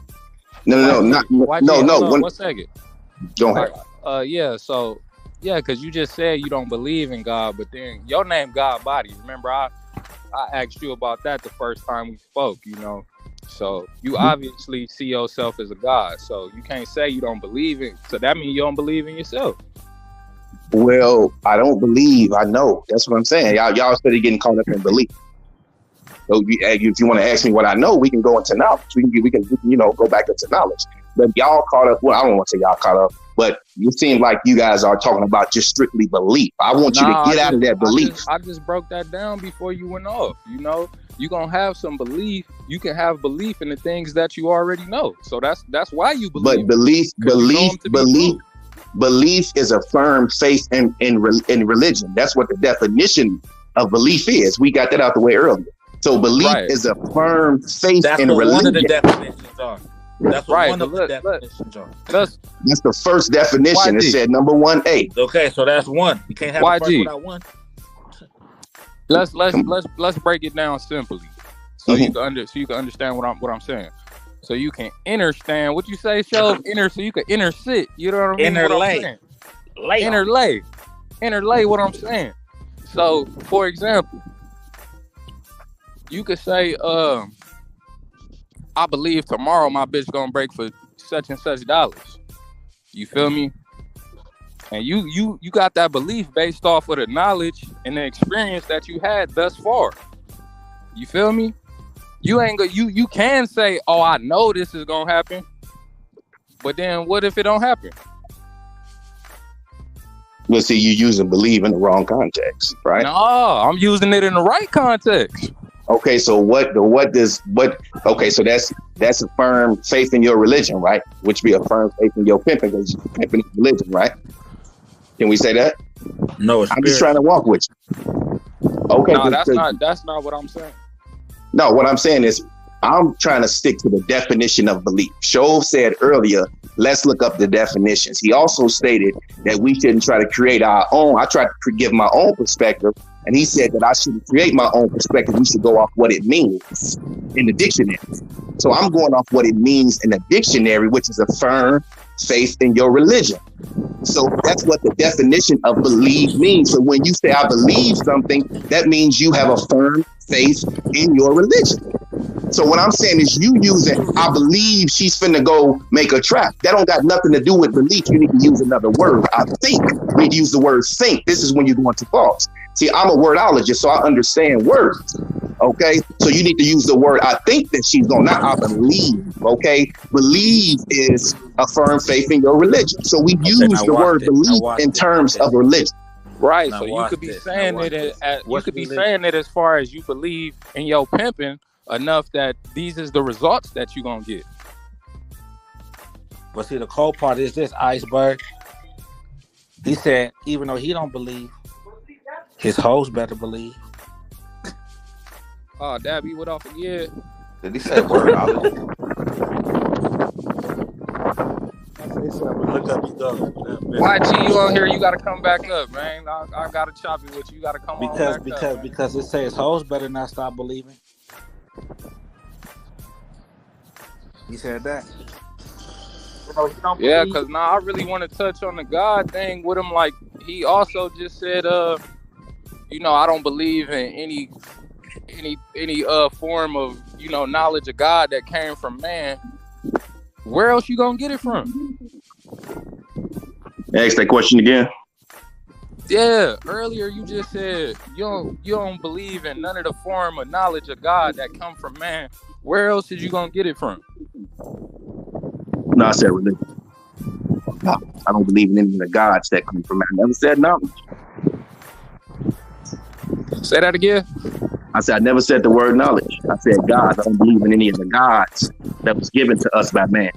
No. YG, 1 second. Go ahead. Because you just said you don't believe in God, but then your name God Body. Remember, I asked you about that the first time we spoke. So you obviously see yourself as a God. So you can't say you don't believe in. So that means you don't believe in yourself. Well, I don't believe. I know. That's what I'm saying. Y'all started getting caught up in belief. So if you want to ask me what I know, we can go into knowledge. We can go back into knowledge. But y'all caught up. Well, I don't want to say y'all caught up, but you seem like you guys are talking about just strictly belief. I want you to get out of that belief. I just broke that down before you went off. You're going to have some belief. You can have belief in the things that you already know. So that's why you believe. But belief is a firm faith in religion. That's what the definition of belief is. We got that out the way earlier. So belief is a firm faith in religion. One of the definitions are. That's what one of the definitions are. That's the first definition. It said number 1A. Okay, so that's one. You can't have a first without one. Let's break it down simply, so you can understand what I'm saying. So you can understand what you say, show inner, so you can sit. You know what I mean? Interlay what I'm saying. So, for example, you could say, I believe tomorrow my bitch gonna break for such and such dollars. You feel me? And you got that belief based off of the knowledge and the experience that you had thus far. You feel me? You can say, oh, I know this is gonna happen, but then what if it don't happen? Well, see, you're using believe in the wrong context, right? No, I'm using it in the right context. Okay, so okay, so that's a firm faith in your religion, right? Which be a firm faith in your pimping, because you're pimping religion, right? Can we say that? No, I'm just trying to walk with you. Okay. No, that's not what I'm saying. No, what I'm saying is I'm trying to stick to the definition of belief. Shove said earlier, let's look up the definitions. He also stated that we shouldn't try to create our own. I tried to give my own perspective, and he said that I shouldn't create my own perspective. We should go off what it means in the dictionary. So I'm going off what it means in the dictionary, which is a firm faith in your religion. So that's what the definition of believe means. So when you say I believe something, that means you have a firm faith in your religion. So what I'm saying is you using, I believe she's finna go make a trap. That don't got nothing to do with belief. You need to use another word. I think. You need to use the word think. This is when you're going too far. See, I'm a wordologist, so I understand words. Okay, so you need to use the word I think that she's going, not I believe. Okay, believe is a firm faith in your religion. So we Okay, use now the watch word this. Now believe watch in this. Watch terms this. of religion. Right. Now So you watch could be this. Now saying watch it this. you What's could be religion? saying it as far as you believe in your pimping enough that these is the results that you gonna get. But see, the cold part is this, Iceberg. He said, even though he don't believe, his hoes better believe. Oh, Dabby, what off again? Did he say word knowledge? He said, look up, you go. YG, you on here? You gotta come back up, man. I gotta chop it with you. You gotta come on back up. Because it says hoes better not stop believing. He said that. Yeah, because I really want to touch on the God thing with him. Like, he also just said, I don't believe in any form of, knowledge of God that came from man. Where else you gonna get it from? Ask that question again. Yeah, earlier you just said you don't believe in none of the form of knowledge of God that come from man. Where else is you gonna get it from? No, I said religion. No, I don't believe in any of the gods that come from man. I never said knowledge. Say that again. I said I never said the word knowledge. I said gods. I don't believe in any of the gods that was given to us by man.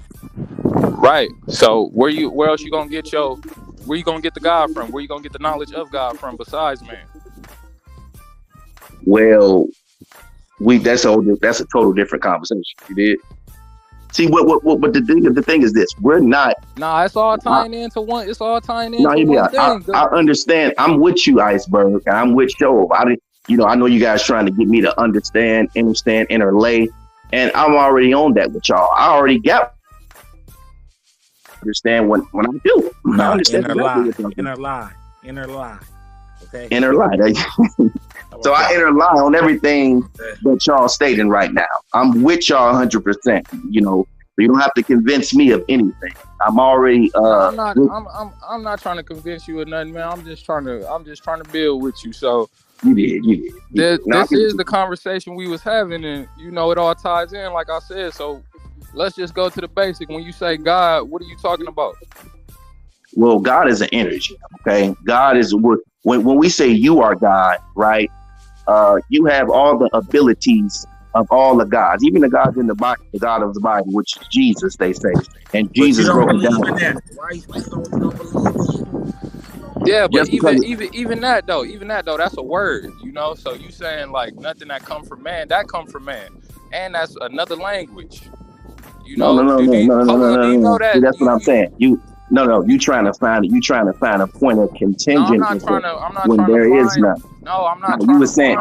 Right. So where else you gonna get where you gonna get the God from? Where you gonna get the knowledge of God from besides man? Well, that's a total different conversation. You did. See what the thing is this. We're not. Nah, it's all tying into one. It's all tying into one thing. I understand. I'm with you, Iceberg, and I'm with Joe. I know you guys trying to get me to understand, interlay, and I'm already on that with y'all. I already got understand when I do. No, I understand inner lie. Okay. Inner lie. So I interlie on everything that y'all stating right now. I'm with y'all 100%. So you don't have to convince me of anything. I'm already. I'm not trying to convince you of nothing, man. I'm just trying to build with you. So you did. This is the conversation we was having, and it all ties in, like I said. So let's just go to the basic. When you say God, what are you talking about? Well, God is an energy. Okay, God is when we say you are God, right? You have all the abilities of all the gods, even the gods in the Bible, the God of the Bible, which is Jesus, they say, and Jesus broke it down. Why you don't believe? Yeah, but even that though, that's a word, So you saying like nothing that come from man, that come from man, and that's another language, No. Do you know that? See, that's what I'm saying. You trying to find a point of contention. No, I'm not trying when there is none. No, I'm not. You were saying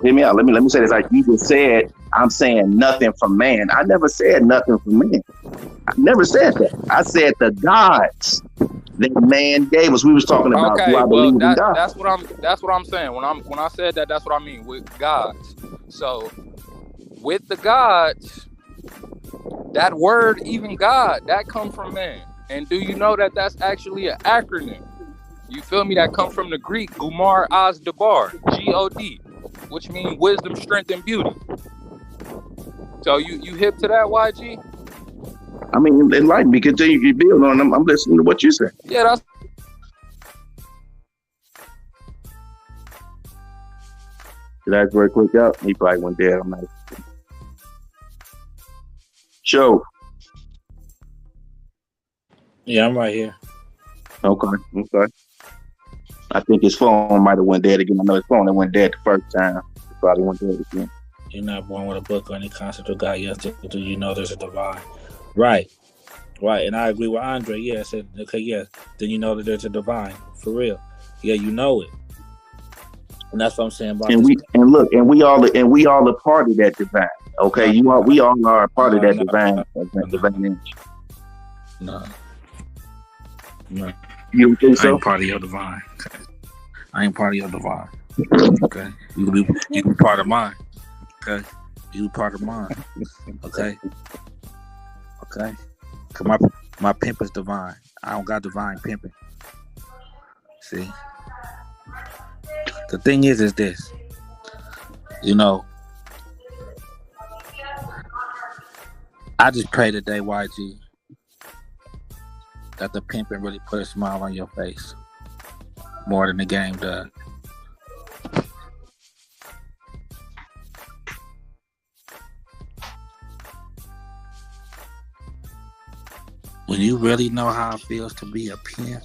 hear me out. Let me say this. Like you just said, I'm saying nothing from man. I never said nothing from man. I never said that. I said the gods that man gave us. We was talking about do I believe in God. That's what I'm saying. When I said that, that's what I mean with gods. So with the gods, that word, even God, that come from man. And do you know that that's actually an acronym? You feel me? That come from the Greek Gumar Az Dabar, God, which means wisdom, strength, and beauty. So you hip to that, YG? I mean, enlighten me. Continue to build on them. I'm listening to what you say. Yeah, that's. Did I very quick out? He probably went dead. I'm not. Show. Yeah, I'm right here. Okay. I think his phone might have went dead again. I know his phone that went dead the first time. It probably went dead again. You're not born with a book or any concept of God. Yes, do you know there's a divine? Right. And I agree with Andre. Yeah, I said, okay, yeah. Then you know that there's a divine. For real. Yeah, you know it. And that's what I'm saying about we all a part of that divine. Okay, we all are a part of that divine energy. No. You don't think so? I ain't part of your divine. I ain't part of your divine. Okay. You be part of mine. Okay. You part of mine. Okay. Cause my pimp is divine. I don't got divine pimping. See? The thing is this. I just pray today, YG, that the pimping really put a smile on your face more than the game does. When you really know how it feels to be a pimp,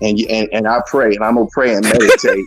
and I pray, and I'm gonna pray and meditate,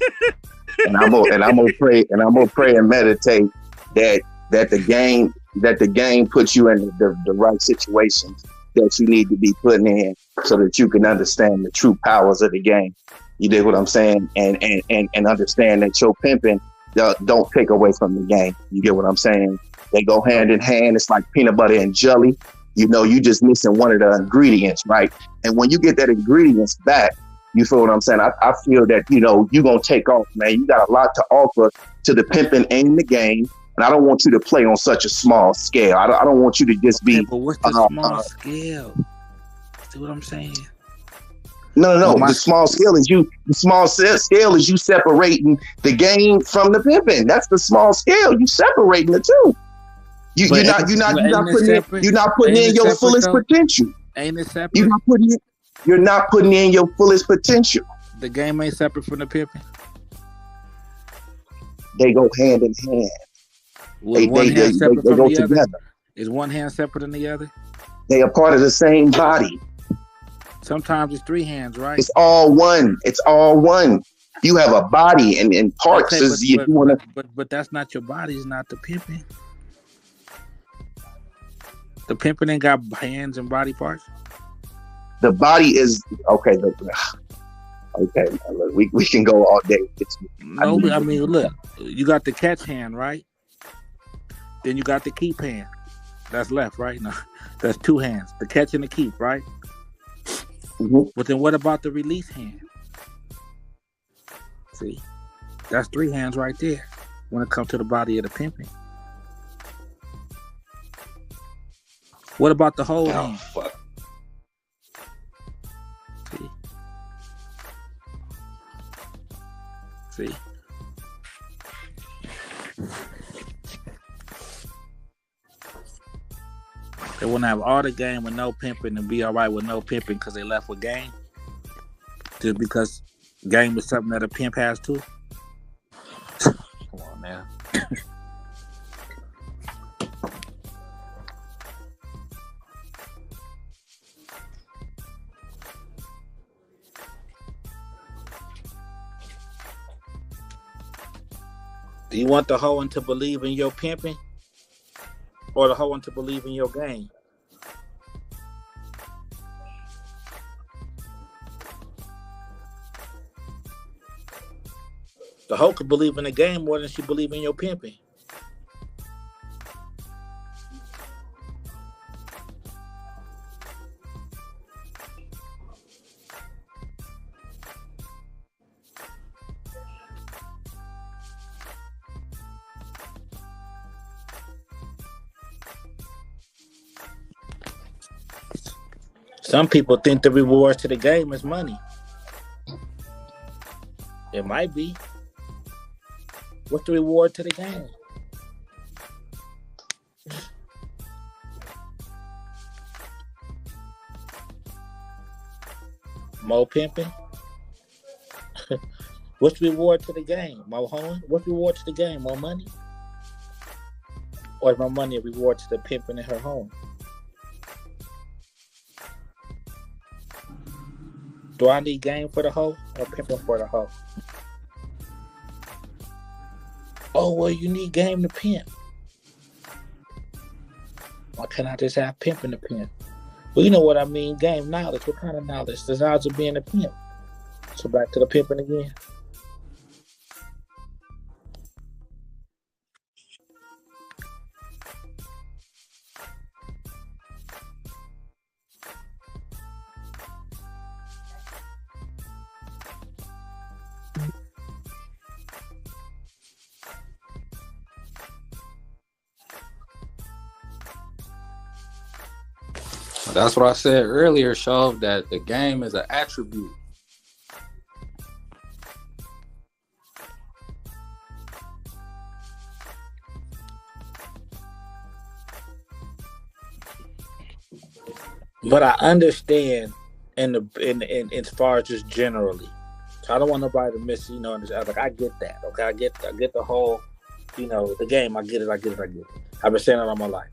and I'm gonna pray and meditate that the game puts you in the right situations that you need to be putting in so that you can understand the true powers of the game. You dig what I'm saying? And understand that your pimping don't take away from the game. You get what I'm saying? They go hand in hand. It's like peanut butter and jelly. You just missing one of the ingredients, right? And when you get that ingredients back, you feel what I'm saying? I feel that, you're going to take off, man. You got a lot to offer to the pimping and the game. And I don't want you to play on such a small scale. I don't want you to just be... but what's the small scale? See what I'm saying? No. The small scale is you. The small scale is you separating the game from the pimping. That's the small scale. You separating the two. You're not putting in your fullest potential. Ain't it separate? You're not putting in your fullest potential. The game ain't separate from the pimping. They go hand in hand. They go together. Is one hand separate than the other? They are part of the same body. Sometimes it's three hands, right? It's all one. You have a body and parts. Okay, but that's not your body. It's not the pimping. The pimping ain't got hands and body parts. The body is okay. Okay, look, we can go all day. I mean, look, you got the catch hand, right? Then you got the keep hand. That's left, right? No, that's two hands. The catch and the keep, right? Mm-hmm. But then what about the release hand? See, that's three hands right there when it comes to the body of the pimping. What about the whole hand? Fuck. See. They want to have all the game with no pimping and be all right with no pimping because they left with game. Just because game is something that a pimp has too. Come on now. Do you want the hoe to believe in your pimping or the hoe to believe in your game? The hoe could believe in the game more than she believe in your pimping. Some people think the rewards to the game is money. It might be. What's the reward to the game? More pimping? What's the reward to the game? More hoeing? What's the reward to the game? More money? Or is my money a reward to the pimping in her home? Do I need game for the hoe or pimping for the hoe? Oh, well, you need game to pimp. Why can't I just have pimping to pimp? Well, you know what I mean, game knowledge. What kind of knowledge? The knowledge of being a pimp. So back to the pimping again. That's what I said earlier, Shove, that the game is an attribute. But I understand in as far as just generally. So I don't want nobody to miss, you know, like I get that. Okay, I get the whole, you know, the game. I get it. I've been saying it all my life.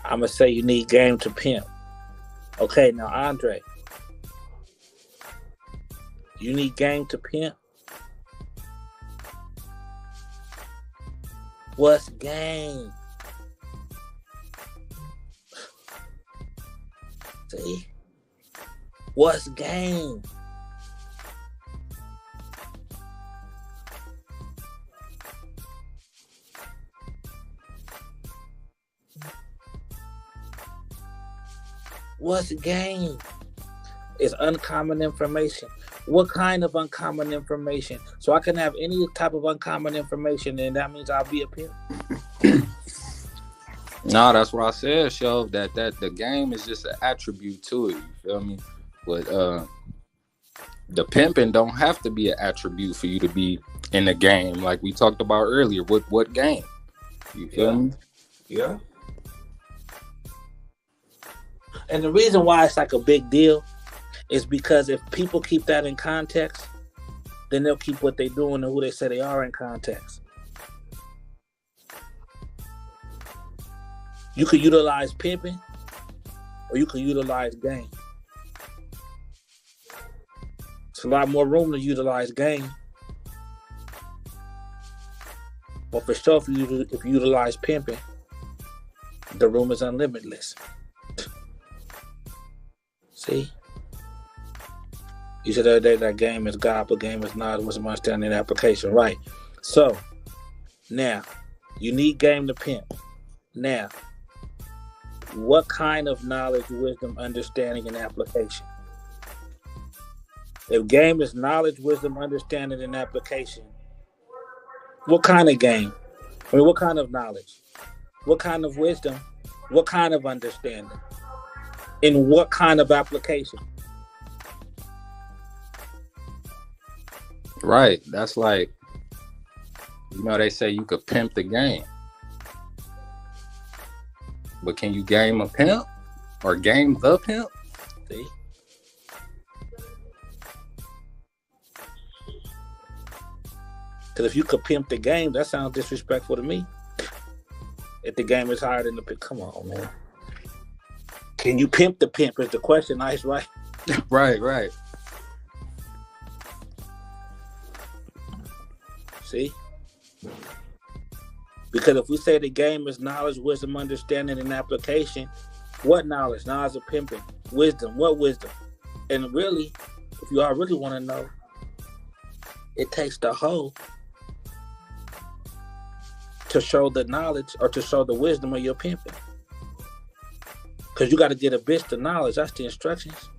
I'm gonna say you need game to pimp. Okay, now Andre, you need game to pimp. What's game? See? What's game? What's game? It's uncommon information. What kind of uncommon information? So I can have any type of uncommon information, and that means I'll be a pimp. No, that's what I said, show that the game is just an attribute to it. You feel me? But the pimping don't have to be an attribute for you to be in the game, like we talked about earlier. What game? You feel me? Yeah. And the reason why it's like a big deal is because if people keep that in context, then they'll keep what they're doing and who they say they are in context. You could utilize pimping or you could utilize game. It's a lot more room to utilize game. But for sure, if you utilize pimping, the room is unlimitless. See? You said the other day that game is God, but game is not. What's my understanding application? Right. So, now, you need game to pimp. Now, what kind of knowledge, wisdom, understanding, and application? If game is knowledge, wisdom, understanding, and application, what kind of game? I mean, what kind of knowledge? What kind of wisdom? What kind of understanding? In what kind of application? Right. That's like, you know, they say you could pimp the game. But can you game a pimp? Or game the pimp? See? Because if you could pimp the game, that sounds disrespectful to me. If the game is higher than the pimp, come on, man. Can you pimp the pimp is the question, nice, right? Right. See? Because if we say the game is knowledge, wisdom, understanding, and application, what knowledge? Knowledge of pimping. Wisdom. What wisdom? And really, if you all really want to know, it takes the hoe to show the knowledge or to show the wisdom of your pimping. Because you got to get a bitch the knowledge. That's the instructions.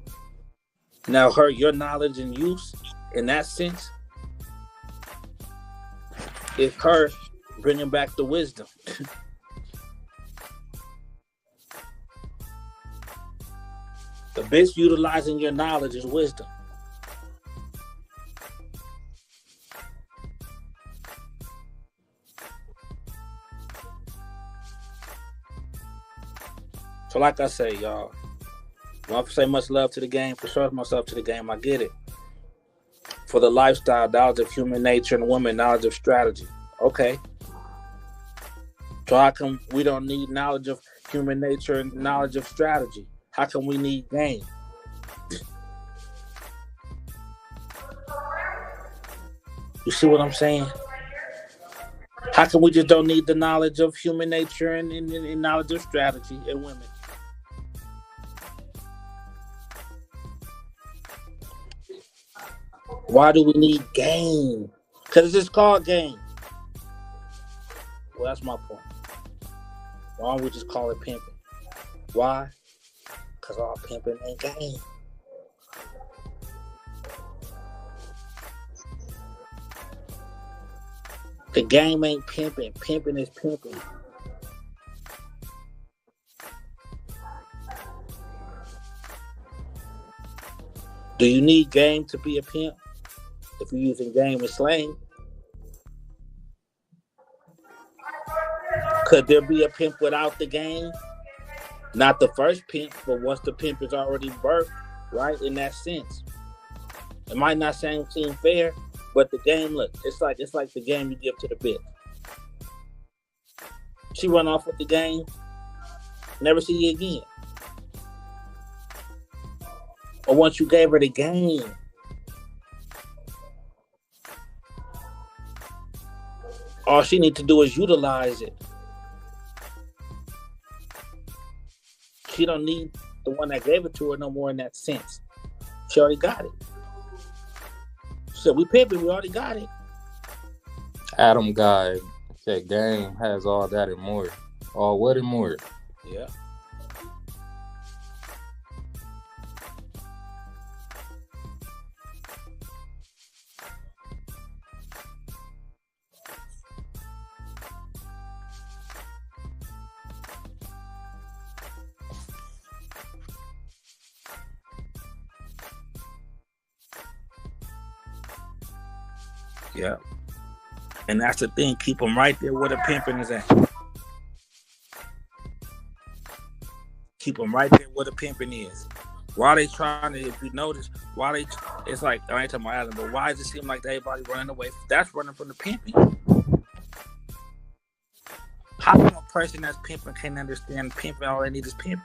Now, your knowledge and use in that sense is her bringing back the wisdom. The bitch utilizing your knowledge is wisdom. So like I say, y'all, I want to say much love to the game. For sure, myself to the game. I get it. For the lifestyle, knowledge of human nature and women, knowledge of strategy. Okay. So how come we don't need knowledge of human nature and knowledge of strategy? How come we need game? You see what I'm saying? How come we just don't need the knowledge of human nature and knowledge of strategy in women? Why do we need game? Because it's just called game. Well, that's my point. Why don't we just call it pimping? Why? Because all pimping ain't game. The game ain't pimping. Pimping is pimping. Do you need game to be a pimp? If you're using game as slang. Could there be a pimp without the game? Not the first pimp, but once the pimp is already birthed, right? In that sense, it might not seem fair, but the game, look, it's like the game you give to the bitch. She run off with the game, never see you again. Or once you gave her the game, all she need to do is utilize it. She don't need the one that gave it to her no more in that sense. She already got it. So we pimping, we already got it. Adam guy, that game has all that and more. All what and more. Yeah. Yeah. And that's the thing. Keep them right there where the pimping is at. Keep them right there where the pimping is. Why they trying to, if you notice, it's like, I ain't talking about Adam, but why does it seem like everybody running away? That's running from the pimping. How come a person that's pimping can't understand pimping? All they need is pimping.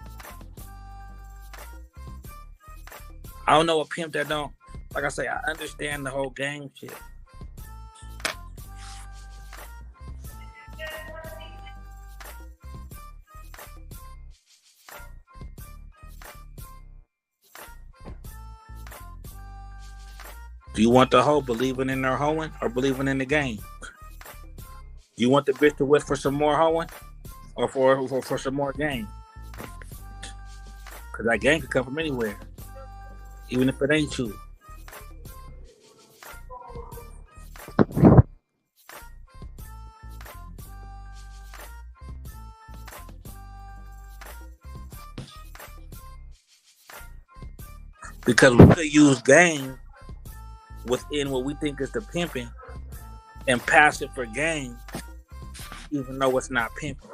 I don't know a pimp that don't. Like I say, I understand the whole gang shit. Do you want the hoe believing in their hoeing or believing in the game? You want the bitch to wish for some more hoeing or for some more game? Because that game could come from anywhere, even if it ain't you. Because we could use game within what we think is the pimping and pass it for game, even though it's not pimping.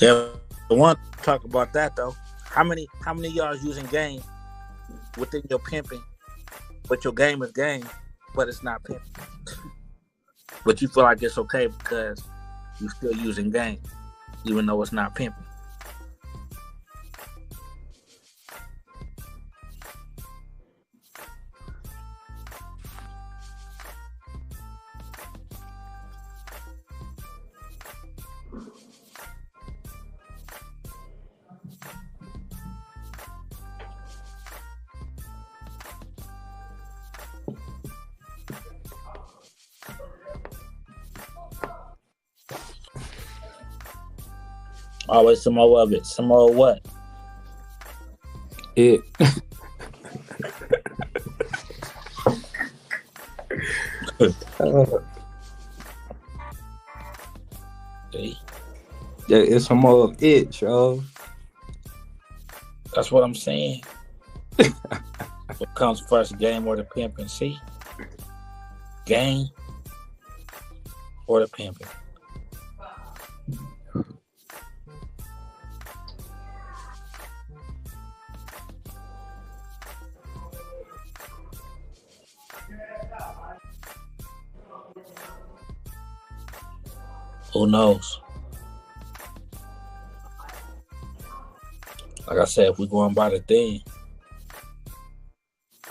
Yeah, I want to talk about that though. How many of y'all is using game within your pimping, but your game is game, but it's not pimping. But you feel like it's okay because you're still using game, even though it's not pimping. Always some more of it. Some more what? It. See? Yeah, it's some more of it, yo. That's what I'm saying. What comes first, game or the pimping? See? Game or the pimping? Who knows? Like I said, if we're going by the thing,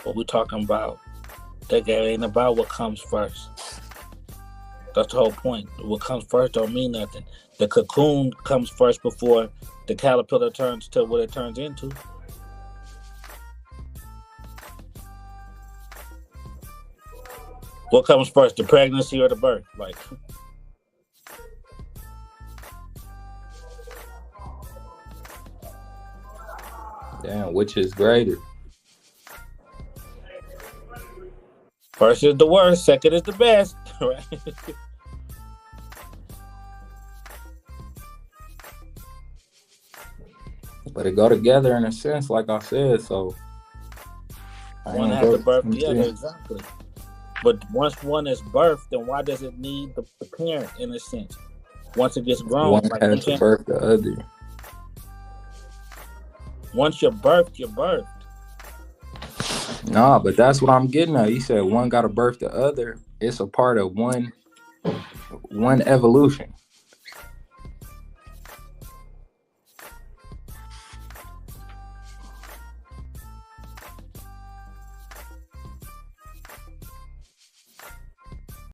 what we talking about, that game ain't about what comes first. That's the whole point. What comes first don't mean nothing. The cocoon comes first before the caterpillar turns to what it turns into. What comes first, the pregnancy or the birth? Like, Damn, which is greater? first is the worst, second is the best. Right? But it go together in a sense, like I said. So I One ain't has to go. birth Let me the other, see. exactly. But once one is birthed, then why does it need the parent in a sense? Once it gets grown, One like had one to can't. birth the other. Once you're birthed, you're birthed. Nah, but that's what I'm getting at. You said one got to birth the other. It's a part of one evolution.